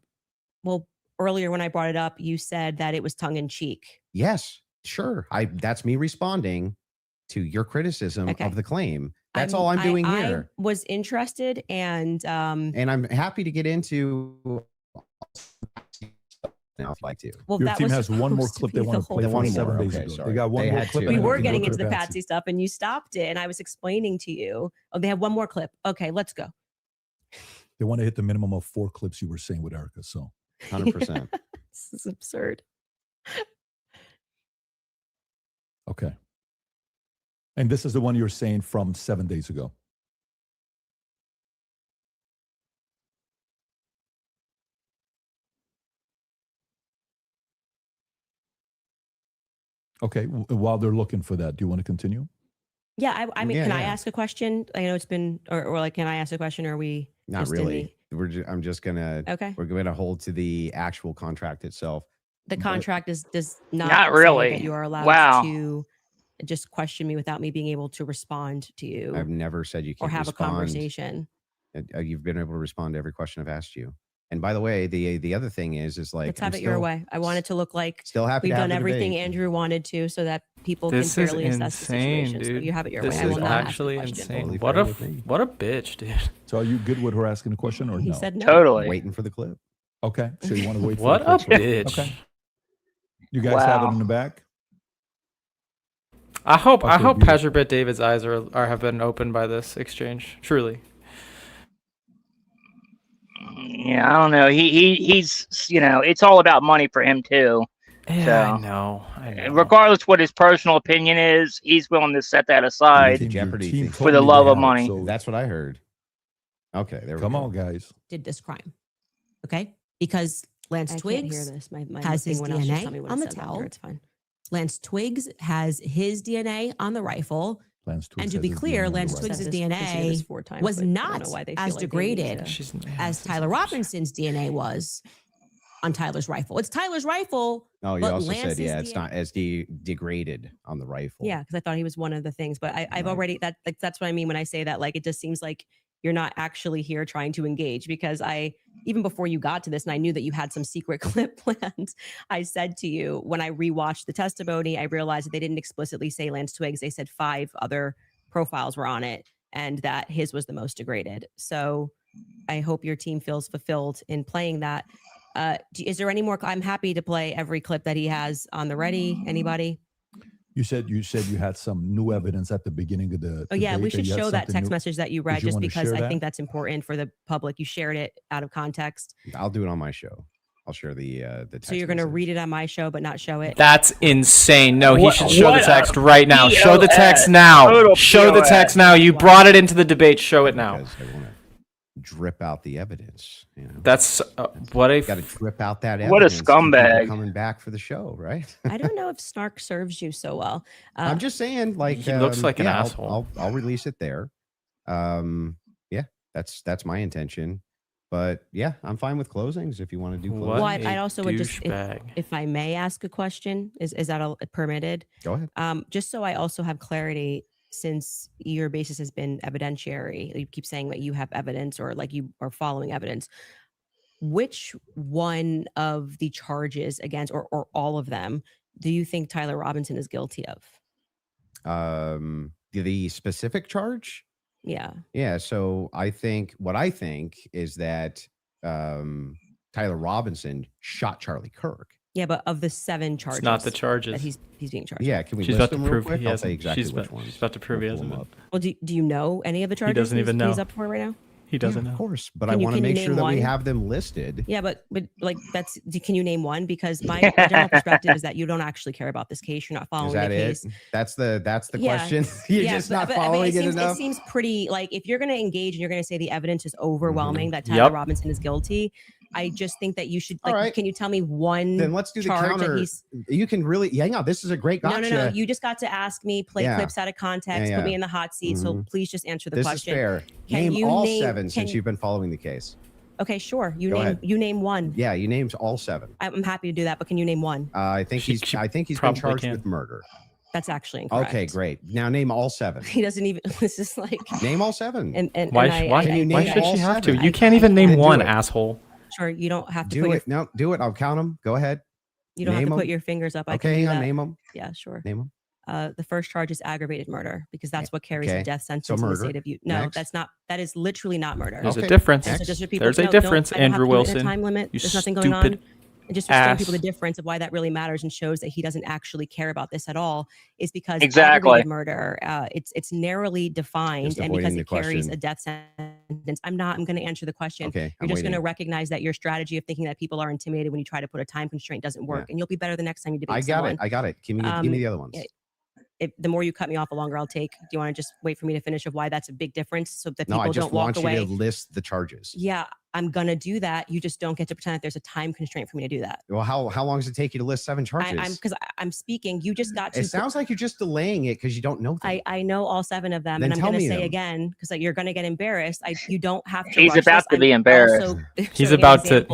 Well, earlier when I brought it up, you said that it was tongue in cheek. Yes, sure. That's me responding to your criticism Okay. of the claim. That's all I'm doing here. I was interested, and And I'm happy to get into now if you'd like to. Well, Your that team was has one more supposed to clip be they want the to play whole from thing. 7 Okay, days ago. sorry. They got one They more had clip. two. and we then were can getting go into to the Patsy. Patsy stuff and you stopped it and I was explaining to you. Oh, they have one more clip. Okay, let's go. They want to hit the minimum of 4 clips you were saying with Erica. So 100%. This is absurd. okay. And this is the one you're saying from 7 days ago. Okay. While they're looking for that, do you want to continue? Yeah, I mean, Yeah, can I yeah. ask a question? I know it's been, or like, can I ask a question? Or are we Not just in really. I'm just gonna. Okay. We're going to hold to the actual contract itself. the contract does Not not say really. that you are allowed Wow. to just question me without me being able to respond to you I've never said you or can't have respond. a conversation. You've been able to respond to every question I've asked you. And by the way, the other thing is like Let's have it your way. I want it to look like Still happy we've to have done the everything debate. Andrew wanted to, so that people This can is fairly assess the insane, situation. So dude. you have it your This way. I is will not actually ask the question. insane. Totally What fair a with me. what a bitch, dude. So are you good with her asking a question or He no? said no. Totally. Waiting for the clip. Okay. So you want to wait What for a the clip. bitch. Okay. You guys have it Wow. in the back? I hope Okay, beautiful. Pajabet David's eyes are have been opened by this exchange. Truly. Yeah, I don't know. He's it's all about money for him too. Yeah, So I know. regardless what his personal opinion is, he's willing to set that aside Your Jeopardy team thing. for the told me love they of had it, money. so That's what I heard. Okay, there we come go. on, guys. Did this crime. Okay? Because Lance I can't hear Twiggs this. My has his thing went off. Just tell me DNA what on it the says after. towel. It's fine. Lance Twiggs has his DNA on the rifle. Lance Twiggs And to has be his clear, DNA on the Lance rifle. Twiggs' Said this- he's said this DNA 4 times, was but I don't not know why they as feel like they need degraded to- as Tyler Robinson's DNA was on Tyler's rifle. It's Tyler's rifle. Oh, you but also Lance's said, yeah, it's DNA not as degraded on the rifle. Yeah, because I thought he was one of the things, but I've Right. already that's what I mean when I say that. Like, it just seems like you're not actually here trying to engage, because even before you got to this, and I knew that you had some secret clip planned, I said to you when I rewatched the testimony, I realized that they didn't explicitly say Lance Twiggs. They said 5 other profiles were on it, and that his was the most degraded. So I hope your team feels fulfilled in playing that. Is there any more? I'm happy to play every clip that he has on the ready. Anybody? You said you had some new evidence at the beginning of the Oh yeah, we debate should you had show that something text new. message that you Did read, you just want to because share I that? think that's important for the public. You shared it out of context. I'll do it on my show. I'll share the text So you're going to message. read it on my show, but not show it. That's insane. No, he What- should show the what a text right now. Show the POS. text now. Total Show the POS. text now. You brought it into the debate. Show it now. Because I want to drip out the evidence. You know? That's what a Got to drip out that evidence. What a to keep people scumbag. coming back for the show, right? I don't know if snark serves you so well. I'm just saying, like He looks like an yeah, asshole. I'll release it there. Yeah, that's my intention. But yeah, I'm fine with closings if you want to do closings. What well, a I also would just, douchebag. if I may ask a question, is that permitted? Go ahead. Just so I also have clarity, since your basis has been evidentiary, you keep saying that you have evidence or like you are following evidence. Which one of the charges against, or all of them, do you think Tyler Robinson is guilty of? The specific charge? Yeah. Yeah. So I think is that Tyler Robinson shot Charlie Kirk. Yeah, but of the 7 charges, It's not the charges. that he's being charged. Yeah. Can we She's list about to them real prove quick? he I'll hasn't. say exactly She's which about, ones. she's about to prove he I'll pull hasn't. them up. Well, do you know any of the charges? doesn't even he's know. up for right now. He doesn't Yeah, know. of course, but Can I you- want to can you make sure name that we one? have them listed. Yeah, but like can you name one? Because my general perspective is that you don't actually care about this case. You're not following Is that the it? case. That's the Yeah. question. You're Yeah, just but- not but following it enough. It seems pretty like if you're going to engage and you're going to say the evidence is overwhelming that Tyler Yep. Robinson is guilty. I just think that you should All like. right. Can you tell me one? Then let's do the charge that counter. he's- You can really hang on. This is a great gotcha. No. You just got to ask me, play Yeah. clips out of context, Yeah, put me yeah. in the hot seat. So Mhm. please just answer the This question. is fair. Can Name you all name- 7 can since you- you've been following the case. Okay, sure. You Go name ahead. you name one. Yeah, you named all 7. I'm happy to do that, but can you name one? I think She he's been probably charged can. with murder. That's actually incorrect. Okay, great. Now name all 7. He doesn't even. This is like. Name all 7. And Why? and Why, Can you why name should all she have to? 7? You can't even name Then do one, it. asshole. Sure, you don't have to Do put it. No, do it. I'll count them. Go ahead. You don't have Name to put 'em. your fingers up. I Okay, can do hang on. that. Name them. Yeah, sure. Name them. The first charge is aggravated murder because that's what carries Okay. a death sentence So in the murder. state of Utah. No, Next. that's not. That is literally not murder. There's Okay. a difference. So just for people There's to a know, don't- difference, I don't have Andrew to limit a Wilson. Time limit. You There's nothing going on. stupid. And just to show people the difference of why that really matters and shows that he doesn't actually care about this at all is because aggravated murder, it's narrowly defined, and because it carries a death sentence. I'm going to answer the question. Okay, you're just going to recognize that your strategy of thinking that people are intimidated when you try to put a time constraint doesn't work, and you'll be better the next time you debate someone. I got it. Give me the other ones. The more you cut me off, the longer I'll take. Do you want to just wait for me to finish of why that's a big difference so that people don't walk away? No, I just want you to list the charges. Yeah, I'm going to do that. You just don't get to pretend that there's a time constraint for me to do that. Well, how long does it take you to list 7 charges? Because I'm speaking. You just got to. It sounds like you're just delaying it because you don't know them. I know all 7 of them, Then and I'm going to say them. again because you're going to get embarrassed. You don't have to. He's about to be embarrassed. He's about to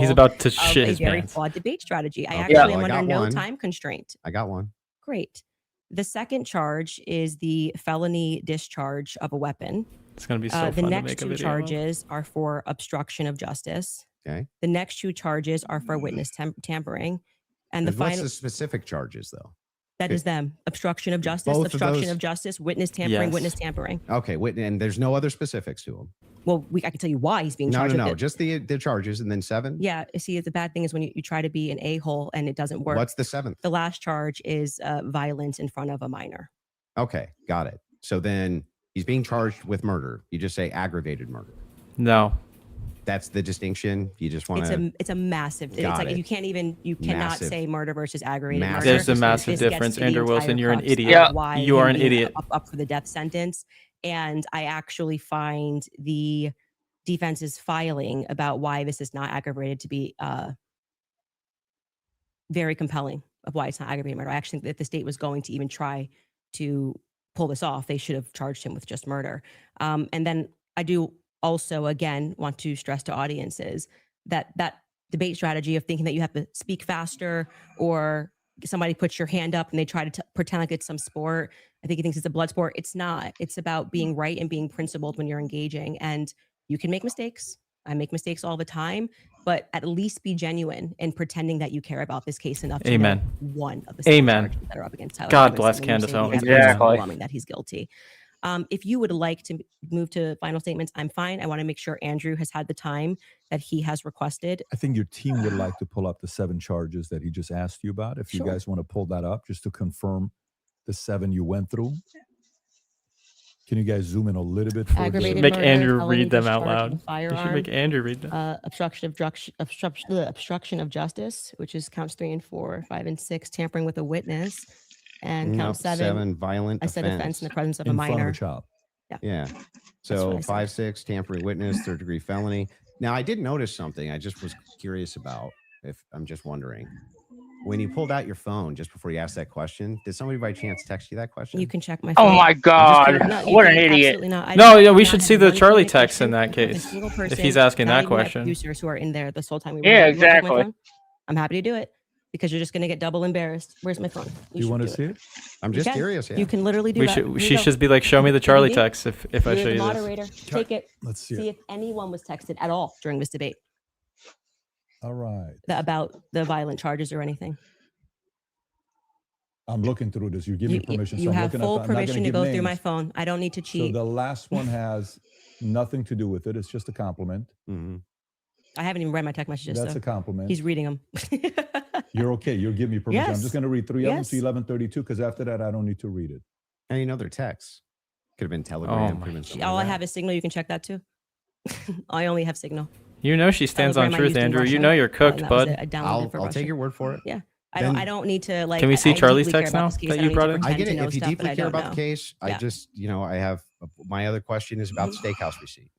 shit his pants. A very flawed debate strategy. I actually am under no time constraint. I got one. Great. The second charge is the felony discharge of a weapon. It's going to be so fun The to next make a 2 video. charges are for obstruction of justice. Okay. The next 2 charges are for witness tampering. And the What's final the specific charges, though? that is them. Obstruction of justice, Both of obstruction those? of justice, witness tampering, Yes. witness tampering. Okay, and there's no other specifics to them. Well, I can tell you why he's being charged with it. Just the charges, and then 7. Yeah, see, the bad thing is when you try to be an a-hole and it doesn't work. What's the 7th? The last charge is violence in front of a minor. Okay, got it. So then he's being charged with murder. You just say aggravated murder. No. That's the distinction. You just want to. It's a massive. It's Got like it. you cannot Massive. say murder versus aggravated murder. There's a massive This gets difference. to the Andrew Wilson, entire you're an crux of idiot. why You are him an being idiot. Up for the death sentence, and I actually find the defense's filing about why this is not aggravated to be very compelling of why it's not aggravated murder. I actually think that if the state was going to even try to pull this off, they should have charged him with just murder. And then I do also, again, want to stress to audiences that debate strategy of thinking that you have to speak faster or somebody puts your hand up and they try to pretend like it's some sport. I think he thinks it's a blood sport. It's not. It's about being right and being principled when you're engaging. And you can make mistakes. I make mistakes all the time, but at least be genuine in pretending that you care about this case enough to Amen. know one of the 7 Amen. charges that are up against Tyler. God Robinson bless when you're Candace saying you Owens. have evidence Exactly. overwhelming that he's guilty. If you would like to move to final statements, I'm fine. I want to make sure Andrew has had the time that he has requested. I think your team would like to pull up the 7 charges that he just asked you about. If you guys want to pull that up just to confirm the 7 you went through. Can you guys zoom in a little bit? Aggravated Make murder, Andrew felony read them out discharge of loud. You should firearm, make Andrew read them. obstruction of justice, which is counts 3 and 4, 5 and 6, tampering with a witness, and count 7. Violent I said offense in the presence of a in front minor. of a child. Yeah. what So I said. 5, 6, tampering witness, 3rd degree felony. Now I did notice something. I just was curious about. If I'm just wondering, when you pulled out your phone just before you asked that question, did somebody by chance text you that question? You can check my Oh phone. my God! No, you What an can idiot! absolutely not. I No, did yeah, we not should have see the one Charlie communication text in that with a case. single If person, he's asking not that even my question. producers who are in there this whole time. Yeah, You wanna check my exactly. phone? I'm happy to do it because you're just going to get double embarrassed. Where's my phone? You want to see it? I'm You just can. curious. Yeah. You can literally do We that. should. Here She you go. should be like, show me the Here Charlie you go. text if I You're show the you this. moderator. Take it. Let's see See it. if anyone was texted at all during this debate All right. about the violent charges or anything. I'm looking through this. You give me permission. You I'm have looking at full the- I'm not gonna permission to give go through my names. phone. I don't need to So cheat. the last one has nothing to do with it. It's just a compliment. Mhm. I haven't even read my text messages. That's so a compliment. he's reading them. You're okay. You'll give me permission. I'm Yes. just going to read 3 of them Yes. to 1132 because after that, I don't need to read it. And you know their texts could have been Oh Telegram. my could have been something All like I that. have is Signal. You can check that too. I only have Signal. You know she stands on Telegram I truth, used in Andrew. You Russia, know you're and cooked, that was bud. it. I downloaded it for I'll Russia. take your word for it. Yeah. Then- I don't need to like. Can we see I Charlie's deeply care text about now this case. that I you don't need brought to in? I pretend get to it. know If you stuff that deeply I care don't about know. the case, I Yeah. just, I have my other question is about the steakhouse receipt.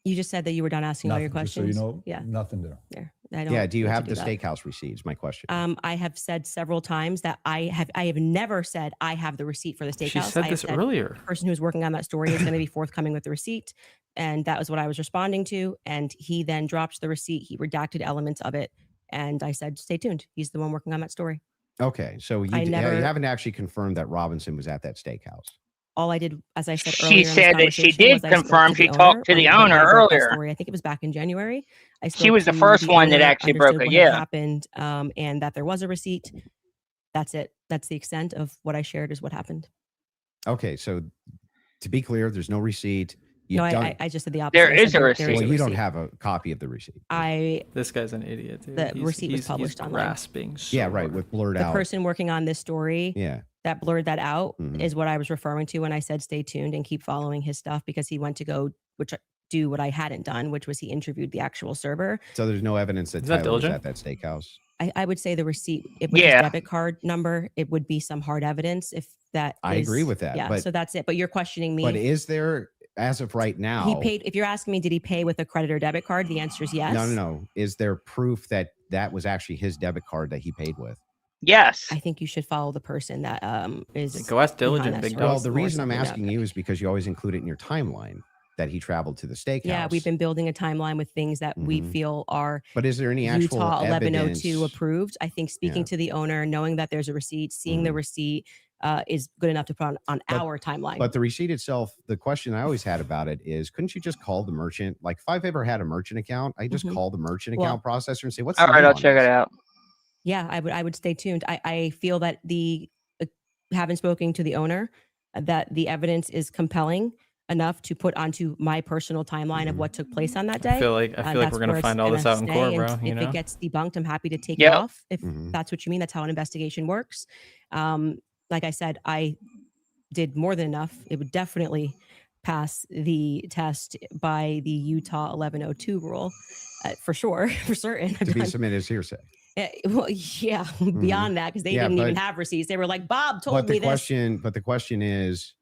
You just said that you were done asking all your Nothing, just so questions. you know, Yeah. nothing there. There. I don't Yeah. Do you need to have do the that. steakhouse receipts? My question. I have said several times that I have never said I have the receipt for the steakhouse. She said I have this said earlier. the person who's working on that story is going to be forthcoming with the receipt. And that was what I was responding to. And he then dropped the receipt. He redacted elements of it. And I said, stay tuned. He's the one working on that story. Okay. So you, I you never- haven't actually confirmed that Robinson was at that steakhouse. All I did, as I said She earlier, in this said that she conversation did was I spoke confirm. to the She talked to the when I owner broke that earlier. story. I think it was back in January. I She spoke was the to first one that owner, actually broke understood it, what yeah. had happened, and that there was a receipt. That's it. That's the extent of what I shared is what happened. Okay. So to be clear, there's no receipt. You No, don't- I just did the opposite. There I is said a there receipt. is Well, you don't have a copy of the receipt. This guy's an idiot. Dude. The receipt was published online. Grasping. So Yeah, right. hard. With blurred The out. person working on this story Yeah. that blurred that out Mhm. is what I was referring to when I said stay tuned and keep following his stuff, because he went to go do what I hadn't done, which was he interviewed the actual server. So there's no evidence that Is that Tyler was diligent? at that steakhouse. I would say the receipt, it was his Yeah. debit card number. It would be some hard evidence if that I agree with that, Yeah, but- so that's it. But you're questioning me. But is there, as of right now, He paid. If you're asking me, did he pay with a credit or debit card? The answer is yes. No. Is there proof that that was actually his debit card that he paid with? Yes. I think you should follow the person that is. Go ask behind Diligent, that big story. dog. Well, the Or reason I'm something asking that- you is because you always include it in your timeline that he traveled to the steakhouse. Yeah, we've been building a timeline with things that we Mhm. feel are But is there any actual Utah 1102 evidence? approved. I think speaking Yeah. to the owner, knowing that there's a receipt, seeing the Mhm. receipt is good enough to put on But- our timeline. But the receipt itself, the question I always had about it is, couldn't you just call the merchant? Like, if I've ever had a merchant account, I just Mhm. call the merchant Well- account processor and say, "What's All the right, deal I'll on check this?" it out. Yeah, I would stay tuned. I feel that having spoken to the owner, that the evidence is compelling enough to put onto my personal timeline of what took place on that day. I feel like That's we're gonna where it's find all this gonna out in stay, court, and bro. You if know? it gets debunked, I'm happy to take Yep. it off. If Mhm. that's what you mean, that's how an investigation works. Like I said, I did more than enough. It would definitely pass the test by the Utah 1102 rule, for sure, for certain. To be submitted as hearsay. Well, yeah, beyond that, because they Yeah, didn't even but- have receipts. They were like, Bob told But me the this. question is,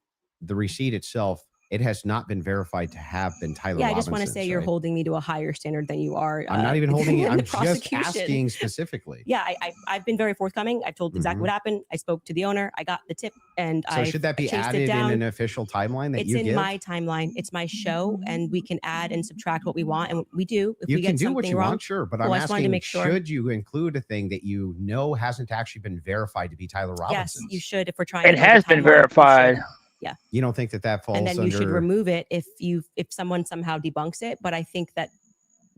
the receipt itself, it has not been verified to have been Tyler Yeah, I just want to Robinson's, say you're right? holding me to a higher standard than you are. I'm not even holding it. in I'm the just prosecution. asking specifically. Yeah, I've been very forthcoming. I've told exactly Mhm. what happened. I spoke to the owner. I got the tip, and So I should that be chased it added in down. an official timeline that It's you in give? my timeline. It's my show, and we can add and subtract what we want, and we do. If You we can get do something what you wrong, want, sure, but Well, I'm I just wanted to asking, make sure. should you include a thing that you know hasn't actually been verified to be Tyler Yes, Robinson's? you should. If we're trying, It to build a has been timeline, you should. verified. Yeah, You don't think that falls and then under? you should remove it if someone somehow debunks it. But I think that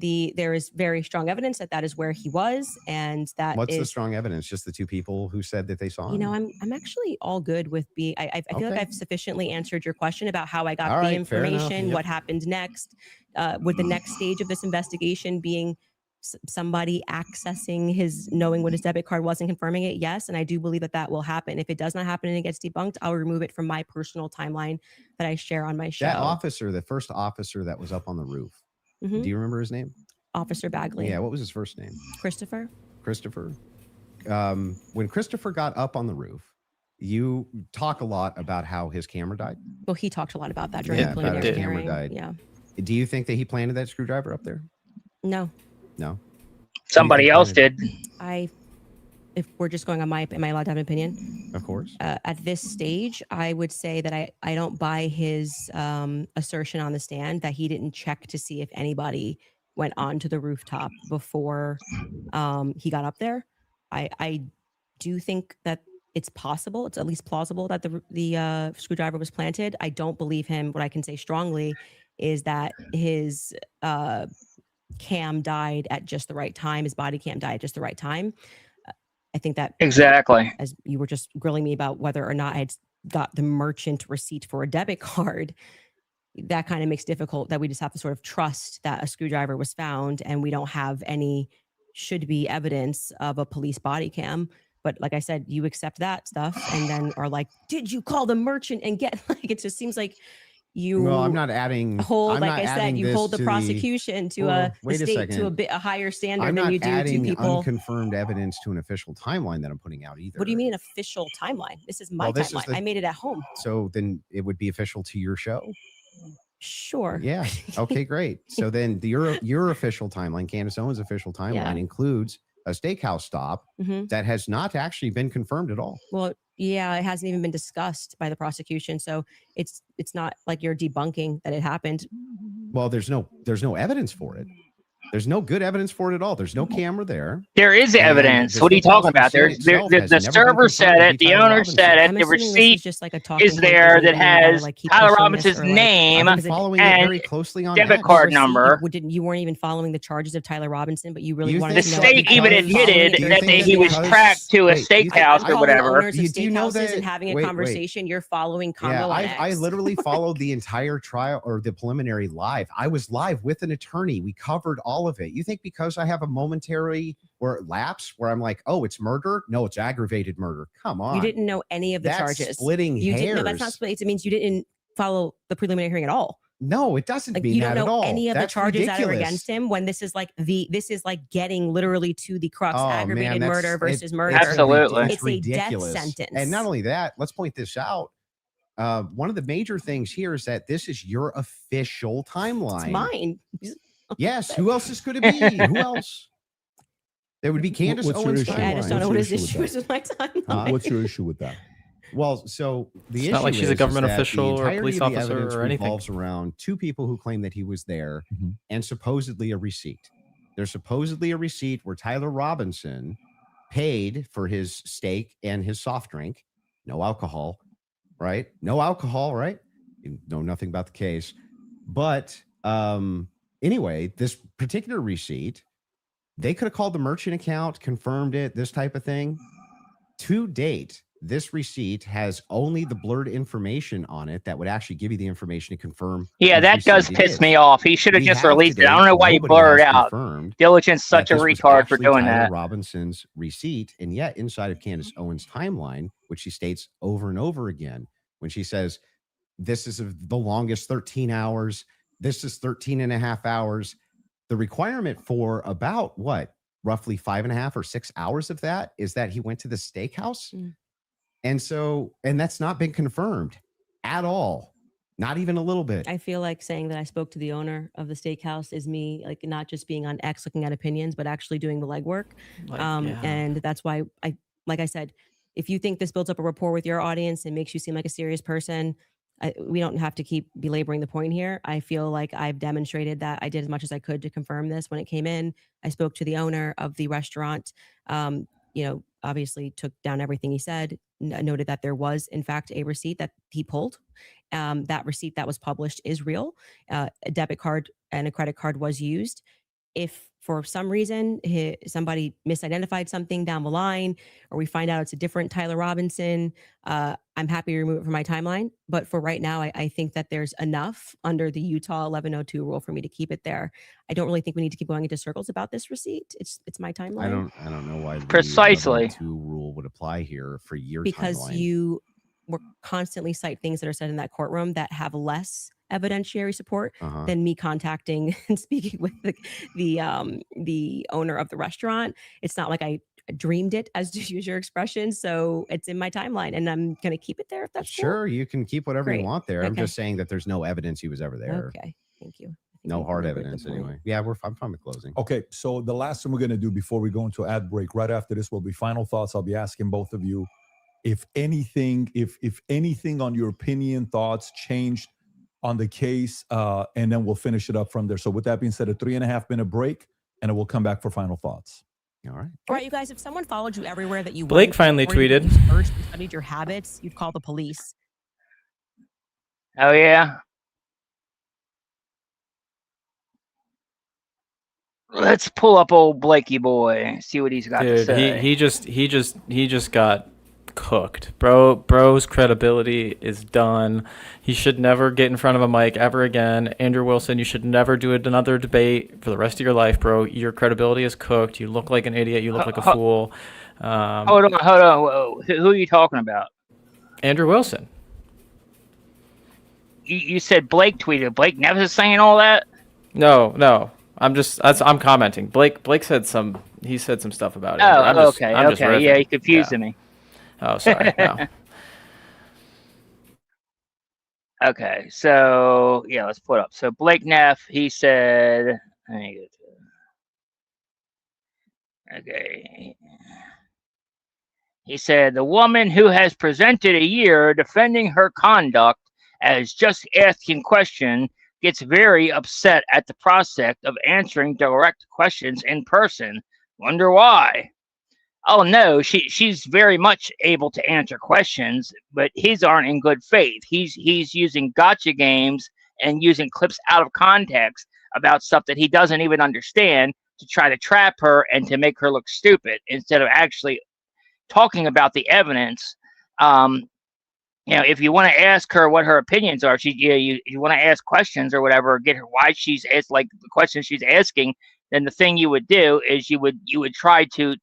there is very strong evidence that is where he was, and that What's the is. strong evidence? Just the two people who said that they saw him? You know, I'm actually all good with being. I feel like Okay. I've sufficiently answered your question about how I got All the right, fair enough. information, Yep. what happened next, with the next stage of this investigation being somebody accessing knowing what his debit card was and confirming it. Yes, and I do believe that will happen. If it does not happen and it gets debunked, I'll remove it from my personal timeline that I share on my show. That officer, the first officer that was up on the roof. Mhm. Do you remember his name? Officer Bagley. Yeah, what was his first name? Christopher. Christopher. When Christopher got up on the roof, you talk a lot about how his camera died. Well, he talked a lot about that during Yeah, the about preliminary his camera hearing. died. Yeah. Do you think that he planted that screwdriver up there? No. No. Somebody else did. If we're just going on am I allowed to have an opinion? Of course. At this stage, I would say that I don't buy his assertion on the stand that he didn't check to see if anybody went onto the rooftop before he got up there. I do think that it's possible. It's at least plausible that the screwdriver was planted. I don't believe him. What I can say strongly is that his cam died at just the right time. His body cam died at just the right time. I think that Exactly. as you were just grilling me about whether or not I had got the merchant receipt for a debit card, that kind of makes difficult that we just have to sort of trust that a screwdriver was found and we don't have any should be evidence of a police body cam. But like I said, you accept that stuff and then are like, did you call the merchant and get like, it just seems like you Well, I'm not adding. hold, I'm like not I said, adding you this hold the to prosecution to Well, a wait a state second. to a higher standard I'm than not you do to adding people. unconfirmed evidence to an official timeline that I'm putting out either. What do you mean an official timeline? This is my Well, this is timeline. the- I made it at home. So then it would be official to your show. Sure. Yeah. Okay, great. So then your official timeline, Candace Owens' official timeline, Yeah. includes a steakhouse stop Mhm. that has not actually been confirmed at all. Well, yeah, it hasn't even been discussed by the prosecution, so it's not like you're debunking that it happened. Well, there's no evidence for it. There's no good evidence for it at all. There's no camera there. There is And evidence. the What are you steakhouse talking about? receipt There's itself the has the never been server said confirmed to it, be the Tyler owner Robinson. said it, I'm the assuming this receipt is just like a talking is point there for you, that but you wanna, has like, keep Tyler pushing Robinson's this, or, like, name I've been following it and very closely on debit X. card receipt, number. you weren't even following the charges of Tyler Robinson, but you really You wanted The think to know that state even because- admitted do you that think that he was because- tracked to a wait, do you think- steakhouse I'm or calling whatever. owners of Do you know steakhouses that- and having a wait. conversation. You're following Yeah, Congo on I X. literally followed the entire trial or the preliminary live. I was live with an attorney. We covered all of it. You think because I have a momentary or lapse where I'm like, oh, it's murder? No, it's aggravated murder. Come on. You didn't know any of the That's charges. splitting You didn't. No, that's not hairs. splitting. It means you didn't follow the preliminary hearing at all. No, it doesn't Like, mean you that don't at know all. any of That's the charges that are ridiculous. against him when this is like getting literally to the crux, Oh, aggravated man, murder versus it's murder. Absolutely. It's It's a death ridiculous. sentence. And not only that, let's point this out. One of the major things here is that this is your official timeline. It's mine. Yes. Who else's could it be? Who else? There would be Candace What's your Owens' issue? I just don't know What's what your his issue with issue is with my timeline. What's your issue with that? Well, so the It's issue not like she's a is government that official the or a entirety police of the officer evidence or anything. revolves around two people who claim that he was there Mhm. and supposedly a receipt. There's supposedly a receipt where Tyler Robinson paid for his steak and his soft drink. No alcohol, right? No alcohol, right? You know nothing about the case. But anyway, this particular receipt, they could have called the merchant account, confirmed it, this type of thing. To date, this receipt has only the blurred information on it that would actually give you the information to confirm. Yeah, whose that does receipt it piss is. me off. He should have We just have released to it. I date, don't know why you nobody blurred it has out. confirmed Diligent's such that a this was retard for actually doing Tyler that. Robinson's receipt, and yet inside of Candace Owens' timeline, which she states over and over again, when she says, this is the longest 13 hours, this is 13 and a half hours, the requirement for about what, roughly 5.5 or 6 hours of that is that he went to the steakhouse. And so, and that's not been confirmed at all. Not even a little bit. I feel like saying that I spoke to the owner of the steakhouse is me, like, not just being on X looking at opinions, but actually doing the legwork. Yeah. And that's why like I said, if you think this builds up a rapport with your audience and makes you seem like a serious person, we don't have to keep belaboring the point here. I feel like I've demonstrated that I did as much as I could to confirm this when it came in. I spoke to the owner of the restaurant, obviously took down everything he said, noted that there was, in fact, a receipt that he pulled. That receipt that was published is real. A debit card and a credit card was used. If for some reason somebody misidentified something down the line, or we find out it's a different Tyler Robinson, I'm happy to remove it from my timeline. But for right now, I think that there's enough under the Utah 1102 rule for me to keep it there. I don't really think we need to keep going into circles about this receipt. It's my timeline. I don't know why the Precisely 1102 rule would apply here for your Because timeline. you will constantly cite things that are said in that courtroom that have less evidentiary support than me contacting and speaking with the owner of the restaurant. It's not like I dreamed it, as to use your expression. So it's in my timeline, and I'm going to keep it there if that's Sure, cool. you can keep whatever Great. you want there. I'm Okay. just saying that there's no evidence he was ever there. Okay, thank you. I think No we hard belabored the evidence point. anyway. Yeah, I'm fine with closing. Okay, so the last thing we're going to do before we go into ad break, right after this, will be final thoughts. I'll be asking both of you if anything on your opinion, thoughts changed on the case, and then we'll finish it up from there. So with that being said, a 3.5 minute break, and then we'll come back for final thoughts. All right. All right, you guys, if someone followed you everywhere that you Blake went, finally or you tweeted. researched and studied your habits, you'd call the police. Oh yeah. Let's pull up old Blakey boy. See what he's got to Dude, say. he just got cooked. Bro's credibility is done. He should never get in front of a mic ever again. Andrew Wilson, you should never do another debate for the rest of your life, bro. Your credibility is cooked. You look like an idiot. You look like a fool. Hold on. Whoa. Who are you talking about? Andrew Wilson. You said Blake tweeted. Blake never saying all that? No. I'm commenting. Blake said some stuff about it. Oh, okay. Yeah, he confused me. Oh, sorry. No. Okay, so yeah, let's put up. So Blake Neff, he said, okay. He said, the woman who has presented a year defending her conduct as just asking question gets very upset at the prospect of answering direct questions in person. Wonder why? Oh no, she's very much able to answer questions, but his aren't in good faith. He's using gotcha games and using clips out of context about stuff that he doesn't even understand to try to trap her and to make her look stupid instead of actually talking about the evidence. If you want to ask her what her opinions are, you want to ask questions or whatever, or get her why she's asked like the questions she's asking, then the thing you would do is you would try to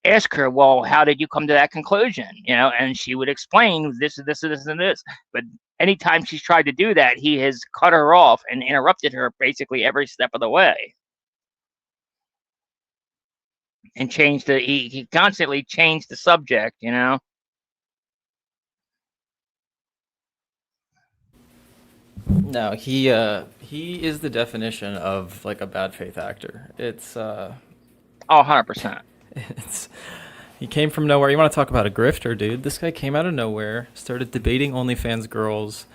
ask her, well, how did you come to that conclusion? And she would explain this and this and this and this. But anytime she's tried to do that, he has cut her off and interrupted her basically every step of the way. And he constantly changed the subject, No, he is the definition of like a bad faith actor. It's 100%. He came from nowhere. You want to talk about a grifter, dude? This guy came out of nowhere, started debating OnlyFans girls,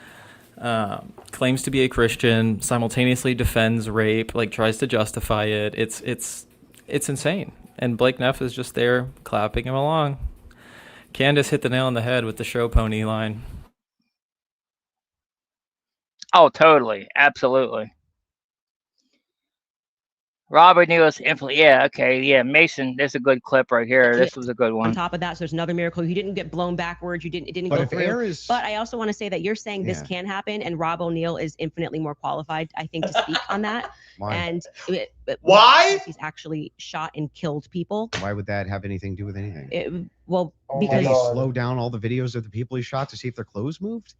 claims to be a Christian, simultaneously defends rape, like tries to justify it. It's insane. And Blake Neff is just there clapping him along. Candace hit the nail on the head with the show pony line. Oh, totally. Absolutely. Robert Neal's influence. Yeah, okay. Yeah, Mason, there's a good clip right here. This was a good one. On top of that, so there's another miracle. You didn't get blown backwards. It didn't But go if air through. is- But I also want to say that you're saying this Yeah. can happen, and Rob O'Neill is infinitely more qualified, I think, to speak on that. Why? And Why? because he's actually shot and killed people. Why would that have anything to do with anything? Well, Oh my because Did he slow down all the videos of the people he shot to see if their clothes moved?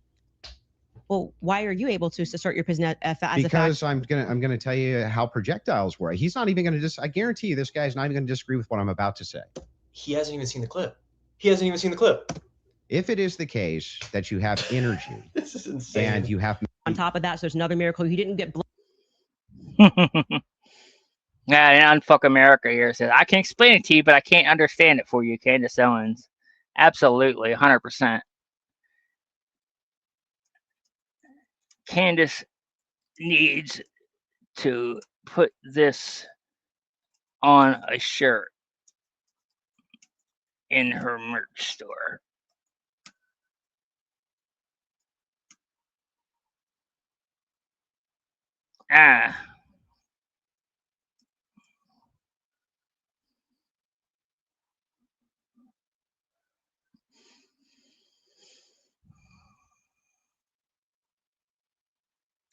well, why are you able to assert your position as a fact? Because I'm gonna tell you how projectiles work. He's not even gonna I guarantee you this guy's not even gonna disagree with what I'm about to say. He hasn't even seen the clip. He hasn't even seen the clip. If it is the case that you have energy This is insane. and you have On top of that, so there's another miracle. You didn't get blown. Yeah, and Unfuck America here says, I can explain it to you, but I can't understand it for you, Candace Owens. Absolutely, 100%. Candace needs to put this on a shirt in her merch store.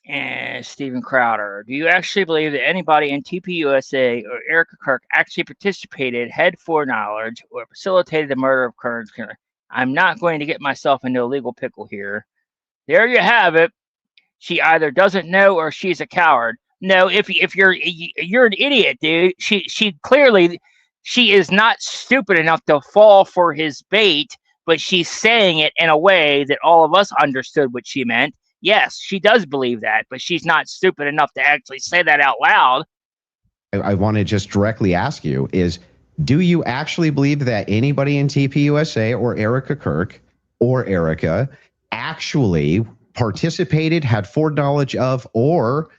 And Steven Crowder, do you actually believe that anybody in TPUSA or Erica Kirk actually participated, had foreknowledge, or facilitated the murder of Kern? I'm not going to get myself into a legal pickle here. There you have it. She either doesn't know or she's a coward. No, if you're an idiot, dude. She clearly is not stupid enough to fall for his bait, but she's saying it in a way that all of us understood what she meant. Yes, she does believe that, but she's not stupid enough to actually say that out loud. I want to just directly ask you is, do you actually believe that anybody in TPUSA or Erica Kirk or Erica actually participated, had foreknowledge of, or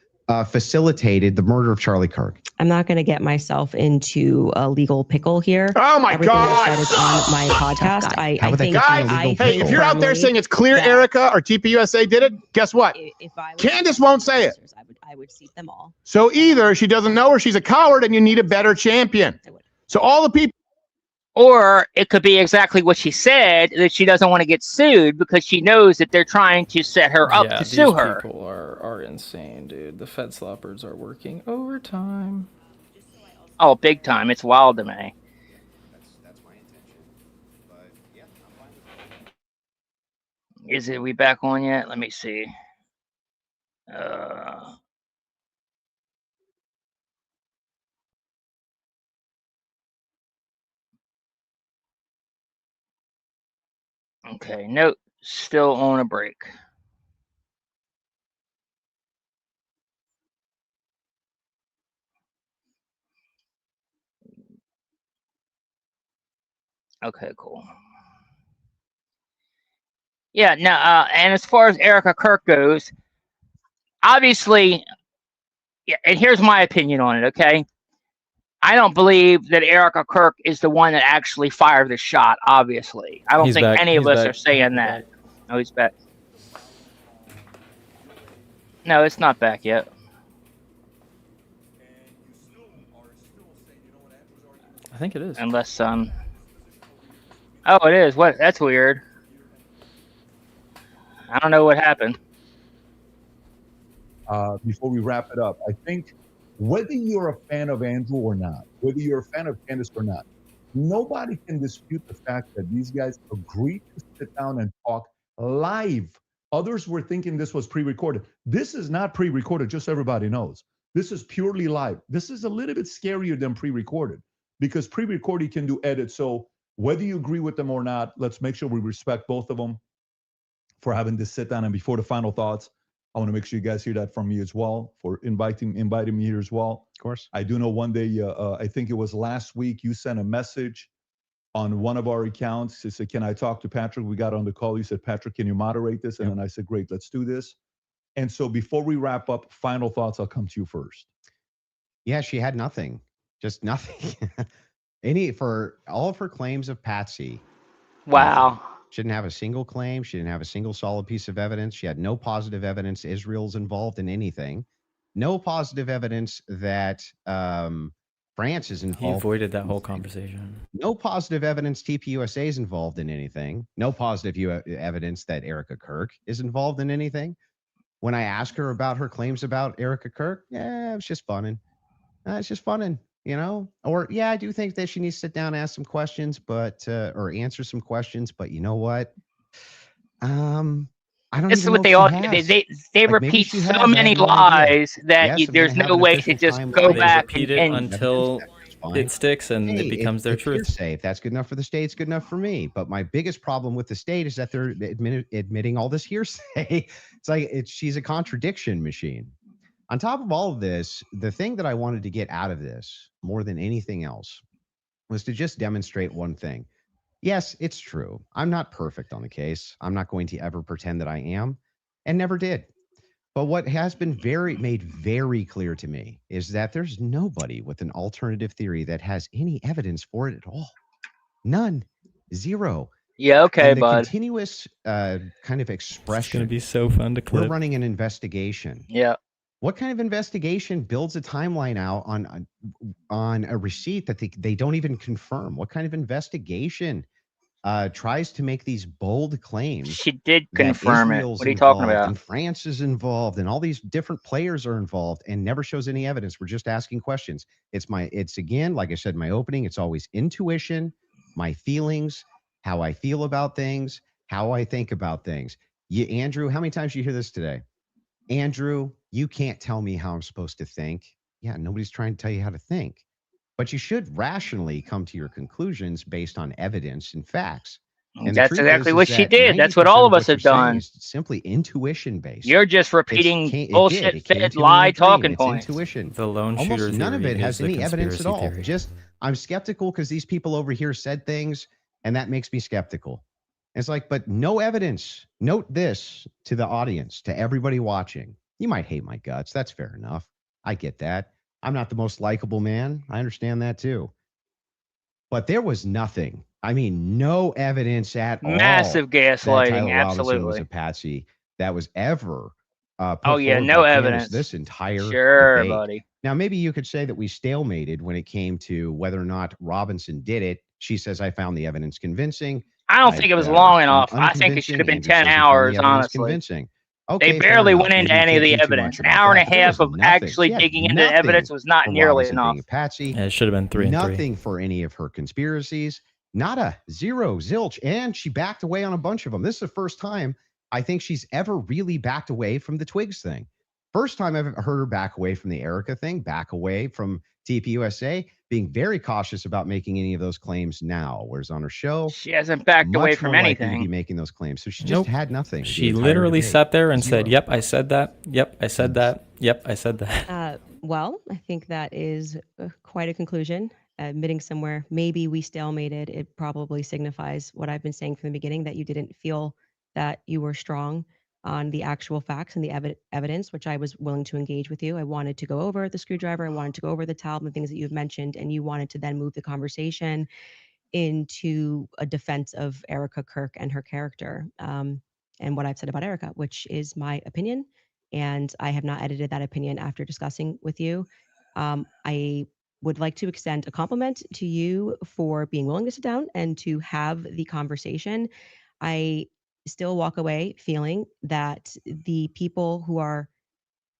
facilitated the murder of Charlie Kirk? I'm not going to get myself into a legal pickle here. Oh my Everything God. that is on my podcast. I How would that think get you in a Guys, legal hey, if you're out there firmly saying it's clear that Erica or TPUSA did it, guess what? if I was Candace won't say it. I would seat them all. So either she doesn't know or she's a coward and you need a better champion. So all the people. Or it could be exactly what she said, that she doesn't want to get sued because she knows that they're trying to set her up to sue her. People are insane, dude. The Fed sloppers are working overtime. Oh, big time. It's wild to me. That's my intention. But yeah, I'm fine with it. Is it we back on yet? Let me see. Okay, nope, still on a break. Okay, cool. Yeah, now, and as far as Erica Kirk goes, obviously, yeah, and here's my opinion on it, okay? I don't believe that Erica Kirk is the one that actually fired the shot, obviously. I don't He's think back. any of He's us back. are saying He's that. back. No, he's back. No, it's not back yet. I think it is. Unless, oh, it is. What? That's weird. I don't know what happened. Before we wrap it up, I think whether you're a fan of Andrew or not, whether you're a fan of Candace or not, nobody can dispute the fact that these guys agreed to sit down and talk live. Others were thinking this was pre-recorded. This is not pre-recorded, just so everybody knows. This is purely live. This is a little bit scarier than pre-recorded because pre-recorded can do edits. So whether you agree with them or not, let's make sure we respect both of them for having this sit down. And before the final thoughts, I want to make sure you guys hear that from me as well, for inviting me here as well. Of course. I do know one day, I think it was last week, you sent a message on one of our accounts. You said, can I talk to Patrick? We got on the call. You said, Patrick, can you moderate this? And then I said, great, let's do this. And so before we wrap up, final thoughts, I'll come to you first. Yeah, she had nothing, just nothing. For all of her claims of Patsy. Wow. Nothing. She didn't have a single claim. She didn't have a single solid piece of evidence. She had no positive evidence Israel's involved in anything. No positive evidence that France is involved. He avoided that whole conversation. No positive evidence TPUSA is involved in anything. No positive evidence that Erica Kirk is involved in anything. When I asked her about her claims about Erica Kirk, yeah, it was just funning. It's just funning, you know? Or, yeah, I do think that she needs to sit down and ask some questions, but, or answer some questions, but you know what? I don't This is even what know they if all she has. they Like, maybe repeat she so has. I many have no idea. lies that Yes, I'm there's gonna have no an way official to just timeline. go They back repeat it and until That's fine. it sticks and it Hey, becomes their it's truth. hearsay. If that's good enough for the state, it's good enough for me. But my biggest problem with the state is that they're admitting all this hearsay. It's like she's a contradiction machine. On top of all of this, the thing that I wanted to get out of this more than anything else was to just demonstrate one thing. Yes, it's true. I'm not perfect on the case. I'm not going to ever pretend that I am, and never did. But what has been made very clear to me is that there's nobody with an alternative theory that has any evidence for it at all. None. Zero. Yeah, okay, And the bud. continuous kind of It's expression. gonna be so fun to clip. We're running an investigation. Yeah. What kind of investigation builds a timeline out on a receipt that they don't even confirm? What kind of investigation tries to make these bold claims? She did that confirm it. Israel's What are you talking involved about? and France is involved and all these different players are involved and never shows any evidence. We're just asking questions. It's again, like I said in my opening, it's always intuition, my feelings, how I feel about things, how I think about things. Andrew, how many times did you hear this today? Andrew, you can't tell me how I'm supposed to think. Yeah, nobody's trying to tell you how to think. But you should rationally come to your conclusions based on evidence and facts. And That's exactly what she that did. That's what 90% all of us you're have saying done. is simply intuition based. You're just repeating It bullshit, came fed to me lie in a dream. talking It's points. intuition. The lone Almost shooter none of theory it has is the any evidence at conspiracy all. theory. Just I'm skeptical because these people over here said things, and that makes me skeptical. It's like, but no evidence. Note this to the audience, to everybody watching. You might hate my guts. That's fair enough. I get that. I'm not the most likable man. I understand that too. But there was nothing. I mean, no evidence at Massive all that gaslighting, Tyler Robinson was absolutely. a patsy that was ever put Oh yeah, forward no by Candace evidence. this entire Sure, debate. buddy. Now, maybe you could say that we stalemated when it came to whether or not Robinson did it. She says, I found the evidence convincing. I don't think it was long enough. I think it should have been 10 hours, honestly. Convincing. They Okay, fair barely enough. went into Maybe you any of can't the do too evidence. much An about hour and a that, but there half was of nothing. actually She had digging into the nothing evidence was not for nearly Robinson being enough. a patsy. Yeah, it should have been 3 and 3. Nothing for any of her conspiracies. Nada, zero, zilch. And she backed away on a bunch of them. This is the first time I think she's ever really backed away from the Twigs thing. First time I've heard her back away from the Erica thing, back away from TPUSA, being very cautious about making any of those claims now. Whereas on her show, She hasn't backed away much from more likely to be anything. making those claims. So she just Nope. had nothing. the She entire literally debate. sat there and Zero. said, "Yep, I said that. Yep, I said that. Yep, I said that." Well, I think that is quite a conclusion. Admitting somewhere, maybe we stalemated. It probably signifies what I've been saying from the beginning, that you didn't feel that you were strong. on the actual facts and the evidence, which I was willing to engage with you. I wanted to go over the screwdriver. I wanted to go over the towel and the things that you've mentioned, and you wanted to then move the conversation into a defense of Erica Kirk and her character, and what I've said about Erica, which is my opinion. And I have not edited that opinion after discussing with you. I would like to extend a compliment to you for being willing to sit down and to have the conversation. I still walk away feeling that the people who are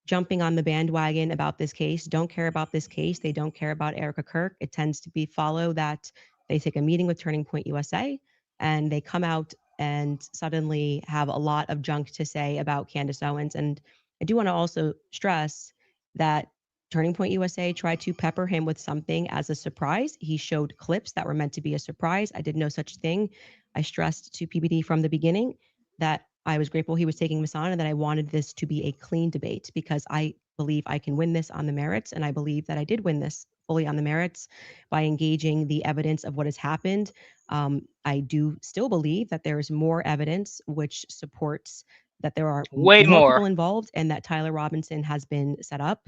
jumping on the bandwagon about this case don't care about this case. They don't care about Erica Kirk. It tends to be follow that they take a meeting with Turning Point USA and they come out and suddenly have a lot of junk to say about Candace Owens. And I do want to also stress that Turning Point USA tried to pepper him with something as a surprise. He showed clips that were meant to be a surprise. I did no such thing. I stressed to PBD from the beginning that I was grateful he was taking this on and that I wanted this to be a clean debate because I believe I can win this on the merits. And I believe that I did win this fully on the merits by engaging the evidence of what has happened. I do still believe that there is more evidence which supports that there are Way more more. people involved and that Tyler Robinson has been set up.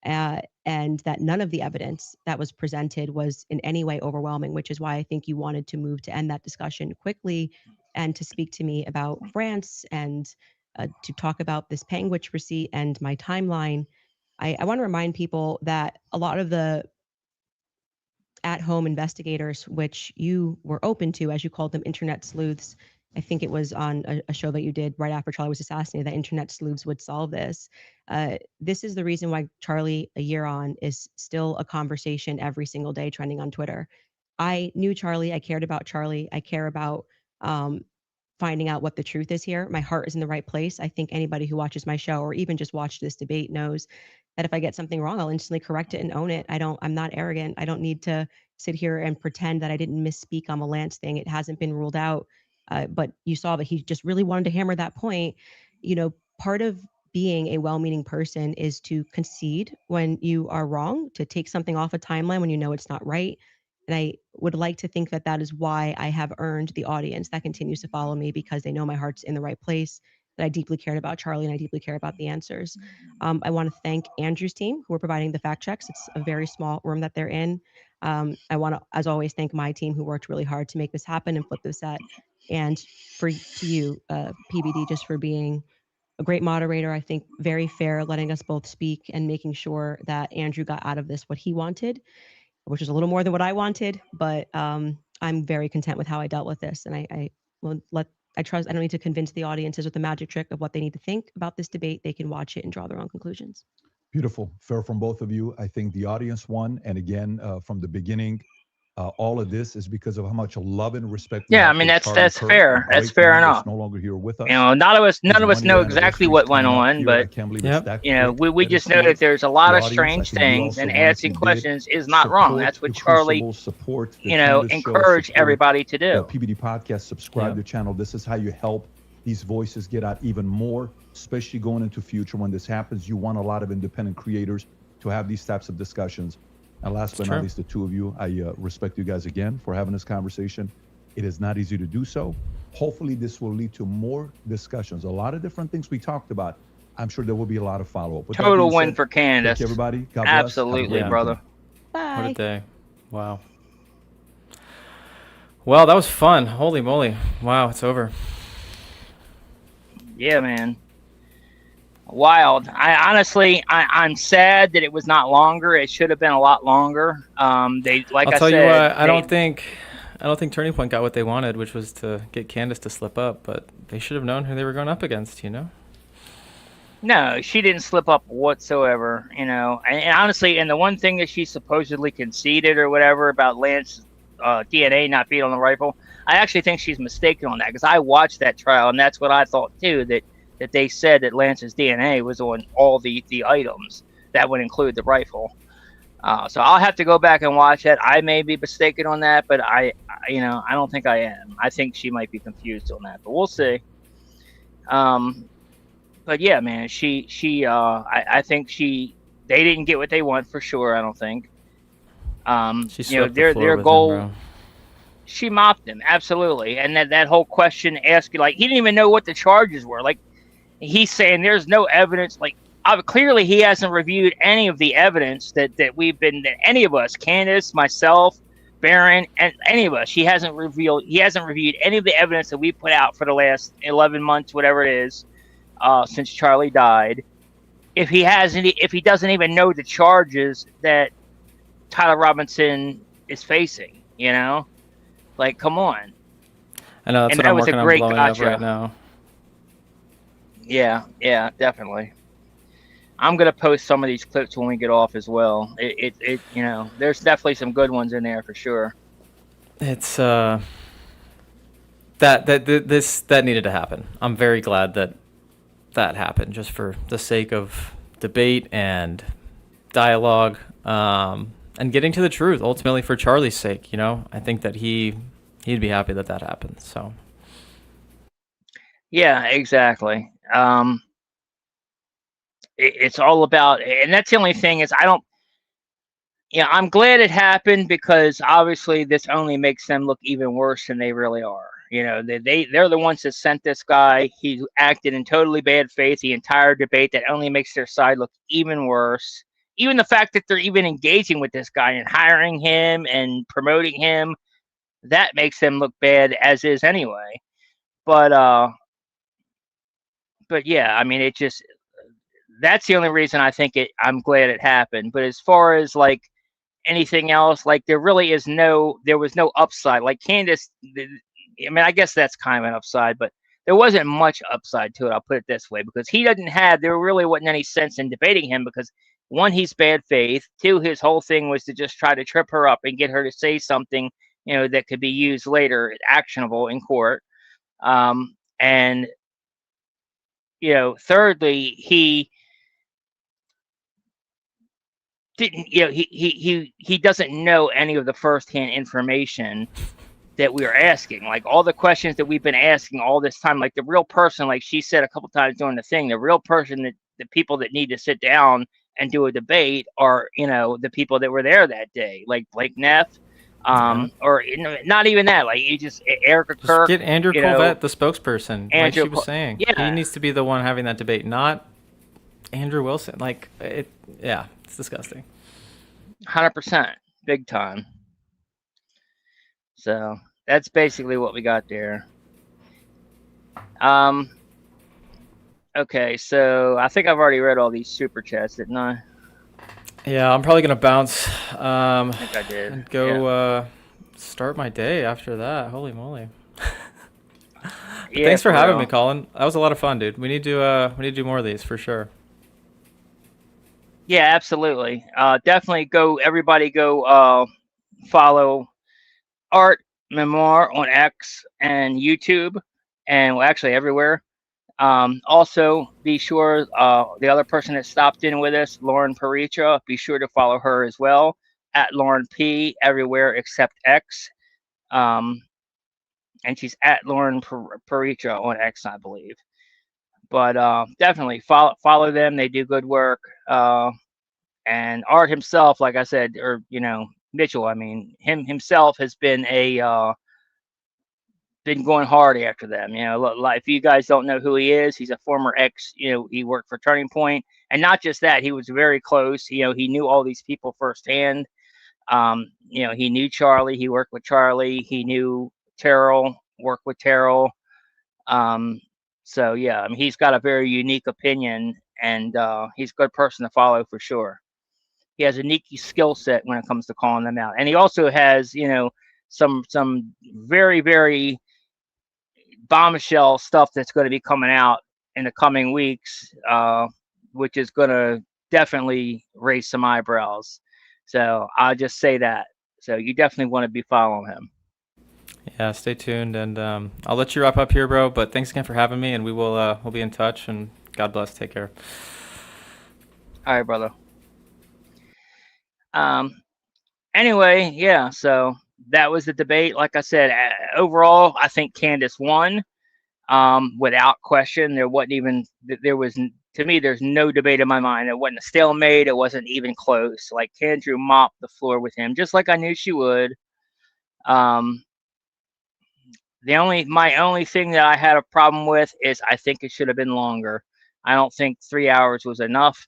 And that none of the evidence that was presented was in any way overwhelming, which is why I think you wanted to move to end that discussion quickly and to speak to me about France and to talk about this Panguitch receipt and my timeline. I want to remind people that a lot of the at-home investigators, which you were open to, as you called them, internet sleuths. I think it was on a show that you did right after Charlie was assassinated that internet sleuths would solve this. This is the reason why Charlie, a year on, is still a conversation every single day trending on Twitter. I knew Charlie. I cared about Charlie. I care about finding out what the truth is here. My heart is in the right place. I think anybody who watches my show or even just watched this debate knows that if I get something wrong, I'll instantly correct it and own it. I'm not arrogant. I don't need to sit here and pretend that I didn't misspeak on the Lance thing. It hasn't been ruled out. But you saw that he just really wanted to hammer that point. You know, part of being a well-meaning person is to concede when you are wrong, to take something off a timeline when you know it's not right. And I would like to think that that is why I have earned the audience that continues to follow me because they know my heart's in the right place, that I deeply cared about Charlie and I deeply care about the answers. I want to thank Andrew's team who are providing the fact checks. It's a very small room that they're in. I want to, as always, thank my team who worked really hard to make this happen and flip this set. And to you, PBD, just for being a great moderator. I think very fair, letting us both speak and making sure that Andrew got out of this what he wanted, which is a little more than what I wanted, but I'm very content with how I dealt with this. And I will I trust, I don't need to convince the audiences with the magic trick of what they need to think about this debate. They can watch it and draw their own conclusions. Beautiful. Fair from both of you. I think the audience won. And again, from the beginning, all of this is because of how much love and respect. Yeah, I mean that's fair. That's fair enough. No longer here with us. You know, none of us know exactly what went on, but you know, we just know that there's a lot of strange things, and asking questions is not wrong. That's what Charlie, you know, encouraged everybody to do. PBD podcast, subscribe to the channel. This is how you help these voices get out even more, especially going into future when this happens. You want a lot of independent creators to have these types of discussions. And last but not least, the two of you, I respect you guys again for having this conversation. It is not easy to do so. Hopefully this will lead to more discussions. A lot of different things we talked about. I'm sure there will be a lot of follow-up. Total win for Candace. Everybody. God bless. Absolutely, brother. Bye. What a day. Wow. Well, that was fun. Holy moly. Wow, it's over. Yeah, man. Wild. I'm sad that it was not longer. It should have been a lot longer. I'll tell you what, I don't think Turning Point got what they wanted, which was to get Candace to slip up, but they should have known who they were going up against, you know? No, she didn't slip up whatsoever, you know. And honestly, and the one thing that she supposedly conceded or whatever about Lance's DNA not being on the rifle, I actually think she's mistaken on that because I watched that trial and that's what I thought too, that they said that Lance's DNA was on all the items that would include the rifle. So I'll have to go back and watch it. I may be mistaken on that, but I don't think I am. I think she might be confused on that, but we'll see. But yeah, man, I think they didn't get what they want for sure. I don't think. You know, their goal. She mopped him absolutely, and that whole question asked, like, he didn't even know what the charges were. Like, he's saying there's no evidence. Like, clearly he hasn't reviewed any of the evidence that any of us, Candace, myself, Baron, and any of us. He hasn't reviewed any of the evidence that we put out for the last 11 months, whatever it is, since Charlie died. If he doesn't even know the charges that Tyler Robinson is facing, like, come on. I know, that's And what that I'm was a working on great blowing up gotcha. right now. Yeah, definitely. I'm gonna post some of these clips when we get off as well. There's definitely some good ones in there for sure. It's that needed to happen. I'm very glad that happened, just for the sake of debate and dialogue, and getting to the truth. Ultimately, for Charlie's sake, I think that he'd be happy that happened. So. Yeah, exactly. It's all about, and that's the only thing is I'm glad it happened, because obviously this only makes them look even worse than they really are. They're the ones that sent this guy. He acted in totally bad faith the entire debate. That only makes their side look even worse. Even the fact that they're even engaging with this guy and hiring him and promoting him, that makes them look bad as is anyway. But yeah, I mean, that's the only reason I think I'm glad it happened. But as far as like anything else, like there was no upside. Like Candace, I mean, I guess that's kind of an upside, but there wasn't much upside to it. I'll put it this way, because there really wasn't any sense in debating him, because one, he's bad faith. Two, his whole thing was to just try to trip her up and get her to say something, that could be used later, actionable in court. And thirdly, he didn't, he doesn't know any of the firsthand information that we are asking. Like all the questions that we've been asking all this time, like the real person, like she said a couple times during the thing, the real person, that the people that need to sit down and do a debate are, the people that were there that day, like Blake Neff, or not even that, like you just Erica Kirk. Get Andrew Colvette, the spokesperson, like she was saying. Yeah. He needs to be the one having that debate, not Andrew Wilson. Like, it's disgusting. 100%, big time. So that's basically what we got there. Okay, so I think I've already read all these super chats, didn't I? Yeah, I'm probably gonna bounce. I think I did. And go start my day after that. Holy moly! Thanks for having me, Colin. That was a lot of fun, dude. We need to do more of these for sure. Yeah, absolutely. Definitely everybody go follow Art Memoir on X and YouTube, and actually everywhere. Also, be sure the other person that stopped in with us, Lauren Paricha, be sure to follow her as well, at Lauren P everywhere except X. And she's at Lauren Paricha on X, I believe. But definitely follow them. They do good work. And Art himself, like I said, or Mitchell, I mean, himself has been been going hard after them. Like, if you guys don't know who he is, he's a former ex. He worked for Turning Point, and not just that, he was very close. He knew all these people firsthand. He knew Charlie. He worked with Charlie. He knew Terrell. Worked with Terrell. So yeah, I mean, he's got a very unique opinion, and he's a good person to follow for sure. He has a unique skill set when it comes to calling them out, and he also has some very, very bombshell stuff that's going to be coming out in the coming weeks, which is going to definitely raise some eyebrows. So I'll just say that. So you definitely want to be following him. Yeah, stay tuned, and I'll let you wrap up here, bro. But thanks again for having me, and we'll be in touch. And God bless. Take care. All right, brother. Anyway, yeah. So that was the debate. Like I said, overall, I think Candace won. Without question. There was to me, there's no debate in my mind. It wasn't a stalemate. It wasn't even close. Like, Kendrew mopped the floor with him, just like I knew she would. my only thing that I had a problem with is I think it should have been longer. I don't think 3 hours was enough.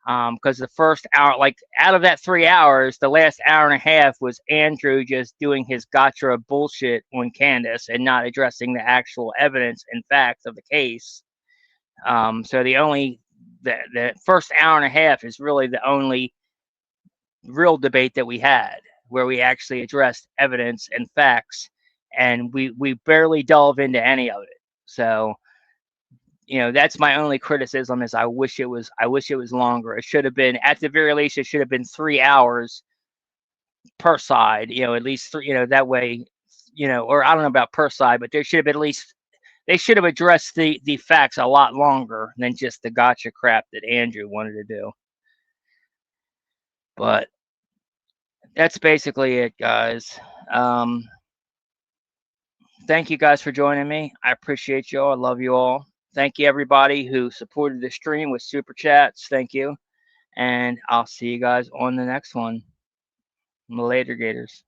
Because the first hour, like out of that 3 hours, the last hour and a half was Andrew just doing his gotcha bullshit on Candace and not addressing the actual evidence and facts of the case. So the first hour and a half is really the only real debate that we had, where we actually addressed evidence and facts, and we barely delve into any of it. So, that's my only criticism, is I wish it was longer. It should have been, at the very least, it should have been 3 hours per side, at least 3, that way, or I don't know about per side, but there should have been at least, they should have addressed the facts a lot longer than just the gotcha crap that Andrew wanted to do. But that's basically it, guys. Thank you guys for joining me. I appreciate you all. I love you all. Thank you, everybody who supported the stream with super chats. Thank you. And I'll see you guys on the next one. Later, Gators.